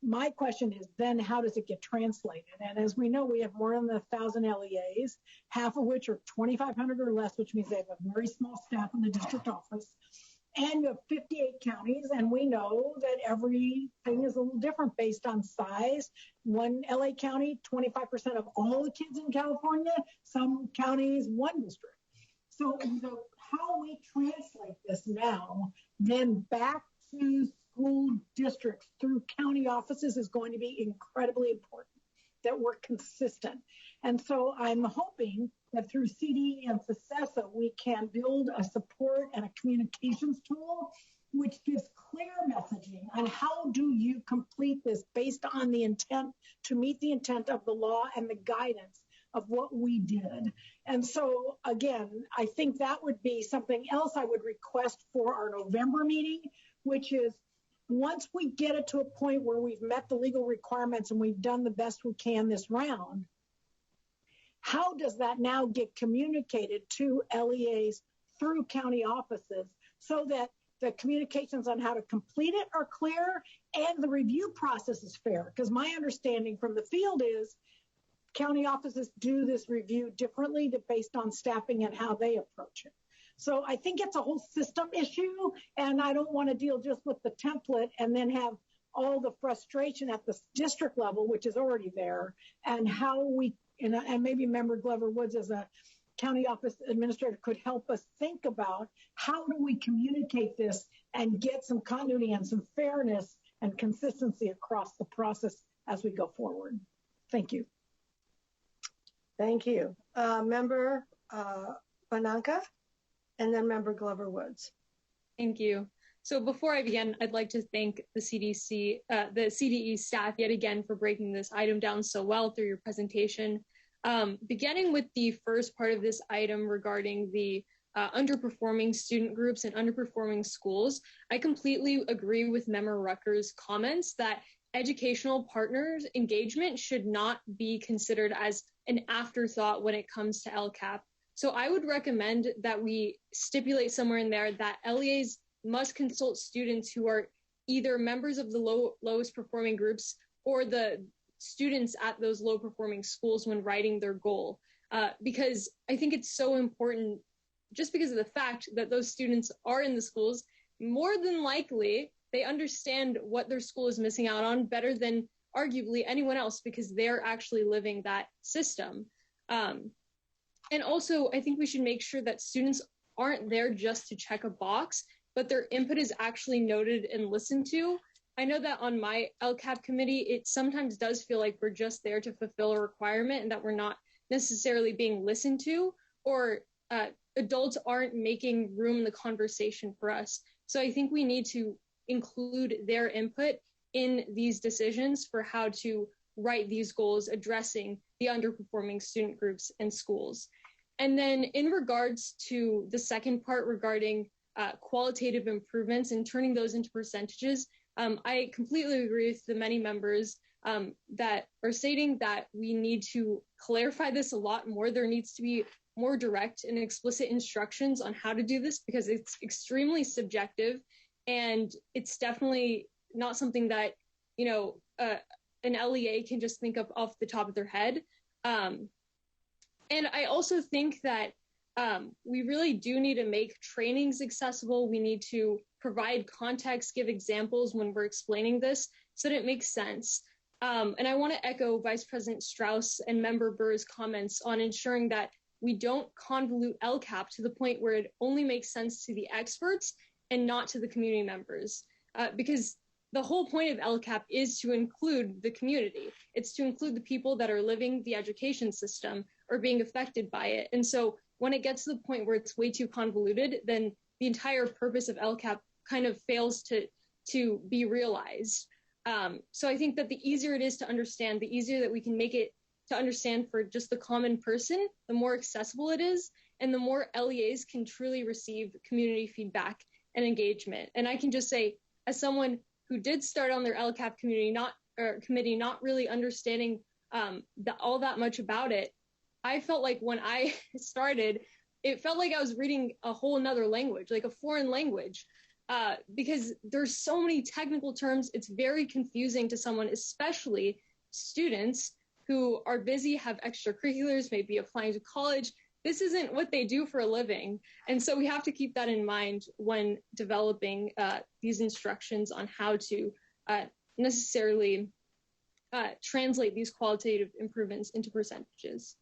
A: my question is then how does it get translated? And as we know, we have more than 1,000 LEAs, half of which are 2,500 or less, which means they have a very small staff in the district office. And you have 58 counties, and we know that everything is a little different based on size. One LA county, 25% of all the kids in California, some counties, one district. So how we translate this now, then back to school districts through county offices is going to be incredibly important, that we're consistent. And so I'm hoping that through CDE and FACESA, we can build a support and a communications tool which gives clear messaging on how do you complete this based on the intent to meet the intent of the law and the guidance of what we did. And so, again, I think that would be something else I would request for our November meeting, which is once we get it to a point where we've met the legal requirements and we've done the best we can this round, how does that now get communicated to LEAs through county offices so that the communications on how to complete it are clear and the review process is fair? Because my understanding from the field is county offices do this review differently based on staffing and how they approach it. So I think it's a whole system issue, and I don't want to deal just with the template and then have all the frustration at the district level, which is already there, and how we, and maybe Member Glover Woods as a county office administrator could help us think about how do we communicate this and get some continuity and some fairness and consistency across the process as we go forward. Thank you.
D: Thank you. Member Bananka, and then Member Glover Woods.
J: Thank you. So before I begin, I'd like to thank the CDE staff yet again for breaking this item down so well through your presentation. Beginning with the first part of this item regarding the underperforming student groups and underperforming schools, I completely agree with Member Rucker's comments that educational partners engagement should not be considered as an afterthought when it comes to LCAP. So I would recommend that we stipulate somewhere in there that LEAs must consult students who are either members of the lowest performing groups or the students at those low performing schools when writing their goal. Because I think it's so important, just because of the fact that those students are in the schools, more than likely they understand what their school is missing out on better than arguably anyone else because they're actually living that system. And also, I think we should make sure that students aren't there just to check a box but their input is actually noted and listened to. I know that on my LCAP committee, it sometimes does feel like we're just there to fulfill a requirement and that we're not necessarily being listened to, or adults aren't making room in the conversation for us. So I think we need to include their input in these decisions for how to write these goals addressing the underperforming student groups and schools. And then in regards to the second part regarding qualitative improvements and turning those into percentages, I completely agree with the many members that are stating that we need to clarify this a lot more. There needs to be more direct and explicit instructions on how to do this, because it's extremely subjective, and it's definitely not something that, you know, an LEA can just think of off the top of their head. And I also think that we really do need to make trainings accessible. We need to provide context, give examples when we're explaining this so that it makes sense. And I want to echo Vice President Strauss and Member Burr's comments on ensuring that we don't convolute LCAP to the point where it only makes sense to the experts and not to the community members. Because the whole point of LCAP is to include the community. It's to include the people that are living the education system or being affected by it. And so when it gets to the point where it's way too convoluted, then the entire purpose of LCAP kind of fails to be realized. So I think that the easier it is to understand, the easier that we can make it to understand for just the common person, the more accessible it is, and the more LEAs can truly receive community feedback and engagement. And I can just say, as someone who did start on their LCAP committee, not really understanding all that much about it, I felt like when I started, it felt like I was reading a whole nother language, like a foreign language, because there's so many technical terms. It's very confusing to someone, especially students who are busy, have extracurriculars, maybe applying to college. This isn't what they do for a living. And so we have to keep that in mind when developing these instructions on how to necessarily translate these qualitative improvements into percentages.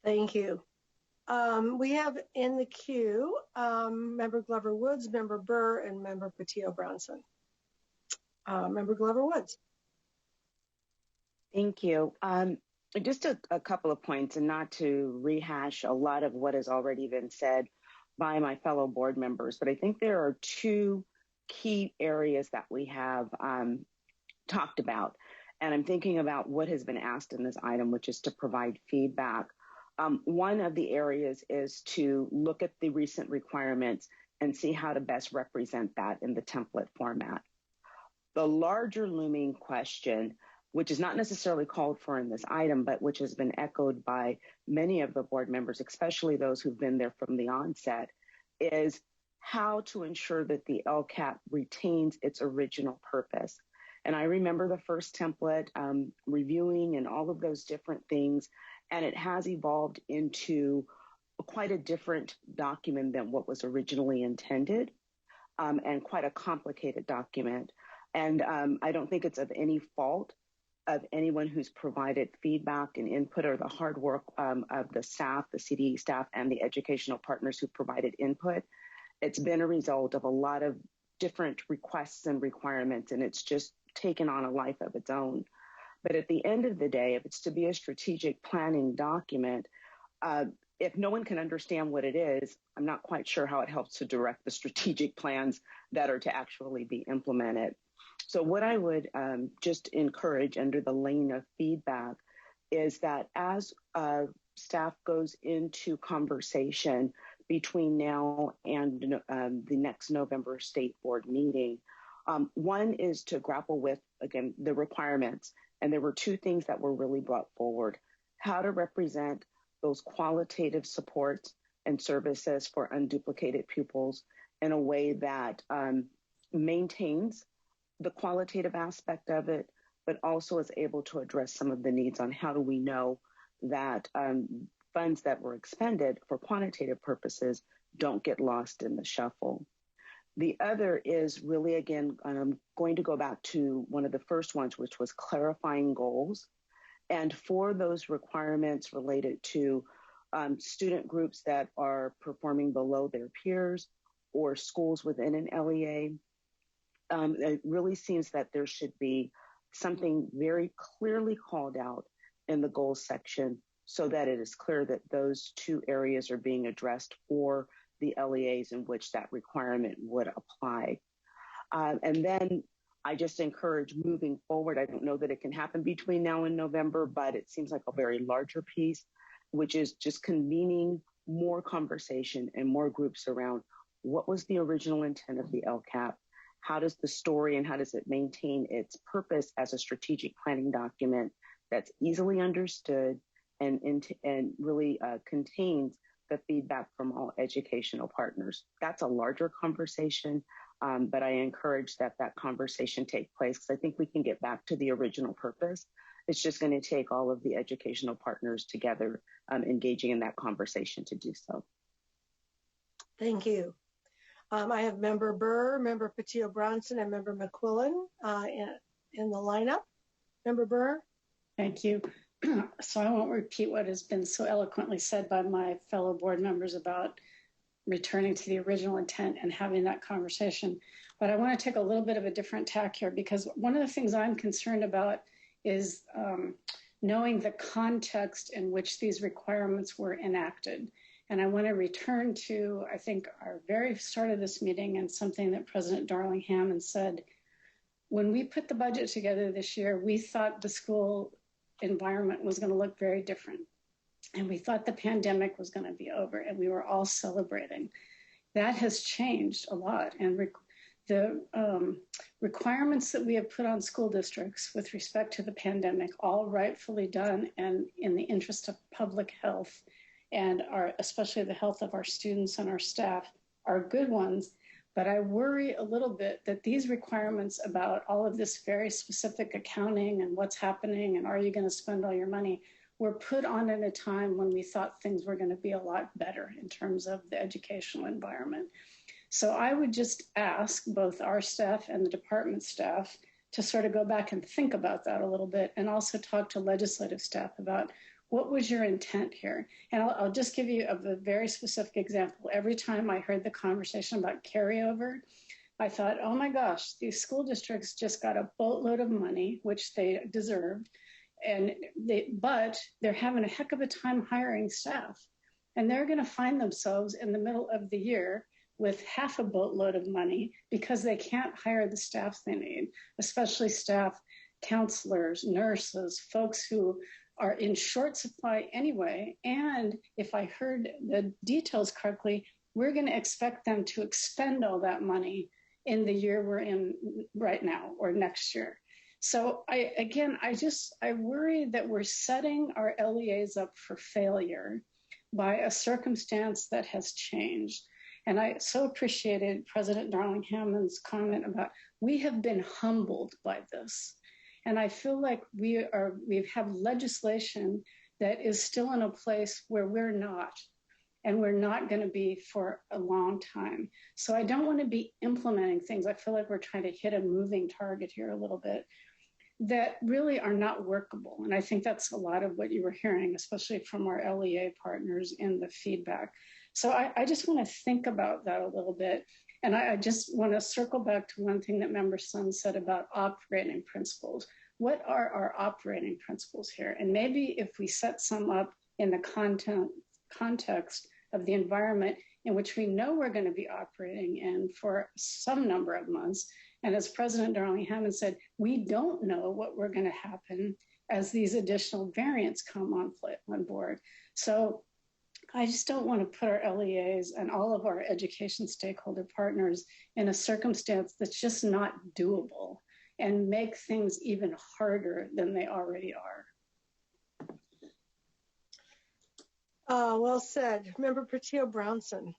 D: Thank you. We have in the queue Member Glover Woods, Member Burr, and Member Patillo Brownson. Member Glover Woods.
L: Thank you. Just a couple of points, and not to rehash a lot of what has already been said by my fellow board members, but I think there are two key areas that we have talked about. And I'm thinking about what has been asked in this item, which is to provide feedback. One of the areas is to look at the recent requirements and see how to best represent that in the template format. The larger looming question, which is not necessarily called for in this item, but which has been echoed by many of the board members, especially those who've been there from the onset, is how to ensure that the LCAP retains its original purpose. And I remember the first template, reviewing and all of those different things, and it has evolved into quite a different document than what was originally intended, and quite a complicated document. And I don't think it's of any fault of anyone who's provided feedback and input, or the hard work of the staff, the CDE staff, and the educational partners who provided input. It's been a result of a lot of different requests and requirements, and it's just taken on a life of its own. But at the end of the day, if it's to be a strategic planning document, if no one can understand what it is, I'm not quite sure how it helps to direct the strategic plans that are to actually be implemented. So what I would just encourage under the lane of feedback is that as staff goes into conversation between now and the next November State Board meeting, one is to grapple with, again, the requirements. And there were two things that were really brought forward: how to represent those qualitative supports and services for unduplicated pupils in a way that maintains the qualitative aspect of it, but also is able to address some of the needs on how do we know that funds that were expended for quantitative purposes don't get lost in the shuffle. The other is really, again, going to go back to one of the first ones, which was clarifying goals. And for those requirements related to student groups that are performing below their peers or schools within an LEA. It really seems that there should be something very clearly called out in the goals section so that it is clear that those two areas are being addressed for the LEAs in which that requirement would apply. And then I just encourage moving forward. I don't know that it can happen between now and November, but it seems like a very larger piece, which is just convening more conversation and more groups around what was the original intent of the LCAP? How does the story and how does it maintain its purpose as a strategic planning document that's easily understood and really contains the feedback from all educational partners? That's a larger conversation, but I encourage that conversation take place because I think we can get back to the original purpose. It's just going to take all of the educational partners together engaging in that conversation to do so.
D: Thank you. I have Member Burr, Member Patillo-Brownson, and Member McQuillan in the lineup. Member Burr.
M: Thank you. So I won't repeat what has been so eloquently said by my fellow board members about returning to the original intent and having that conversation. But I want to take a little bit of a different tack here because one of the things I'm concerned about is knowing the context in which these requirements were enacted. And I want to return to, I think, our very start of this meeting and something that President Darling Hammond said. When we put the budget together this year, we thought the school environment was going to look very different. And we thought the pandemic was going to be over and we were all celebrating. That has changed a lot. And the requirements that we have put on school districts with respect to the pandemic, all rightfully done and in the interest of public health, and especially the health of our students and our staff, are good ones. But I worry a little bit that these requirements about all of this very specific accounting and what's happening and are you going to spend all your money were put on at a time when we thought things were going to be a lot better in terms of the educational environment. So I would just ask both our staff and the department staff to sort of go back and think about that a little bit and also talk to legislative staff about what was your intent here? And I'll just give you a very specific example. Every time I heard the conversation about carryover, I thought, oh my gosh, these school districts just got a boatload of money, which they deserved, but they're having a heck of a time hiring staff. And they're going to find themselves in the middle of the year with half a boatload of money because they can't hire the staff they need, especially staff, counselors, nurses, folks who are in short supply anyway. And if I heard the details correctly, we're going to expect them to expend all that money in the year we're in right now or next year. So I worry that we're setting our LEAs up for failure by a circumstance that has changed. And I so appreciated President Darling Hammond's comment about we have been humbled by this. And I feel like we have legislation that is still in a place where we're not, and we're not going to be for a long time. So I don't want to be implementing things. I feel like we're trying to hit a moving target here a little bit that really are not workable. And I think that's a lot of what you were hearing, especially from our LEA partners in the feedback. So I just want to think about that a little bit. And I just want to circle back to one thing that Member Sun said about operating principles. What are our operating principles here? And maybe if we set some up in the context of the environment in which we know we're going to be operating in for some number of months. And as President Darling Hammond said, we don't know what we're going to happen as these additional variants come on board. So I just don't want to put our LEAs and all of our education stakeholder partners in a circumstance that's just not doable and make things even harder than they already are.
D: Well said. Member Patillo-Brownson.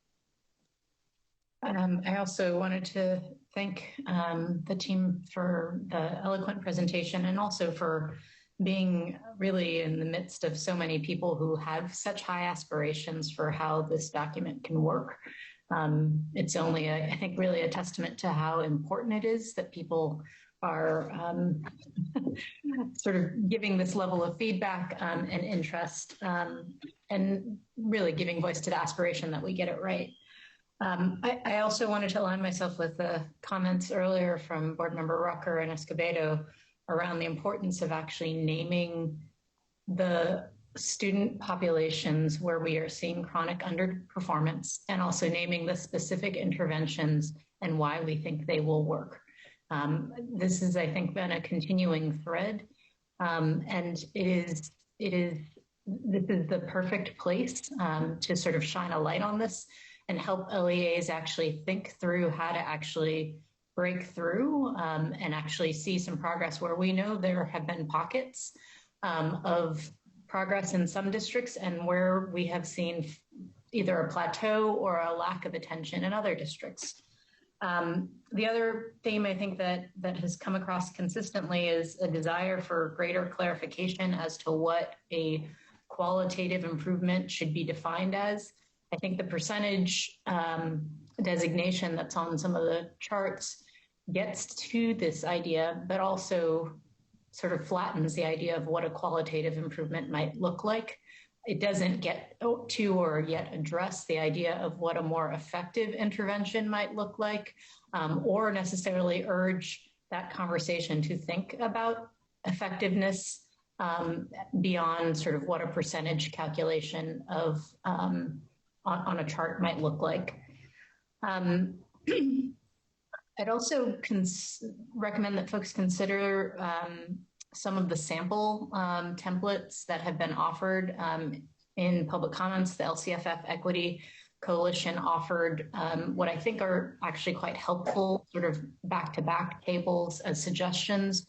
S: I also wanted to thank the team for the eloquent presentation and also for being really in the midst of so many people who have such high aspirations for how this document can work. It's only, I think, really a testament to how important it is that people are sort of giving this level of feedback and interest. really giving voice to the aspiration that we get it right. I also wanted to align myself with the comments earlier from Board Member Rucker and Escobedo around the importance of actually naming the student populations where we are seeing chronic underperformance, and also naming the specific interventions and why we think they will work. This has, I think, been a continuing thread, and this is the perfect place to sort of shine a light on this and help LEAs actually think through how to actually break through and actually see some progress where we know there have been pockets of progress in some districts and where we have seen either a plateau or a lack of attention in other districts. The other theme I think that has come across consistently is a desire for greater clarification as to what a qualitative improvement should be defined as. I think the percentage designation that's on some of the charts gets to this idea, but also sort of flattens the idea of what a qualitative improvement might look like. It doesn't get to or yet address the idea of what a more effective intervention might look like, or necessarily urge that conversation to think about effectiveness beyond sort of what a percentage calculation of on a chart might look like. I'd also recommend that folks consider some of the sample templates that have been offered in public comments. The LCFF Equity Coalition offered what I think are actually quite helpful sort of back-to-back tables as suggestions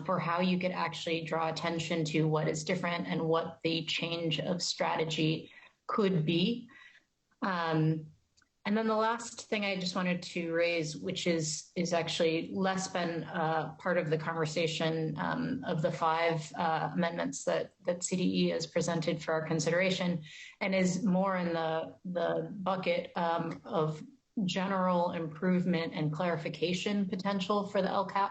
S: for how you could actually draw attention to what is different and what the change of strategy could be. And then the last thing I just wanted to raise, which is actually less been part of the conversation of the 5 amendments that CDE has presented for our consideration, and is more in the bucket of general improvement and clarification potential for the LCAP.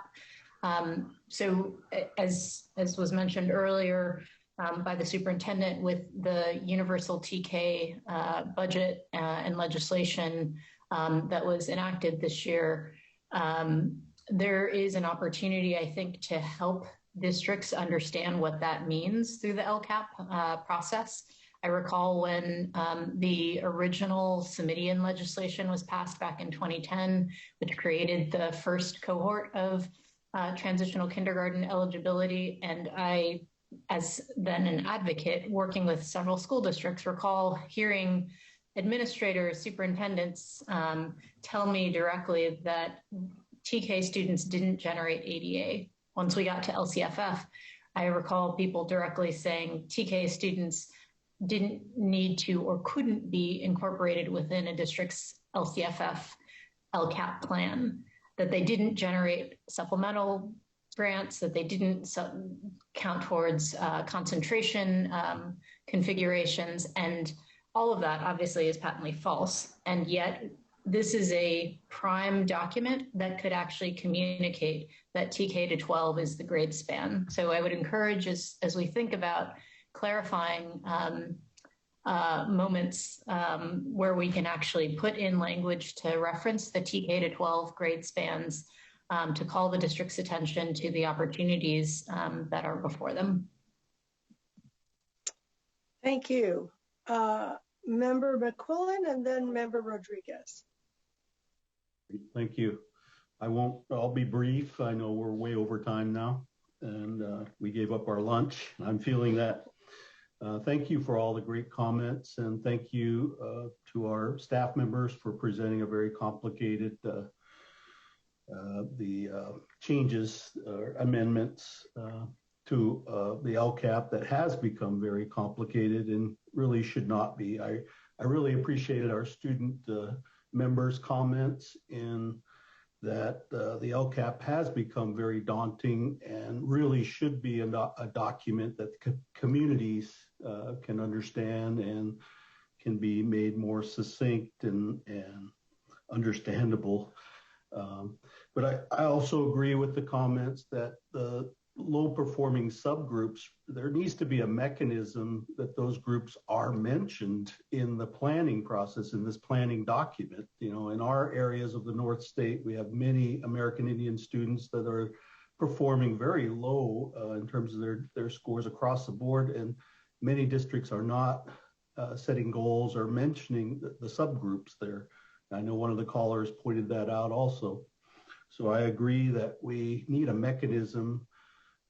S: So as was mentioned earlier, by the superintendent, with the universal TK budget and legislation that was enacted this year, there is an opportunity, I think, to help districts understand what that means through the LCAP process. I recall when the original Summidian legislation was passed back in 2010, which created the first cohort of transitional kindergarten eligibility, and I, as then an advocate working with several school districts, recall hearing administrators, superintendents tell me directly that TK students didn't generate ADA. Once we got to LCFF, I recall people directly saying TK students didn't need to or couldn't be incorporated within a district's LCFF LCAP plan, that they didn't generate supplemental grants, that they didn't count towards concentration configurations, and all of that obviously is patently false. And yet this is a prime document that could actually communicate that TK to 12 is the grade span. So I would encourage, as we think about clarifying moments where we can actually put in language to reference the TK to 12 grade spans, to call the district's attention to the opportunities that are before them.
D: Thank you. Member McQuillan and then Member Rodriguez.
V: Thank you. I'll be brief. I know we're way over time now, and we gave up our lunch. I'm feeling that. Thank you for all the great comments, and thank you to our staff members for presenting a very complicated changes or amendments to the LCAP that has become very complicated and really should not be. I really appreciated our student members' comments in that the LCAP has become very daunting and really should be a document that communities can understand and can be made more succinct and understandable. But I also agree with the comments that the low performing subgroups, there needs to be a mechanism that those groups are mentioned in the planning process, in this planning document. You know, in our areas of the North State, we have many American Indian students that are performing very low in terms of their scores across the board, and many districts are not setting goals or mentioning the subgroups there. I know one of the callers pointed that out also. So I agree that we need a mechanism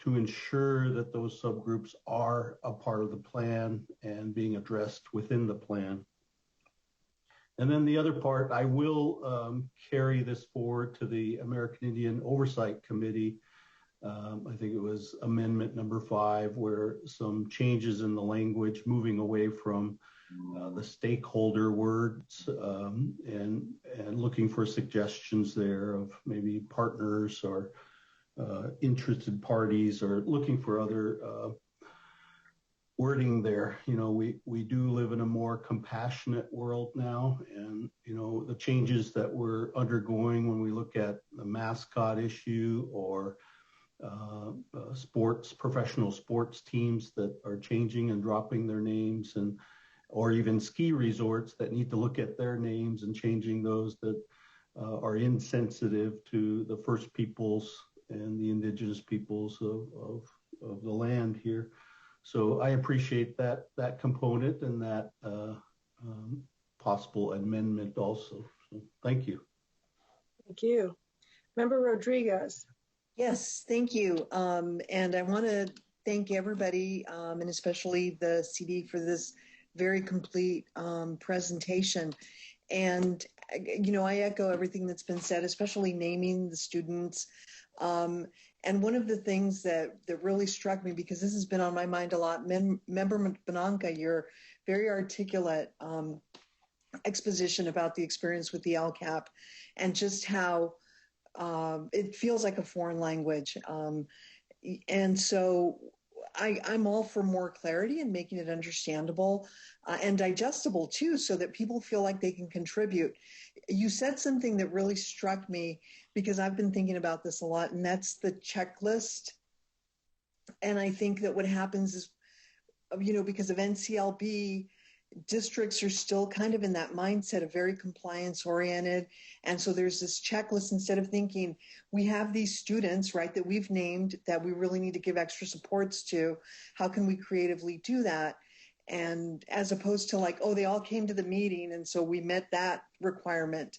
V: to ensure that those subgroups are a part of the plan and being addressed within the plan. And then the other part, I will carry this forward to the American Indian Oversight Committee. I think it was amendment number 5, where some changes in the language, moving away from the stakeholder words and looking for suggestions there of maybe partners or interested parties, or looking for other wording there. You know, we do live in a more compassionate world now, and you know, the changes that we're undergoing when we look at the mascot issue, or professional sports teams that are changing and dropping their names, and or even ski resorts that need to look at their names and changing those that are insensitive to the First Peoples and the indigenous peoples of the land here. So I appreciate that component and that possible amendment also. So thank you.
D: Thank you. Member Rodriguez.
I: Yes, thank you. And I want to thank everybody, and especially the CD, for this very complete presentation. And, you know, I echo everything that's been said, especially naming the students. And one of the things that really struck me, because this has been on my mind a lot, Member Benanka, your very articulate exposition about the experience with the LCAP and just how it feels like a foreign language. And so I'm all for more clarity and making it understandable and digestible too, so that people feel like they can contribute. You said something that really struck me, because I've been thinking about this a lot, and that's the checklist. And I think that what happens is, you know, because of NCLB, districts are still kind of in that mindset of very compliance oriented. And so there's this checklist, instead of thinking we have these students, right, that we've named that we really need to give extra supports to, how can we creatively do that? And as opposed to like, oh, they all came to the meeting and so we met that requirement.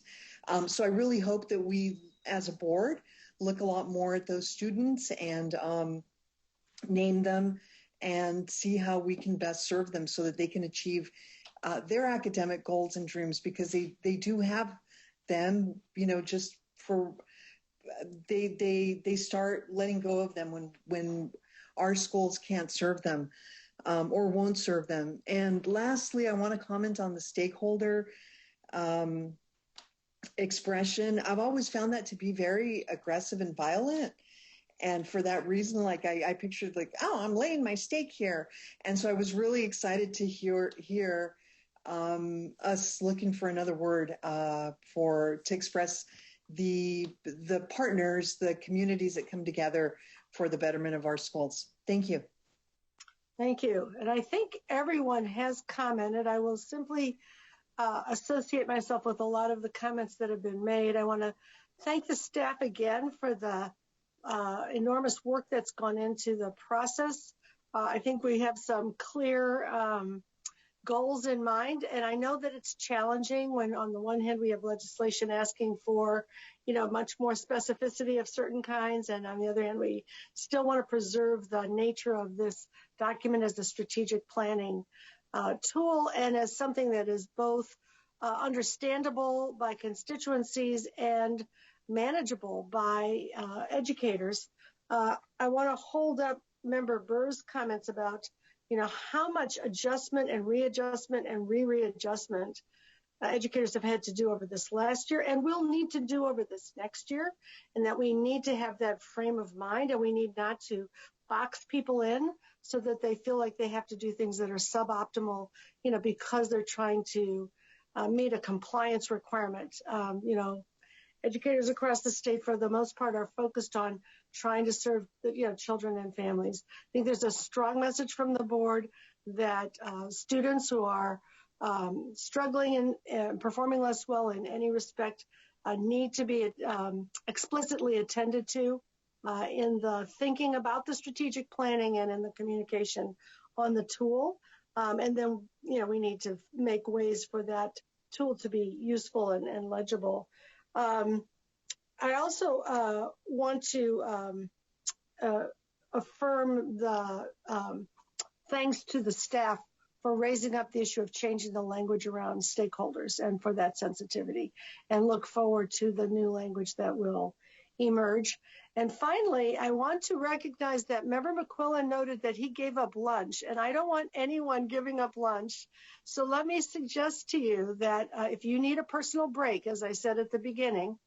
I: So I really hope that we as a board look a lot more at those students and name them and see how we can best serve them so that they can achieve their academic goals and dreams, because they do have them, you know, just for they start letting go of them when our schools can't serve them or won't serve them. And lastly, I want to comment on the stakeholder expression. I've always found that to be very aggressive and violent. And for that reason, like I pictured like, oh, I'm laying my stake here. And so I was really excited to hear us looking for another word to express the partners, the communities that come together for the betterment of our schools. Thank you.
D: Thank you. And I think everyone has commented. I will simply associate myself with a lot of the comments that have been made. I want to thank the staff again for the enormous work that's gone into the process. I think we have some clear goals in mind, and I know that it's challenging when on the one hand we have legislation asking for, you know, much more specificity of certain kinds, and on the other hand we still want to preserve the nature of this document as a strategic planning tool and as something that is both understandable by constituencies and manageable by educators. I want to hold up Member Burr's comments about, you know, how much adjustment and readjustment and readjustment educators have had to do over this last year and will need to do over this next year, and that we need to have that frame of mind, and we need not to box people in so that they feel like they have to do things that are suboptimal, you know, because they're trying to meet a compliance requirement, you know. educators across the state, for the most part, are focused on trying to serve children and families. I think there's a strong message from the board that students who are struggling and performing less well in any respect need to be explicitly attended to in the thinking about the strategic planning and in the communication on the tool. And then, we need to make ways for that tool to be useful and legible. I also want to affirm the thanks to the staff for raising up the issue of changing the language around stakeholders and for that sensitivity, and look forward to the new language that will emerge. And finally, I want to recognize that Member McQuillan noted that he gave up lunch, and I don't want anyone giving up lunch. So let me suggest to you that if you need a personal break, as I said at the beginning,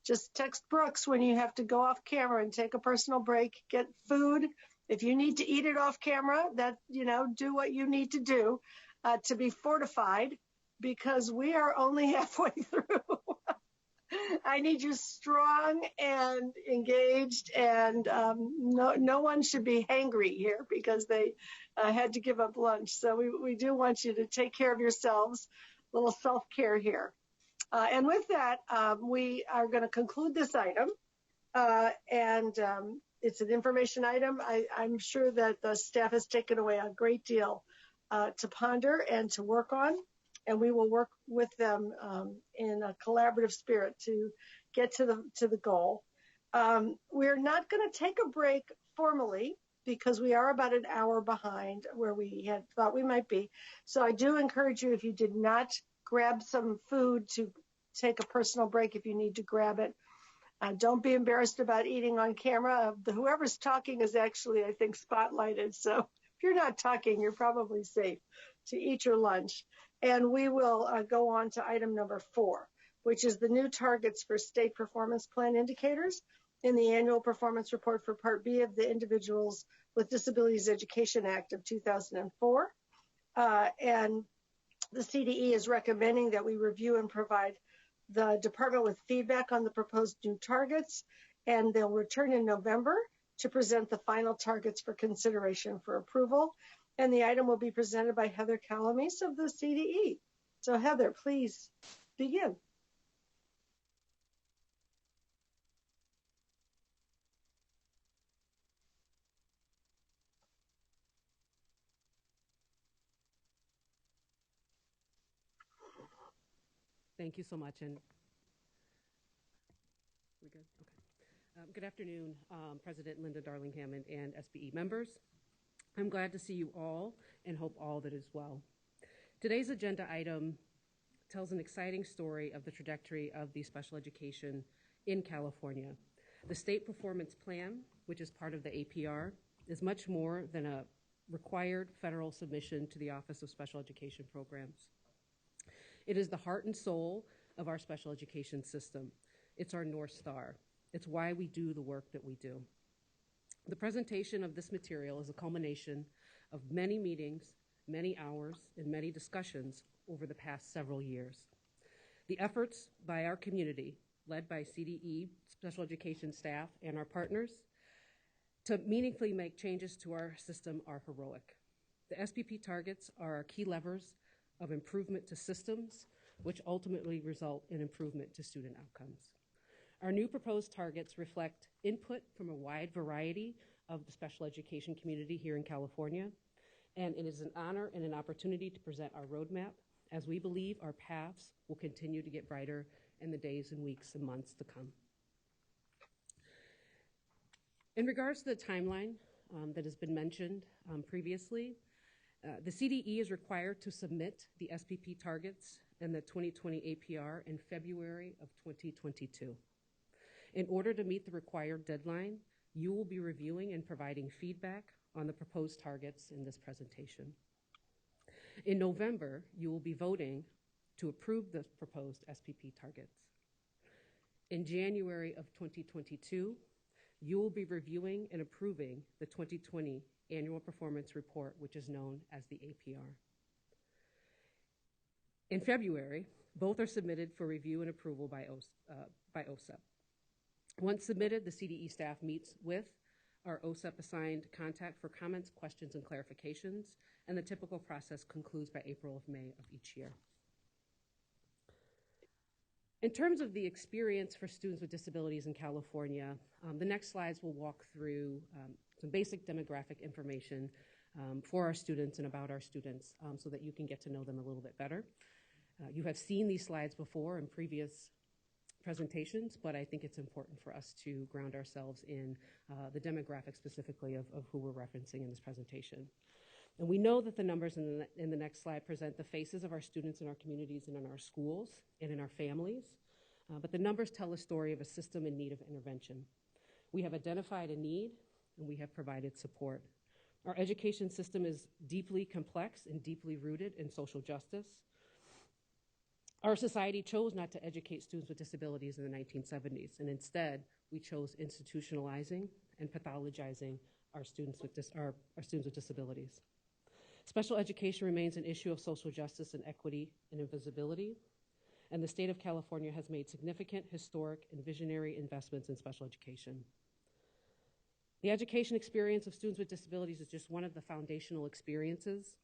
D: just text Brooks when you have to go off camera and take a personal break, get food. If you need to eat it off camera, do what you need to do to be fortified, because we are only halfway through. I need you strong and engaged, and no one should be hangry here because they had to give up lunch. So we do want you to take care of yourselves, a little self-care here. And with that, we are going to conclude this item. It's an information item. I'm sure that the staff has taken away a great deal to ponder and to work on, and we will work with them in a collaborative spirit to get to the goal. We're not going to take a break formally because we are about an hour behind where we had thought we might be. So I do encourage you, if you did not grab some food, to take a personal break if you need to grab it. Don't be embarrassed about eating on camera. Whoever's talking is actually, I think, spotlighted. So if you're not talking, you're probably safe to eat your lunch. And we will go on to item number 4, which is the new targets for state performance plan indicators in the annual performance report for Part B of the Individuals with Disabilities Education Act of 2004. And the CDE is recommending that we review and provide the department with feedback on the proposed new targets, and they'll return in November to present the final targets for consideration for approval. And the item will be presented by Heather Calamise of the CDE. So Heather, please begin.
O: Thank you so much. And we good? Okay. Good afternoon, President Linda Darling-Hammond and SBE members. I'm glad to see you all and hope all that is well. Today's agenda item tells an exciting story of the trajectory of the special education in California. The state performance plan, which is part of the APR, is much more than a required federal submission to the Office of Special Education Programs. It is the heart and soul of our special education system. It's our North Star. It's why we do the work that we do. The presentation of this material is a culmination of many meetings, many hours, and many discussions over the past several years. The efforts by our community, led by CDE, special education staff, and our partners, to meaningfully make changes to our system are heroic. The SPP targets are our key levers of improvement to systems, which ultimately result in improvement to student outcomes. Our new proposed targets reflect input from a wide variety of the special education community here in California, and it is an honor and an opportunity to present our roadmap, as we believe our paths will continue to get brighter in the days and weeks and months to come. In regards to the timeline that has been mentioned previously, the CDE is required to submit the SPP targets and the 2020 APR in February of 2022. In order to meet the required deadline, you will be reviewing and providing feedback on the proposed targets in this presentation. In November, you will be voting to approve the proposed SPP targets. In January of 2022, you will be reviewing and approving the 2020 Annual Performance Report, which is known as the APR. In February, both are submitted for review and approval by OSEP. Once submitted, the CDE staff meets with our OSEP assigned contact for comments, questions, and clarifications, and the typical process concludes by April of May of each year. In terms of the experience for students with disabilities in California, the next slides will walk through some basic demographic information for our students and about our students so that you can get to know them a little bit better. You have seen these slides before in previous presentations, but I think it's important for us to ground ourselves in the demographics specifically of who we're referencing in this presentation. And we know that the numbers in the next slide present the faces of our students in our communities and in our schools and in our families, but the numbers tell a story of a system in need of intervention. We have identified a need and we have provided support. Our education system is deeply complex and deeply rooted in social justice. Our society chose not to educate students with disabilities in the 1970s, and instead we chose institutionalizing and pathologizing our students with disabilities. Special education remains an issue of social justice and equity and invisibility, and the state of California has made significant, historic, and visionary investments in special education. The education experience of students with disabilities is just one of the foundational experiences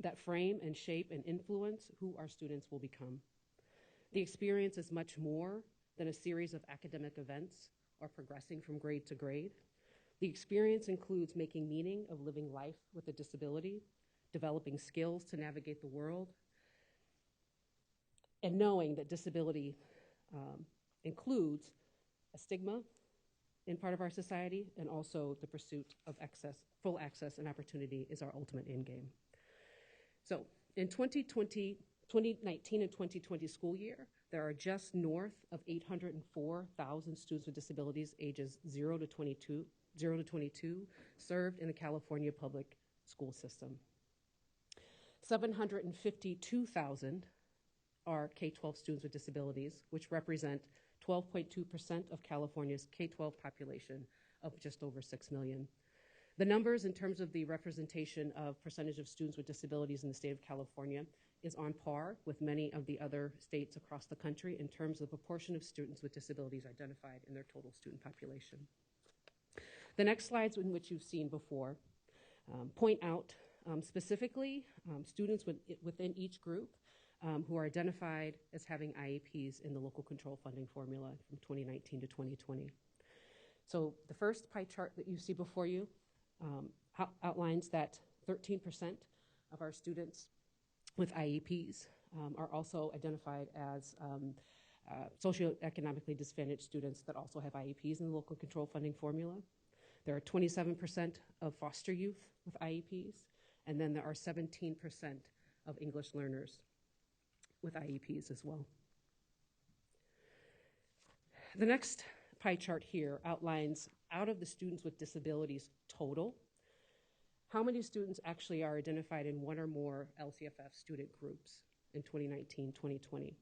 O: that frame and shape and influence who our students will become. The experience is much more than a series of academic events or progressing from grade to grade. The experience includes making meaning of living life with a disability, developing skills to navigate the world, and knowing that disability includes a stigma in part of our society, and also the pursuit of full access and opportunity is our ultimate end game. So in 2019 and 2020 school year, there are just north of 804,000 students with disabilities ages 0 to 22 served in the California public school system. 752,000 are K-12 students with disabilities, which represent 12.2% of California's K-12 population of just over 6 million. The numbers in terms of the representation of percentage of students with disabilities in the state of California is on par with many of the other states across the country in terms of the proportion of students with disabilities identified in their total student population. The next slides, in which you've seen before, point out specifically students within each group who are identified as having IEPs in the local control funding formula from 2019 to 2020. So the first pie chart that you see before you outlines that 13% of our students with IEPs are also identified as socioeconomically disadvantaged students that also have IEPs in the local control funding formula. There are 27% of foster youth with IEPs, and then there are 17% of English learners with IEPs as well. The next pie chart here outlines, out of the students with disabilities total, how many students actually are identified in one or more LCFF student groups in 2019-2020.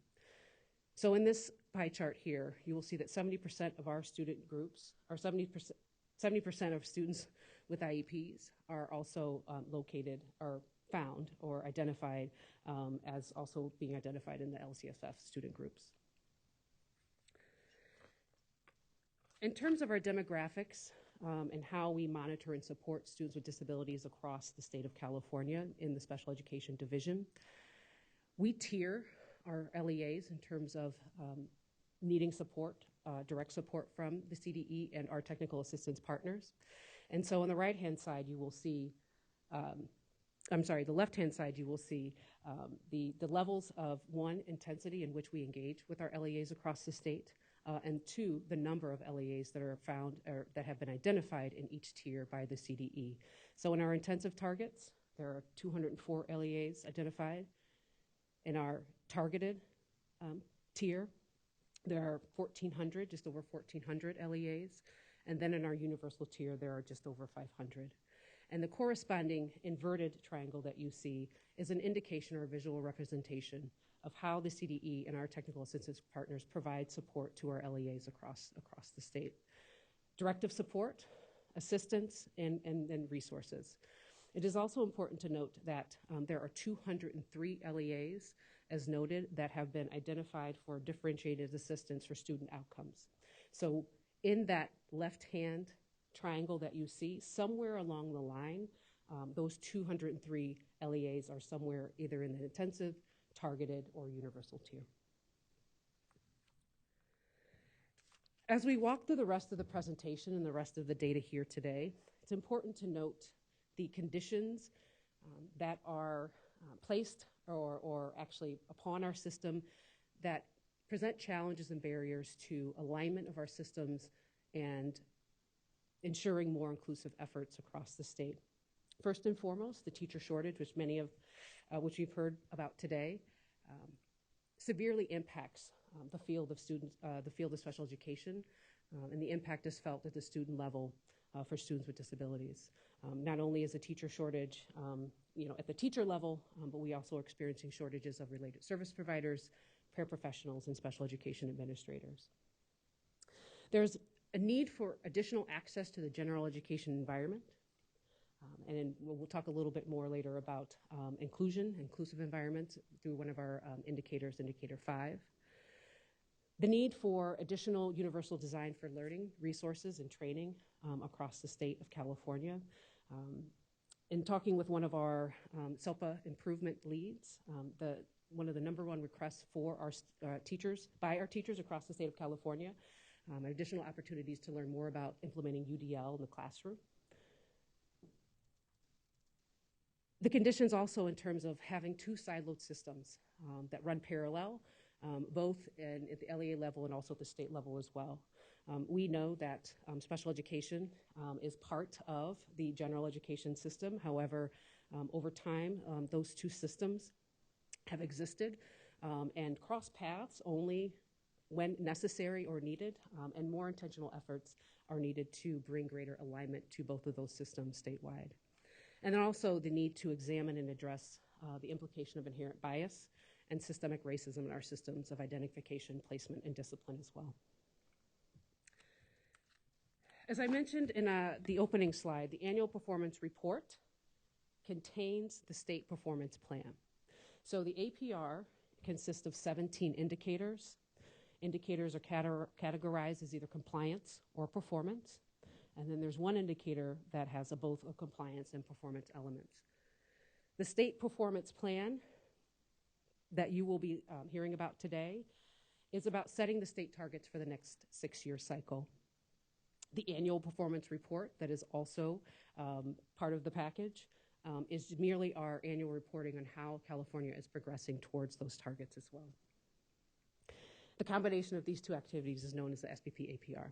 O: So in this pie chart here, you will see that 70% of our student groups, or 70% of students with IEPs are also located or found or identified as also being identified in the LCFF student groups. In terms of our demographics and how we monitor and support students with disabilities across the state of California in the special education division, we tier our LEAs in terms of needing support, direct support from the CDE and our technical assistance partners. And so on the right-hand side, you will see, the left-hand side, you will see the levels of, one, intensity in which we engage with our LEAs across the state, and two, the number of LEAs that are found or that have been identified in each tier by the CDE. So in our intensive targets, there are 204 LEAs identified. In our targeted tier, there are 1,400, just over 1,400 LEAs. And then in our universal tier, there are just over 500. And the corresponding inverted triangle that you see is an indication or a visual representation of how the CDE and our technical assistance partners provide support to our LEAs across the state. Directive support, assistance, and resources. It is also important to note that there are 203 LEAs, as noted, that have been identified for differentiated assistance for student outcomes. So in that left-hand triangle that you see, somewhere along the line, those 203 LEAs are somewhere either in the intensive, targeted, or universal tier. As we walk through the rest of the presentation and the rest of the data here today, it's important to note the conditions that are placed or actually upon our system that present challenges and barriers to alignment of our systems and ensuring more inclusive efforts across the state. First and foremost, the teacher shortage, which many of which you've heard about today, severely impacts the field of special education, and the impact is felt at the student level for students with disabilities. Not only is a teacher shortage, at the teacher level, but we also are experiencing shortages of related service providers, paraprofessionals, and special education administrators. There's a need for additional access to the general education environment. And then we'll talk a little bit more later about inclusive environments through one of our indicators, indicator 5. The need for additional universal design for learning resources and training across the state of California. In talking with one of our SELPA improvement leads, one of the #1 requests for our teachers, by our teachers across the state of California, are additional opportunities to learn more about implementing UDL in the classroom. The conditions also in terms of having 2 siloed systems that run parallel, both at the LEA level and also at the state level as well. We know that special education is part of the general education system. However, over time, those 2 systems have existed and cross paths only when necessary or needed, and more intentional efforts are needed to bring greater alignment to both of those systems statewide. And then also the need to examine and address the implication of inherent bias and systemic racism in our systems of identification, placement, and discipline as well. As I mentioned in the opening slide, the annual performance report contains the state performance plan. So the APR consists of 17 indicators. Indicators are categorized as either compliance or performance. And then there's one indicator that has both a compliance and performance elements. The state performance plan that you will be hearing about today is about setting the state targets for the next 6-year cycle. The annual performance report that is also part of the package is merely our annual reporting on how California is progressing towards those targets as well. The combination of these 2 activities is known as the SPP APR.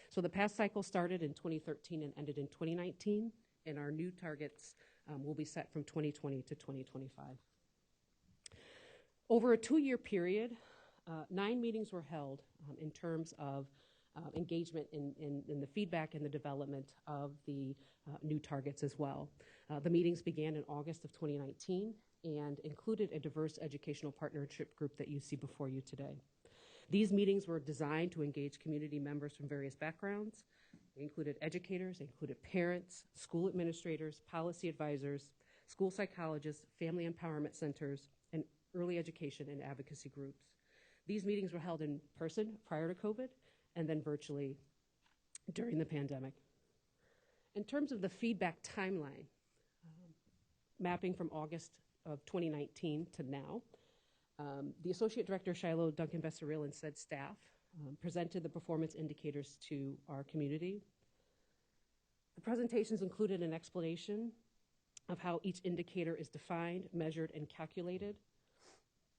O: So the past cycle started in 2013 and ended in 2019, and our new targets will be set from 2020 to 2025. Over a 2-year period, 9 meetings were held in terms of engagement in the feedback and the development of the new targets as well. The meetings began in August of 2019 and included a diverse educational partnership group that you see before you today. These meetings were designed to engage community members from various backgrounds. They included educators, they included parents, school administrators, policy advisors, school psychologists, family empowerment centers, and early education and advocacy groups. These meetings were held in person prior to COVID and then virtually during the pandemic. In terms of the feedback timeline, mapping from August of 2019 to now, the Associate Director, Shiloh Duncan Bessaril, and said staff presented the performance indicators to our community. The presentations included an explanation of how each indicator is defined, measured, and calculated,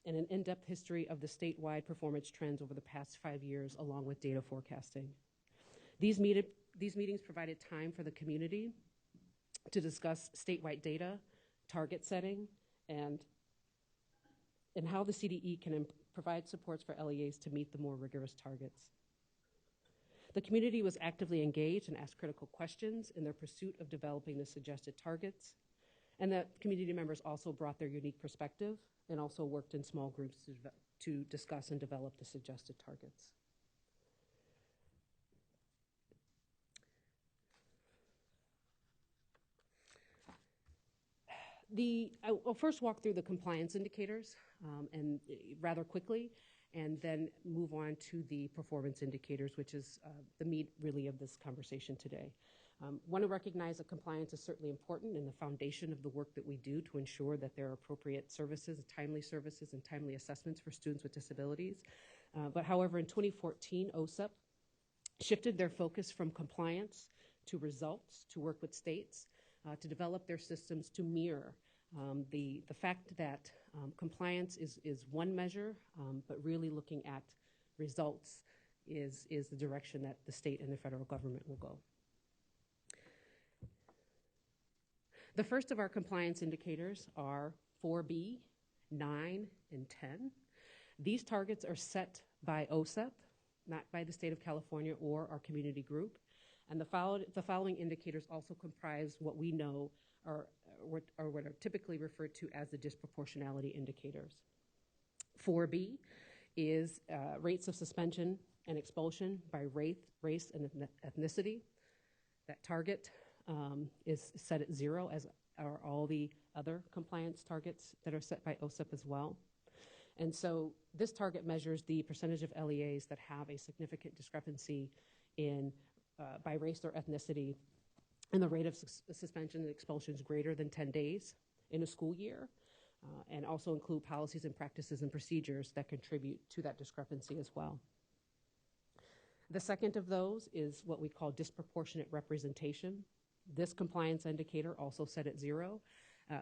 O: and an in-depth history of the statewide performance trends over the past 5 years, along with data forecasting. These meetings provided time for the community to discuss statewide data, target setting, and how the CDE can provide supports for LEAs to meet the more rigorous targets. The community was actively engaged and asked critical questions in their pursuit of developing the suggested targets, and that community members also brought their unique perspective and also worked in small groups to discuss and develop the suggested targets. I'll first walk through the compliance indicators and rather quickly, and then move on to the performance indicators, which is the meat really of this conversation today. Want to recognize that compliance is certainly important and the foundation of the work that we do to ensure that there are appropriate services, and timely assessments for students with disabilities. But however, in 2014, OSEP shifted their focus from compliance to results, to work with states, to develop their systems to mirror the fact that compliance is one measure, but really looking at results is the direction that the state and the federal government will go. The first of our compliance indicators are 4B, 9, and 10. These targets are set by OSEP, not by the state of California or our community group. And the following indicators also comprise what we know are what are typically referred to as the disproportionality indicators. 4B is rates of suspension and expulsion by race, and ethnicity. That target is set at 0, as are all the other compliance targets that are set by OSEP as well. And so this target measures the percentage of LEAs that have a significant discrepancy in by race or ethnicity, and the rate of suspension and expulsion is greater than 10 days in a school year, and also include policies and practices and procedures that contribute to that discrepancy as well. The second of those is what we call disproportionate representation. This compliance indicator, also set at 0,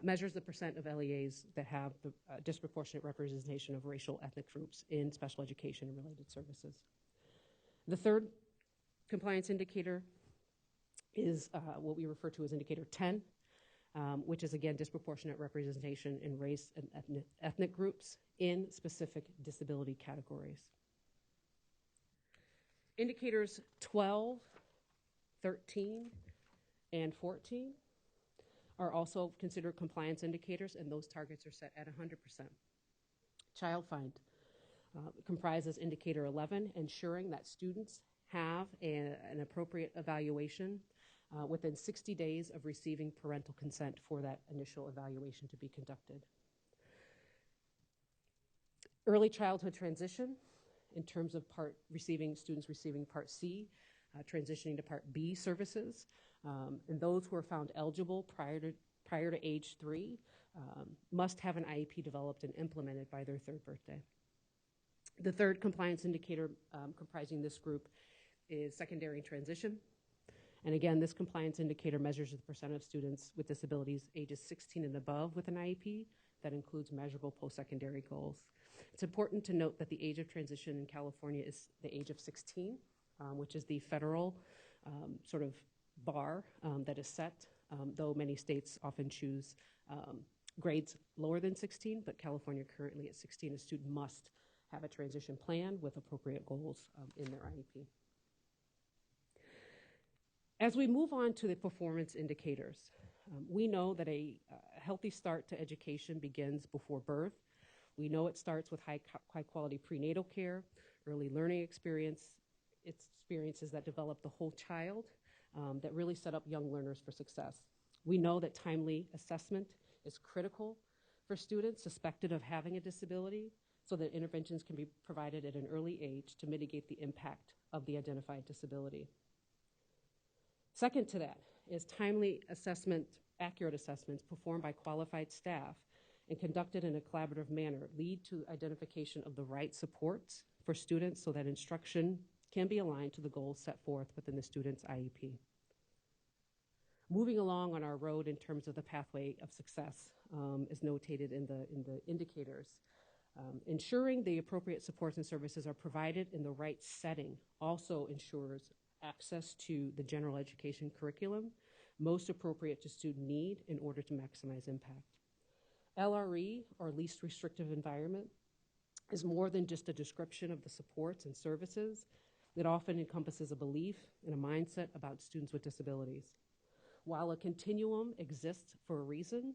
O: measures the percent of LEAs that have the disproportionate representation of racial ethnic groups in special education and related services. The third compliance indicator is what we refer to as indicator 10, which is again disproportionate representation in race and ethnic groups in specific disability categories. Indicators 12, 13, and 14 are also considered compliance indicators, and those targets are set at 100%. Child find comprises indicator 11, ensuring that students have an appropriate evaluation within 60 days of receiving parental consent for that initial evaluation to be conducted. Early childhood transition in terms of students receiving Part C, transitioning to Part B services, and those who are found eligible prior to age 3 must have an IEP developed and implemented by their 3rd birthday. The third compliance indicator comprising this group is secondary transition. And again, this compliance indicator measures the percent of students with disabilities ages 16 and above with an IEP that includes measurable post-secondary goals. It's important to note that the age of transition in California is the age of 16, which is the federal sort of bar that is set, though many states often choose grades lower than 16, but California currently at 16, a student must have a transition plan with appropriate goals in their IEP. As we move on to the performance indicators, we know that a healthy start to education begins before birth. We know it starts with high quality prenatal care, early learning experiences that develop the whole child, that really set up young learners for success. We know that timely assessment is critical for students suspected of having a disability, so that interventions can be provided at an early age to mitigate the impact of the identified disability. Second to that is timely assessment, accurate assessments performed by qualified staff and conducted in a collaborative manner lead to identification of the right supports for students so that instruction can be aligned to the goals set forth within the student's IEP. Moving along on our road in terms of the pathway of success, is notated in the indicators. Ensuring the appropriate supports and services are provided in the right setting also ensures access to the general education curriculum most appropriate to student need in order to maximize impact. LRE, or least restrictive environment, is more than just a description of the supports and services. It often encompasses a belief and a mindset about students with disabilities. While a continuum exists for a reason,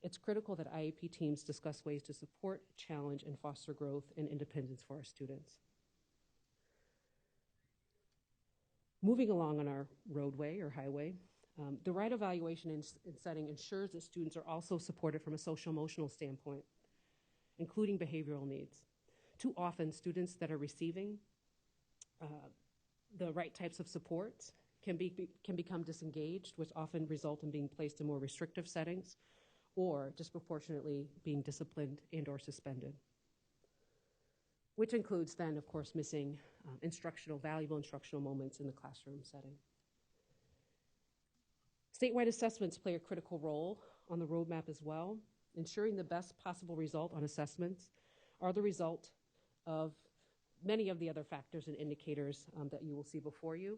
O: it's critical that IEP teams discuss ways to support, challenge, and foster growth and independence for our students. Moving along on our roadway or highway, The right evaluation and setting ensures that students are also supported from a social emotional standpoint, including behavioral needs. Too often, students that are receiving the right types of supports can become disengaged, which often result in being placed in more restrictive settings or disproportionately being disciplined and or suspended, which includes then, of course, missing valuable instructional moments in the classroom setting. Statewide assessments play a critical role on the roadmap as well. Ensuring the best possible result on assessments are the result of many of the other factors and indicators that you will see before you.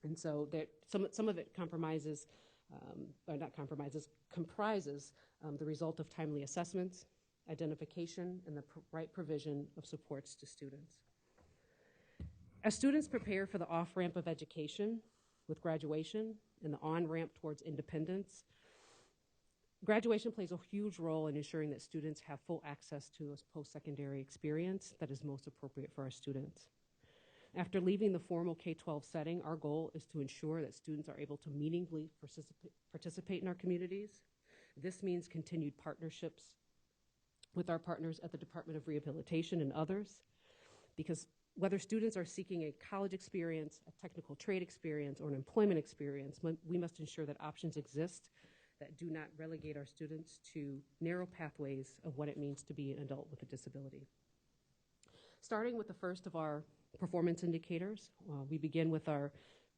O: And so some of it comprises the result of timely assessments, identification, and the right provision of supports to students. As students prepare for the off-ramp of education with graduation and the on-ramp towards independence, graduation plays a huge role in ensuring that students have full access to a post-secondary experience that is most appropriate for our students. After leaving the formal K-12 setting, our goal is to ensure that students are able to meaningfully participate in our communities. This means continued partnerships with our partners at the Department of Rehabilitation and others, because whether students are seeking a college experience, a technical trade experience, or an employment experience, we must ensure that options exist that do not relegate our students to narrow pathways of what it means to be an adult with a disability. Starting with the first of our performance indicators, we begin with our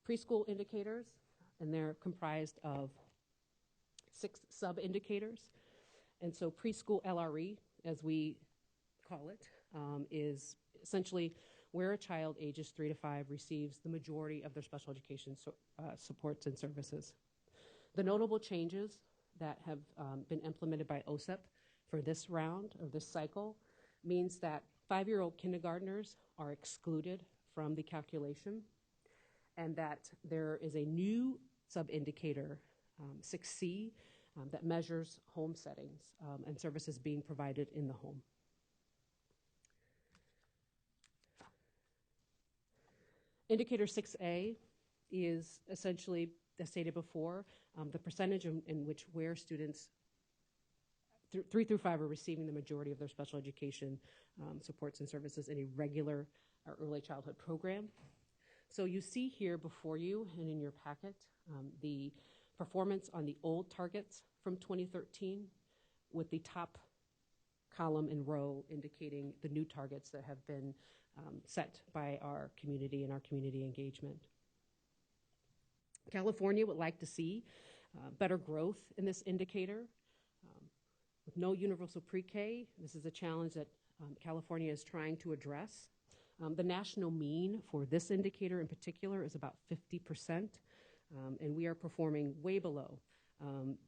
O: preschool indicators, and they're comprised of 6 sub-indicators. And so preschool LRE, as we call it, is essentially where a child ages 3 to 5 receives the majority of their special education supports and services. The notable changes that have been implemented by OSEP for this round or this cycle means that 5-year-old kindergartners are excluded from the calculation, and that there is a new sub-indicator, 6C, that measures home settings and services being provided in the home. Indicator 6A is essentially, as stated before, the percentage in which where students 3 through 5 are receiving the majority of their special education supports and services in a regular or early childhood program. So you see here before you and in your packet the performance on the old targets from 2013, with the top column and row indicating the new targets that have been set by our community and our community engagement. California would like to see better growth in this indicator. With no universal pre-K, this is a challenge that California is trying to address. The national mean for this indicator in particular is about 50%, and we are performing way below.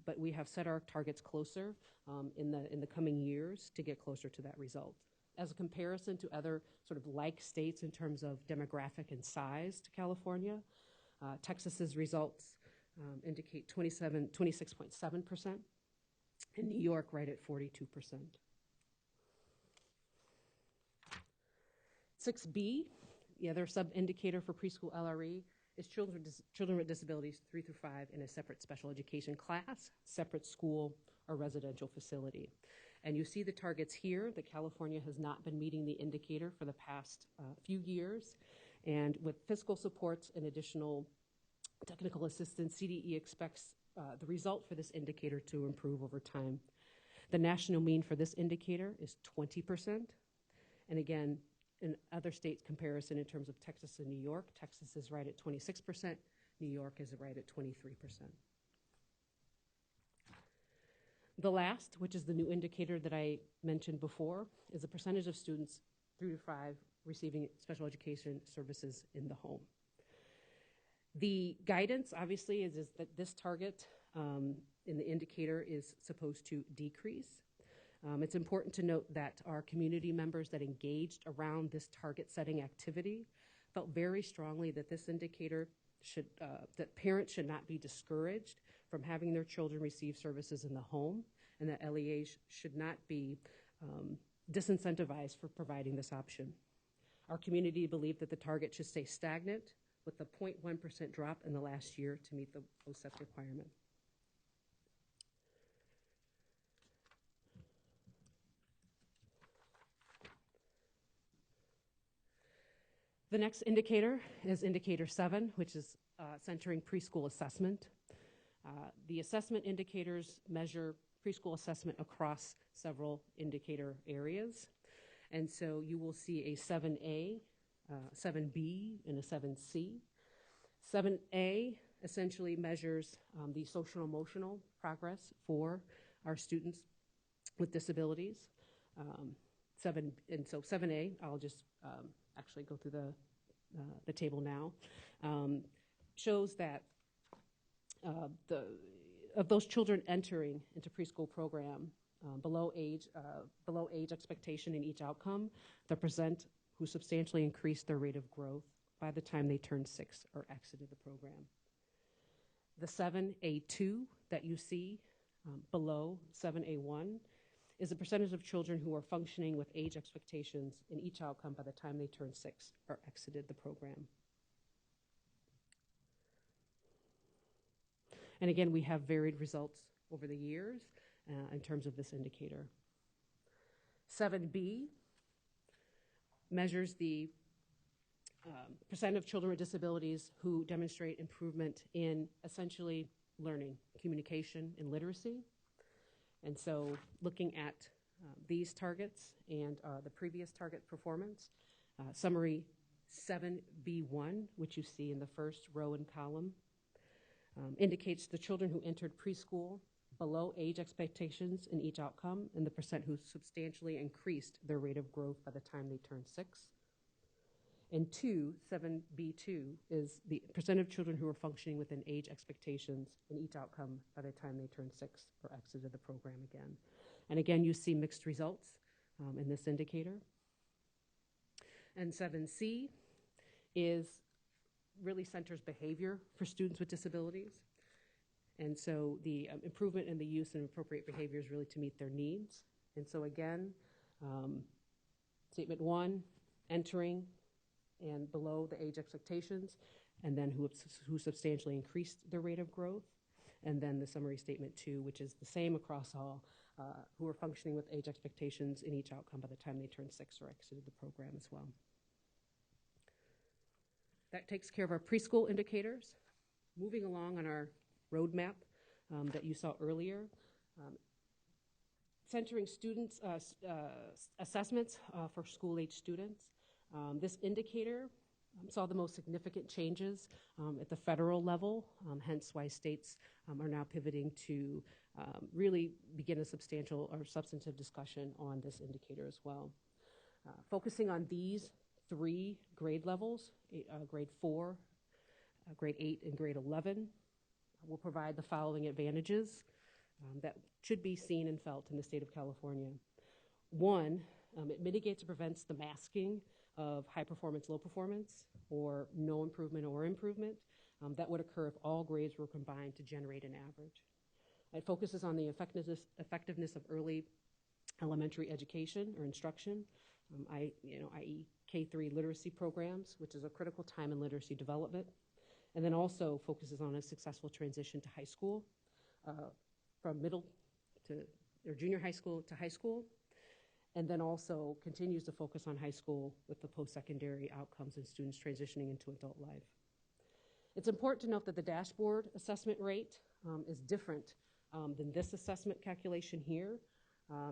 O: But we have set our targets closer in the coming years to get closer to that result. As a comparison to other sort of like states in terms of demographic and size to California, Texas's results indicate 26.7%, and New York right at 42%. 6B, the other sub-indicator for preschool LRE, is children with disabilities 3 through 5 in a separate special education class, separate school, or residential facility. And you see the targets here that California has not been meeting the indicator for the past few years. And with fiscal supports and additional technical assistance, CDE expects the result for this indicator to improve over time. The national mean for this indicator is 20%. And again, in other states comparison in terms of Texas and New York, Texas is right at 26%, New York is right at 23%. The last, which is the new indicator that I mentioned before, is the percentage of students 3 to 5 receiving special education services in the home. The guidance, obviously, is that this target in the indicator is supposed to decrease. It's important to note that our community members that engaged around this target setting activity felt very strongly that this indicator should, that parents should not be discouraged from having their children receive services in the home, and that LEAs should not be disincentivized for providing this option. Our community believed that the target should stay stagnant with a 0.1% drop in the last year to meet the OSEP requirement. The next indicator is indicator 7, which is centering preschool assessment. The assessment indicators measure preschool assessment across several indicator areas. And so you will see a 7A, 7B, and a 7C. 7A essentially measures the social emotional progress for our students with disabilities. 7A, I'll just actually go through the table now, shows that of those children entering into preschool program below age expectation in each outcome, the percent who substantially increased their rate of growth by the time they turned 6 or exited the program. The 7A2 that you see below 7A1 is the percentage of children who are functioning with age expectations in each outcome by the time they turned 6 or exited the program. And again, we have varied results over the years in terms of this indicator. 7B measures the percent of children with disabilities who demonstrate improvement in essentially learning, communication, and literacy. And so looking at these targets and the previous target performance, summary 7B1, which you see in the first row and column, indicates the children who entered preschool below age expectations in each outcome and the percent who substantially increased their rate of growth by the time they turned 6. And 7B2 is the percent of children who are functioning within age expectations in each outcome by the time they turned 6 or exited the program again. And again, you see mixed results in this indicator. And 7C really centers behavior for students with disabilities. And so the improvement in the use and appropriate behavior is really to meet their needs. And so again, statement 1, entering and below the age expectations, and then who substantially increased their rate of growth. And then the summary statement 2, which is the same across all, who are functioning with age expectations in each outcome by the time they turned 6 or exited the program as well. That takes care of our preschool indicators. Moving along on our roadmap that you saw earlier, centering students' assessments for school-age students. This indicator saw the most significant changes at the federal level, hence why states are now pivoting to really begin a substantial or substantive discussion on this indicator as well. Focusing on these 3 grade levels, grade 4, grade 8, and grade 11, will provide the following advantages that should be seen and felt in the state of California. 1, it mitigates or prevents the masking of high performance, low performance, or no improvement or improvement that would occur if all grades were combined to generate an average. It focuses on the effectiveness of early elementary education or instruction, i.e. K-3 literacy programs, which is a critical time in literacy development, and then also focuses on a successful transition to high school, from middle to or junior high school to high school, and then also continues to focus on high school with the post-secondary outcomes and students transitioning into adult life. It's important to note that the dashboard assessment rate is different than this assessment calculation here.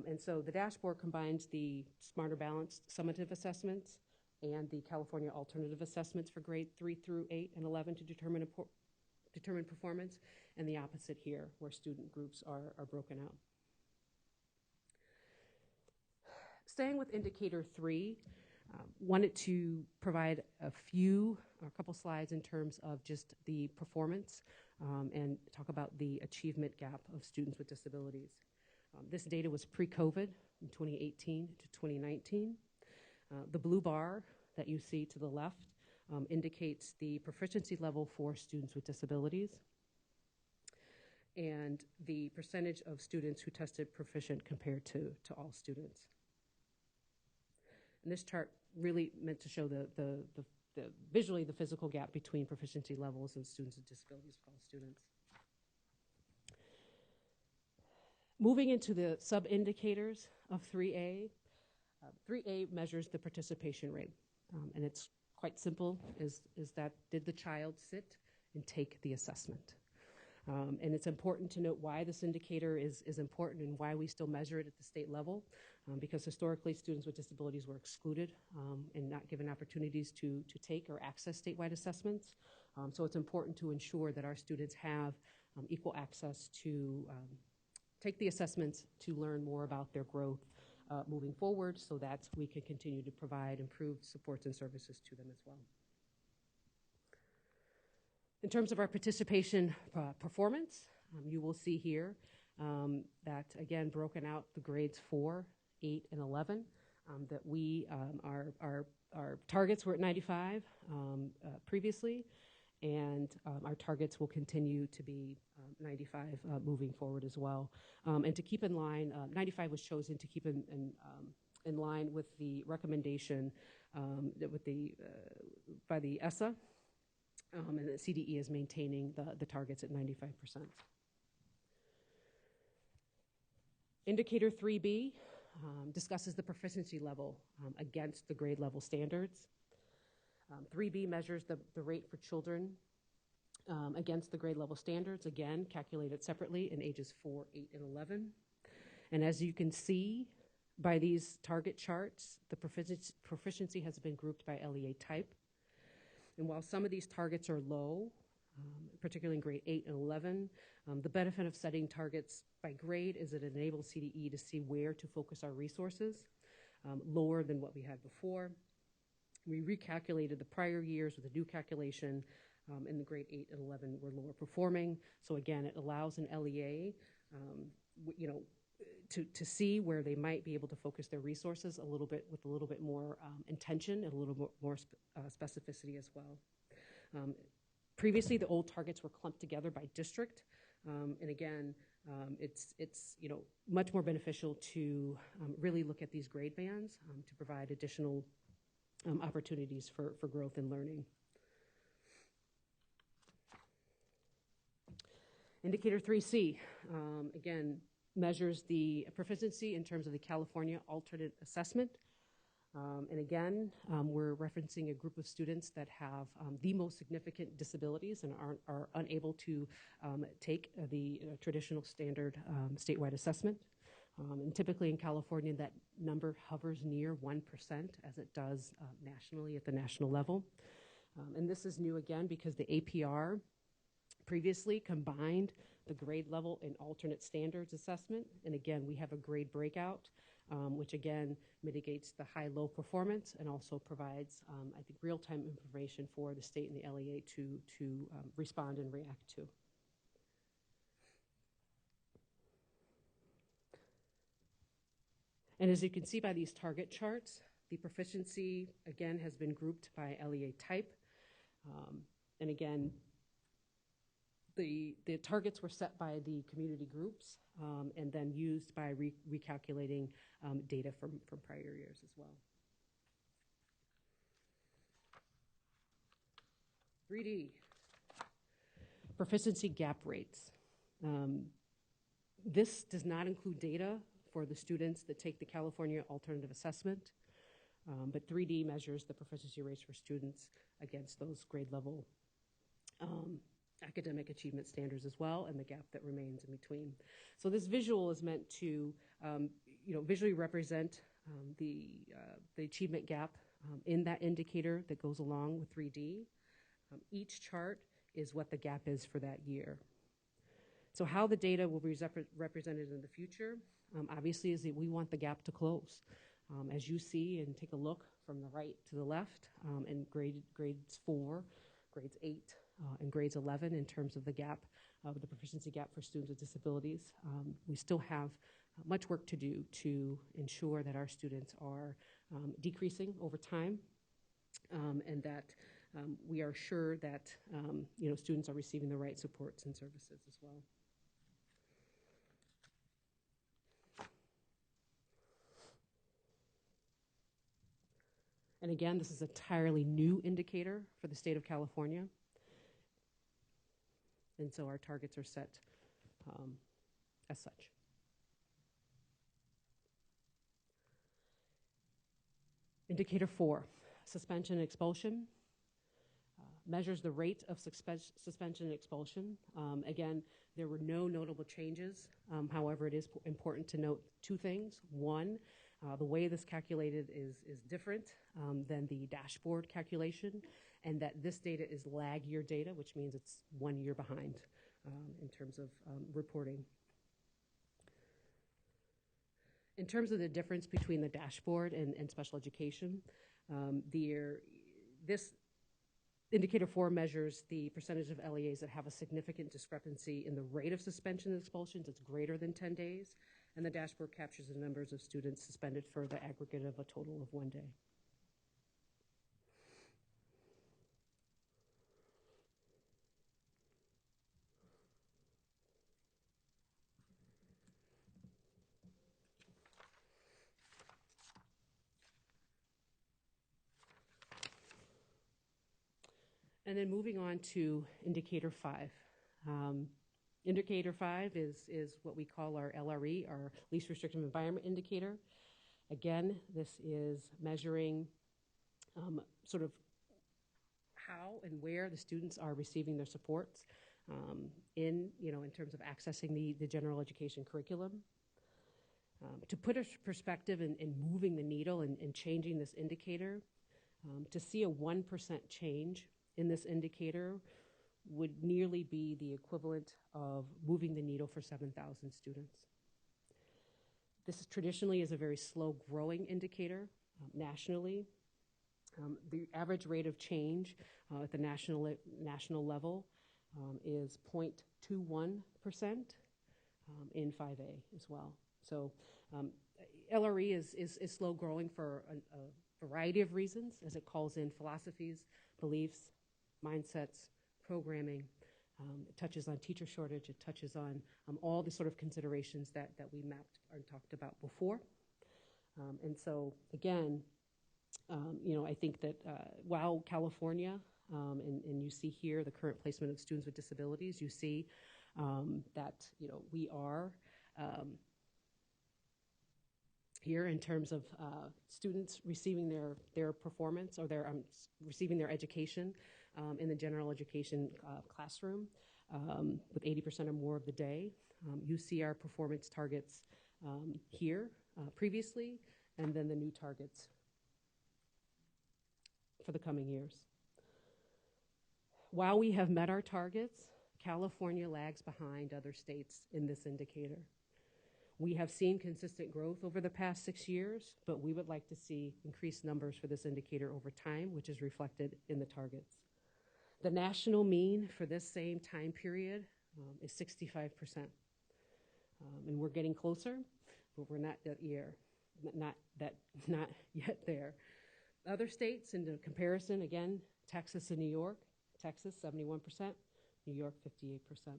O: And so the dashboard combines the Smarter Balanced summative assessments and the California alternative assessments for grade 3 through 8 and 11 to determine performance, and the opposite here, where student groups are broken out. Staying with indicator 3, wanted to provide a couple slides in terms of just the performance and talk about the achievement gap of students with disabilities. This data was pre-COVID in 2018 to 2019. The blue bar that you see to the left indicates the proficiency level for students with disabilities and the percentage of students who tested proficient compared to all students. And this chart really meant to show the visually the physical gap between proficiency levels and students with disabilities for all students. Moving into the sub-indicators of 3A, 3A measures the participation rate, and it's quite simple, is that did the child sit and take the assessment? And it's important to note why this indicator is important and why we still measure it at the state level, because historically students with disabilities were excluded and not given opportunities to take or access statewide assessments. So it's important to ensure that our students have equal access to take the assessments to learn more about their growth moving forward, so that we can continue to provide improved supports and services to them as well. In terms of our participation performance, you will see here that, again, broken out the grades 4, 8, and 11, that we, our targets were at 95 previously, and our targets will continue to be 95 moving forward as well. And to keep in line, 95 was chosen to keep in line with the recommendation by the ESSA, and the CDE is maintaining the targets at 95%. Indicator 3B discusses the proficiency level against the grade level standards. 3B measures the rate for children against the grade level standards, again, calculated separately in ages 4, 8, and 11. And as you can see by these target charts, the proficiency has been grouped by LEA type. And while some of these targets are low, particularly in grade 8 and 11, the benefit of setting targets by grade is it enables CDE to see where to focus our resources, lower than what we had before. We recalculated the prior years with a new calculation, and the grade 8 and 11 were lower performing. So again, it allows an LEA, to see where they might be able to focus their resources a little bit with a little bit more intention and a little more specificity as well. Previously, the old targets were clumped together by district, and again, it's much more beneficial to really look at these grade bands to provide additional opportunities for growth and learning. Indicator 3C, again, measures the proficiency in terms of the California alternate assessment. And again, we're referencing a group of students that have the most significant disabilities and are unable to take the traditional standard statewide assessment. And typically in California, that number hovers near 1%, as it does nationally at the national level. And this is new again because the APR previously combined the grade level and alternate standards assessment. And again, we have a grade breakout, which again mitigates the high-low performance and also provides, I think, real-time information for the state and the LEA to respond and react to. And as you can see by these target charts, the proficiency, again, has been grouped by LEA type. And again, the targets were set by the community groups and then used by recalculating data from prior years as well. 3D, proficiency gap rates. This does not include data for the students that take the California Alternative Assessment, but 3D measures the proficiency rates for students against those grade level academic achievement standards as well, and the gap that remains in between. So this visual is meant to, visually represent the achievement gap in that indicator that goes along with 3D. Each chart is what the gap is for that year. So how the data will be represented in the future, obviously, is that we want the gap to close. As you see and take a look from the right to the left, in grades 4, grades 8, and grades 11 in terms of the gap, the proficiency gap for students with disabilities. We still have much work to do to ensure that our students are decreasing over time, and that we are sure that students are receiving the right supports and services as well. And And again, this is an entirely new indicator for the state of California. And so our targets are set as such. Indicator 4, suspension and expulsion. Measures the rate of suspension and expulsion. Again, there were no notable changes. However, it is important to note two things. One, the way this calculated is different than the dashboard calculation, and that this data is lag year data, which means it's 1 year behind in terms of reporting. In terms of the difference between the dashboard and special education, this Indicator 4 measures the percentage of LEAs that have a significant discrepancy in the rate of suspension and expulsions. It's greater than 10 days. And the dashboard captures the numbers of students suspended for the aggregate of a total of 1 day. And then moving on to Indicator 5. Indicator 5 is what we call our LRE, our Least Restrictive Environment Indicator. Again, this is measuring sort of how and where the students are receiving their supports in terms of accessing the general education curriculum. To put a perspective in moving the needle and changing this indicator, to see a 1% change in this indicator would nearly be the equivalent of moving the needle for 7,000 students. This traditionally is a very slow growing indicator nationally. The average rate of change at the national level is 0.21% in 5A as well. So LRE is slow growing for a variety of reasons, as it calls in philosophies, beliefs, mindsets, programming. It touches on teacher shortage. It touches on all the sort of considerations that we mapped and talked about before. And so, again, I think that while California, and you see here the current placement of students with disabilities, you see that, we are here in terms of students receiving their performance or receiving their education in the general education classroom with 80% or more of the day. You see our performance targets here previously, and then the new targets for the coming years. While we have met our targets, California lags behind other states in this indicator. We have seen consistent growth over the past 6 years, but we would like to see increased numbers for this indicator over time, which is reflected in the targets. The national mean for this same time period is 65%. And we're getting closer, but we're not yet there. Other states, in the comparison, again, Texas and New York. Texas, 71%, New York, 58%.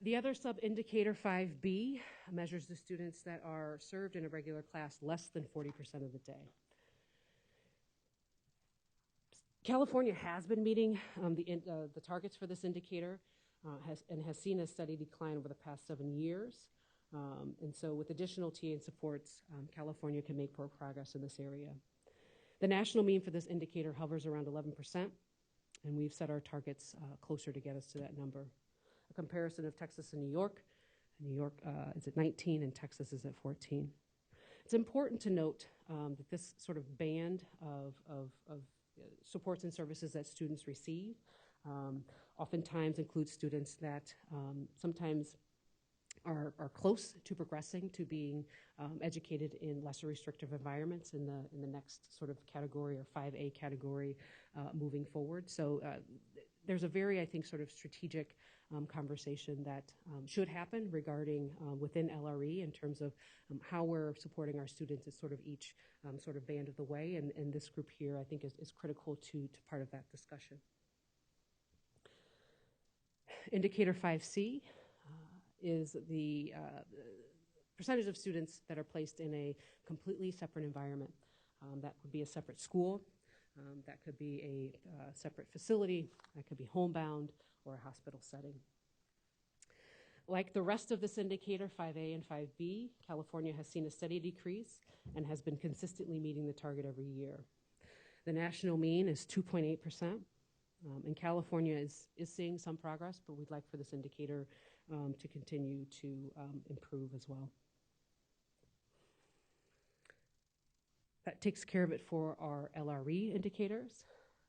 O: The other sub-indicator 5B measures the students that are served in a regular class less than 40% of the day. California has been meeting the targets for this indicator has seen a steady decline over the past 7 years. And so with additional TA and supports, California can make more progress in this area. The national mean for this indicator hovers around 11%, and we've set our targets closer to get us to that number. A comparison of Texas and New York. New York is at 19 and Texas is at 14. It's important to note that this sort of band of supports and services that students receive oftentimes includes students that sometimes are close to progressing to being educated in lesser restrictive environments in the next sort of category or 5A category moving forward. So there's a very, I think, sort of strategic conversation that should happen regarding within LRE in terms of how we're supporting our students at sort of each sort of band of the way. And this group here, I think, is critical to part of that discussion. Indicator 5C is the percentage of students that are placed in a completely separate environment. That would be a separate school. That could be a separate facility. That could be homebound or a hospital setting. Like the rest of this indicator, 5A and 5B, California has seen a steady decrease and has been consistently meeting the target every year. The national mean is 2.8%. And California is seeing some progress, but we'd like for this indicator to continue to improve as well. That takes care of it for our LRE indicators.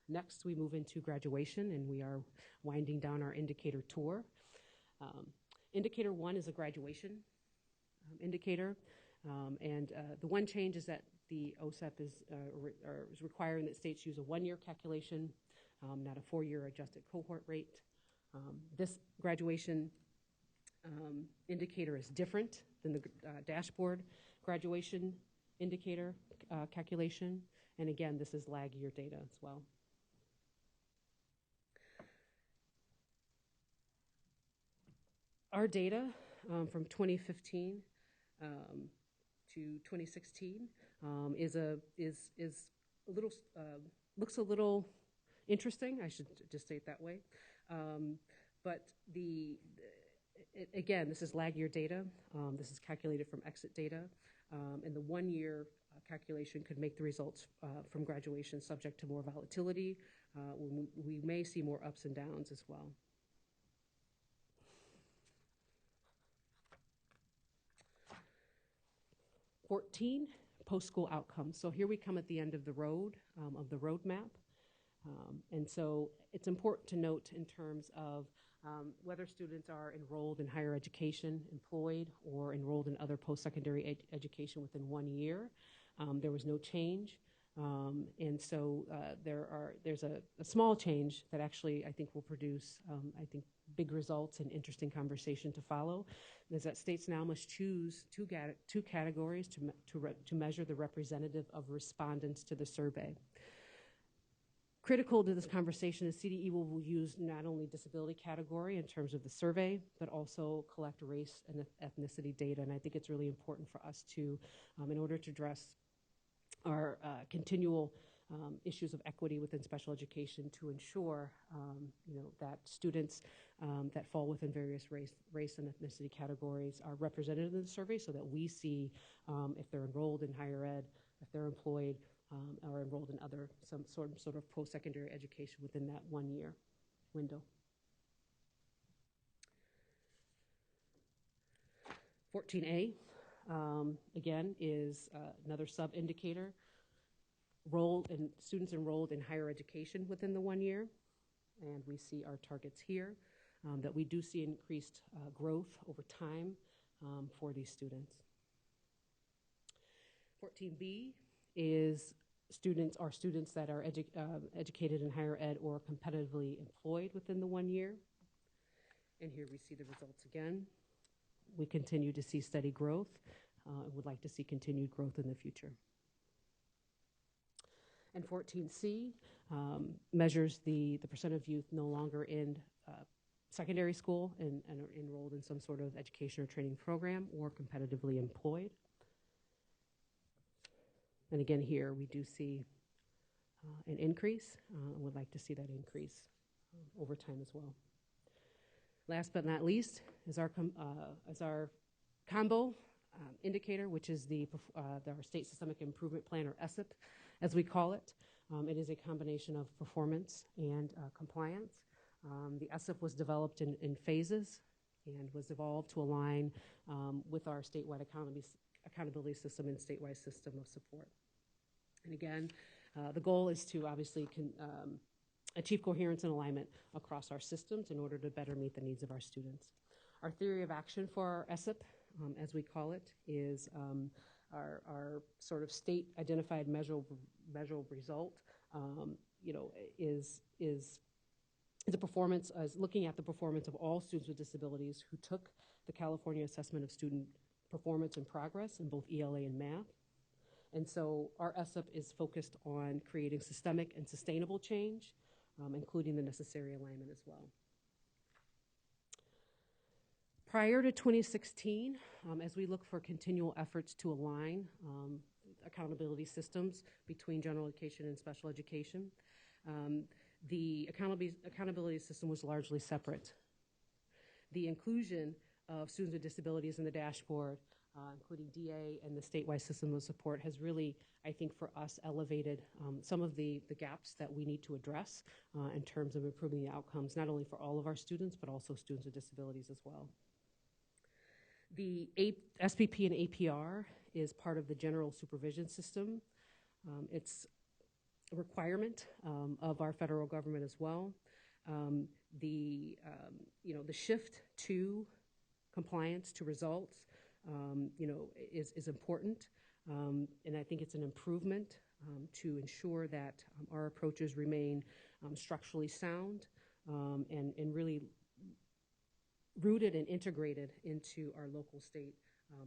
O: Next, we move into graduation, and we are winding down our indicator tour. Indicator 1 is a graduation indicator, and the one change is that the OSEP is requiring that states use a 1-year calculation, not a 4-year adjusted cohort rate. This graduation indicator is different than the dashboard graduation indicator calculation, and again, this is lag year data as well. Our data from 2015 to 2016 is a little looks a little interesting. I should just say it that way. But again, this is lag year data. This is calculated from exit data, and the 1-year calculation could make the results from graduation subject to more volatility. We may see more ups and downs as well. Post-school outcomes. So here we come at the end of the road, of the roadmap. And so it's important to note in terms of whether students are enrolled in higher education, employed, or enrolled in other post-secondary education within 1 year. There was no change. And so there's a small change that actually I think will produce, big results and interesting conversation to follow, is that states now must choose two categories to measure the representative of respondents to the survey. Critical to this conversation is CDE will use not only disability category in terms of the survey, but also collect race and ethnicity data. And I think it's really important for us to, in order to address our continual issues of equity within special education, to ensure that students that fall within various race and ethnicity categories are represented in the survey, so that we see if they're enrolled in higher ed, if they're employed, or enrolled in some sort of post-secondary education within that 1-year window. 14A, again, is another sub-indicator. Students enrolled in higher education within the 1 year, and we see our targets here, that we do see increased growth over time for these students. 14B is students that are educated in higher ed or competitively employed within the 1 year. And here we see the results again. We continue to see steady growth and would like to see continued growth in the future. And 14C measures the percent of youth no longer in secondary school and are enrolled in some sort of education or training program or competitively employed. And again, here we do see an increase and would like to see that increase over time as well. Last but not least is our combo indicator, which is our State Systemic Improvement Plan, or SIP, as we call it. It is a combination of performance and compliance. The SIP was developed in phases and was evolved to align with our statewide accountability system and statewide system of support. And again, the goal is to obviously achieve coherence and alignment across our systems in order to better meet the needs of our students. Our theory of action for our SIP, as we call it, is our sort of state identified measurable result, is the performance, as looking at the performance of all students with disabilities who took the California Assessment of Student Performance and Progress in both ELA and math. And so our SIP is focused on creating systemic and sustainable change, including the necessary alignment as well. Prior to 2016, as we look for continual efforts to align accountability systems between general education and special education. The accountability system was largely separate. The inclusion of students with disabilities in the dashboard, including DA and the statewide system of support, has really, I think, for us, elevated some of the gaps that we need to address in terms of improving the outcomes, not only for all of our students, but also students with disabilities as well. The SPP and APR is part of the general supervision system. It's a requirement of our federal government as well. The shift to compliance, to results, is important. And I think it's an improvement to ensure that our approaches remain structurally sound and really rooted and integrated into our local, state,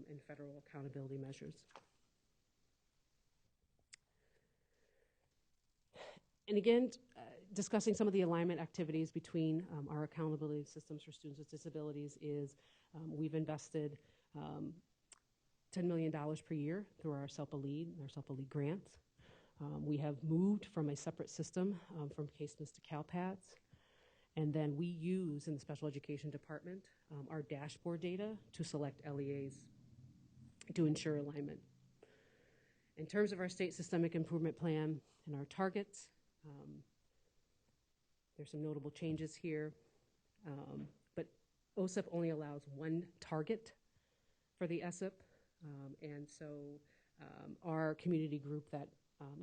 O: and federal accountability measures. And again, discussing some of the alignment activities between our accountability systems for students with disabilities is we've invested $10 million per year through our SELPA LEAD and our SELPA LEAD grants. We have moved from a separate system from CASEMIS to CalPADS. And then we use in the special education department our dashboard data to select LEAs to ensure alignment. In terms of our state systemic improvement plan and our targets, there's some notable changes here, but OSIP only allows one target for the ESIP, and so our community group that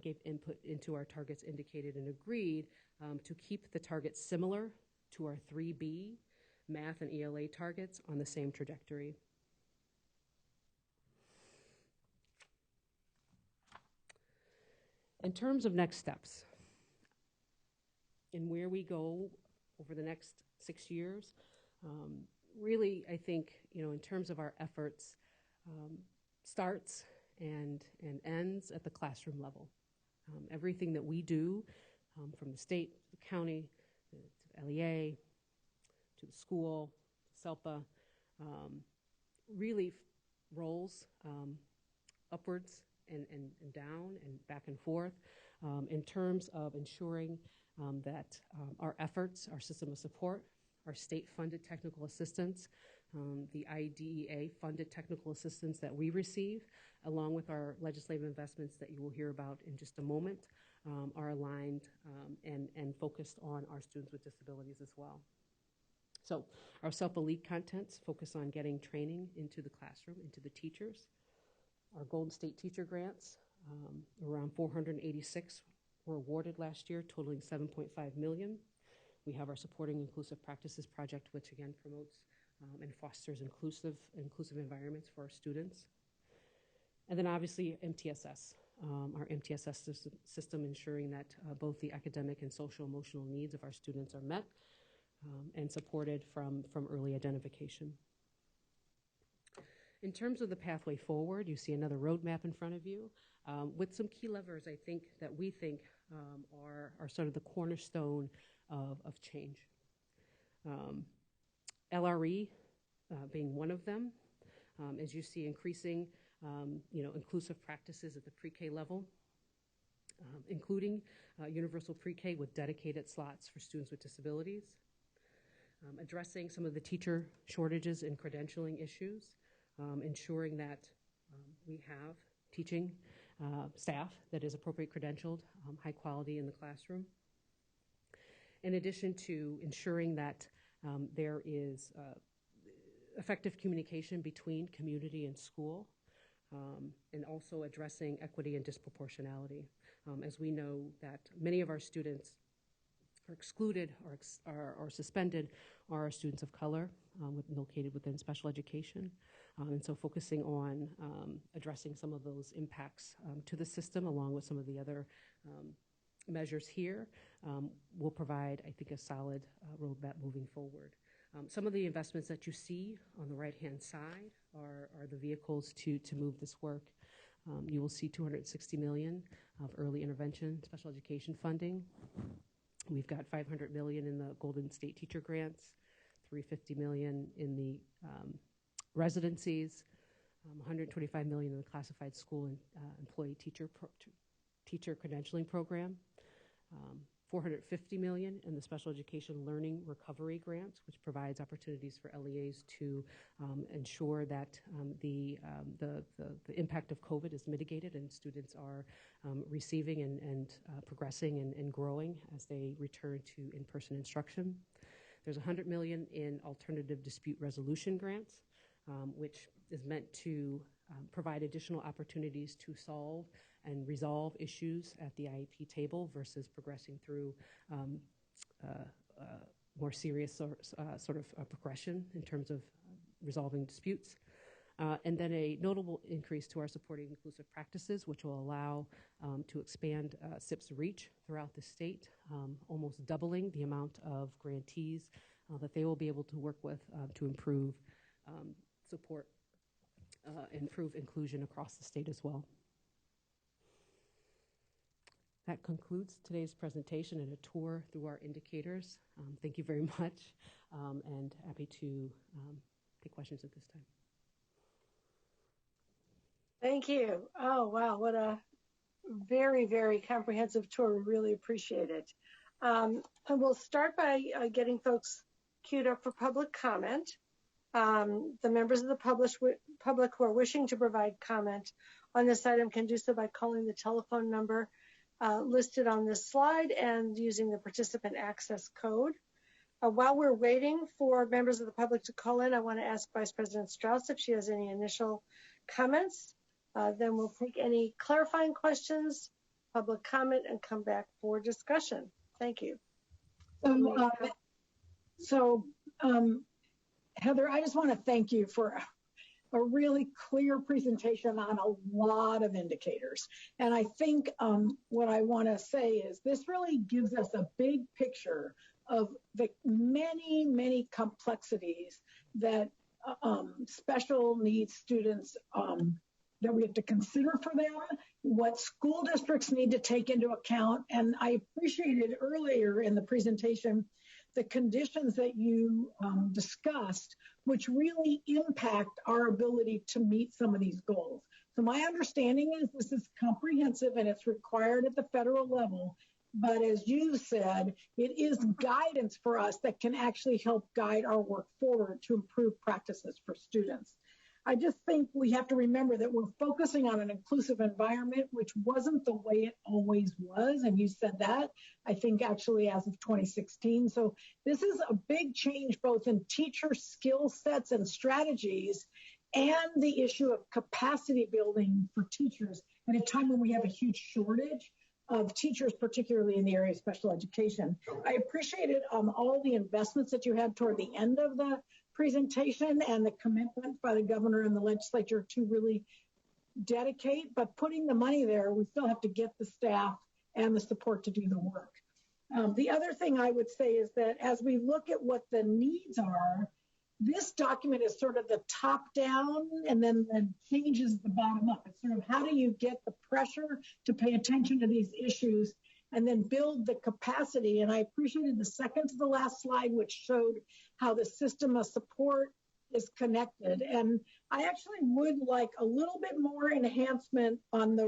O: gave input into our targets indicated and agreed to keep the targets similar to our 3B math and ELA targets on the same trajectory. In terms of next steps and where we go over the next 6 years, really, I think, in terms of our efforts, starts and ends at the classroom level. Everything that we do, from the state, to the county, to LEA, to the school, to SELPA, really rolls upwards and down and back and forth in terms of ensuring that our efforts, our system of support, our state-funded technical assistance, the IDEA-funded technical assistance that we receive, along with our legislative investments that you will hear about in just a moment, are aligned and focused on our students with disabilities as well. So our SELPA LEAD contents focus on getting training into the classroom, into the teachers. Our Golden State Teacher Grants, around 486 were awarded last year, totaling $7.5 million. We have our Supporting Inclusive Practices project, which again promotes and fosters inclusive environments for our students. And then obviously MTSS, our MTSS system ensuring that both the academic and social emotional needs of our students are met and supported from early identification. In terms of the pathway forward, you see another roadmap in front of you with some key levers we think are sort of the cornerstone of change. LRE being one of them, as you see increasing inclusive practices at the pre-K level, including universal pre-K with dedicated slots for students with disabilities, addressing some of the teacher shortages and credentialing issues, ensuring that we have teaching staff that is appropriately credentialed, high quality in the classroom. In addition to ensuring that there is effective communication between community and school, and also addressing equity and disproportionality. As we know that many of our students are excluded or suspended are our students of color located within special education. And so focusing on addressing some of those impacts to the system along with some of the other measures here will provide, I think, a solid roadmap moving forward. Some of the investments that you see on the right-hand side are the vehicles to move this work. You will see $260 million of early intervention special education funding. We've got $500 million in the Golden State Teacher Grants, $350 million in the residencies, $125 million in the classified school and employee teacher credentialing program, $450 million in the special education learning recovery grants, which provides opportunities for LEAs to ensure that the impact of COVID is mitigated and students are receiving and progressing and growing as they return to in-person instruction. There's $100 million in alternative dispute resolution grants, which is meant to provide additional opportunities to solve and resolve issues at the IEP table versus progressing through more serious sort of progression in terms of resolving disputes. And then a notable increase to our supporting inclusive practices, which will allow to expand SIP's reach throughout the state, almost doubling the amount of grantees that they will be able to work with to improve support, improve inclusion across the state as well. That concludes today's presentation and a tour through our indicators. Thank you very much, and happy to take questions at this time.
D: Thank you. Oh, wow. What a very, very comprehensive tour. We really appreciate it. And we'll start by getting folks queued up for public comment. The members of the public who are wishing to provide comment on this item can do so by calling the telephone number listed on this slide and using the participant access code. While we're waiting for members of the public to call in, I want to ask Vice President Strauss if she has any initial comments. Then we'll take any clarifying questions, public comment, and come back for discussion. Thank you.
A: Heather, I just want to thank you for a really clear presentation on a lot of indicators. And I think what I want to say is this really gives us a big picture of the many, many complexities that special needs students that we have to consider for them, what school districts need to take into account. And I appreciated earlier in the presentation the conditions that you discussed, which really impact our ability to meet some of these goals. So my understanding is this is comprehensive and it's required at the federal level. But as you said, it is guidance for us that can actually help guide our work forward to improve practices for students. I just think we have to remember that we're focusing on an inclusive environment, which wasn't the way it always was. And you said that, I think, actually as of 2016. So this is a big change, both in teacher skill sets and strategies, and the issue of capacity building for teachers at a time when we have a huge shortage of teachers, particularly in the area of special education. I appreciated all the investments that you had toward the end of the presentation and the commitment by the governor and the legislature to really dedicate, but putting the money there, we still have to get the staff and the support to do the work. The other thing I would say is that as we look at what the needs are, this document is sort of the top down and then the changes the bottom up. It's sort of how do you get the pressure to pay attention to these issues and then build the capacity. And I appreciated the second to the last slide, which showed how the system of support is connected. And I actually would like a little bit more enhancement on the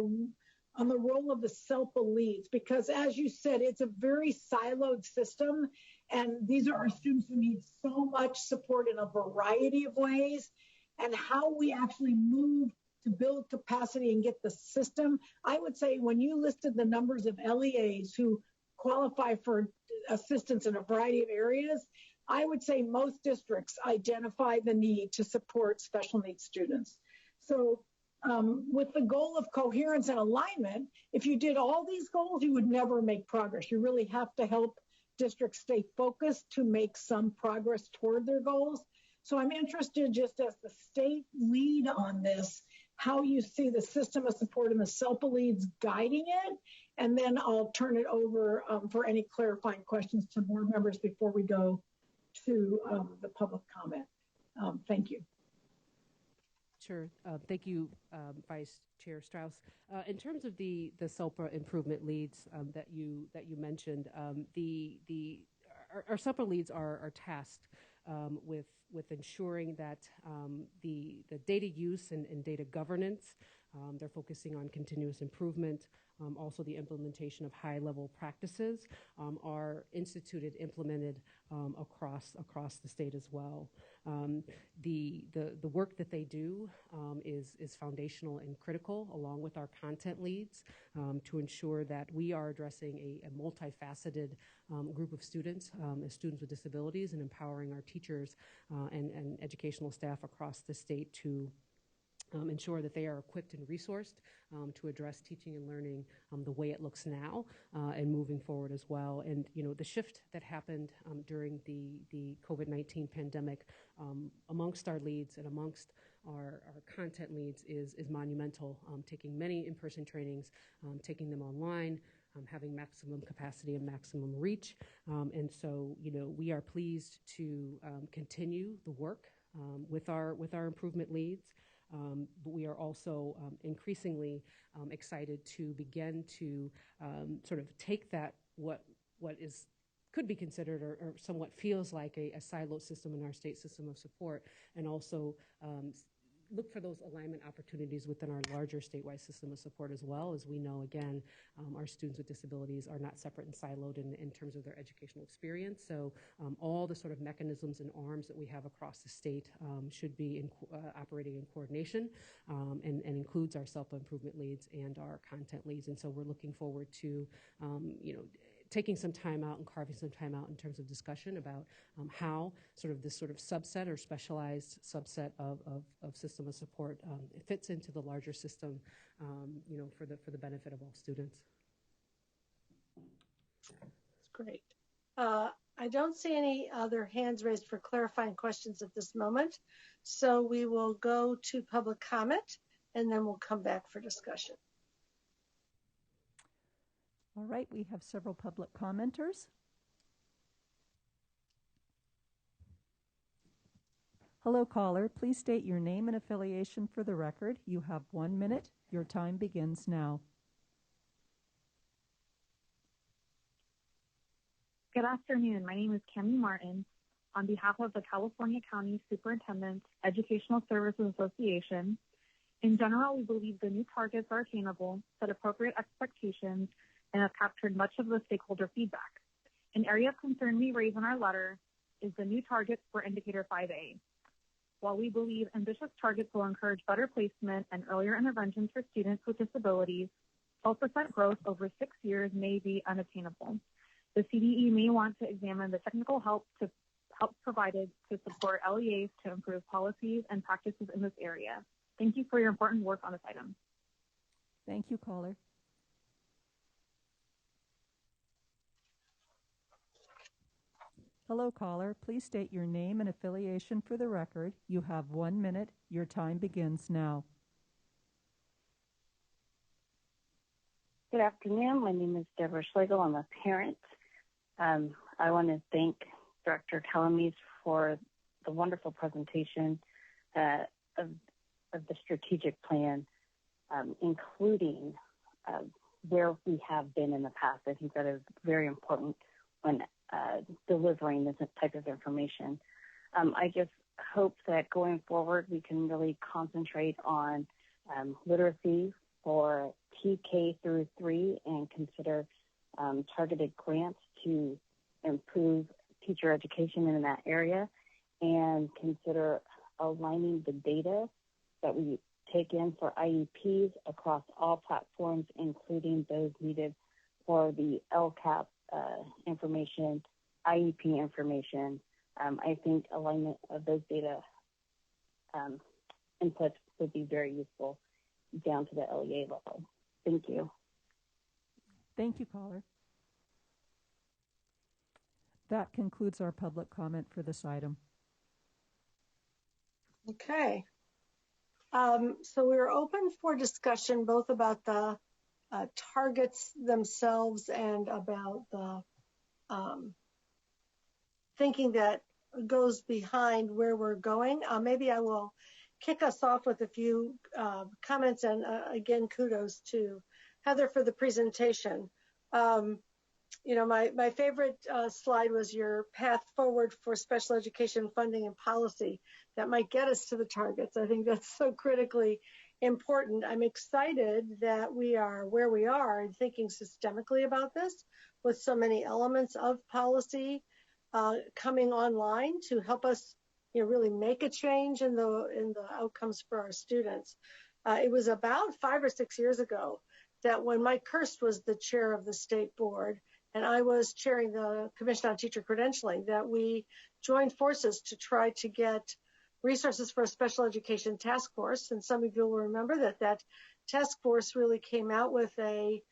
A: role of the SELPA leads, because as you said, it's a very siloed system. And these are our students who need so much support in a variety of ways, and how we actually move to build capacity and get the system. I would say when you listed the numbers of LEAs who qualify for assistance in a variety of areas, I would say most districts identify the need to support special needs students. So with the goal of coherence and alignment, if you did all these goals, you would never make progress. You really have to help districts stay focused to make some progress toward their goals. So I'm interested, just as the state lead on this, how you see the system of support and the SELPA leads guiding it. And then I'll turn it over for any clarifying questions to board members before we go to the public comment. Thank you.
O: Sure. Thank you, Vice Chair Strauss. In terms of the SELPA improvement leads that you mentioned, our SELPA leads are tasked with with ensuring that the data use and data governance, they're focusing on continuous improvement. Also, the implementation of high-level practices are instituted, implemented across the state as well. The work that they do is foundational and critical, along with our content leads, to ensure that we are addressing a multifaceted group of students, as students with disabilities, and empowering our teachers and educational staff across the state to ensure that they are equipped and resourced to address teaching and learning the way it looks now and moving forward as well. And, you know, the shift that happened during the COVID-19 pandemic amongst our leads and amongst our content leads is monumental, taking many in-person trainings, taking them online, having maximum capacity and maximum reach. And so, you know, we are pleased to continue the work with our improvement leads. But we are also increasingly excited to begin to sort of take that what could be considered or somewhat feels like a siloed system in our state system of support, and also look for those alignment opportunities within our larger statewide system of support as well. As we know, again, our students with disabilities are not separate and siloed in terms of their educational experience. So all the sort of mechanisms and arms that we have across the state should be operating in coordination, and includes our self-improvement leads and our content leads. And so we're looking forward to, you know, taking some time out and carving some time out in terms of discussion about how sort of this sort of subset or specialized subset of system of support fits into the larger system, you know, for the benefit of all students.
D: That's great. I don't see any other hands raised for clarifying questions at this moment, so we will go to public comment and then we'll come back for discussion.
P: All right, we have several public commenters. Hello, caller. Please state your name and affiliation for the record. You have 1 minute. Your time begins now.
N: Good afternoon. My name is Cami Martin. On behalf of the California County Superintendent Educational Services Association, in general, we believe the new targets are attainable, set appropriate expectations, and have captured much of the stakeholder feedback. An area of concern we raise in our letter is the new targets for Indicator 5A. While we believe ambitious targets will encourage better placement and earlier interventions for students with disabilities, 12% growth over 6 years may be unattainable. The CDE may want to examine the technical help provided to support LEAs to improve policies and practices in this area. Thank you for your important work on this item.
P: Thank you, caller. Hello, caller. Please state your name and affiliation for the record. You have 1 minute. Your time begins now.
R: Good afternoon. My name is Deborah Schlegel. I'm a parent. I want to thank Director Calamise for the wonderful presentation of the strategic plan, including where we have been in the past. I think that is very important when delivering this type of information. I just hope that going forward we can really concentrate on literacy for TK through 3 and consider targeted grants to improve teacher education in that area, and consider aligning the data that we take in for IEPs across all platforms, including those needed for the LCAP information, IEP information. I think alignment of those data inputs would be very useful down to the LEA level. Thank you.
P: Thank you, caller. That concludes our public comment for this item.
D: Okay. So we're open for discussion both about the targets themselves and about the thinking that goes behind where we're going. Maybe I will kick us off with a few comments, and again, kudos to Heather for the presentation. my favorite slide was your path forward for special education funding and policy that might get us to the targets. I think that's so critically important. I'm excited that we are where we are and thinking systemically about this with so many elements of policy coming online to help us really make a change in the outcomes for our students. It was about 5 or 6 years ago that when Mike Kirst was the chair of the state board and I was chairing the Commission on Teacher Credentialing, that we joined forces to try to get resources for a special education task force. And some of you will remember that task force really came out with a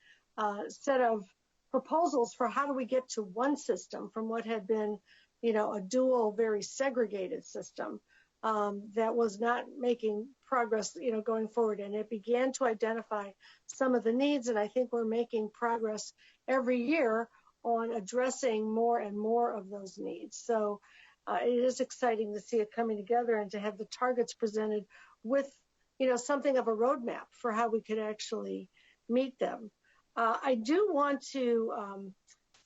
D: set of proposals for how do we get to one system from what had been, a dual, very segregated system that was not making progress, going forward. And it began to identify some of the needs. And I think we're making progress every year on addressing more and more of those needs. So it is exciting to see it coming together and to have the targets presented with, something of a roadmap for how we could actually meet them. I do want to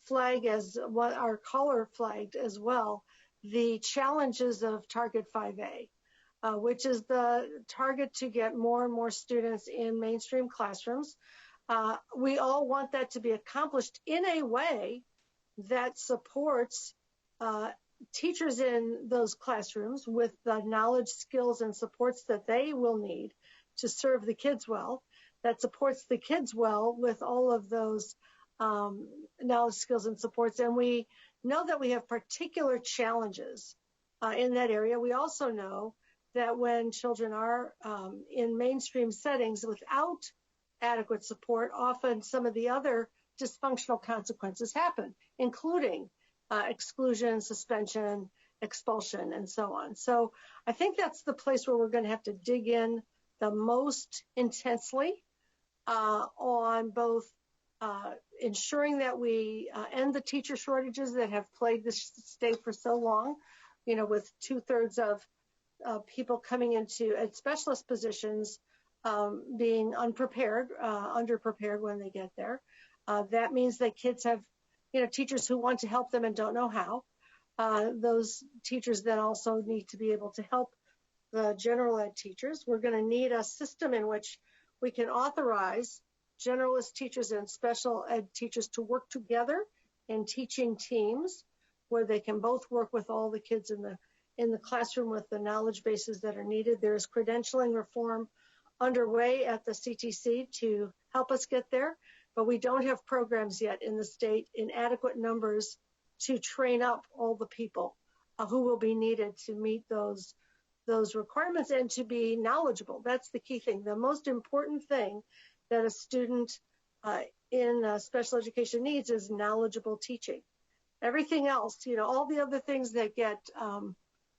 D: flag, as what our caller flagged as well, the challenges of Target 5A, which is the target to get more and more students in mainstream classrooms. We all want that to be accomplished in a way that supports teachers in those classrooms with the knowledge, skills, and supports that they will need to serve the kids well, that supports the kids well with all of those knowledge, skills, and supports. And we know that we have particular challenges in that area. We also know that when children are in mainstream settings without adequate support, often some of the other dysfunctional consequences happen, including exclusion, suspension, expulsion, and so on. So I think that's the place where we're going to have to dig in the most intensely on both ensuring that we end the teacher shortages that have plagued this state for so long, with 2/3 of people coming into specialist positions being unprepared, underprepared when they get there. That means that kids have, teachers who want to help them and don't know how. Those teachers then also need to be able to help the general ed teachers. We're going to need a system in which we can authorize generalist teachers and special ed teachers to work together in teaching teams where they can both work with all the kids in the classroom with the knowledge bases that are needed. There's credentialing reform underway at the CTC to help us get there, but we don't have programs yet in the state in adequate numbers to train up all the people who will be needed to meet those requirements and to be knowledgeable. That's the key thing. The most important thing that a student in special education needs is knowledgeable teaching. Everything else, all the other things that get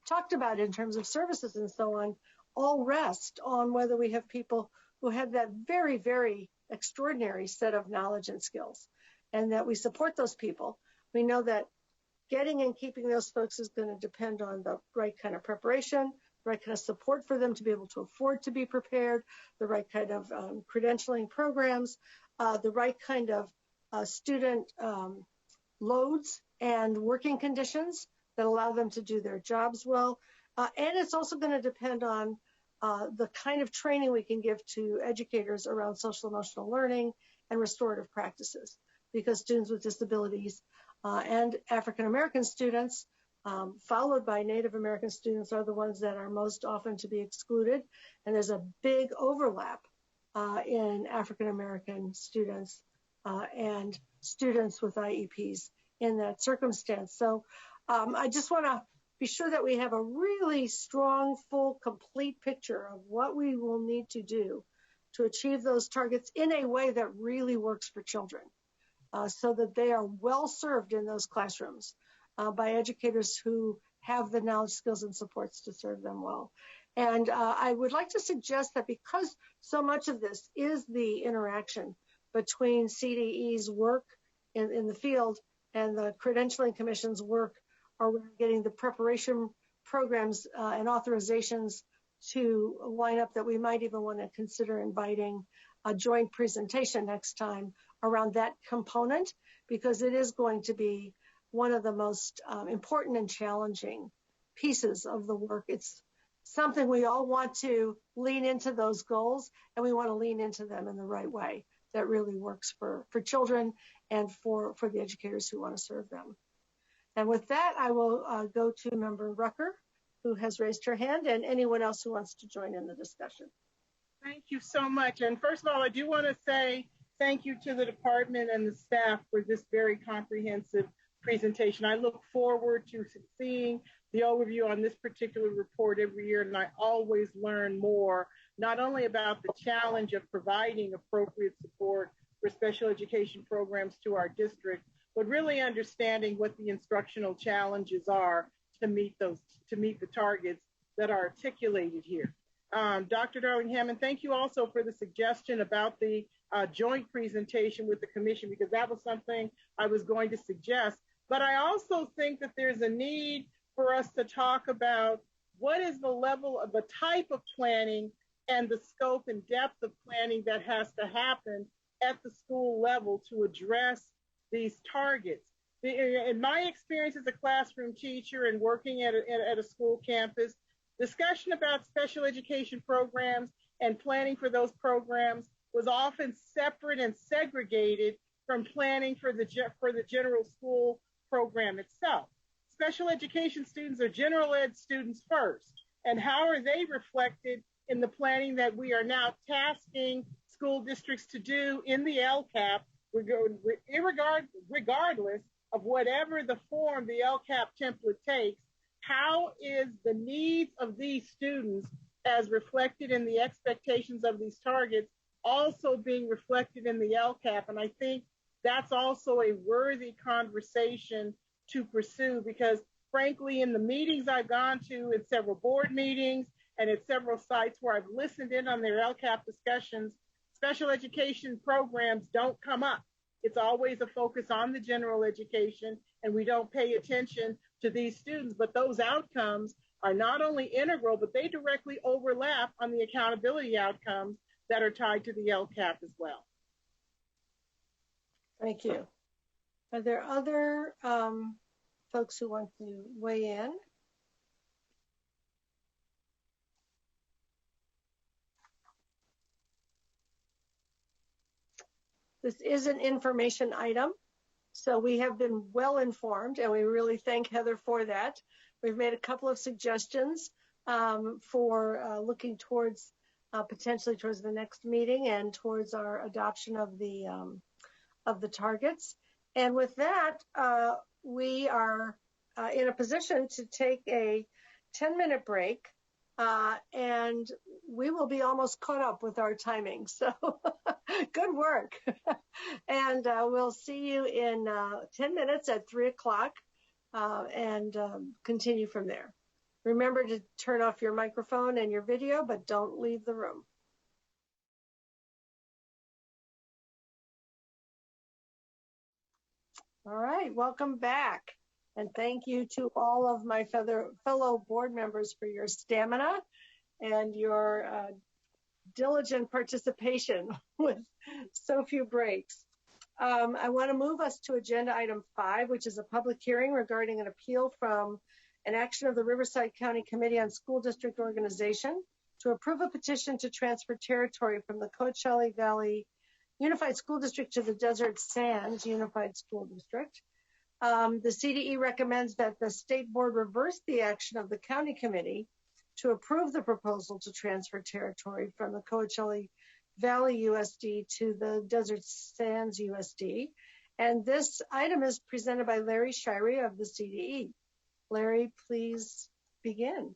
D: talked about in terms of services and so on, all rest on whether we have people who have that very, very extraordinary set of knowledge and skills, and that we support those people. We know that getting and keeping those folks is going to depend on the right kind of preparation, the right kind of support for them to be able to afford to be prepared, the right kind of credentialing programs, the right kind of student loads and working conditions that allow them to do their jobs well. And it's also going to depend on the kind of training we can give to educators around social emotional learning and restorative practices, because students with disabilities and African American students, followed by Native American students, are the ones that are most often to be excluded. And there's a big overlap in African American students and students with IEPs in that circumstance. So I just want to be sure that we have a really strong, full, complete picture of what we will need to do to achieve those targets in a way that really works for children, so that they are well served in those classrooms by educators who have the knowledge, skills, and supports to serve them well. And I would like to suggest that because so much of this is the interaction between CDE's work in the field and the Credentialing Commission's work around getting the preparation programs and authorizations to line up, that we might even want to consider inviting a joint presentation next time around that component, because it is going to be one of the most important and challenging pieces of the work. It's something we all want to lean into those goals, and we want to lean into them in the right way that really works for children and for the educators who want to serve them. And with that, I will go to Member Rucker, who has raised her hand, and anyone else who wants to join in the discussion.
K: Thank you so much. And first of all, I do want to say thank you to the department and the staff for this very comprehensive presentation. I look forward to seeing the overview on this particular report every year, and I always learn more, not only about the challenge of providing appropriate support for special education programs to our district, but really understanding what the instructional challenges are to meet the targets that are articulated here. Dr. Darling-Hammond, thank you also for the suggestion about the joint presentation with the commission, because that was something I was going to suggest. But I also think that there's a need for us to talk about what is the level of the type of planning and the scope and depth of planning that has to happen at the school level to address these targets. In my experience as a classroom teacher and working at a school campus, discussion about special education programs and planning for those programs was often separate and segregated from planning for the general school program itself. Special education students are general ed students first, and how are they reflected in the planning that we are now tasking school districts to do in the LCAP, regardless of whatever the form the LCAP template takes? How is the needs of these students, as reflected in the expectations of these targets, also being reflected in the LCAP? And I think that's also a worthy conversation to pursue, because frankly, in the meetings I've gone to, in several board meetings and at several sites where I've listened in on their LCAP discussions, special education programs don't come up. It's always a focus on the general education, and we don't pay attention to these students. But those outcomes are not only integral, but they directly overlap on the accountability outcomes that are tied to the LCAP as well.
D: Thank you. Are there other folks who want to weigh in? This is an information item, so we have been well informed, and we really thank Heather for that. We've made a couple of suggestions for looking towards potentially towards the next meeting and towards our adoption of the targets. And with that, we are in a position to take a 10-minute break, and we will be almost caught up with our timing. So good work. And we'll see you in 10 minutes at 3 o'clock and continue from there. Remember to turn off your microphone and your video, but don't leave the room. All right, welcome back. And thank you to all of my fellow board members for your stamina and your diligent participation with so few breaks. I want to move us to agenda item 5, which is a public hearing regarding an appeal from an action of the Riverside County Committee on School District Organization to approve a petition to transfer territory from the Coachella Valley Unified School District to the Desert Sands Unified School District. The CDE recommends that the state board reverse the action of the county committee to approve the proposal to transfer territory from the Coachella Valley USD to the Desert Sands USD. And this item is presented by Larry Shirey of the CDE. Larry, please begin.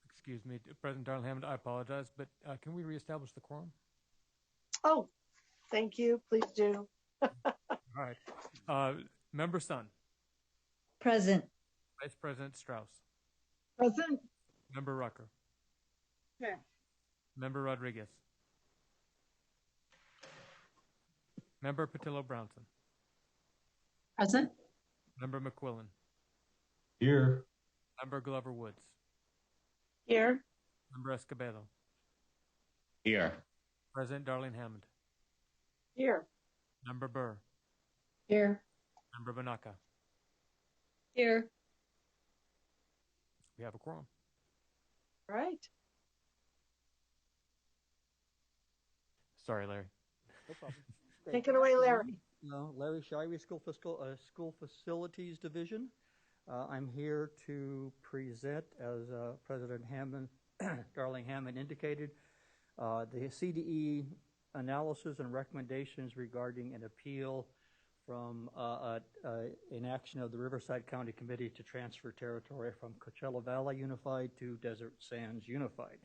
B: Excuse me, President Darling-Hammond, I apologize, but can we reestablish the quorum?
D: Oh, thank you. Please do.
B: All right. Member Sun.
F: Present.
B: Vice President Strauss.
A: Present.
B: Member Rucker.
K: Yeah.
B: Member Rodriguez. Member Patillo-Brownson.
S: Present.
B: Member McQuillan.
V: Here.
B: Member Glover-Woods.
L: Here.
B: Member Escobedo.
E: Here.
B: President Darling-Hammond.
D: Here.
B: Member Burr.
M: Here.
B: Member Banaka.
J: Here.
B: We have a quorum.
D: Right.
B: Sorry, Larry.
H: No problem.
D: Take it away, Larry.
H: Larry Shirey, School Facilities Division. I'm here to present, as President Hammond, Darling Hammond indicated, the CDE analysis and recommendations regarding an appeal from an action of the Riverside County Committee to transfer territory from Coachella Valley Unified to Desert Sands Unified.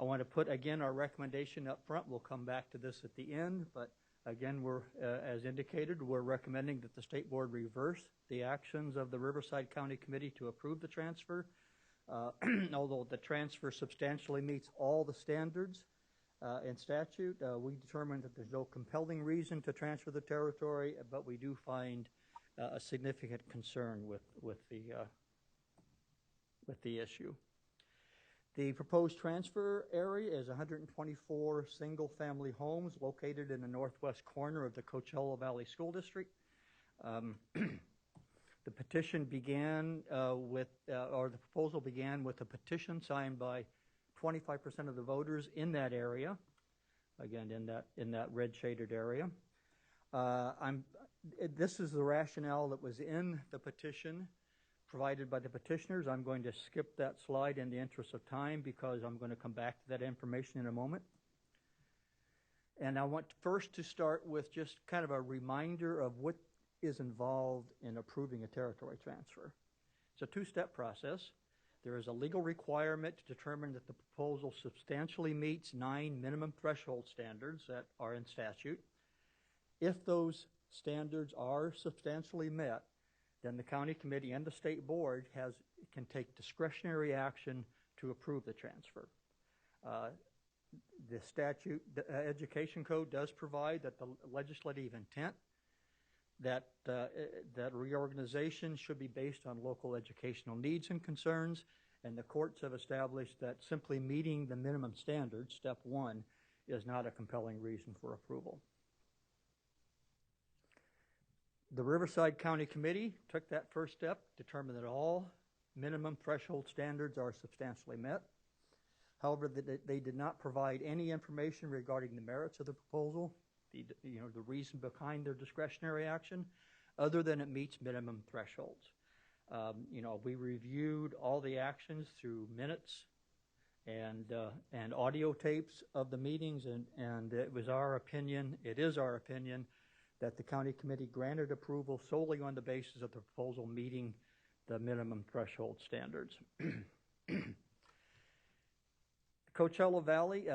H: I want to put, again, our recommendation up front. We'll come back to this at the end, but again, we're, as indicated, we're recommending that the State Board reverse the actions of the Riverside County Committee to approve the transfer. Although the transfer substantially meets all the standards in statute, we determined that there's no compelling reason to transfer the territory, but we do find a significant concern with the issue. The proposed transfer area is 124 single-family homes located in the northwest corner of the Coachella Valley School District. The petition began or the proposal began with a petition signed by 25% of the voters in that area. Again, in that red shaded area. This is the rationale that was in the petition provided by the petitioners. I'm going to skip that slide in the interest of time because I'm going to come back to that information in a moment. And I want first to start with just kind of a reminder of what is involved in approving a territory transfer. It's a two-step process. There is a legal requirement to determine that the proposal substantially meets 9 minimum threshold standards that are in statute. If those standards are substantially met, then the county committee and the state board can take discretionary action to approve the transfer. The statute, the education code does provide that the legislative intent that reorganization should be based on local educational needs and concerns, and the courts have established that simply meeting the minimum standards, step 1, is not a compelling reason for approval. The Riverside County Committee took that first step, determined that all minimum threshold standards are substantially met. However, they did not provide any information regarding the merits of the proposal, the reason behind their discretionary action, other than it meets minimum thresholds. We reviewed all the actions through minutes and audio tapes of the meetings, and it is our opinion, that the county committee granted approval solely on the basis of the proposal meeting the minimum threshold standards. Coachella Valley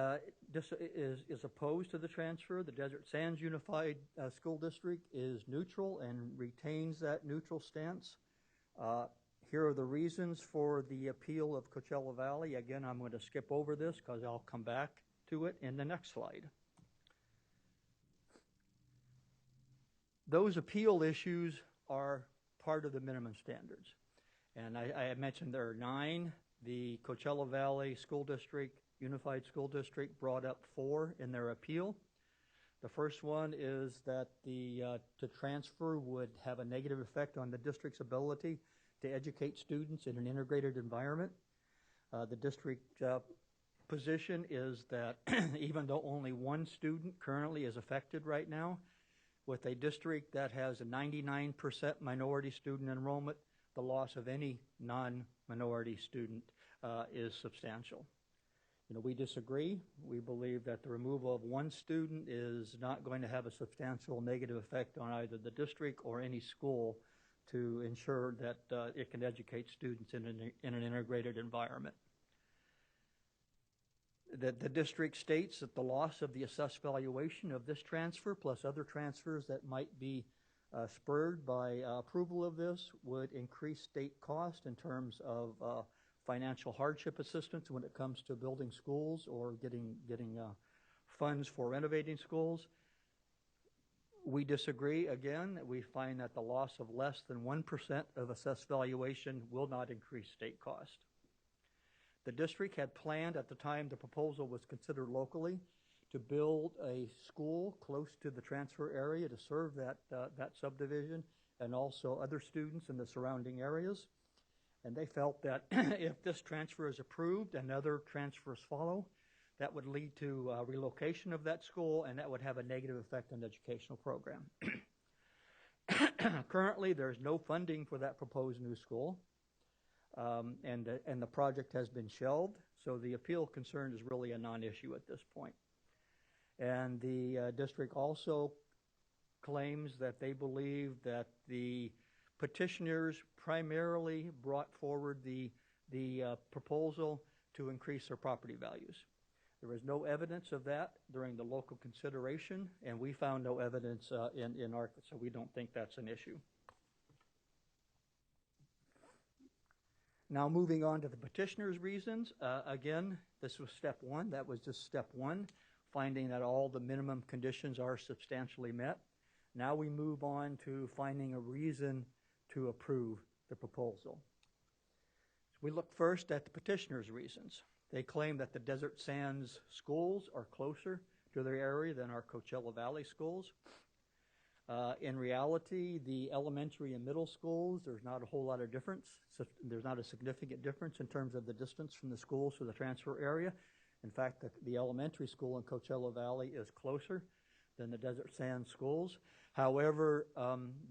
H: is opposed to the transfer. The Desert Sands Unified School District is neutral and retains that neutral stance. Here are the reasons for the appeal of Coachella Valley. Again, I'm going to skip over this because I'll come back to it in the next slide. Those appeal issues are part of the minimum standards. And I mentioned there are 9. The Coachella Valley School District, Unified School District, brought up 4 in their appeal. The first one is that the transfer would have a negative effect on the district's ability to educate students in an integrated environment. The district position is that even though only 1 student currently is affected right now, with a district that has a 99% minority student enrollment, the loss of any non-minority student is substantial. We disagree. We believe that the removal of 1 student is not going to have a substantial negative effect on either the district or any school to ensure that it can educate students in an integrated environment. The district states that the loss of the assessed valuation of this transfer plus other transfers that might be spurred by approval of this would increase state cost in terms of financial hardship assistance when it comes to building schools or getting funds for renovating schools. We disagree. Again, we find that the loss of less than 1% of assessed valuation will not increase state cost. The district had planned at the time the proposal was considered locally to build a school close to the transfer area to serve that subdivision and also other students in the surrounding areas. And they felt that if this transfer is approved and other transfers follow, that would lead to relocation of that school, and that would have a negative effect on the educational program. Currently, there's no funding for that proposed new school, and the project has been shelved, so the appeal concern is really a non-issue at this point. And the district also claims that they believe that the petitioners primarily brought forward the proposal to increase their property values. There was no evidence of that during the local consideration, and we found no evidence in our, so we don't think that's an issue. Now moving on to the petitioner's reasons. Again, this was step one. That was just step one, finding that all the minimum conditions are substantially met. Now we move on to finding a reason to approve the proposal. We look first at the petitioner's reasons. They claim that the Desert Sands schools are closer to their area than our Coachella Valley schools. In reality, the elementary and middle schools, there's not a whole lot of difference. So there's not a significant difference in terms of the distance from the schools to the transfer area. In fact, the elementary school in Coachella Valley is closer than the Desert Sands schools. However,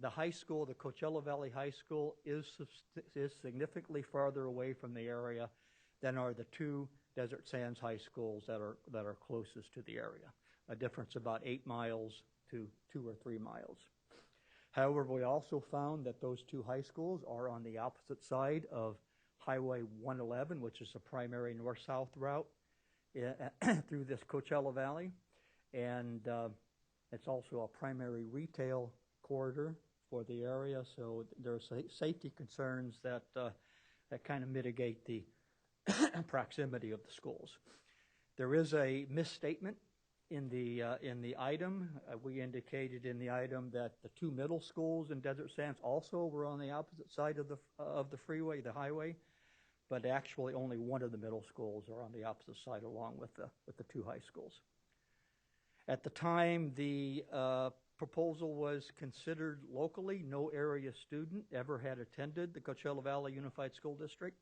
H: the high school, the Coachella Valley High School, is significantly farther away from the area than are the two Desert Sands high schools that are closest to the area. A difference about 8 miles to 2 or 3 miles. However, we also found that those two high schools are on the opposite side of Highway 111, which is a primary north-south route through this Coachella Valley. And it's also a primary retail corridor for the area, so there are safety concerns that kind of mitigate the proximity of the schools. There is a misstatement in the item. We indicated in the item that the two middle schools in Desert Sands also were on the opposite side of the freeway, the highway, but actually only one of the middle schools are on the opposite side along with the two high schools. At the time the proposal was considered locally, no area student ever had attended the Coachella Valley Unified School District.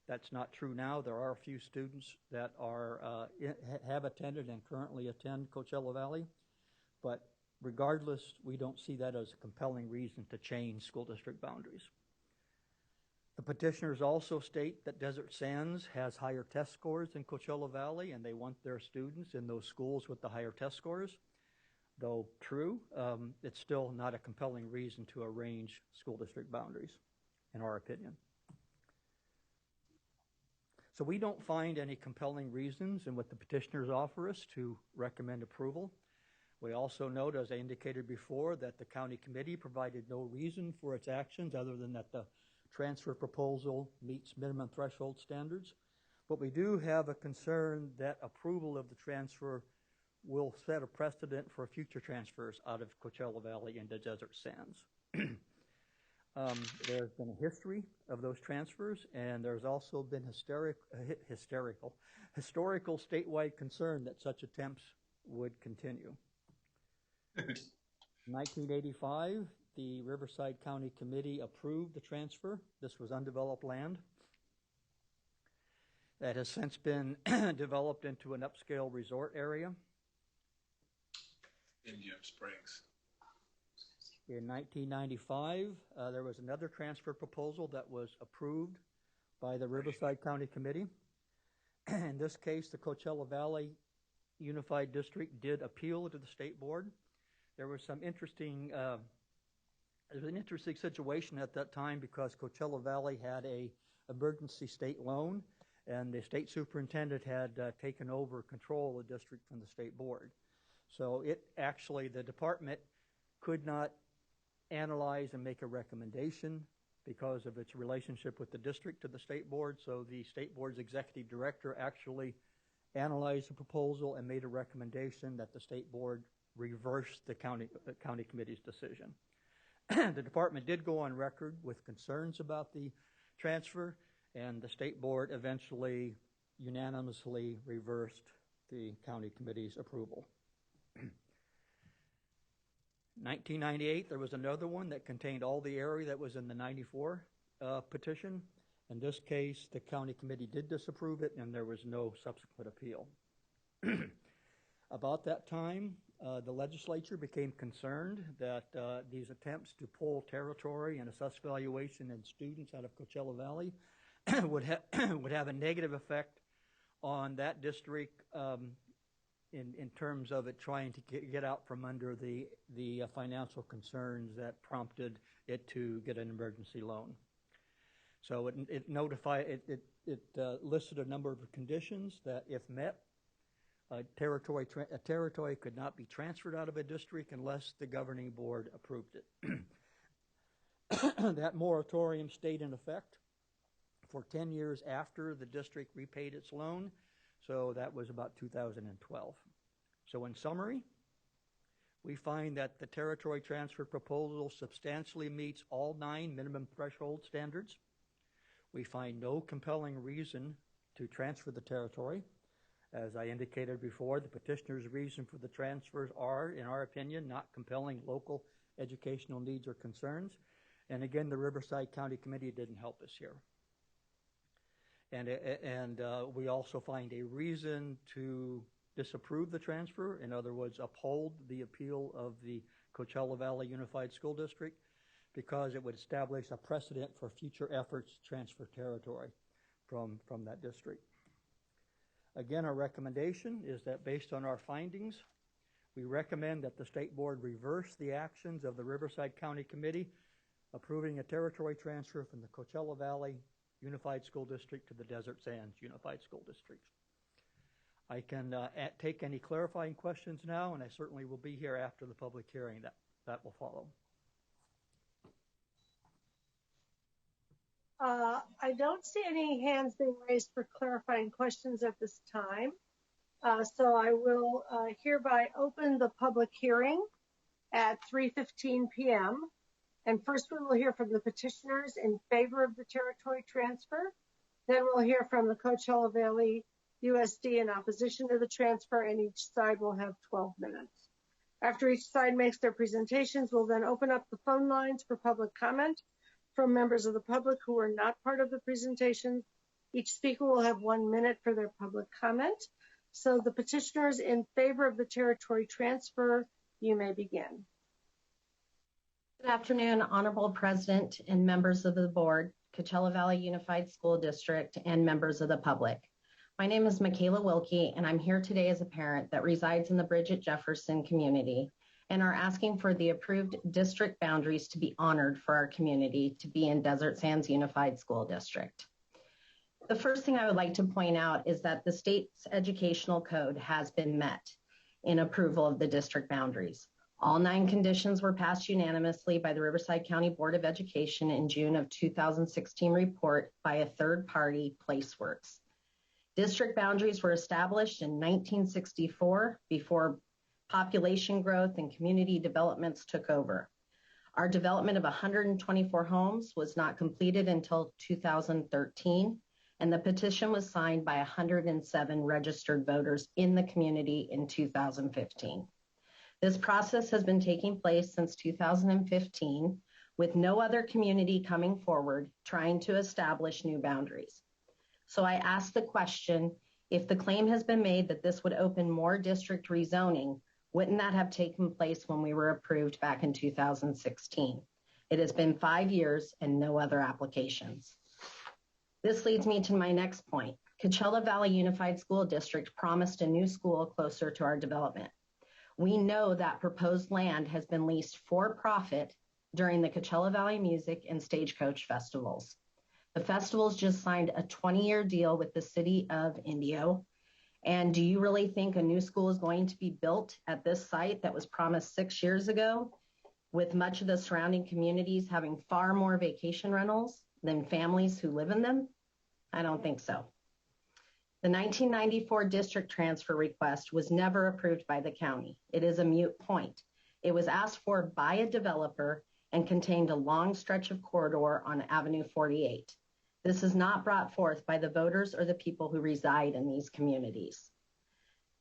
H: That's not true now. There are a few students that have attended and currently attend Coachella Valley, but regardless, we don't see that as a compelling reason to change school district boundaries. The petitioners also state that Desert Sands has higher test scores than Coachella Valley, and they want their students in those schools with the higher test scores. Though true, it's still not a compelling reason to arrange school district boundaries, in our opinion. So we don't find any compelling reasons in what the petitioners offer us to recommend approval. We also note, as I indicated before, that the county committee provided no reason for its actions other than that the transfer proposal meets minimum threshold standards. But we do have a concern that approval of the transfer will set a precedent for future transfers out of Coachella Valley into Desert Sands. There's been a history of those transfers, and there's also been historical statewide concern that such attempts would continue. In 1985, the Riverside County Committee approved the transfer. This was undeveloped land that has since been developed into an upscale resort area.
Q: Indian Springs.
H: In 1995, there was another transfer proposal that was approved by the Riverside County Committee. In this case, the Coachella Valley Unified District did appeal to the state board. There was some interesting, an interesting situation at that time because Coachella Valley had a emergency state loan, and the state superintendent had taken over control of the district from the state board. So the department could not analyze and make a recommendation because of its relationship with the district to the state board. So the state board's executive director actually analyzed the proposal and made a recommendation that the state board reverse the county committee's decision. The department did go on record with concerns about the transfer, and the state board eventually unanimously reversed the county committee's approval. 1998, there was another one that contained all the area that was in the 94 petition. In this case, the county committee did disapprove it, and there was no subsequent appeal. About that time, the legislature became concerned that these attempts to pull territory and assess valuation and students out of Coachella Valley would have a negative effect on that district in terms of it trying to get out from under the financial concerns that prompted it to get an emergency loan. So it listed a number of conditions that, if met, a territory could not be transferred out of a district unless the governing board approved it. That moratorium stayed in effect for 10 years after the district repaid its loan, so that was about 2012. So in summary, we find that the territory transfer proposal substantially meets all 9 minimum threshold standards. We find no compelling reason to transfer the territory. As I indicated before, the petitioner's reason for the transfers are, in our opinion, not compelling local educational needs or concerns. And again, the Riverside County Committee didn't help us here. And we also find a reason to disapprove the transfer, in other words, uphold the appeal of the Coachella Valley Unified School District, because it would establish a precedent for future efforts to transfer territory from that district. Again, our recommendation is that based on our findings, we recommend that the State Board reverse the actions of the Riverside County Committee approving a territory transfer from the Coachella Valley Unified School District to the Desert Sands Unified School District. I can take any clarifying questions now, and I certainly will be here after the public hearing that will follow.
D: I don't see any hands being raised for clarifying questions at this time. So I will hereby open the public hearing at 3:15 p.m. And first we will hear from the petitioners in favor of the territory transfer. Then we'll hear from the Coachella Valley USD in opposition to the transfer, and each side will have 12 minutes. After each side makes their presentations, we'll then open up the phone lines for public comment from members of the public who are not part of the presentation. Each speaker will have 1 minute for their public comment. So the petitioners in favor of the territory transfer, you may begin.
Q: Good afternoon, Honorable President and members of the board, Coachella Valley Unified School District, and members of the public. My name is Michaela Wilkie, and I'm here today as a parent that resides in the Bridget Jefferson community and are asking for the approved district boundaries to be honored for our community to be in Desert Sands Unified School District. The first thing I would like to point out is that the state's educational code has been met in approval of the district boundaries. All 9 conditions were passed unanimously by the Riverside County Board of Education in June of 2016 report by a third party, PlaceWorks. District boundaries were established in 1964 before population growth and community developments took over. Our development of 124 homes was not completed until 2013, and the petition was signed by 107 registered voters in the community in 2015. This process has been taking place since 2015, with no other community coming forward trying to establish new boundaries. So I asked the question, if the claim has been made that this would open more district rezoning, wouldn't that have taken place when we were approved back in 2016? It has been 5 years and no other applications. This leads me to my next point. Coachella Valley Unified School District promised a new school closer to our development. We know that proposed land has been leased for profit during the Coachella Valley Music and Stagecoach festivals. The festivals just signed a 20-year deal with the city of Indio. And do you really think a new school is going to be built at this site that was promised 6 years ago, with much of the surrounding communities having far more vacation rentals than families who live in them? I don't think so. The 1994 district transfer request was never approved by the county. It is a moot point. It was asked for by a developer and contained a long stretch of corridor on Avenue 48. This is not brought forth by the voters or the people who reside in these communities.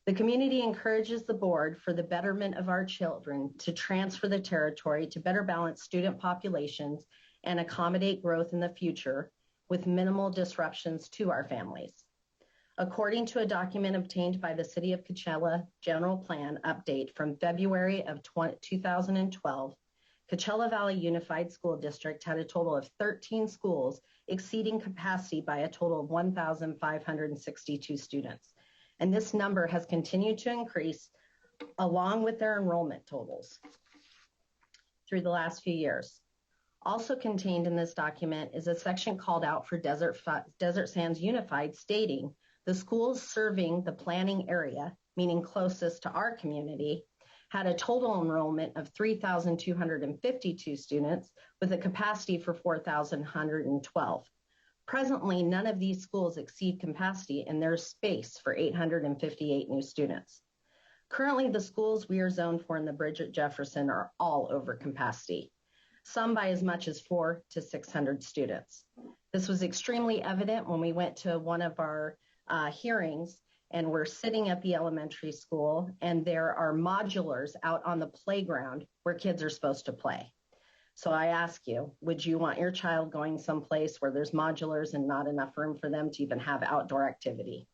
Q: The community encourages the board for the betterment of our children to transfer the territory to better balance student populations and accommodate growth in the future with minimal disruptions to our families. According to a document obtained by the City of Coachella General Plan Update from February of 2012, Coachella Valley Unified School District had a total of 13 schools exceeding capacity by a total of 1,562 students. And this number has continued to increase along with their enrollment totals through the last few years. Also contained in this document is a section called out for Desert Sands Unified, stating the schools serving the planning area, meaning closest to our community, had a total enrollment of 3,252 students with a capacity for 4,112. Presently, none of these schools exceed capacity and there's space for 858 new students. Currently, the schools we are zoned for in the Bridget Jefferson are all over capacity, some by as much as 400 to 600 students. This was extremely evident when we went to one of our hearings and we're sitting at the elementary school and there are modulars out on the playground where kids are supposed to play. So I ask you, would you want your child going someplace where there's modulars and not enough room for them to even have outdoor activity?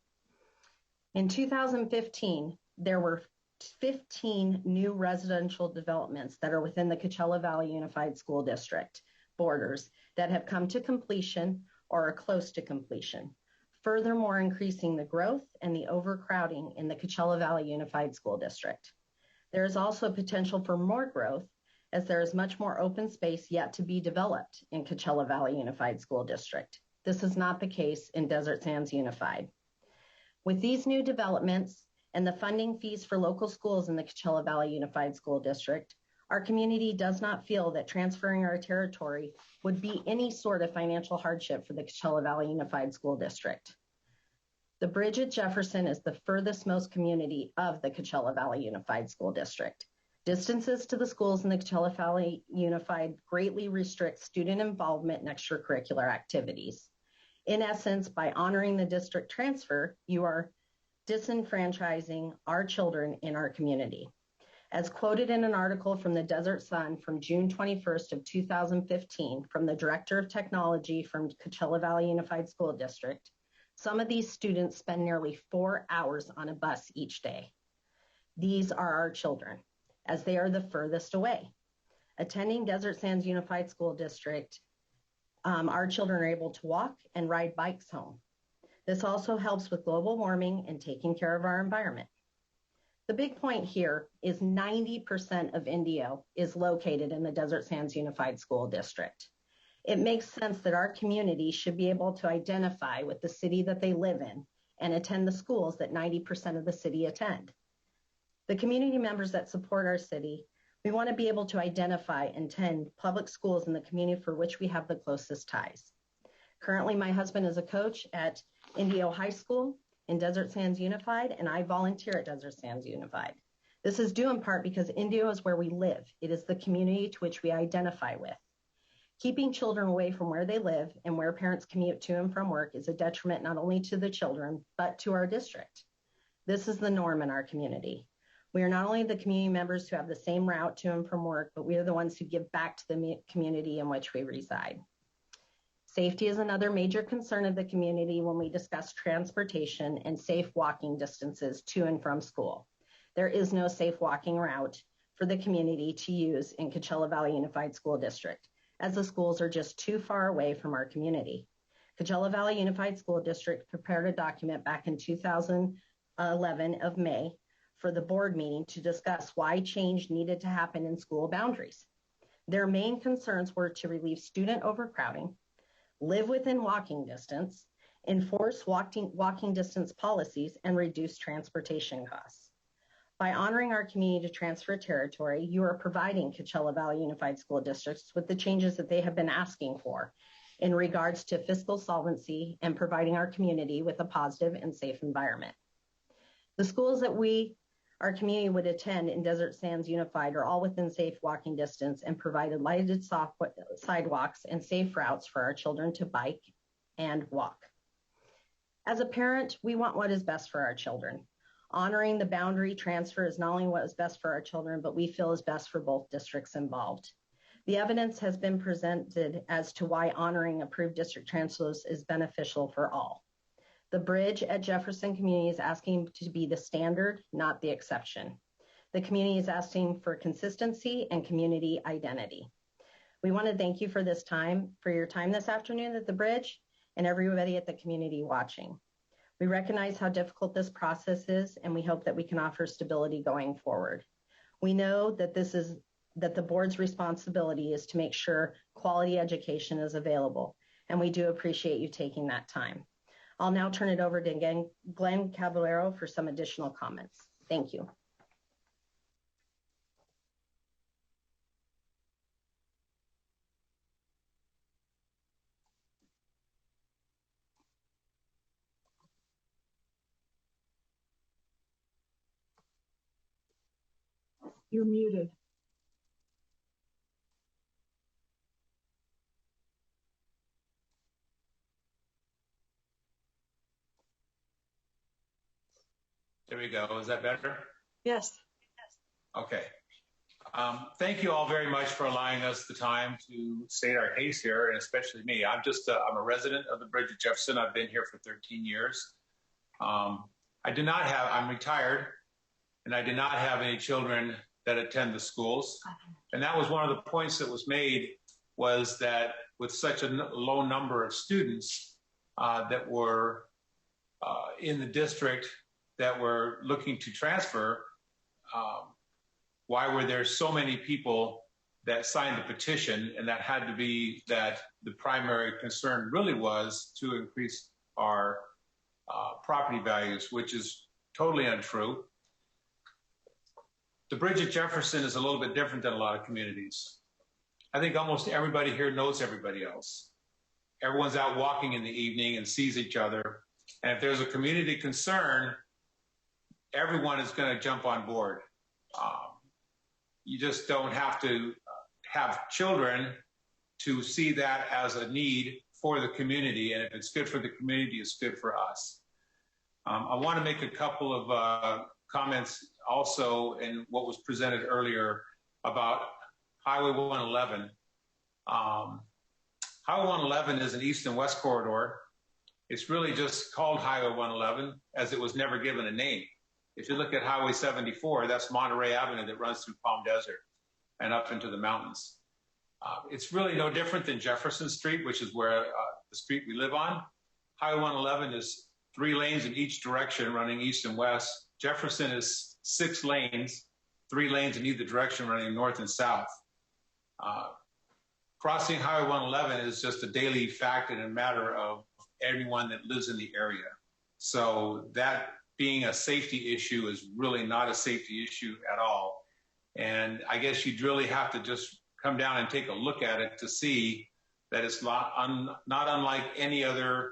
Q: In 2015, there were 15 new residential developments that are within the Coachella Valley Unified School District borders that have come to completion or are close to completion, furthermore increasing the growth and the overcrowding in the Coachella Valley Unified School District. There is also potential for more growth as there is much more open space yet to be developed in Coachella Valley Unified School District. This is not the case in Desert Sands Unified. With these new developments and the funding fees for local schools in the Coachella Valley Unified School District, our community does not feel that transferring our territory would be any sort of financial hardship for the Coachella Valley Unified School District. The Bridget Jefferson is the furthest most community of the Coachella Valley Unified School District. Distances to the schools in the Coachella Valley Unified greatly restrict student involvement in extracurricular activities. In essence, by honoring the district transfer, you are disenfranchising our children in our community. As quoted in an article from the Desert Sun from June 21st of 2015 from the Director of Technology from Coachella Valley Unified School District, some of these students spend nearly 4 hours on a bus each day. These are our children, as they are the furthest away. Attending Desert Sands Unified School District, our children are able to walk and ride bikes home. This also helps with global warming and taking care of our environment. The big point here is 90% of Indio is located in the Desert Sands Unified School District. It makes sense that our community should be able to identify with the city that they live in and attend the schools that 90% of the city attend. The community members that support our city, we want to be able to identify and attend public schools in the community for which we have the closest ties. Currently, my husband is a coach at Indio High School in Desert Sands Unified, and I volunteer at Desert Sands Unified. This is due in part because Indio is where we live. It is the community to which we identify with. Keeping children away from where they live and where parents commute to and from work is a detriment not only to the children, but to our district. This is the norm in our community. We are not only the community members who have the same route to and from work, but we are the ones who give back to the community in which we reside. Safety is another major concern of the community when we discuss transportation and safe walking distances to and from school. There is no safe walking route for the community to use in Coachella Valley Unified School District, as the schools are just too far away from our community. Coachella Valley Unified School District prepared a document back in 2011 of May for the board meeting to discuss why change needed to happen in school boundaries. Their main concerns were to relieve student overcrowding, live within walking distance, enforce walking distance policies, and reduce transportation costs. By honoring our community to transfer territory, you are providing Coachella Valley Unified School Districts with the changes that they have been asking for in regards to fiscal solvency and providing our community with a positive and safe environment. The schools that our community would attend in Desert Sands Unified are all within safe walking distance and provided lighted sidewalks and safe routes for our children to bike and walk. As a parent, we want what is best for our children. Honoring the boundary transfer is not only what is best for our children, but we feel is best for both districts involved. The evidence has been presented as to why honoring approved district transfers is beneficial for all. The bridge at Jefferson Community is asking to be the standard, not the exception. The community is asking for consistency and community identity. We want to thank you for your time this afternoon at the bridge, and everybody at the community watching. We recognize how difficult this process is, and we hope that we can offer stability going forward. We know that the board's responsibility is to make sure quality education is available, and we do appreciate you taking that time. I'll now turn it over to Glenn Caballero for some additional comments. Thank you.
A: You're muted.
C: There we go. Is that better?
D: Yes.
C: Okay. Thank you all very much for allowing us the time to state our case here, and especially me. I'm a resident of the Bridge at Jefferson. I've been here for 13 years. I'm retired, and I did not have any children that attend the schools. And that was one of the points that was made, was that with such a low number of students that were in the district that were looking to transfer, why were there so many people that signed the petition? And that had to be that the primary concern really was to increase our property values, which is totally untrue. The Bridge at Jefferson is a little bit different than a lot of communities. I think almost everybody here knows everybody else. Everyone's out walking in the evening and sees each other. And if there's a community concern, everyone is going to jump on board. You just don't have to have children to see that as a need for the community. And if it's good for the community, it's good for us. I want to make a couple of comments also in what was presented earlier about Highway 111. Highway 111 is an east and west corridor. It's really just called Highway 111 as it was never given a name. If you look at Highway 74, that's Monterey Avenue that runs through Palm Desert and up into the mountains. It's really no different than Jefferson Street, which is where the street we live on. Highway 111 is 3 lanes in each direction running east and west. Jefferson is 6 lanes, 3 lanes in either direction running north and south. Crossing Highway 111 is just a daily fact and a matter of everyone that lives in the area. So that being a safety issue is really not a safety issue at all. And I guess you'd really have to just come down and take a look at it to see that it's not unlike any other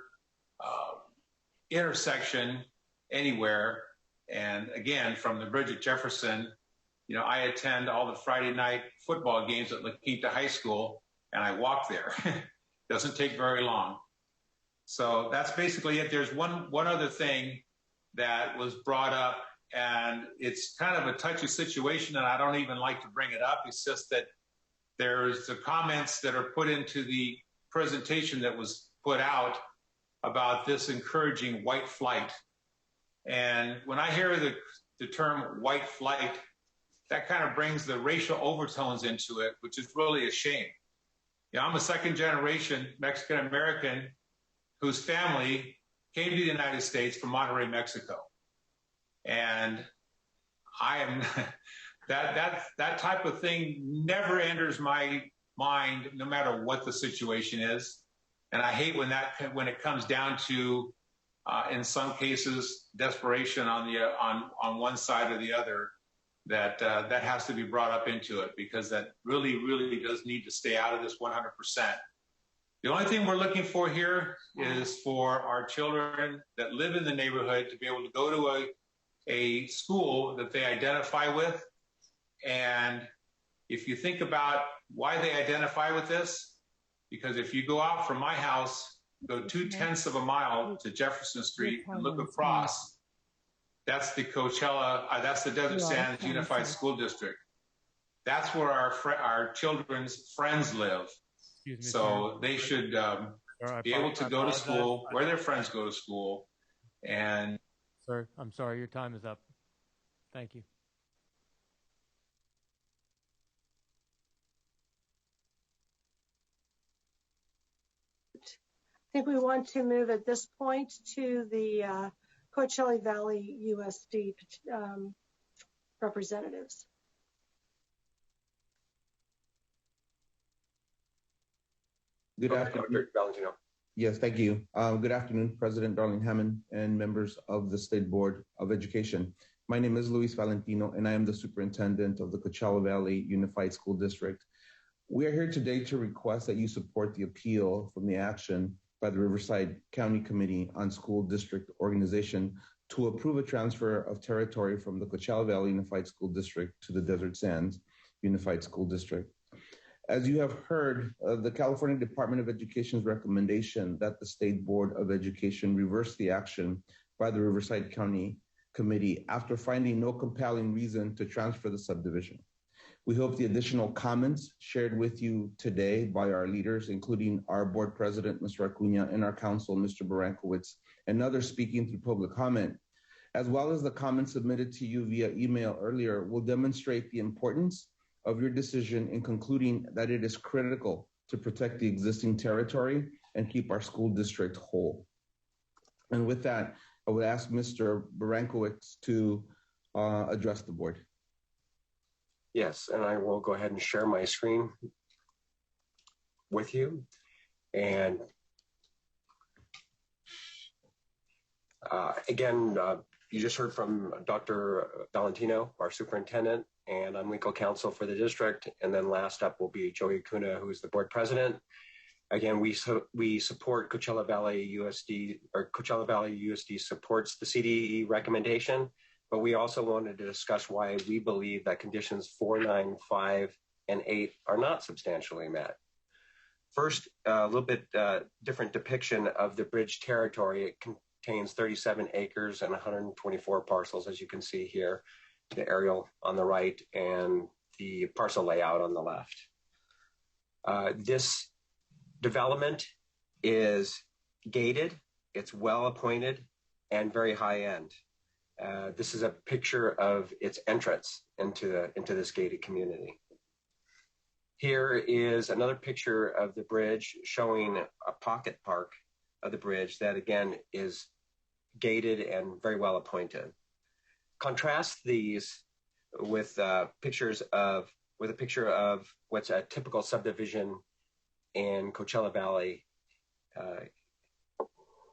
C: intersection anywhere. And again, from the Bridge at Jefferson, I attend all the Friday night football games at La Quinta High School, and I walk there. Doesn't take very long. So that's basically it. There's one other thing that was brought up, and it's kind of a touchy situation, and I don't even like to bring it up. It's just that there's the comments that are put into the presentation that was put out about this encouraging white flight. And when I hear the term white flight, that kind of brings the racial overtones into it, which is really a shame. I'm a second generation Mexican American whose family came to the United States from Monterrey, Mexico. And I am, that type of thing never enters my mind, no matter what the situation is. And I hate when it comes down to, in some cases, desperation on one side or the other, that has to be brought up into it, because that really, really does need to stay out of this 100%. The only thing we're looking for here is for our children that live in the neighborhood to be able to go to a school that they identify with. And if you think about why they identify with this, because if you go out from my house, go 0.2 of a mile to Jefferson Street and look across, That's the Coachella, that's the Desert Sands Unified School District. That's where our children's friends live.
B: Excuse me,
C: so
B: sir.
C: They should be able to go to school where their friends go to school. And
B: sir, I'm sorry, your time is up. Thank you.
D: I think we want to move at this point to the Coachella Valley USD representatives.
G: Good afternoon, Dr. Valentino. Yes, thank you. Good afternoon, President Darling Hammond and members of the State Board of Education. My name is Luis Valentino, and I am the Superintendent of the Coachella Valley Unified School District. We are here today to request that you support the appeal from the action by the Riverside County Committee on School District Organization to approve a transfer of territory from the Coachella Valley Unified School District to the Desert Sands Unified School District. As you have heard, the California Department of Education's recommendation that the State Board of Education reverse the action by the Riverside County Committee after finding no compelling reason to transfer the subdivision. We hope the additional comments shared with you today by our leaders, including our board president, Mr. Acuna, and our counsel, Mr. Barankowitz, and others speaking through public comment, as well as the comments submitted to you via email earlier, will demonstrate the importance of your decision in concluding that it is critical to protect the existing territory and keep our school district whole. And with that, I would ask Mr. Barankowitz to address the board.
T: Yes, and I will go ahead and share my screen with you. And again, you just heard from Dr. Valentino, our superintendent, and I'm legal counsel for the district. And then last up will be Joey Acuna, who is the board president. Again, we support Coachella Valley USD, or Coachella Valley USD supports the CDE recommendation, but we also wanted to discuss why we believe that conditions 4, 9, 5, and 8 are not substantially met. First, a little bit different depiction of the bridge territory. It contains 37 acres and 124 parcels, as you can see here, the aerial on the right and the parcel layout on the left. This development is gated, it's well appointed, and very high end. This is a picture of its entrance into this gated community. Here is another picture of the bridge showing a pocket park of the bridge that again is gated and very well appointed. Contrast these with a picture of what's a typical subdivision in Coachella Valley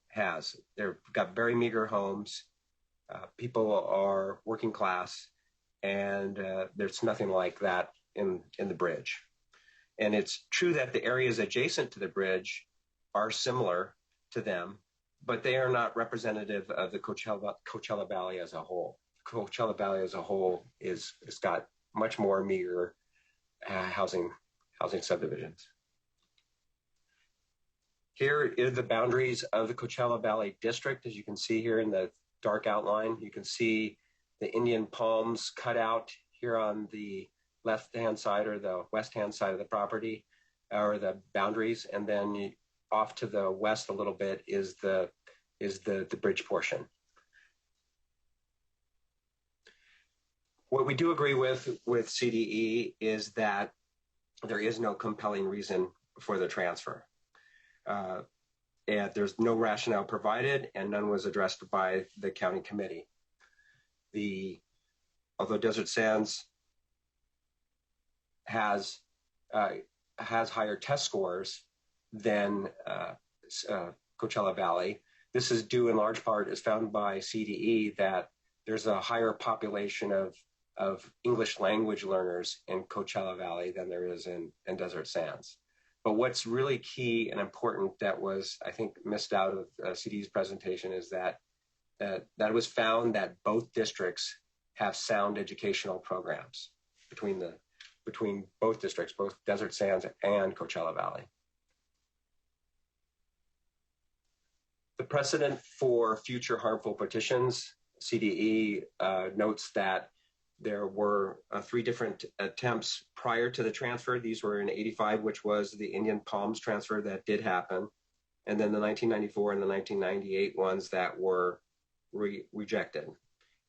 T: has. They've got very meager homes. People are working class, and there's nothing like that in the bridge. And it's true that the areas adjacent to the bridge are similar to them, but they are not representative of the Coachella Valley as a whole. Coachella Valley as a whole has got much more meager housing subdivisions. Here are the boundaries of the Coachella Valley district. As you can see here in the dark outline, you can see the Indian palms cut out here on the left-hand side or the west-hand side of the property, or the boundaries, and then off to the west a little bit is the bridge portion. What we do agree with CDE is that there is no compelling reason for the transfer. And there's no rationale provided, and none was addressed by the county committee. Although Desert Sands has higher test scores than Coachella Valley, this is due in large part, as found by CDE, that there's a higher population of English language learners in Coachella Valley than there is in Desert Sands. But what's really key and important that was, I think, missed out of CDE's presentation is that it was found that both districts have sound educational programs between both districts, both Desert Sands and Coachella Valley. The precedent for future harmful petitions CDE notes that there were 3 different attempts prior to the transfer. These were in 85, which was the Indian Palms transfer that did happen, and then the 1994 and the 1998 ones that were rejected.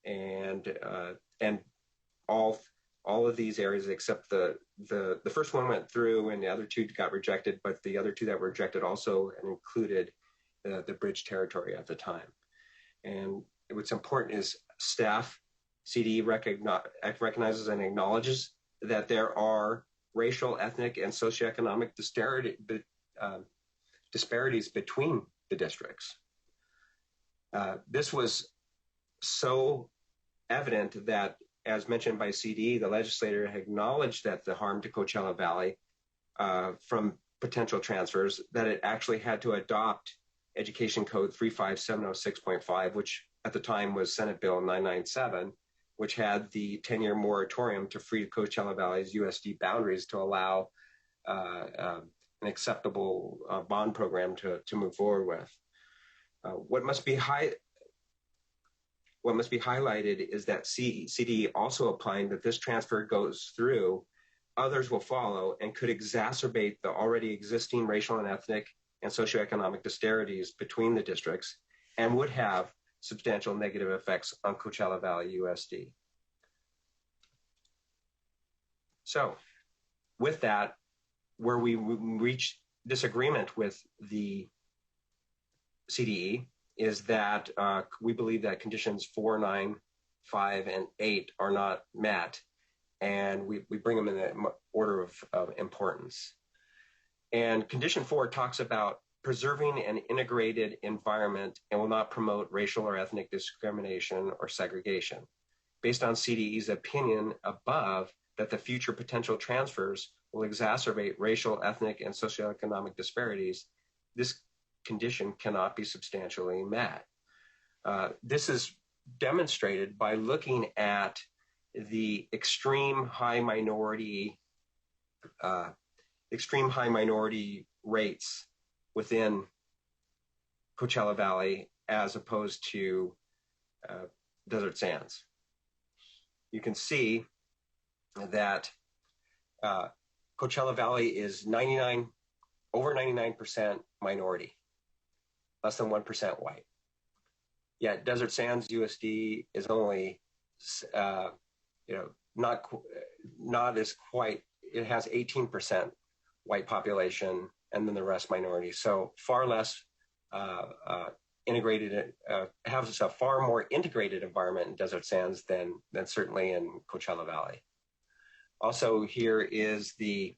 T: And all of these areas except the first one went through and the other 2 got rejected, but the other 2 that were rejected also included the bridge territory at the time. And what's important is staff CDE recognizes and acknowledges that there are racial, ethnic, and socioeconomic disparities between the districts. This was so evident that, as mentioned by CDE, the legislator acknowledged that the harm to Coachella Valley from potential transfers, that it actually had to adopt Education Code 35706.5, which at the time was Senate Bill 997, which had the 10-year moratorium to free Coachella Valley's USD boundaries to allow an acceptable bond program to move forward with. What must be highlighted is that CDE also applying that this transfer goes through, others will follow and could exacerbate the already existing racial and ethnic and socioeconomic disparities between the districts and would have substantial negative effects on Coachella Valley USD. So with that, where we reach disagreement with the CDE is that we believe that conditions 4, 9, 5, and 8 are not met, and we bring them in the order of importance. And condition 4 talks about preserving an integrated environment and will not promote racial or ethnic discrimination or segregation. Based on CDE's opinion above that the future potential transfers will exacerbate racial, ethnic, and socioeconomic disparities, this condition cannot be substantially met. This is demonstrated by looking at the extreme high minority rates within Coachella Valley as opposed to Desert Sands. You can see that Coachella Valley is over 99% minority, less than 1% white. Yet Desert Sands USD is only, not as quite. It has 18% white population, and then the rest minority. So far less integrated. Has a far more integrated environment in Desert Sands than certainly in Coachella Valley. Also, here is the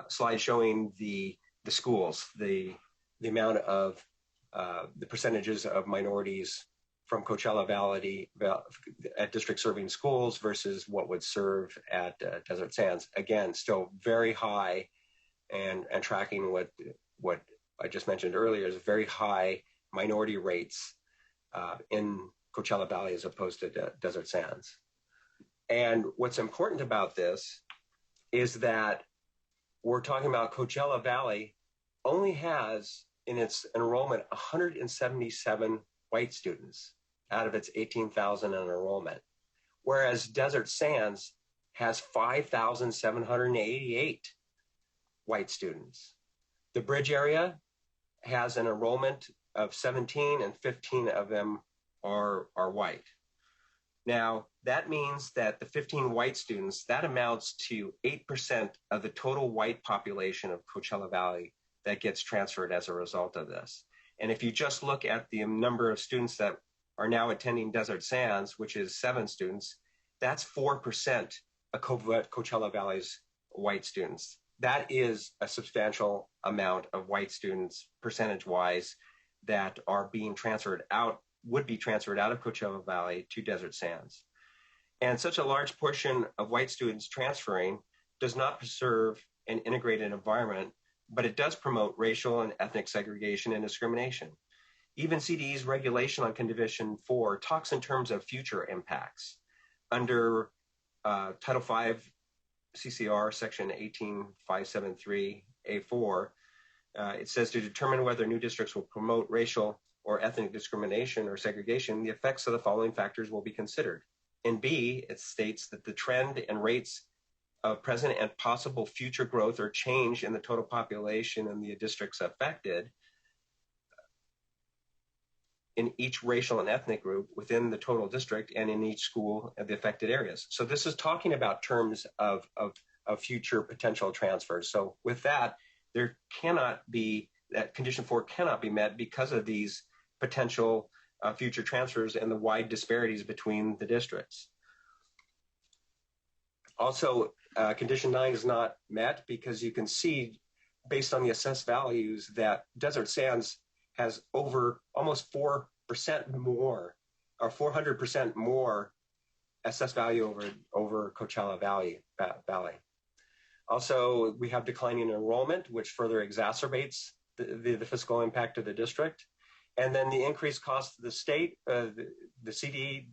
T: slide showing the schools, the amount of the percentages of minorities from Coachella Valley at district serving schools versus what would serve at Desert Sands. Again, still very high, and tracking what I just mentioned earlier is very high minority rates in Coachella Valley as opposed to Desert Sands. And what's important about this is that we're talking about Coachella Valley only has in its enrollment 177 white students out of its 18,000 in enrollment, whereas Desert Sands has 5,788 white students. The bridge area has an enrollment of 17 and 15 of them are white. Now, that means that the 15 white students, that amounts to 8% of the total white population of Coachella Valley that gets transferred as a result of this. And if you just look at the number of students that are now attending Desert Sands, which is 7 students, that's 4% of Coachella Valley's white students. That is a substantial amount of white students, percentage-wise, that are being transferred out, would be transferred out of Coachella Valley to Desert Sands. And such a large portion of white students transferring does not preserve an integrated environment, but it does promote racial and ethnic segregation and discrimination. Even CDE's regulation on Condition 4 talks in terms of future impacts. Under Title V CCR Section 18573A4, it says to determine whether new districts will promote racial or ethnic discrimination or segregation, the effects of the following factors will be considered. In B, it states that the trend and rates of present and possible future growth or change in the total population in the districts affected in each racial and ethnic group within the total district and in each school of the affected areas. So this is talking about terms of future potential transfers. So with that, there cannot be, that condition 4 cannot be met because of these potential future transfers and the wide disparities between the districts. Also, condition 9 is not met because you can see based on the assessed values that Desert Sands has over almost 4% more, or 400% more assessed value over Coachella Valley. Also, we have declining enrollment, which further exacerbates the fiscal impact of the district. And then the increased cost of the state, the CDE,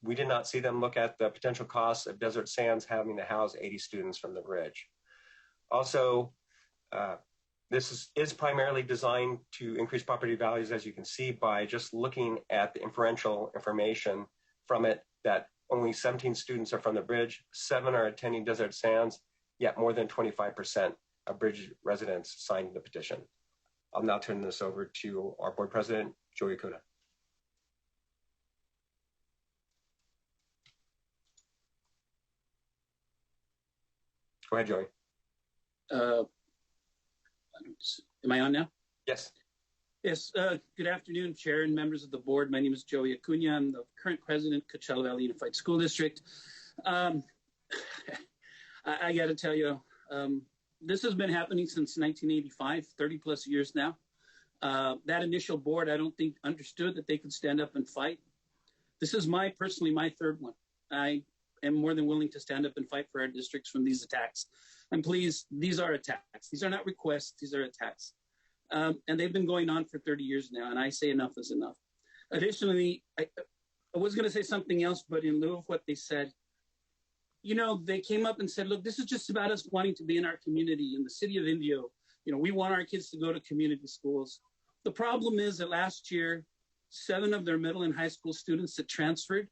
T: we did not see them look at the potential costs of Desert Sands having to house 80 students from the bridge. Also, this is primarily designed to increase property values, as you can see, by just looking at the inferential information from it, that only 17 students are from the bridge, 7 are attending Desert Sands, yet more than 25% of bridge residents signed the petition. I'll now turn this over to our board president, Joey Kuna. Go ahead, Joey.
I: Am I on now?
T: Yes.
I: Yes. Good afternoon, Chair and members of the board. My name is Joey Acuna. I'm the current president, Coachella Valley Unified School District. I got to tell you, this has been happening since 1985, 30 plus years now. That initial board, I don't think understood that they could stand up and fight. This is personally my third one. I am more than willing to stand up and fight for our districts from these attacks. And please, these are attacks. These are not requests, these are attacks. And they've been going on for 30 years now, and I say enough is enough. Additionally, I was going to say something else, but in lieu of what they said, you know, they came up and said, look, this is just about us wanting to be in our community in the city of Indio. You know, we want our kids to go to community schools. The problem is that last year, 7 of their middle and high school students that transferred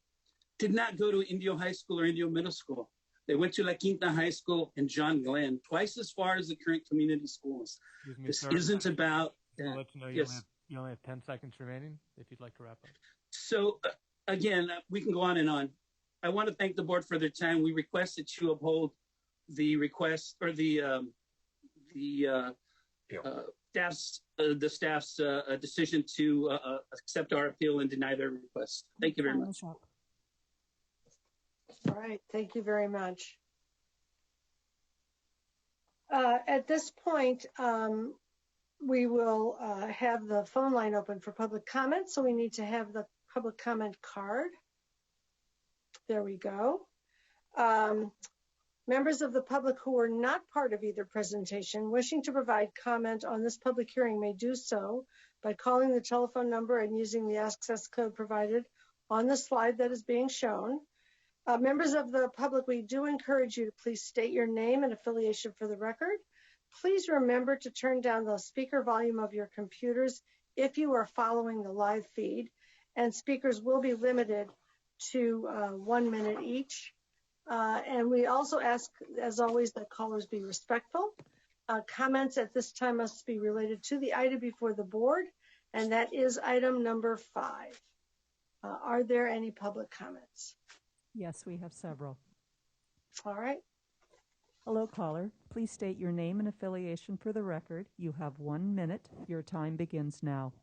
I: did not go to Indio High School or Indio Middle School. They went to La Quinta High School and John Glenn, twice as far as the current community schools. This isn't about that.
B: I'll let you know you only have 10 seconds remaining if you'd like to wrap up.
I: So again, we can go on and on. I want to thank the board for their time. We request that you uphold the request or the staff's decision to accept our appeal and deny their request. Thank you very much.
D: All right, thank you very much. At this point, we will have the phone line open for public comment. So we need to have the public comment card. There we go. Members of the public who are not part of either presentation wishing to provide comment on this public hearing may do so by calling the telephone number and using the access code provided on the slide that is being shown. Members of the public, we do encourage you to please state your name and affiliation for the record. Please remember to turn down the speaker volume of your computers if you are following the live feed, and speakers will be limited to 1 minute each. And we also ask, as always, that callers be respectful. Comments at this time must be related to the item before the board, and that is item number 5. Are there any public comments?
P: Yes, we have several.
D: All right.
P: Hello, caller. Please state your name and affiliation for the record. You have 1 minute. Your time begins now.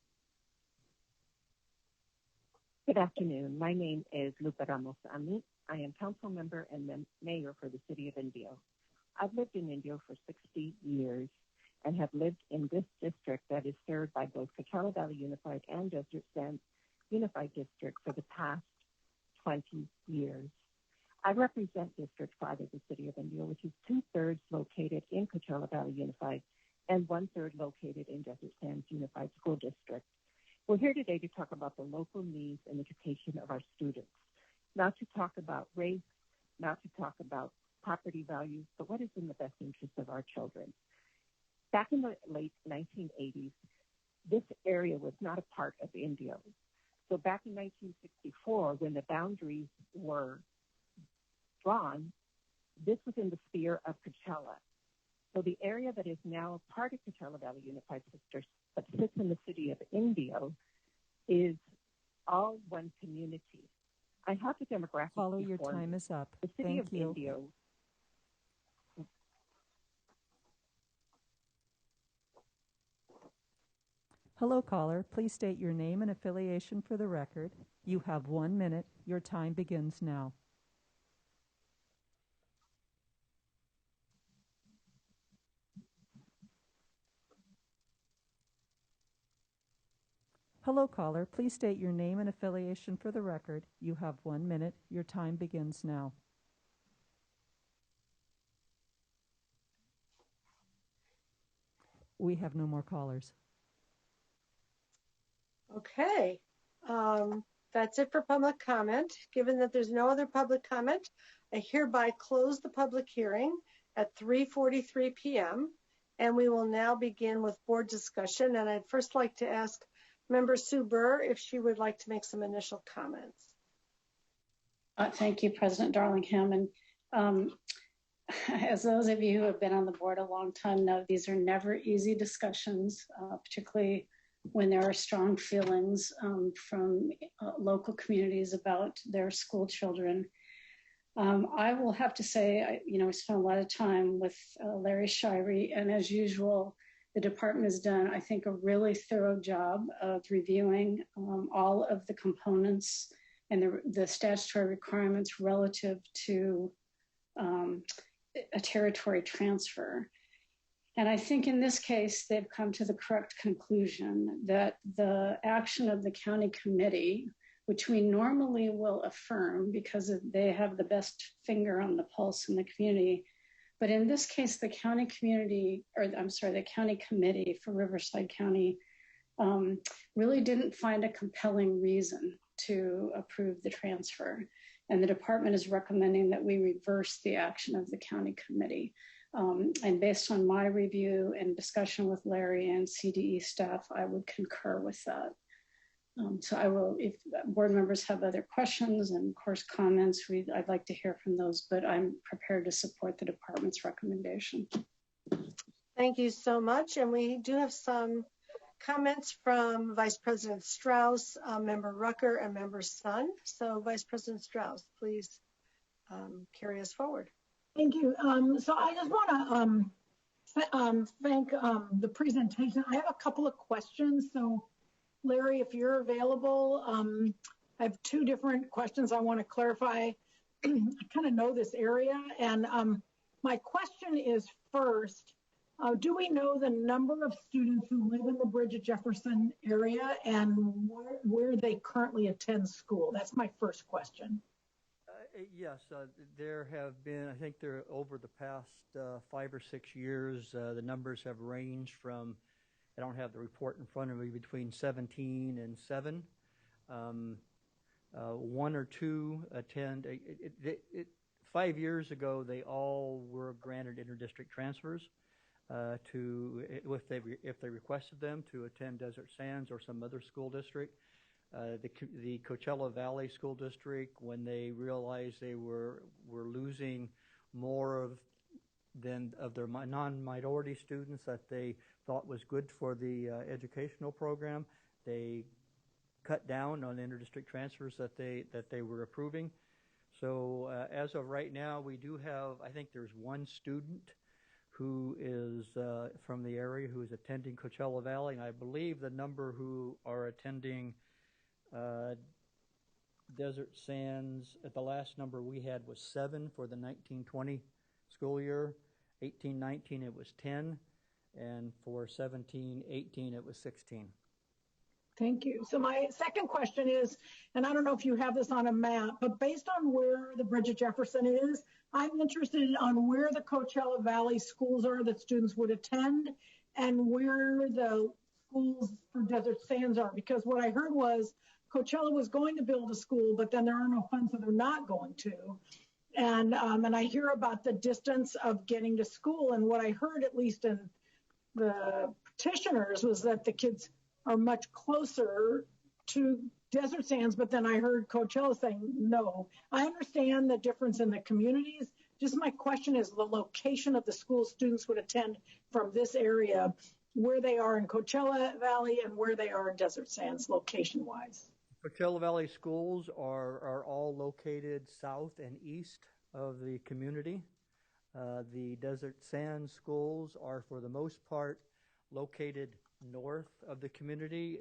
U: Good afternoon. My name is Lupa Ramos Amit. I am council member and mayor for the city of Indio. I've lived in Indio for 60 years and have lived in this district that is served by both Coachella Valley Unified and Desert Sands Unified District for the past 20 years. I represent District 5 of the city of Indio, which is 2/3 located in Coachella Valley Unified and 1/3 located in Desert Sands Unified School District. We're here today to talk about the local needs and education of our students, not to talk about race, not to talk about property values, but what is in the best interest of our children. Back in the late 1980s, this area was not a part of Indio. So back in 1964, when the boundaries were drawn, this was in the sphere of Coachella. So the area that is now a part of Coachella Valley Unified District, but sits in the city of Indio, is all one community. I have the demographics.
P: Caller, your time is up.
U: The city
P: Thank
U: of
P: you.
U: Indio.
P: Hello, caller. Please state your name and affiliation for the record. You have 1 minute. Your time begins now. Hello, caller. Please state your name and affiliation for the record. You have 1 minute. Your time begins now. We have no more callers.
D: Okay. That's it for public comment. Given that there's no other public comment, I hereby close the public hearing at 3:43 p.m. And we will now begin with board discussion. And I'd first like to ask Member Sue Burr if she would like to make some initial comments.
M: Thank you, President Darling-Hammond. As those of you who have been on the board a long time know, these are never easy discussions, particularly when there are strong feelings from local communities about their school children. I will have to say, I spent a lot of time with Larry Shirey, and as usual, the department has done, I think, a really thorough job of reviewing all of the components and the statutory requirements relative to a territory transfer. And I think in this case, they've come to the correct conclusion that the action of the county committee, which we normally will affirm because they have the best finger on the pulse in the community, but in this case, the county committee for Riverside County really didn't find a compelling reason to approve the transfer. And the department is recommending that we reverse the action of the county committee. And based on my review and discussion with Larry and CDE staff, I would concur with that. So I will, if board members have other questions and of course comments, I'd like to hear from those, but I'm prepared to support the department's recommendation.
D: Thank you so much. And we do have some comments from Vice President Strauss, Member Rucker, and Member Sun. So Vice President Strauss, please carry us forward.
A: Thank you. So I just want to thank the presentation. I have a couple of questions. So Larry, if you're available, I have two different questions I want to clarify. I kind of know this area, and my question is first, do we know the number of students who live in the Bridget Jefferson area and where they currently attend school? That's my first question.
H: Yes, there have been, I think there over the past 5 or 6 years, the numbers have ranged from, I don't have the report in front of me, between 17 and 7. 1 or 2 attend. 5 years ago, they all were granted interdistrict transfers if they requested them to attend Desert Sands or some other school district. The Coachella Valley School District, when they realized they were losing more of their non-minority students that they thought was good for the educational program, they cut down on interdistrict transfers that they were approving. So as of right now, we do have, I think there's 1 student who is from the area who is attending Coachella Valley, and I believe the number who are attending Desert Sands, at the last number we had was 7 for the 1920 school year. 18-19 it was 10, and for 17-18 it was 16.
A: Thank you. So my second question is, and I don't know if you have this on a map, but based on where the Bridget Jefferson is, I'm interested on where the Coachella Valley schools are that students would attend and where the schools for Desert Sands are, because what I heard was Coachella was going to build a school, but then there are no funds, so they're not going to. And I hear about the distance of getting to school, and what I heard, at least in the petitioners, was that the kids are much closer to Desert Sands, but then I heard Coachella saying no. I understand the difference in the communities. Just my question is the location of the school students would attend from this area, where they are in Coachella Valley and where they are in Desert Sands location-wise.
H: Coachella Valley schools are all located south and east of the community. The Desert Sands schools are, for the most part, located north of the community.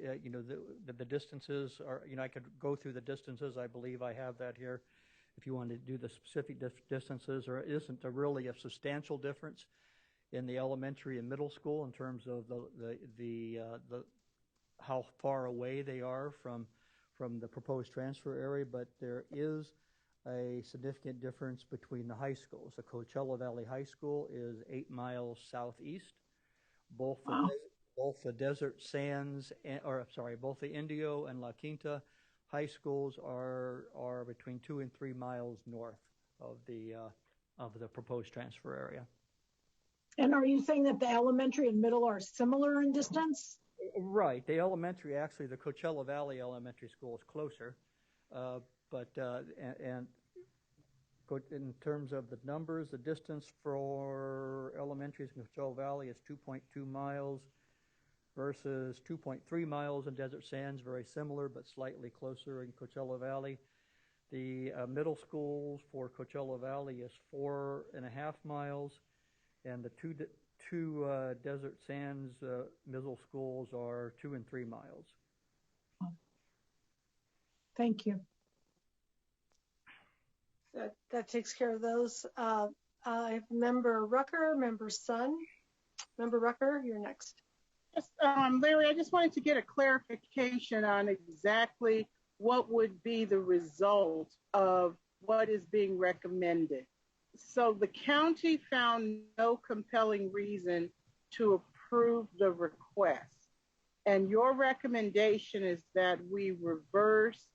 H: The distances are, I could go through the distances. I believe I have that here if you want to do the specific distances. Or it isn't really a substantial difference in the elementary and middle school in terms of the how far away they are from the proposed transfer area, but there is a significant difference between the high schools. The Coachella Valley High School is 8 miles southeast. Both the Desert Sands, both the Indio and La Quinta high schools are between 2 and 3 miles north of the proposed transfer area.
A: And are you saying that the elementary and middle are similar in distance?
H: Right. The elementary, actually, the Coachella Valley Elementary School is closer, but in terms of the numbers, the distance for elementaries in Coachella Valley is 2.2 miles versus 2.3 miles in Desert Sands, very similar but slightly closer in Coachella Valley. The middle schools for Coachella Valley is 4.5 miles, and the two Desert Sands middle schools are 2 and 3 miles.
A: Thank you.
D: That takes care of those. I have Member Rucker, Member Sun. Member Rucker, you're next.
K: Yes, Larry, I just wanted to get a clarification on exactly what would be the result of what is being recommended. So the county found no compelling reason to approve the request. And your recommendation is that we reverse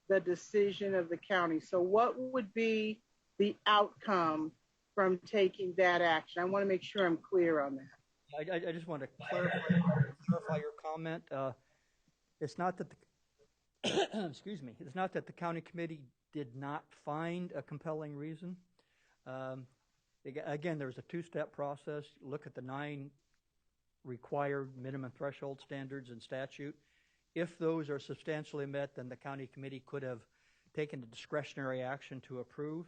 K: the decision of the county. So what would be the outcome from taking that action? I want to make sure I'm clear on that.
H: I just want to clarify your comment. It's not that the excuse me. It's not that the county committee did not find a compelling reason. Again, there's a two-step process. Look at the 9 required minimum threshold standards in statute. If those are substantially met, then the county committee could have taken a discretionary action to approve.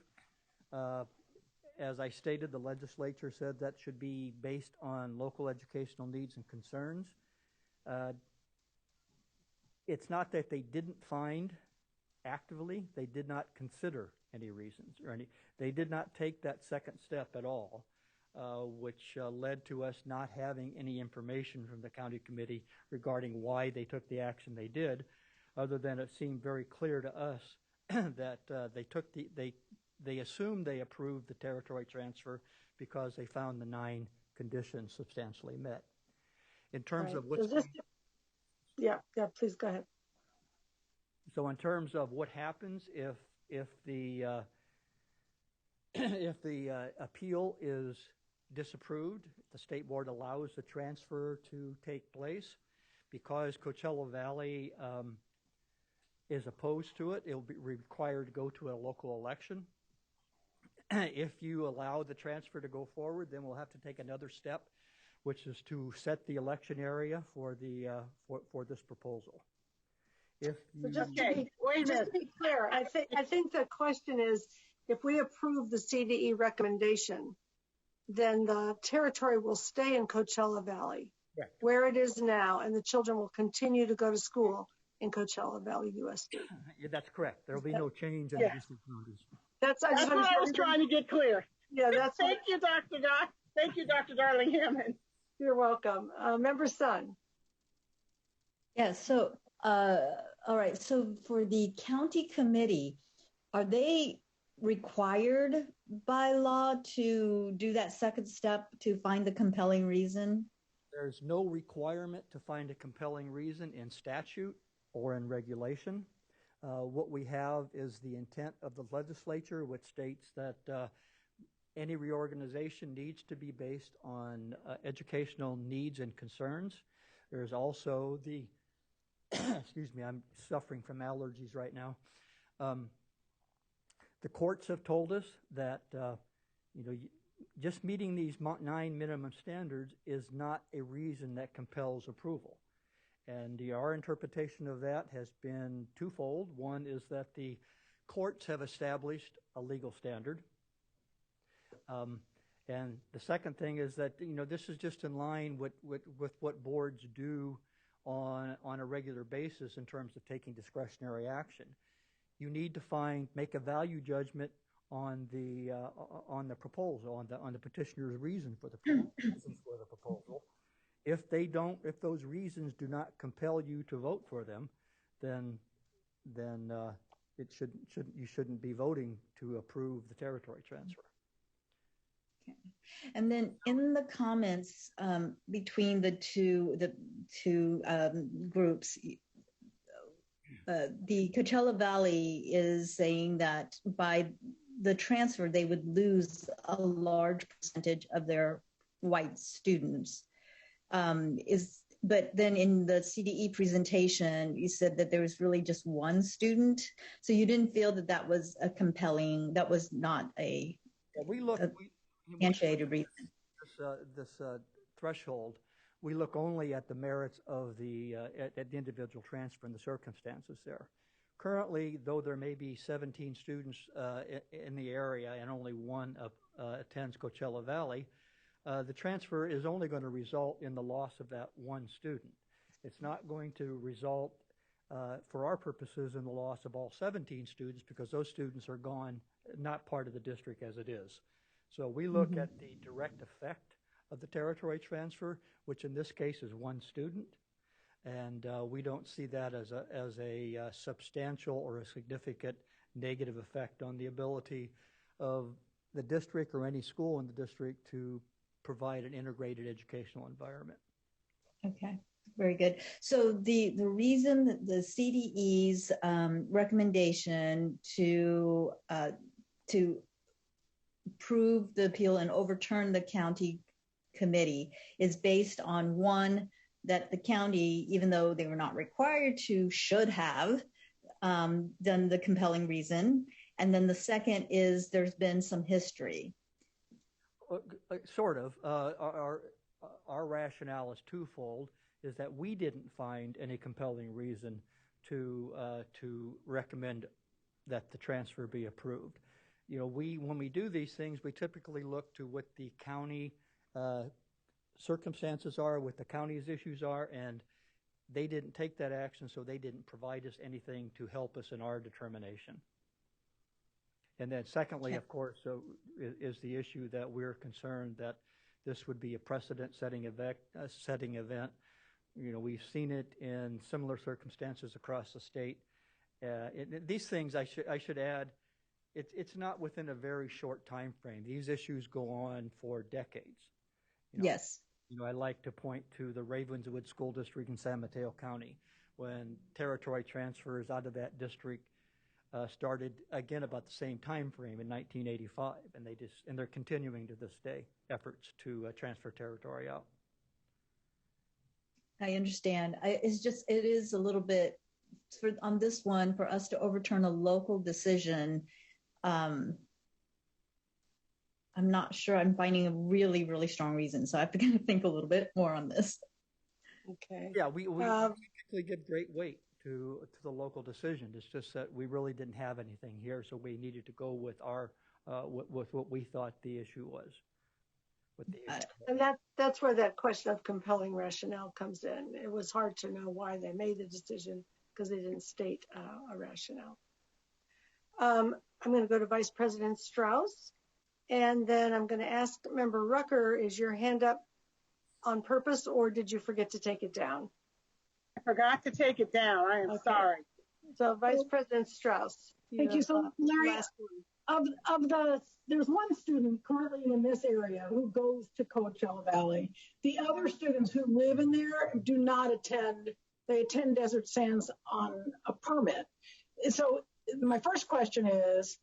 H: As I stated, the legislature said that should be based on local educational needs and concerns. It's not that they didn't find actively, they did not consider any reasons or they did not take that second step at all, which led to us not having any information from the county committee regarding why they took the action they did, other than it seemed very clear to us that they assumed they approved the territory transfer because they found the 9 conditions substantially met. In terms of what's
D: please go ahead.
H: So in terms of what happens if the appeal is disapproved, the state board allows the transfer to take place. Because Coachella Valley is opposed to it, it'll be required to go to a local election. If you allow the transfer to go forward, then we'll have to take another step, which is to set the election area for the for this proposal. If you,
D: just to be clear, I think the question is, if we approve the CDE recommendation, then the territory will stay in Coachella Valley, where it is now, and the children will continue to go to school in Coachella Valley, USD.
H: Yeah, that's correct. There will be no change in the district boundaries.
K: That's what I was trying to get clear.
D: Yeah, that's
K: Thank you, Dr. Thank you, Dr. Darling Hammond.
D: You're welcome. Member Sun.
F: Yeah, so, all right. So for the county committee, are they required by law to do that second step to find the compelling reason?
H: There's no requirement to find a compelling reason in statute or in regulation. What we have is the intent of the legislature, which states that any reorganization needs to be based on educational needs and concerns. There's also the excuse me, I'm suffering from allergies right now. The courts have told us that, just meeting these 9 minimum standards is not a reason that compels approval. And our interpretation of that has been twofold. One is that the courts have established a legal standard. And the second thing is that, this is just in line with what boards do on a regular basis in terms of taking discretionary action. You need to make a value judgment on the proposal, on the petitioner's reason for the proposal. If those reasons do not compel you to vote for them, then you shouldn't be voting to approve the territory transfer.
F: Okay. And then in the comments between the two groups, the Coachella Valley is saying that by the transfer, they would lose a large percentage of their white students. But then in the CDE presentation, you said that there was really just one student. So you didn't feel that was that was not a substantiated reason.
H: This threshold, we look only at the merits of at the individual transfer and the circumstances there. Currently, though there may be 17 students in the area and only one attends Coachella Valley, the transfer is only going to result in the loss of that one student. It's not going to result, for our purposes, in the loss of all 17 students because those students are gone, not part of the district as it is. So we look at the direct effect of the territory transfer, which in this case is one student, and we don't see that as a substantial or a significant negative effect on the ability of the district or any school in the district to provide an integrated educational environment.
F: Okay, very good. So the reason that the CDE's recommendation to approve the appeal and overturn the county committee is based on one, that the county, even though they were not required to, should have done the compelling reason. And then the second is there's been some history.
H: Sort of. Our rationale is twofold, is that we didn't find any compelling reason to recommend that the transfer be approved. When we do these things, we typically look to what the county circumstances are, what the county's issues are, and they didn't take that action, so they didn't provide us anything to help us in our determination. And then secondly, of course, is the issue that we're concerned that this would be a precedent-setting event. We've seen it in similar circumstances across the state. These things, I should add, it's not within a very short time frame. These issues go on for decades.
F: Yes.
H: I like to point to the Ravenswood School District in San Mateo County, when territory transfers out of that district started again about the same time frame in 1985, and they're continuing to this day efforts to transfer territory out.
F: I understand. It is a little bit on this one for us to overturn a local decision. I'm not sure I'm finding a really, really strong reason. So I have to kind of think a little bit more on this.
D: Okay.
H: Yeah, we typically give great weight to the local decision. It's just that we really didn't have anything here, so we needed to go with with what we thought the issue was.
D: And that's where that question of compelling rationale comes in. It was hard to know why they made the decision because they didn't state a rationale. I'm going to go to Vice President Strauss, and then I'm going to ask Member Rucker, is your hand up on purpose or did you forget to take it down?
K: I forgot to take it down. I am sorry.
D: So Vice President Strauss.
A: Thank you. So Larry, there's one student currently in this area who goes to Coachella Valley. The other students who live in there do not attend. They attend Desert Sands on a permit. So my first question is,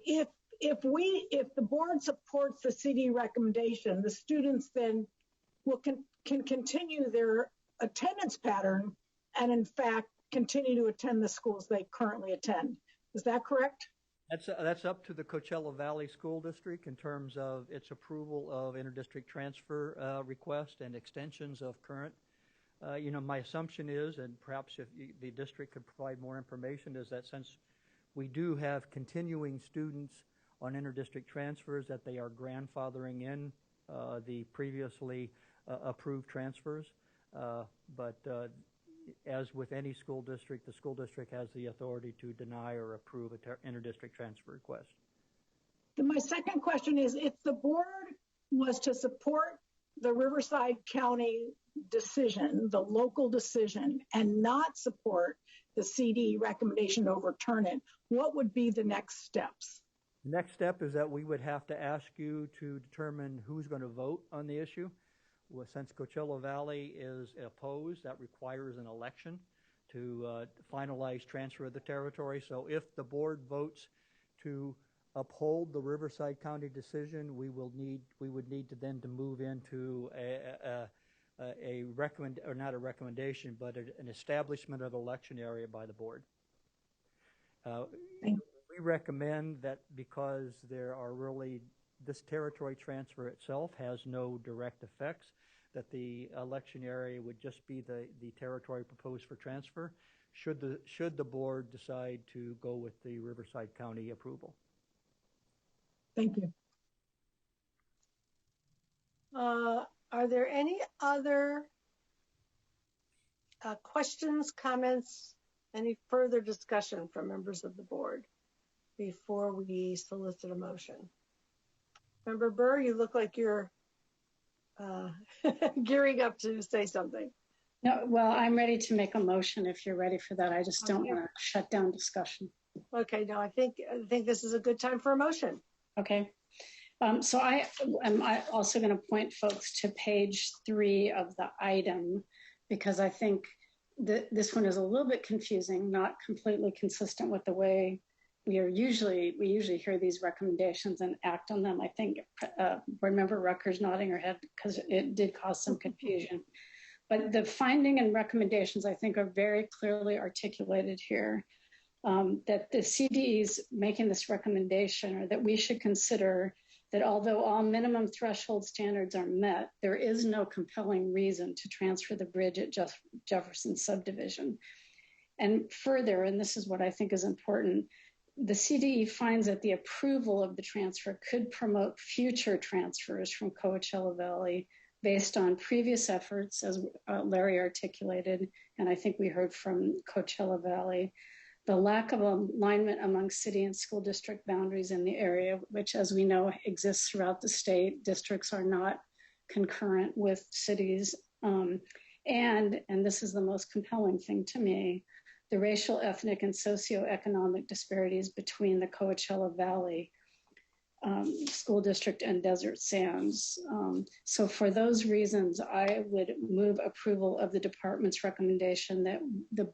A: if the board supports the CD recommendation, the students then can continue their attendance pattern and in fact continue to attend the schools they currently attend. Is that correct?
H: That's up to the Coachella Valley School District in terms of its approval of interdistrict transfer requests and extensions of current. My assumption is, and perhaps if the district could provide more information, is that since we do have continuing students on interdistrict transfers, that they are grandfathering in the previously approved transfers. But as with any school district, the school district has the authority to deny or approve an interdistrict transfer request.
A: Then my second question is, if the board was to support the Riverside County decision, the local decision, and not support the CD recommendation to overturn it, what would be the next steps?
H: The next step is that we would have to ask you to determine who's going to vote on the issue. Well, since Coachella Valley is opposed, that requires an election to finalize transfer of the territory. So if the board votes to uphold the Riverside County decision, we would need to then to move into not a recommendation, but an establishment of election area by the board. We recommend that because this territory transfer itself has no direct effects, that the election area would just be the territory proposed for transfer, should the board decide to go with the Riverside County approval.
A: Thank you.
D: Are there any other questions, comments, any further discussion from members of the board before we solicit a motion? Member Burr, you look like you're gearing up to say something.
M: No, well, I'm ready to make a motion if you're ready for that. I just don't want to shut down discussion.
D: Okay, no, I think this is a good time for a motion.
M: Okay. So I am also going to point folks to page 3 of the item, because I think this one is a little bit confusing, not completely consistent with the way we usually hear these recommendations and act on them. I think board member Rucker's nodding her head because it did cause some confusion. But the finding and recommendations, I think, are very clearly articulated here. That the CDE's making this recommendation, or that we should consider that although all minimum threshold standards are met, there is no compelling reason to transfer the bridge at Jefferson subdivision. And further, and this is what I think is important, the CDE finds that the approval of the transfer could promote future transfers from Coachella Valley based on previous efforts, as Larry articulated, and I think we heard from Coachella Valley, the lack of alignment among city and school district boundaries in the area, which, as we know, exists throughout the state. Districts are not concurrent with cities. And this is the most compelling thing to me, the racial, ethnic, and socioeconomic disparities between the Coachella Valley School District and Desert Sands. So for those reasons, I would move approval of the department's recommendation that the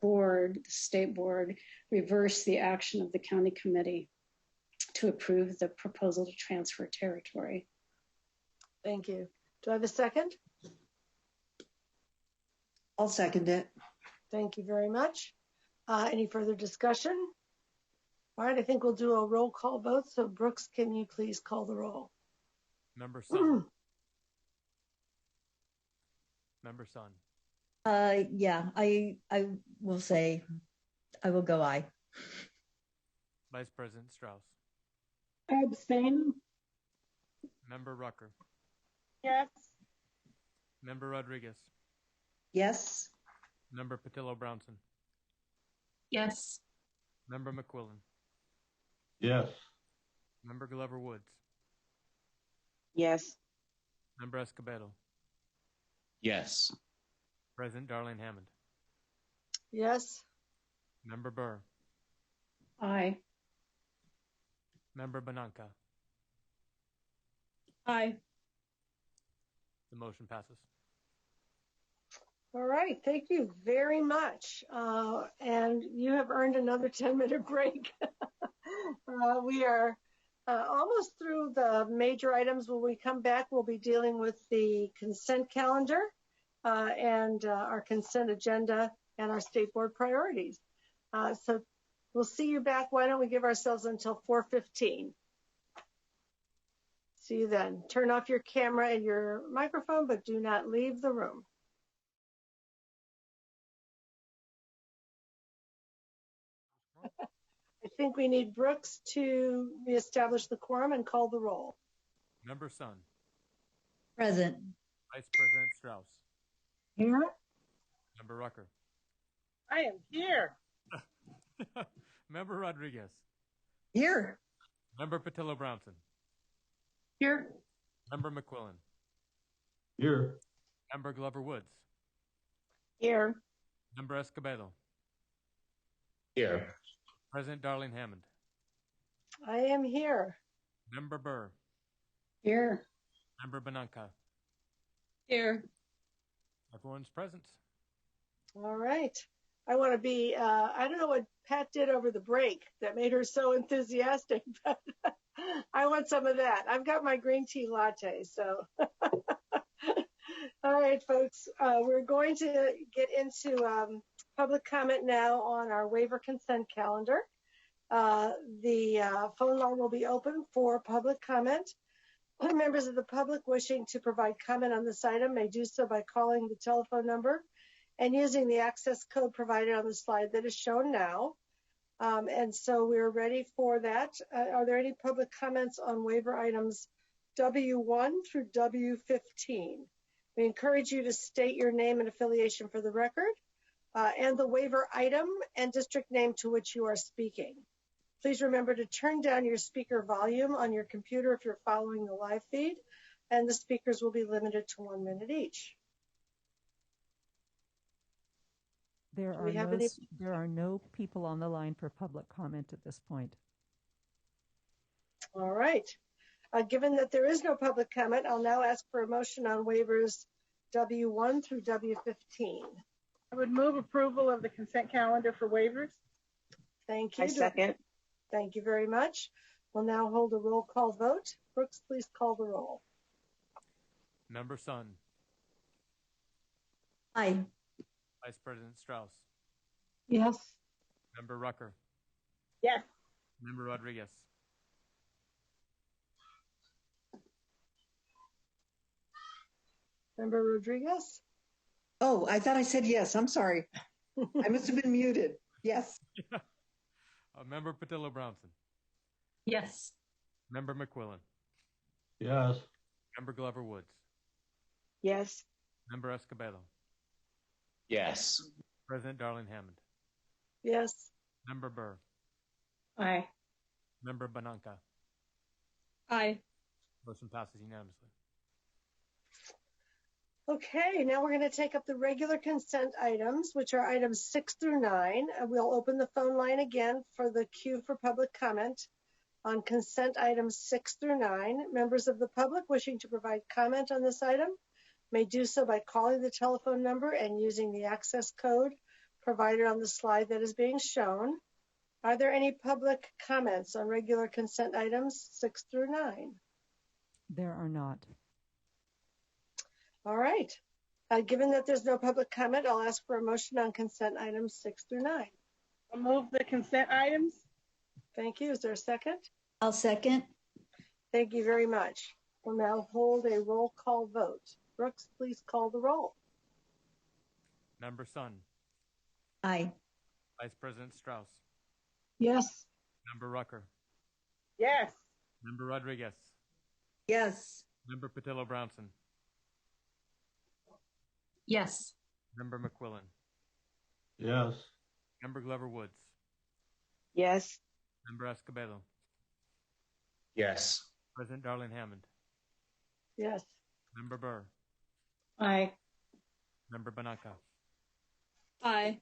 M: state board, reverse the action of the county committee to approve the proposal to transfer territory.
D: Thank you. Do I have a second?
N: I'll second it.
D: Thank you very much. Any further discussion? All right, I think we'll do a roll call vote. So Brooks, can you please call the roll?
B: Member Sun. Member Sun.
F: Yeah, I will say, I will go aye.
B: Vice President Strauss.
A: I abstain.
B: Member Rucker.
K: Yes.
B: Member Rodriguez.
N: Yes.
B: Member Patillo-Brownson.
S: Yes.
B: Member McQuillan.
V: Yes.
B: Member Glover-Woods.
L: Yes.
B: Member Escobedo.
E: Yes.
B: President Darlene Hammond.
D: Yes.
B: Member Burr.
M: Aye.
B: Member Benanca.
J: Aye.
B: The motion passes.
D: All right, thank you very much. And you have earned another 10-minute break. We are almost through the major items. When we come back, we'll be dealing with the consent calendar. and our consent agenda and our state board priorities. So we'll see you back. Why don't we give ourselves until 4:15? See you then. Turn off your camera and your microphone, but do not leave the room. I think we need Brooks to reestablish the quorum and call the roll.
B: Member Sun.
F: Present.
B: Vice President Strauss.
A: Here.
B: Member Rucker.
K: I am here.
B: Member Rodriguez.
N: Here.
B: Member Patillo-Brownson.
N: Here.
B: Member McQuillan.
V: Here.
B: Member Glover-Woods.
K: Here.
B: Member Escobedo.
E: Here.
B: President Darling Hammond.
D: I am here.
B: Member Burr.
M: Here.
B: Member Benanca.
J: Here.
B: Everyone's present.
D: All right. I want to be, I don't know what Pat did over the break that made her so enthusiastic, but I want some of that. I've got my green tea latte, so. All right, folks, we're going to get into public comment now on our waiver consent calendar. The phone line will be open for public comment. Members of the public wishing to provide comment on this item may do so by calling the telephone number and using the access code provided on the slide that is shown now. And so we're ready for that. Are there any public comments on waiver items W1 through W15? We encourage you to state your name and affiliation for the record, and the waiver item and district name to which you are speaking. Please remember to turn down your speaker volume on your computer if you're following the live feed, and the speakers will be limited to 1 minute each.
P: There are no people on the line for public comment at this point.
D: All right. Given that there is no public comment, I'll now ask for a motion on waivers W1 through W15.
K: I would move approval of the consent calendar for waivers.
D: Thank you.
L: I second.
D: Thank you very much. We'll now hold a roll call vote. Brooks, please call the roll.
B: Member Sun.
F: Aye.
B: Vice President Strauss.
A: Yes.
B: Member Rucker.
K: Yes.
B: Member Rodriguez.
D: Member Rodriguez?
N: Oh, I thought I said yes. I'm sorry. I must have been muted. Yes.
B: Member Patillo-Brownson.
S: Yes.
B: Member McQuillan.
V: Yes.
B: Member Glover-Woods.
L: Yes.
B: Member Escobedo.
E: Yes.
B: President Darling Hammond.
D: Yes.
B: Member Burr.
M: Aye.
B: Member Benanca.
J: Aye.
B: Motion passes unanimously.
D: Okay, now we're going to take up the regular consent items, which are items 6 through 9. We'll open the phone line again for the queue for public comment on consent items 6 through 9. Members of the public wishing to provide comment on this item may do so by calling the telephone number and using the access code provided on the slide that is being shown. Are there any public comments on regular consent items 6 through 9?
P: There are not.
D: All right. Given that there's no public comment, I'll ask for a motion on consent items 6 through 9.
K: I'll move the consent items.
D: Thank you. Is there a second?
F: I'll second.
D: Thank you very much. We'll now hold a roll call vote. Brooks, please call the roll.
B: Member Sun.
F: Aye.
B: Vice President Strauss.
A: Yes.
B: Member Rucker.
K: Yes.
B: Member Rodriguez.
N: Yes.
B: Member Patillo-Brownson.
S: Yes.
B: Member McQuillan.
V: Yes.
B: Member Glover-Woods.
L: Yes.
B: Member Escobedo.
E: Yes.
B: President Darling Hammond.
D: Yes.
B: Member Burr.
M: Aye.
B: Member Benanca.
J: Aye.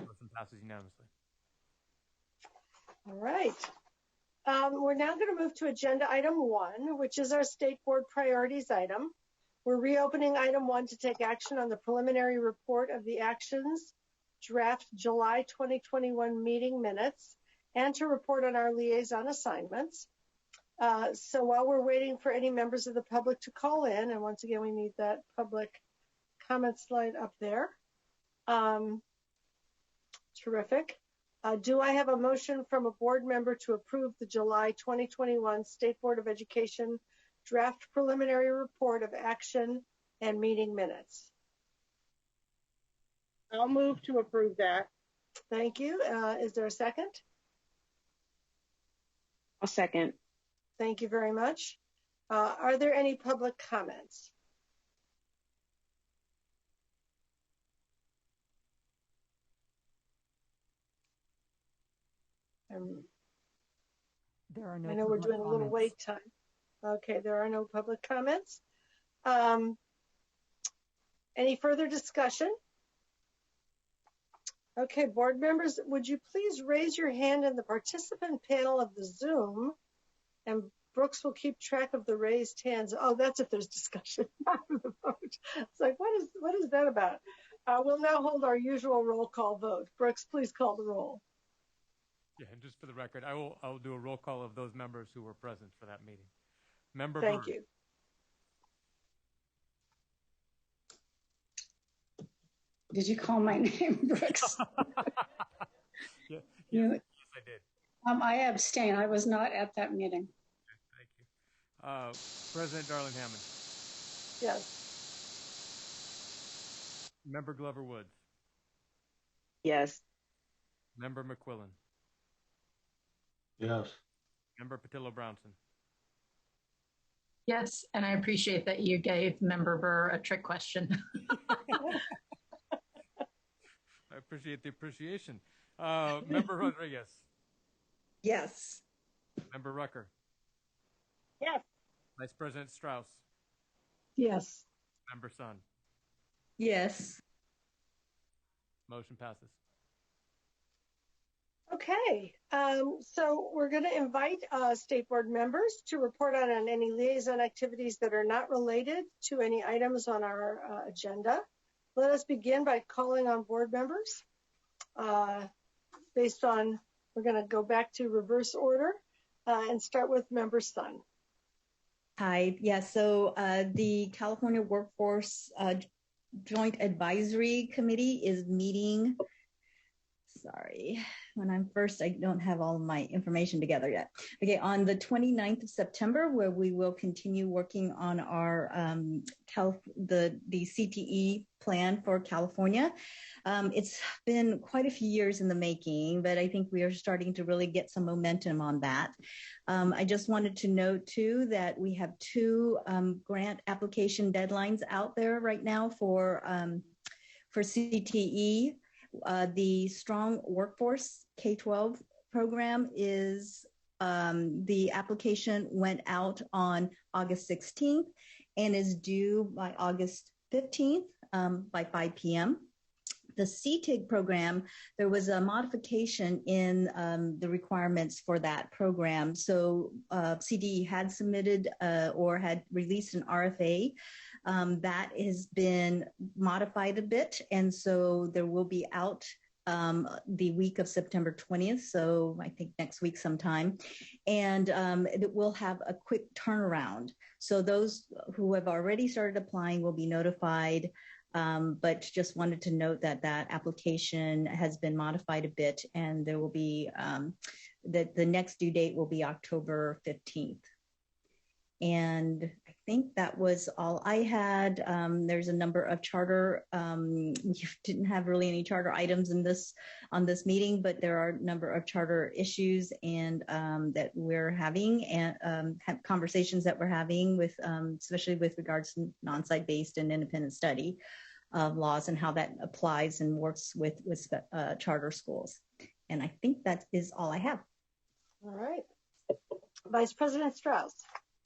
B: Motion passes unanimously.
D: All right. We're now going to move to agenda item 1, which is our state board priorities item. We're reopening item 1 to take action on the preliminary report of the actions draft July 2021 meeting minutes and to report on our liaison assignments. So while we're waiting for any members of the public to call in, and once again, we need that public comment slide up there. Terrific. Do I have a motion from a board member to approve the July 2021 State Board of Education draft preliminary report of action and meeting minutes?
K: I'll move to approve that.
D: Thank you. Is there a second?
L: I'll second.
D: Thank you very much. Are there any public comments?
P: There are no.
D: I know we're doing a little wait time. Okay, there are no public comments. Any further discussion? Okay, board members, would you please raise your hand in the participant panel of the Zoom, and Brooks will keep track of the raised hands. Oh, that's if there's discussion after the vote. It's like, what is that about? We'll now hold our usual roll call vote. Brooks, please call the roll.
B: Yeah, and just for the record, I will do a roll call of those members who were present for that meeting. Member
D: Thank
B: Bird.
D: you.
M: Did you call my name, Brooks?
B: Yes, I did.
M: I abstain. I was not at that meeting.
B: Thank you. President Darling Hammond.
D: Yes.
B: Member Glover Woods.
L: Yes.
B: Member McQuillan.
V: Yes.
B: Member Patillo Brownson.
S: Yes, and I appreciate that you gave Member Burr a trick question.
B: I appreciate the appreciation. Member Rodriguez.
N: Yes.
B: Member Rucker.
K: Yes.
B: Vice President Strauss.
A: Yes.
B: Member Sun.
F: Yes.
B: Motion passes.
D: Okay, so we're going to invite state board members to report on any liaison activities that are not related to any items on our agenda. Let us begin by calling on board members. Based on, we're going to go back to reverse order and start with Member Sun.
F: Hi, yeah, so the California Workforce Joint Advisory Committee is meeting, sorry, when I'm first, I don't have all of my information together yet. Okay, on the 29th of September, where we will continue working on our the CTE plan for California. It's been quite a few years in the making, but I think we are starting to really get some momentum on that. I just wanted to note too that we have two grant application deadlines out there right now for CTE. The Strong Workforce K-12 program is, the application went out on August 16th and is due by August 15th by 5 p.m. The CTIG program, there was a modification in the requirements for that program. So CDE had submitted or had released an RFA that has been modified a bit. And so there will be out the week of September 20th. So I think next week sometime. And it will have a quick turnaround. So those who have already started applying will be notified. But just wanted to note that that application has been modified a bit, and there will be that the next due date will be October 15th. And I think that was all I had. There's a number of charter. We didn't have really any charter items in on this meeting, but there are a number of charter issues and that we're having and have conversations that we're having with, especially with regards to non-site based and independent study of laws and how that applies and works with charter schools. And I think that is all I have.
D: All right, Vice President Strauss.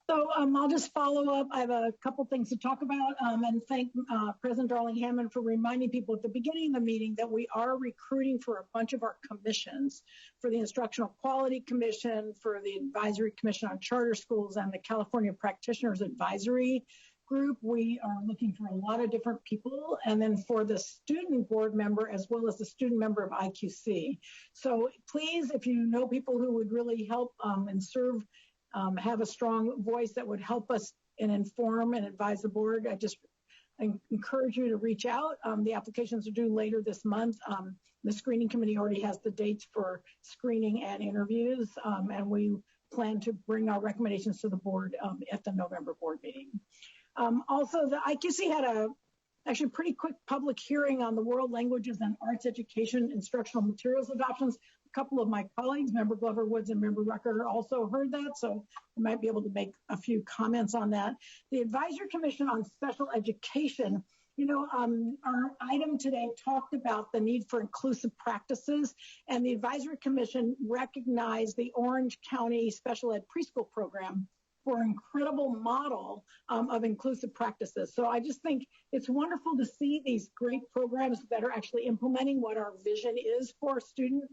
A: So I'll just follow up. I have a couple things to talk about and thank President Darling Hammond for reminding people at the beginning of the meeting that we are recruiting for a bunch of our commissions, for the Instructional Quality Commission, for the Advisory Commission on Charter Schools, and the California Practitioners Advisory Group. We are looking for a lot of different people, and then for the student board member as well as the student member of IQC. So please, if you know people who would really help and serve, have a strong voice that would help us and inform and advise the board, encourage you to reach out. The applications are due later this month. The screening committee already has the dates for screening and interviews, and we plan to bring our recommendations to the board at the November board meeting. Also, the IQC had a actually pretty quick public hearing on the world languages and arts education instructional materials adoptions. A couple of my colleagues, Member Glover Woods and Member Rucker, also heard that, so I might be able to make a few comments on that. The Advisory Commission on Special Education, our item today talked about the need for inclusive practices, and the Advisory Commission recognized the Orange County Special Ed Preschool Program for an incredible model of inclusive practices. So I just think it's wonderful to see these great programs that are actually implementing what our vision is for student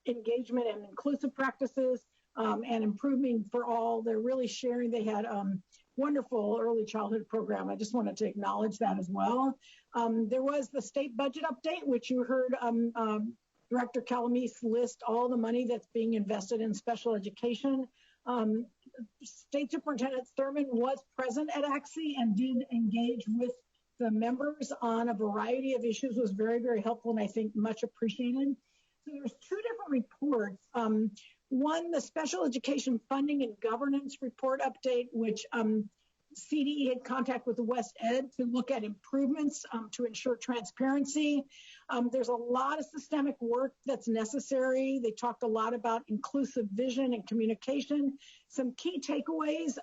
A: engagement and inclusive practices and improving for all. They're really sharing. They had wonderful early childhood program. I just wanted to acknowledge that as well. There was the state budget update, which you heard Director Calamise list all the money that's being invested in special education. State Superintendent Thurman was present at AXI and did engage with the members on a variety of issues, was very, very helpful, and I think much appreciated. So there's two different reports. One, the Special Education Funding and Governance Report update, which CDE had contact with the West Ed to look at improvements to ensure transparency. There's a lot of systemic work that's necessary. They talked a lot about inclusive vision and communication. Some key takeaways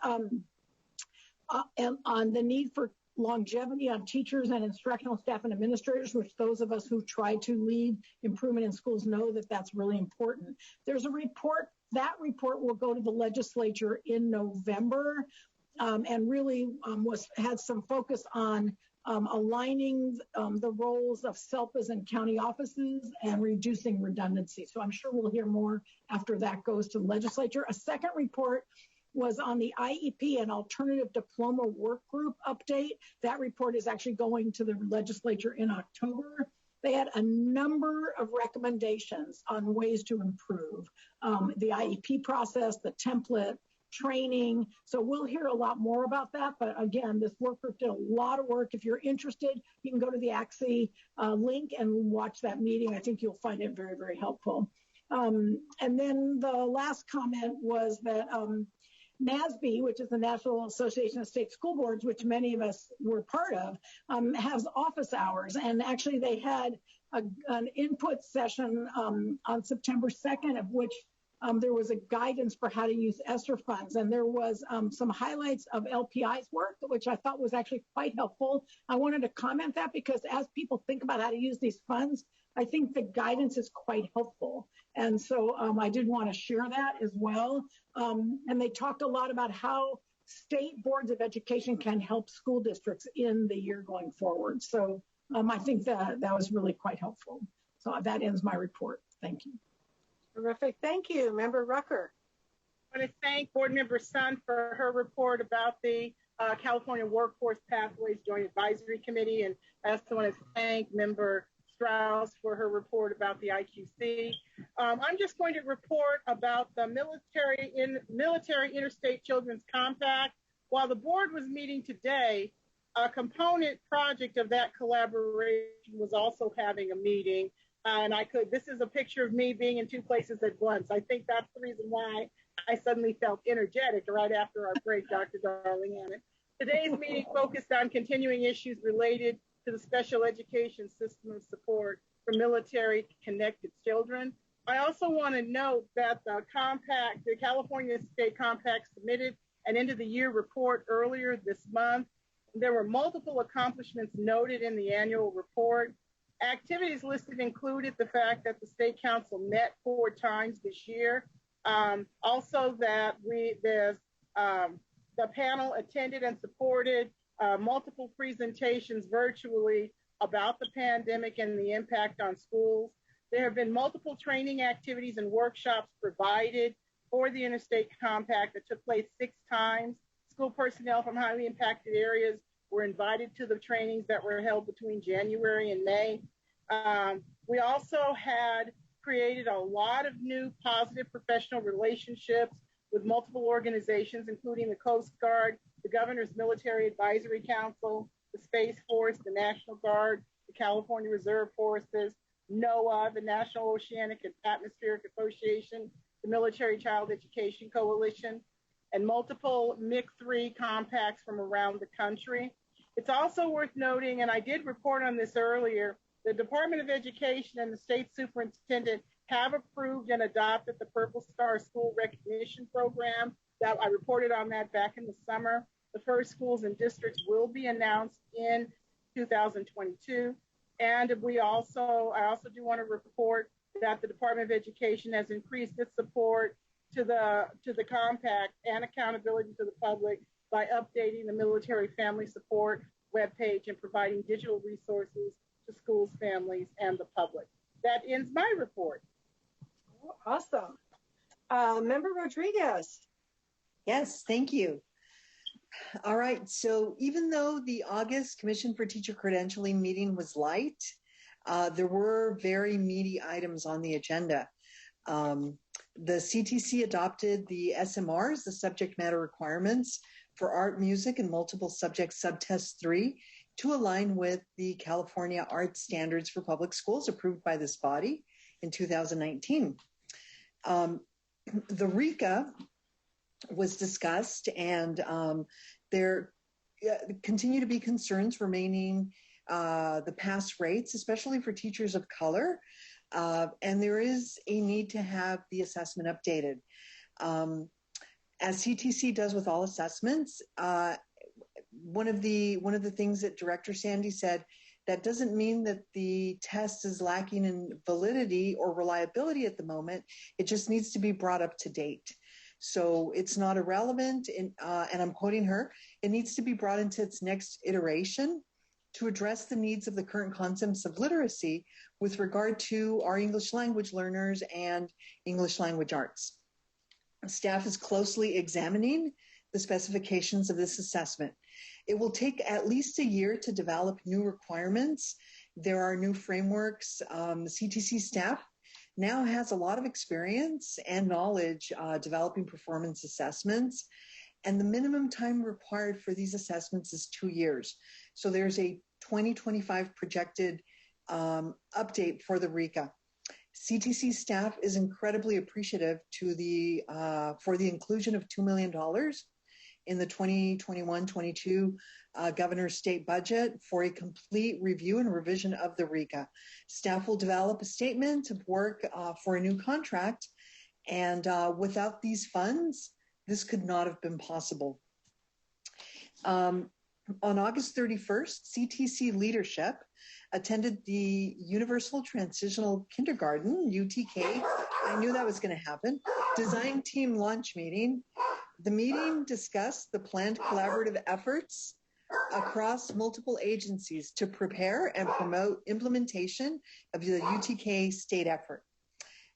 A: and on the need for longevity on teachers and instructional staff and administrators, which those of us who try to lead improvement in schools know that that's really important. There's a report, that report will go to the legislature in November. And really had some focus on aligning the roles of SELPAs and county offices and reducing redundancy. So I'm sure we'll hear more after that goes to the legislature. A second report was on the IEP and alternative diploma work group update. That report is actually going to the legislature in October. They had a number of recommendations on ways to improve the IEP process, the template, training. So we'll hear a lot more about that. But again, this work group did a lot of work. If you're interested, you can go to the AXI link and watch that meeting. I think you'll find it very, very helpful. And then the last comment was that NASB, which is the National Association of State School Boards, which many of us were part of, has office hours. And actually they had an input session on September 2nd, of which there was a guidance for how to use ESSER funds, and there was some highlights of LPI's work, which I thought was actually quite helpful. I wanted to comment that because as people think about how to use these funds, I think the guidance is quite helpful. And so I did want to share that as well. And they talked a lot about how state boards of education can help school districts in the year going forward. So I think that was really quite helpful. So that ends my report. Thank you.
D: Terrific. Thank you. Member Rucker.
K: I want to thank Board Member Sun for her report about the California Workforce Pathways Joint Advisory Committee. And I also want to thank Member Strauss for her report about the IQC. I'm just going to report about the Military Interstate Children's Compact. While the board was meeting today, a component project of that collaboration was also having a meeting. And this is a picture of me being in two places at once. I think that's the reason why I suddenly felt energetic right after our break, Dr. Darling Hammond. Today's meeting focused on continuing issues related to the special education system of support for military connected children. I also want to note that the California State Compact submitted an end of the year report earlier this month. There were multiple accomplishments noted in the annual report. Activities listed included the fact that the State Council met 4 times this year. Also that the panel attended and supported multiple presentations virtually about the pandemic and the impact on schools. There have been multiple training activities and workshops provided for the Interstate Compact that took place 6 times. School personnel from highly impacted areas were invited to the trainings that were held between January and May. We also had created a lot of new positive professional relationships with multiple organizations, including the Coast Guard, the Governor's Military Advisory Council, the Space Force, the National Guard, the California Reserve Forces, NOAA, the National Oceanic and Atmospheric Association, the Military Child Education Coalition, and multiple MIC-3 compacts from around the country. It's also worth noting, and I did report on this earlier, the Department of Education and the State Superintendent have approved and adopted the Purple Star School Recognition Program. That I reported on that back in the summer. The first schools and districts will be announced in 2022. And I also do want to report that the Department of Education has increased its support to the compact and accountability to the public by updating the military family support webpage and providing digital resources to schools, families, and the public. That ends my report.
D: Awesome. Member Rodriguez.
N: Yes, thank you. All right, so even though the August Commission for Teacher Credentialing meeting was light, there were very meaty items on the agenda. The CTC adopted the SMRs, the subject matter requirements for art, music, and multiple subject subtest 3 to align with the California Art Standards for Public Schools approved by this body in 2019. The RICA was discussed, and there continue to be concerns remaining the pass rates, especially for teachers of color, and there is a need to have the assessment updated. As CTC does with all assessments, one of the things that Director Sandy said, that doesn't mean that the test is lacking in validity or reliability at the moment. It just needs to be brought up to date. So it's not irrelevant, and I'm quoting her, it needs to be brought into its next iteration to address the needs of the current concepts of literacy with regard to our English language learners and English language arts. Staff is closely examining the specifications of this assessment. It will take at least a year to develop new requirements. There are new frameworks. The CTC staff now has a lot of experience and knowledge developing performance assessments, and the minimum time required for these assessments is 2 years. So there's a 2025 projected update for the RICA. CTC staff is incredibly appreciative to for the inclusion of $2 million in the 2021-22 governor's state budget for a complete review and revision of the RICA. Staff will develop a statement of work for a new contract, and without these funds, this could not have been possible. On August 31st, CTC leadership attended the Universal Transitional Kindergarten, UTK. I knew that was going to happen. Design team launch meeting. The meeting discussed the planned collaborative efforts across multiple agencies to prepare and promote implementation of the UTK state effort.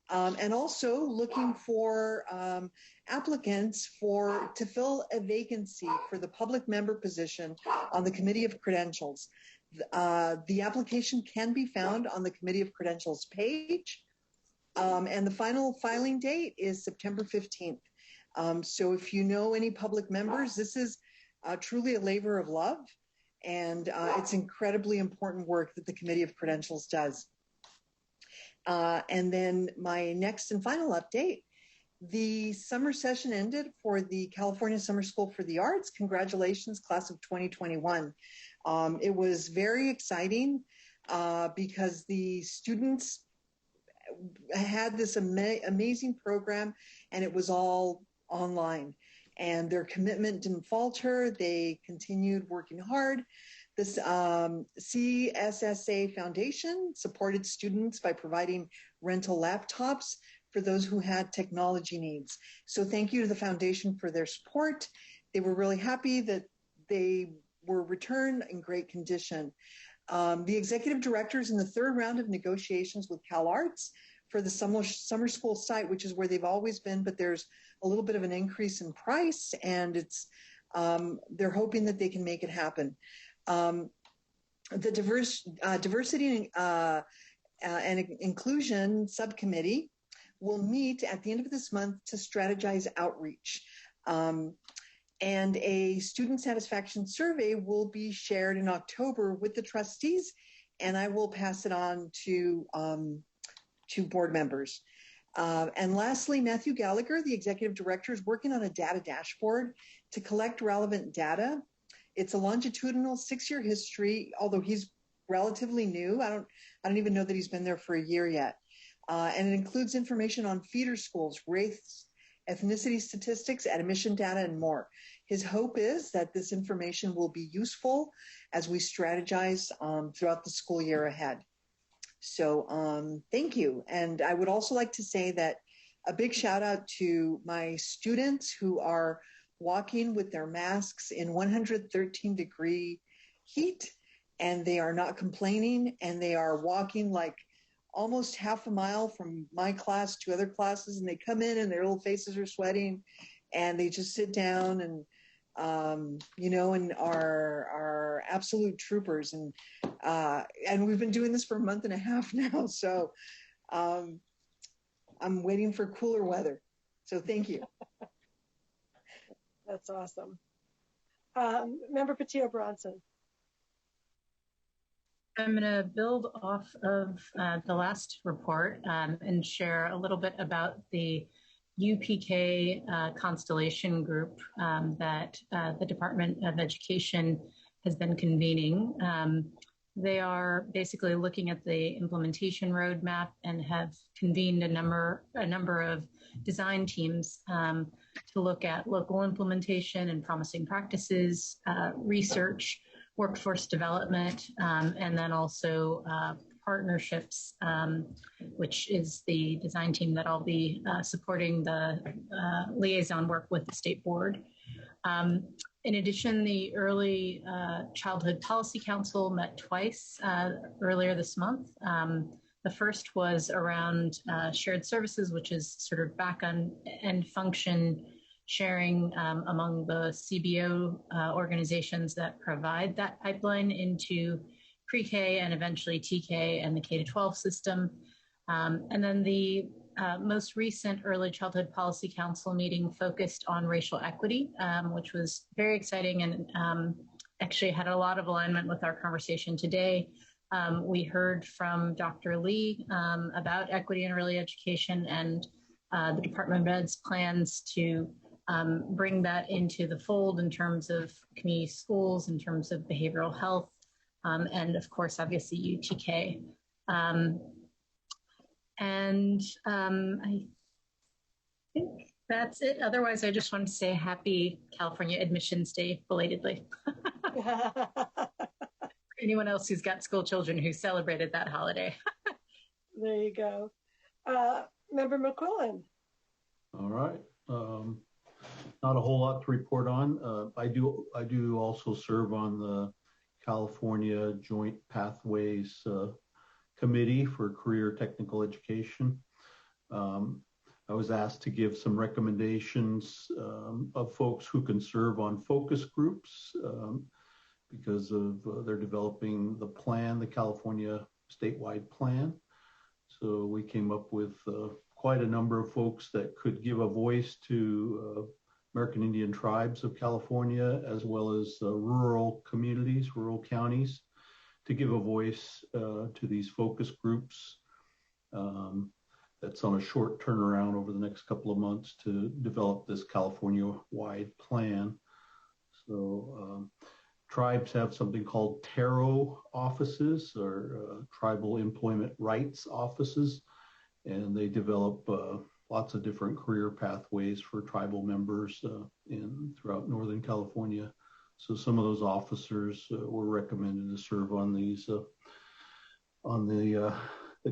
N: And also looking for applicants to fill a vacancy for the public member position on the Committee of Credentials. The application can be found on the Committee of Credentials page, and the final filing date is September 15th. So if you know any public members, this is truly a labor of love, and it's incredibly important work that the Committee of Credentials does. And then my next and final update, the summer session ended for the California Summer School for the Arts. Congratulations, class of 2021. It was very exciting because the students had this amazing program, and it was all online, and their commitment didn't falter. They continued working hard. This CSSA Foundation supported students by providing rental laptops for those who had technology needs. So thank you to the foundation for their support. They were really happy that they were returned in great condition. The executive directors in the third round of negotiations with CalArts for the summer school site, which is where they've always been, but there's a little bit of an increase in price, and it's they're hoping that they can make it happen. The diversity and inclusion subcommittee will meet at the end of this month to strategize outreach. And a student satisfaction survey will be shared in October with the trustees, and I will pass it on to board members. And lastly, Matthew Gallagher, the executive director, is working on a data dashboard to collect relevant data. It's a longitudinal 6-year history, although he's relatively new. I don't even know that he's been there for a year yet. And it includes information on feeder schools, race, ethnicity statistics, admission data, and more. His hope is that this information will be useful as we strategize throughout the school year ahead. So thank you. And I would also like to say that a big shout out to my students who are walking with their masks in 113-degree heat, and they are not complaining, and they are walking like almost half a mile from my class to other classes, and they come in and their little faces are sweating, and they just sit down and and are absolute troopers. And we've been doing this for a month and a half now, so I'm waiting for cooler weather. So thank you.
D: That's awesome. Member Patillo Bronson.
S: I'm going to build off of the last report and share a little bit about the UPK Constellation Group that the Department of Education has been convening. They are basically looking at the implementation roadmap and have convened a number of design teams to look at local implementation and promising practices, research, workforce development, and then also partnerships, which is the design team that I'll be supporting the liaison work with the state board. In addition, the Early Childhood Policy Council met twice earlier this month. The first was around shared services, which is sort of back on end function sharing among the CBO organizations that provide that pipeline into pre-K and eventually TK and the K-12 system. And then the most recent Early Childhood Policy Council meeting focused on racial equity, which was very exciting and actually had a lot of alignment with our conversation today. We heard from Dr. Lee about equity in early education and the Department of Ed's plans to bring that into the fold in terms of community schools, in terms of behavioral health, and of course, obviously UTK. I think that's it. Otherwise, I just want to say happy California Admissions Day belatedly. Anyone else who's got school children who celebrated that holiday.
D: There you go. Member McQuillan.
V: All right. Not a whole lot to report on. I do also serve on the California Joint Pathways Committee for Career Technical Education. I was asked to give some recommendations of folks who can serve on focus groups because of they're developing the plan, the California statewide plan. So we came up with quite a number of folks that could give a voice to American Indian tribes of California, as well as rural communities, rural counties, to give a voice to these focus groups. That's on a short turnaround over the next couple of months to develop this California-wide plan. So tribes have something called TARO offices, or Tribal Employment Rights offices, and they develop lots of different career pathways for tribal members throughout Northern California. So some of those officers were recommended to serve on these on the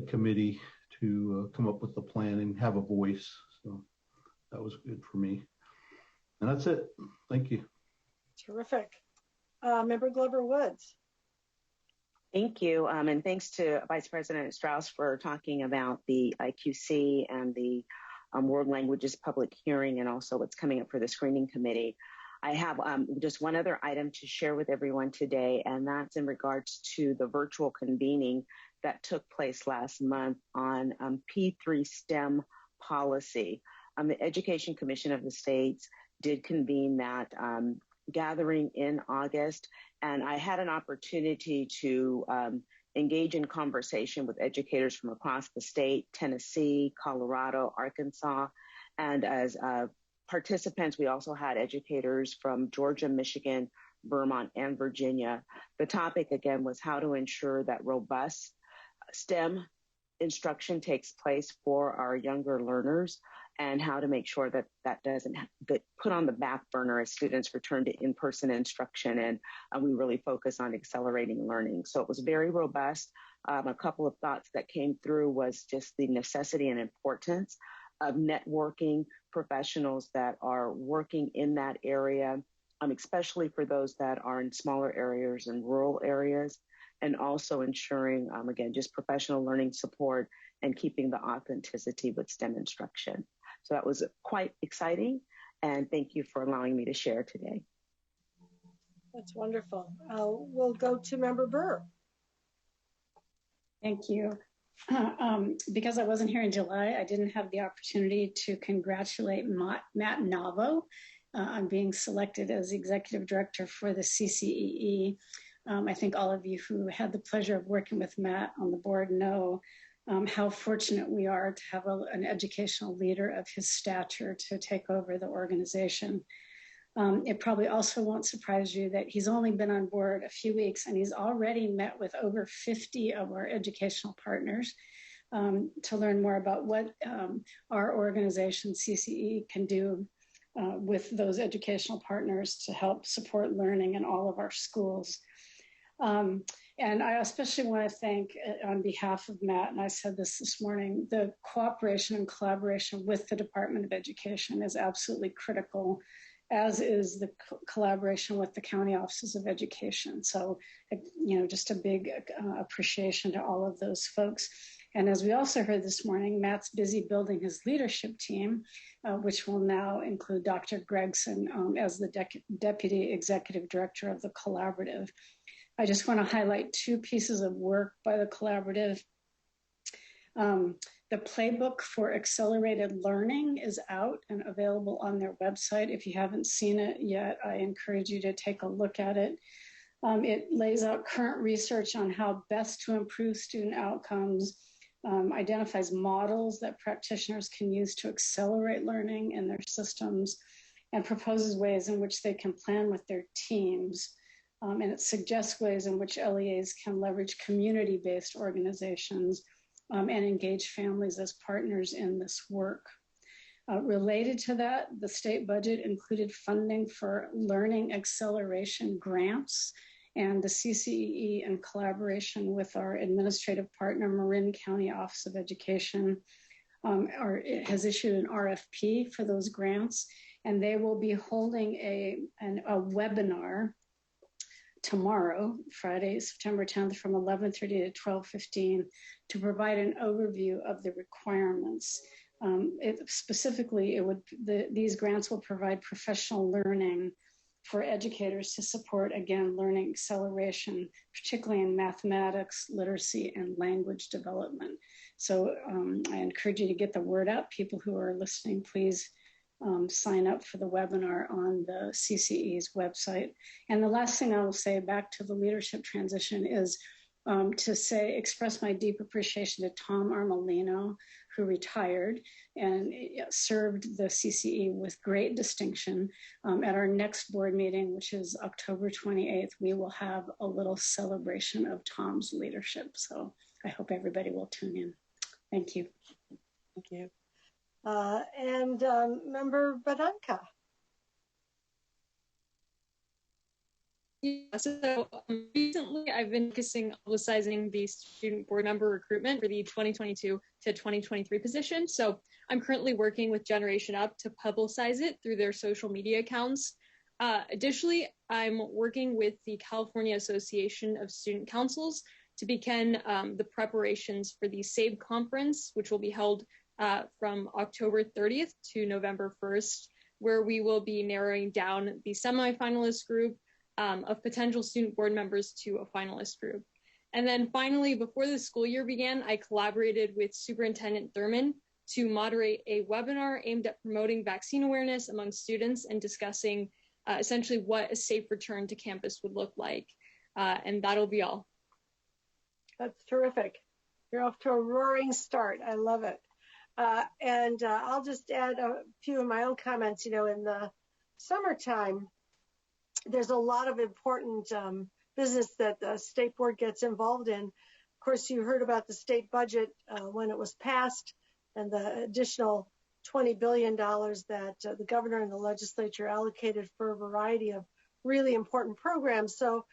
V: committee to come up with the plan and have a voice. So that was good for me. And that's it. Thank you.
D: Terrific. Member Glover Woods.
L: Thank you. And thanks to Vice President Strauss for talking about the IQC and the World Languages public hearing, and also what's coming up for the screening committee. I have just one other item to share with everyone today, and that's in regards to the virtual convening that took place last month on P3 STEM policy. The Education Commission of the States did convene that gathering in August, and I had an opportunity to engage in conversation with educators from across the state, Tennessee, Colorado, Arkansas, and as participants, we also had educators from Georgia, Michigan, Vermont, and Virginia. The topic, again, was how to ensure that robust STEM instruction takes place for our younger learners, and how to make sure that that doesn't get put on the back burner as students return to in-person instruction, and we really focus on accelerating learning. So it was very robust. A couple of thoughts that came through was just the necessity and importance of networking professionals that are working in that area, especially for those that are in smaller areas and rural areas, and also ensuring, again, just professional learning support and keeping the authenticity with STEM instruction. So that was quite exciting, and thank you for allowing me to share today.
D: That's wonderful. We'll go to Member Burr.
M: Thank you. Because I wasn't here in July, I didn't have the opportunity to congratulate Matt Navo on being selected as Executive Director for the CCEE. I think all of you who had the pleasure of working with Matt on the board know how fortunate we are to have an educational leader of his stature to take over the organization. It probably also won't surprise you that he's only been on board a few weeks, and he's already met with over 50 of our educational partners to learn more about what our organization, CCE, can do with those educational partners to help support learning in all of our schools. And I especially want to thank, on behalf of Matt, and I said this morning, the cooperation and collaboration with the Department of Education is absolutely critical, as is the collaboration with the county offices of education. So, just a big appreciation to all of those folks. And as we also heard this morning, Matt's busy building his leadership team, which will now include Dr. Gregson as the Deputy Executive Director of the Collaborative. I just want to highlight two pieces of work by the Collaborative. The playbook for accelerated learning is out and available on their website. If you haven't seen it yet, I encourage you to take a look at it. It lays out current research on how best to improve student outcomes, identifies models that practitioners can use to accelerate learning in their systems, and proposes ways in which they can plan with their teams. And it suggests ways in which LEAs can leverage community-based organizations and engage families as partners in this work. Related to that, the state budget included funding for learning acceleration grants, and the CCEE, in collaboration with our administrative partner, Marin County Office of Education, has issued an RFP for those grants, and they will be holding a webinar tomorrow, Friday, September 10th, from 11:30 to 12:15, to provide an overview of the requirements. These grants will provide professional learning for educators to support, again, learning acceleration, particularly in mathematics, literacy, and language development. So I encourage you to get the word out. People who are listening, please sign up for the webinar on the CCE's website. And the last thing I will say, back to the leadership transition, is to express my deep appreciation to Tom Armolino, who retired and served the CCE with great distinction. At our next board meeting, which is October 28th, we will have a little celebration of Tom's leadership. So I hope everybody will tune in. Thank you.
D: Thank you. And Member Badanka.
J: Yeah, so recently I've been focusing on publicizing the student board member recruitment for the 2022 to 2023 position. So I'm currently working with Generation Up to publicize it through their social media accounts. Additionally, I'm working with the California Association of Student Councils to begin the preparations for the SAVE conference, which will be held from October 30th to November 1st, where we will be narrowing down the semi-finalist group of potential student board members to a finalist group. And then finally, before the school year began, I collaborated with Superintendent Thurman to moderate a webinar aimed at promoting vaccine awareness among students and discussing essentially what a safe return to campus would look like. And that'll be all.
D: That's terrific. You're off to a roaring start. I love it. And I'll just add a few of my own comments. You know, in the summertime, there's a lot of important business that the state board gets involved in. Of course, you heard about the state budget when it was passed and the additional $20 billion that the governor and the legislature allocated for a variety of really important programs. So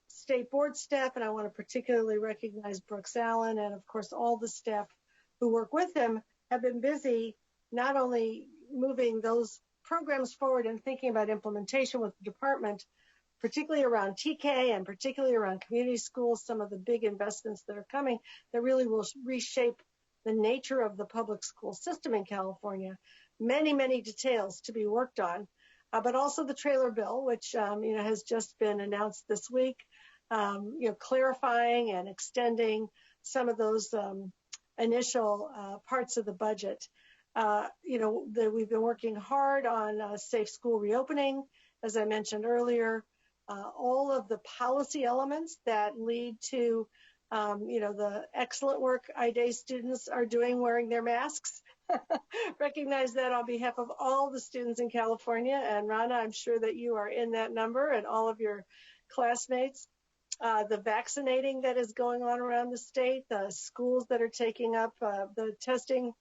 D: state board staff, and I want to particularly recognize Brooks Allen and of course all the staff who work with him, have been busy not only moving those programs forward and thinking about implementation with the department, particularly around TK and particularly around community schools, some of the big investments that are coming that really will reshape the nature of the public school system in California. Many, many details to be worked on, but also the trailer bill, which has just been announced this week, clarifying and extending some of those initial parts of the budget. We've been working hard on safe school reopening, as I mentioned earlier, all of the policy elements that lead to, the excellent work IDA students are doing wearing their masks. Recognize that on behalf of all the students in California. And Rana, I'm sure that you are in that number and all of your classmates. The vaccinating that is going on around the state, the schools that are taking up the testing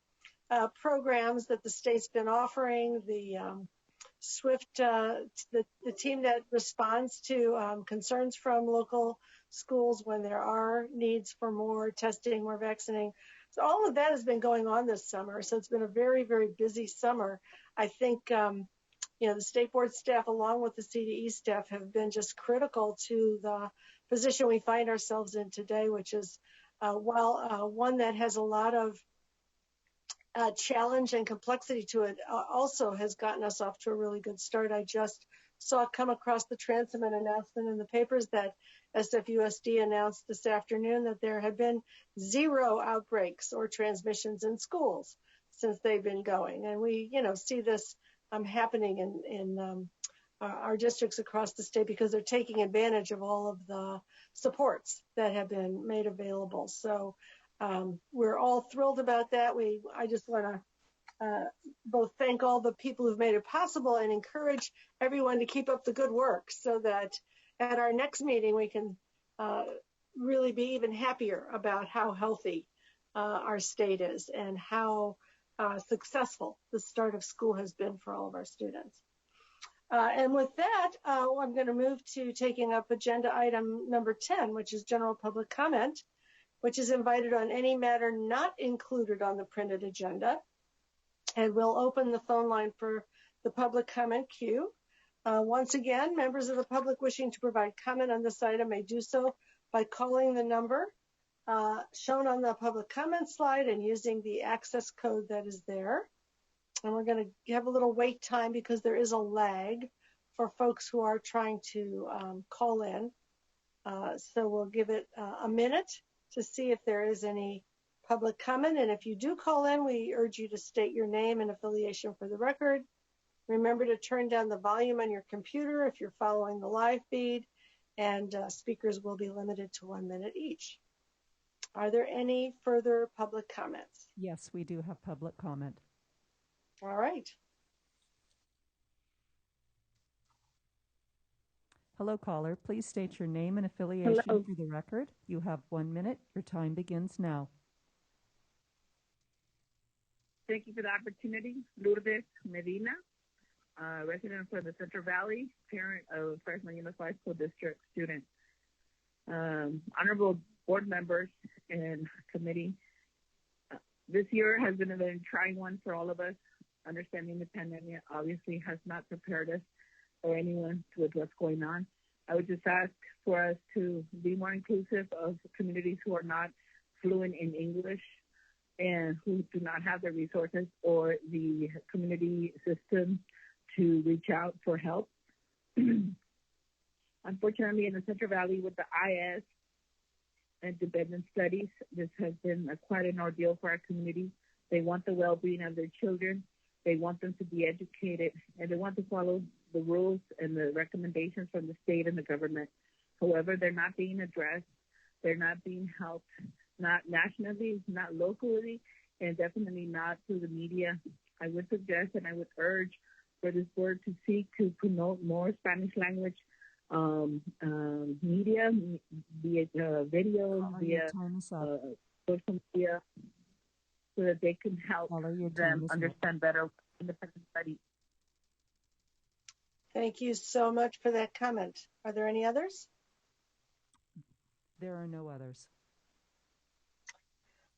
D: programs that the state's been offering, the SWIFT, the team that responds to concerns from local schools when there are needs for more testing, more vaccinating. So all of that has been going on this summer. So it's been a very, very busy summer. I think, the state board staff, along with the CDE staff, have been just critical to the position we find ourselves in today, which is, one that has a lot of challenge and complexity to it, also has gotten us off to a really good start. I just saw come across the transom announcement in the papers that SFUSD announced this afternoon that there had been 0 outbreaks or transmissions in schools since they've been going. And we, see this happening in our districts across the state because they're taking advantage of all of the supports that have been made available. So we're all thrilled about that. I just want to both thank all the people who've made it possible and encourage everyone to keep up the good work so that at our next meeting we can really be even happier about how healthy our state is and how successful the start of school has been for all of our students. And with that, I'm going to move to taking up agenda item number 10, which is general public comment, which is invited on any matter not included on the printed agenda. And we'll open the phone line for the public comment queue. Once again, members of the public wishing to provide comment on this item may do so by calling the number shown on the public comment slide and using the access code that is there. And we're going to have a little wait time because there is a lag for folks who are trying to call in. So we'll give it a minute to see if there is any public comment. And if you do call in, we urge you to state your name and affiliation for the record. Remember to turn down the volume on your computer if you're following the live feed, and speakers will be limited to 1 minute each. Are there any further public comments?
P: Yes, we do have public comment.
D: All right.
P: Hello, caller. Please state your name and affiliation for the record. You have 1 minute. Your time begins now.
O: Thank you for the opportunity. Lourdes Medina, resident for the Central Valley, parent of Fresno Unified School District student. Honorable board members and committee, this year has been a very trying one for all of us. Understanding the pandemic obviously has not prepared us or anyone with what's going on. I would just ask for us to be more inclusive of communities who are not fluent in English and who do not have the resources or the community system to reach out for help. Unfortunately, in the Central Valley with the IS and dependent studies, this has been quite an ordeal for our community. They want the well-being of their children. They want them to be educated, and they want to follow the rules and the recommendations from the state and the government. However, they're not being addressed. They're not being helped, not nationally, not locally, and definitely not through the media. I would suggest and I would urge for this board to seek to promote more Spanish language media, via video, via social media, so that they can help them understand better independent study.
D: Thank you so much for that comment. Are there any others?
P: There are no others.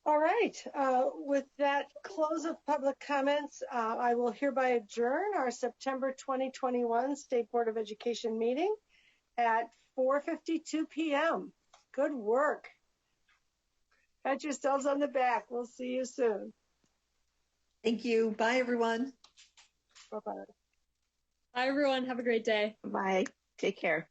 D: All right. With that close of public comments, I will hereby adjourn our September 2021 State Board of Education meeting at 4:52 p.m. Good work. Pat yourselves on the back. We'll see you soon.
N: Thank you. Bye, everyone.
D: Bye-bye.
J: Bye, everyone. Have a great day.
L: Bye. Take care.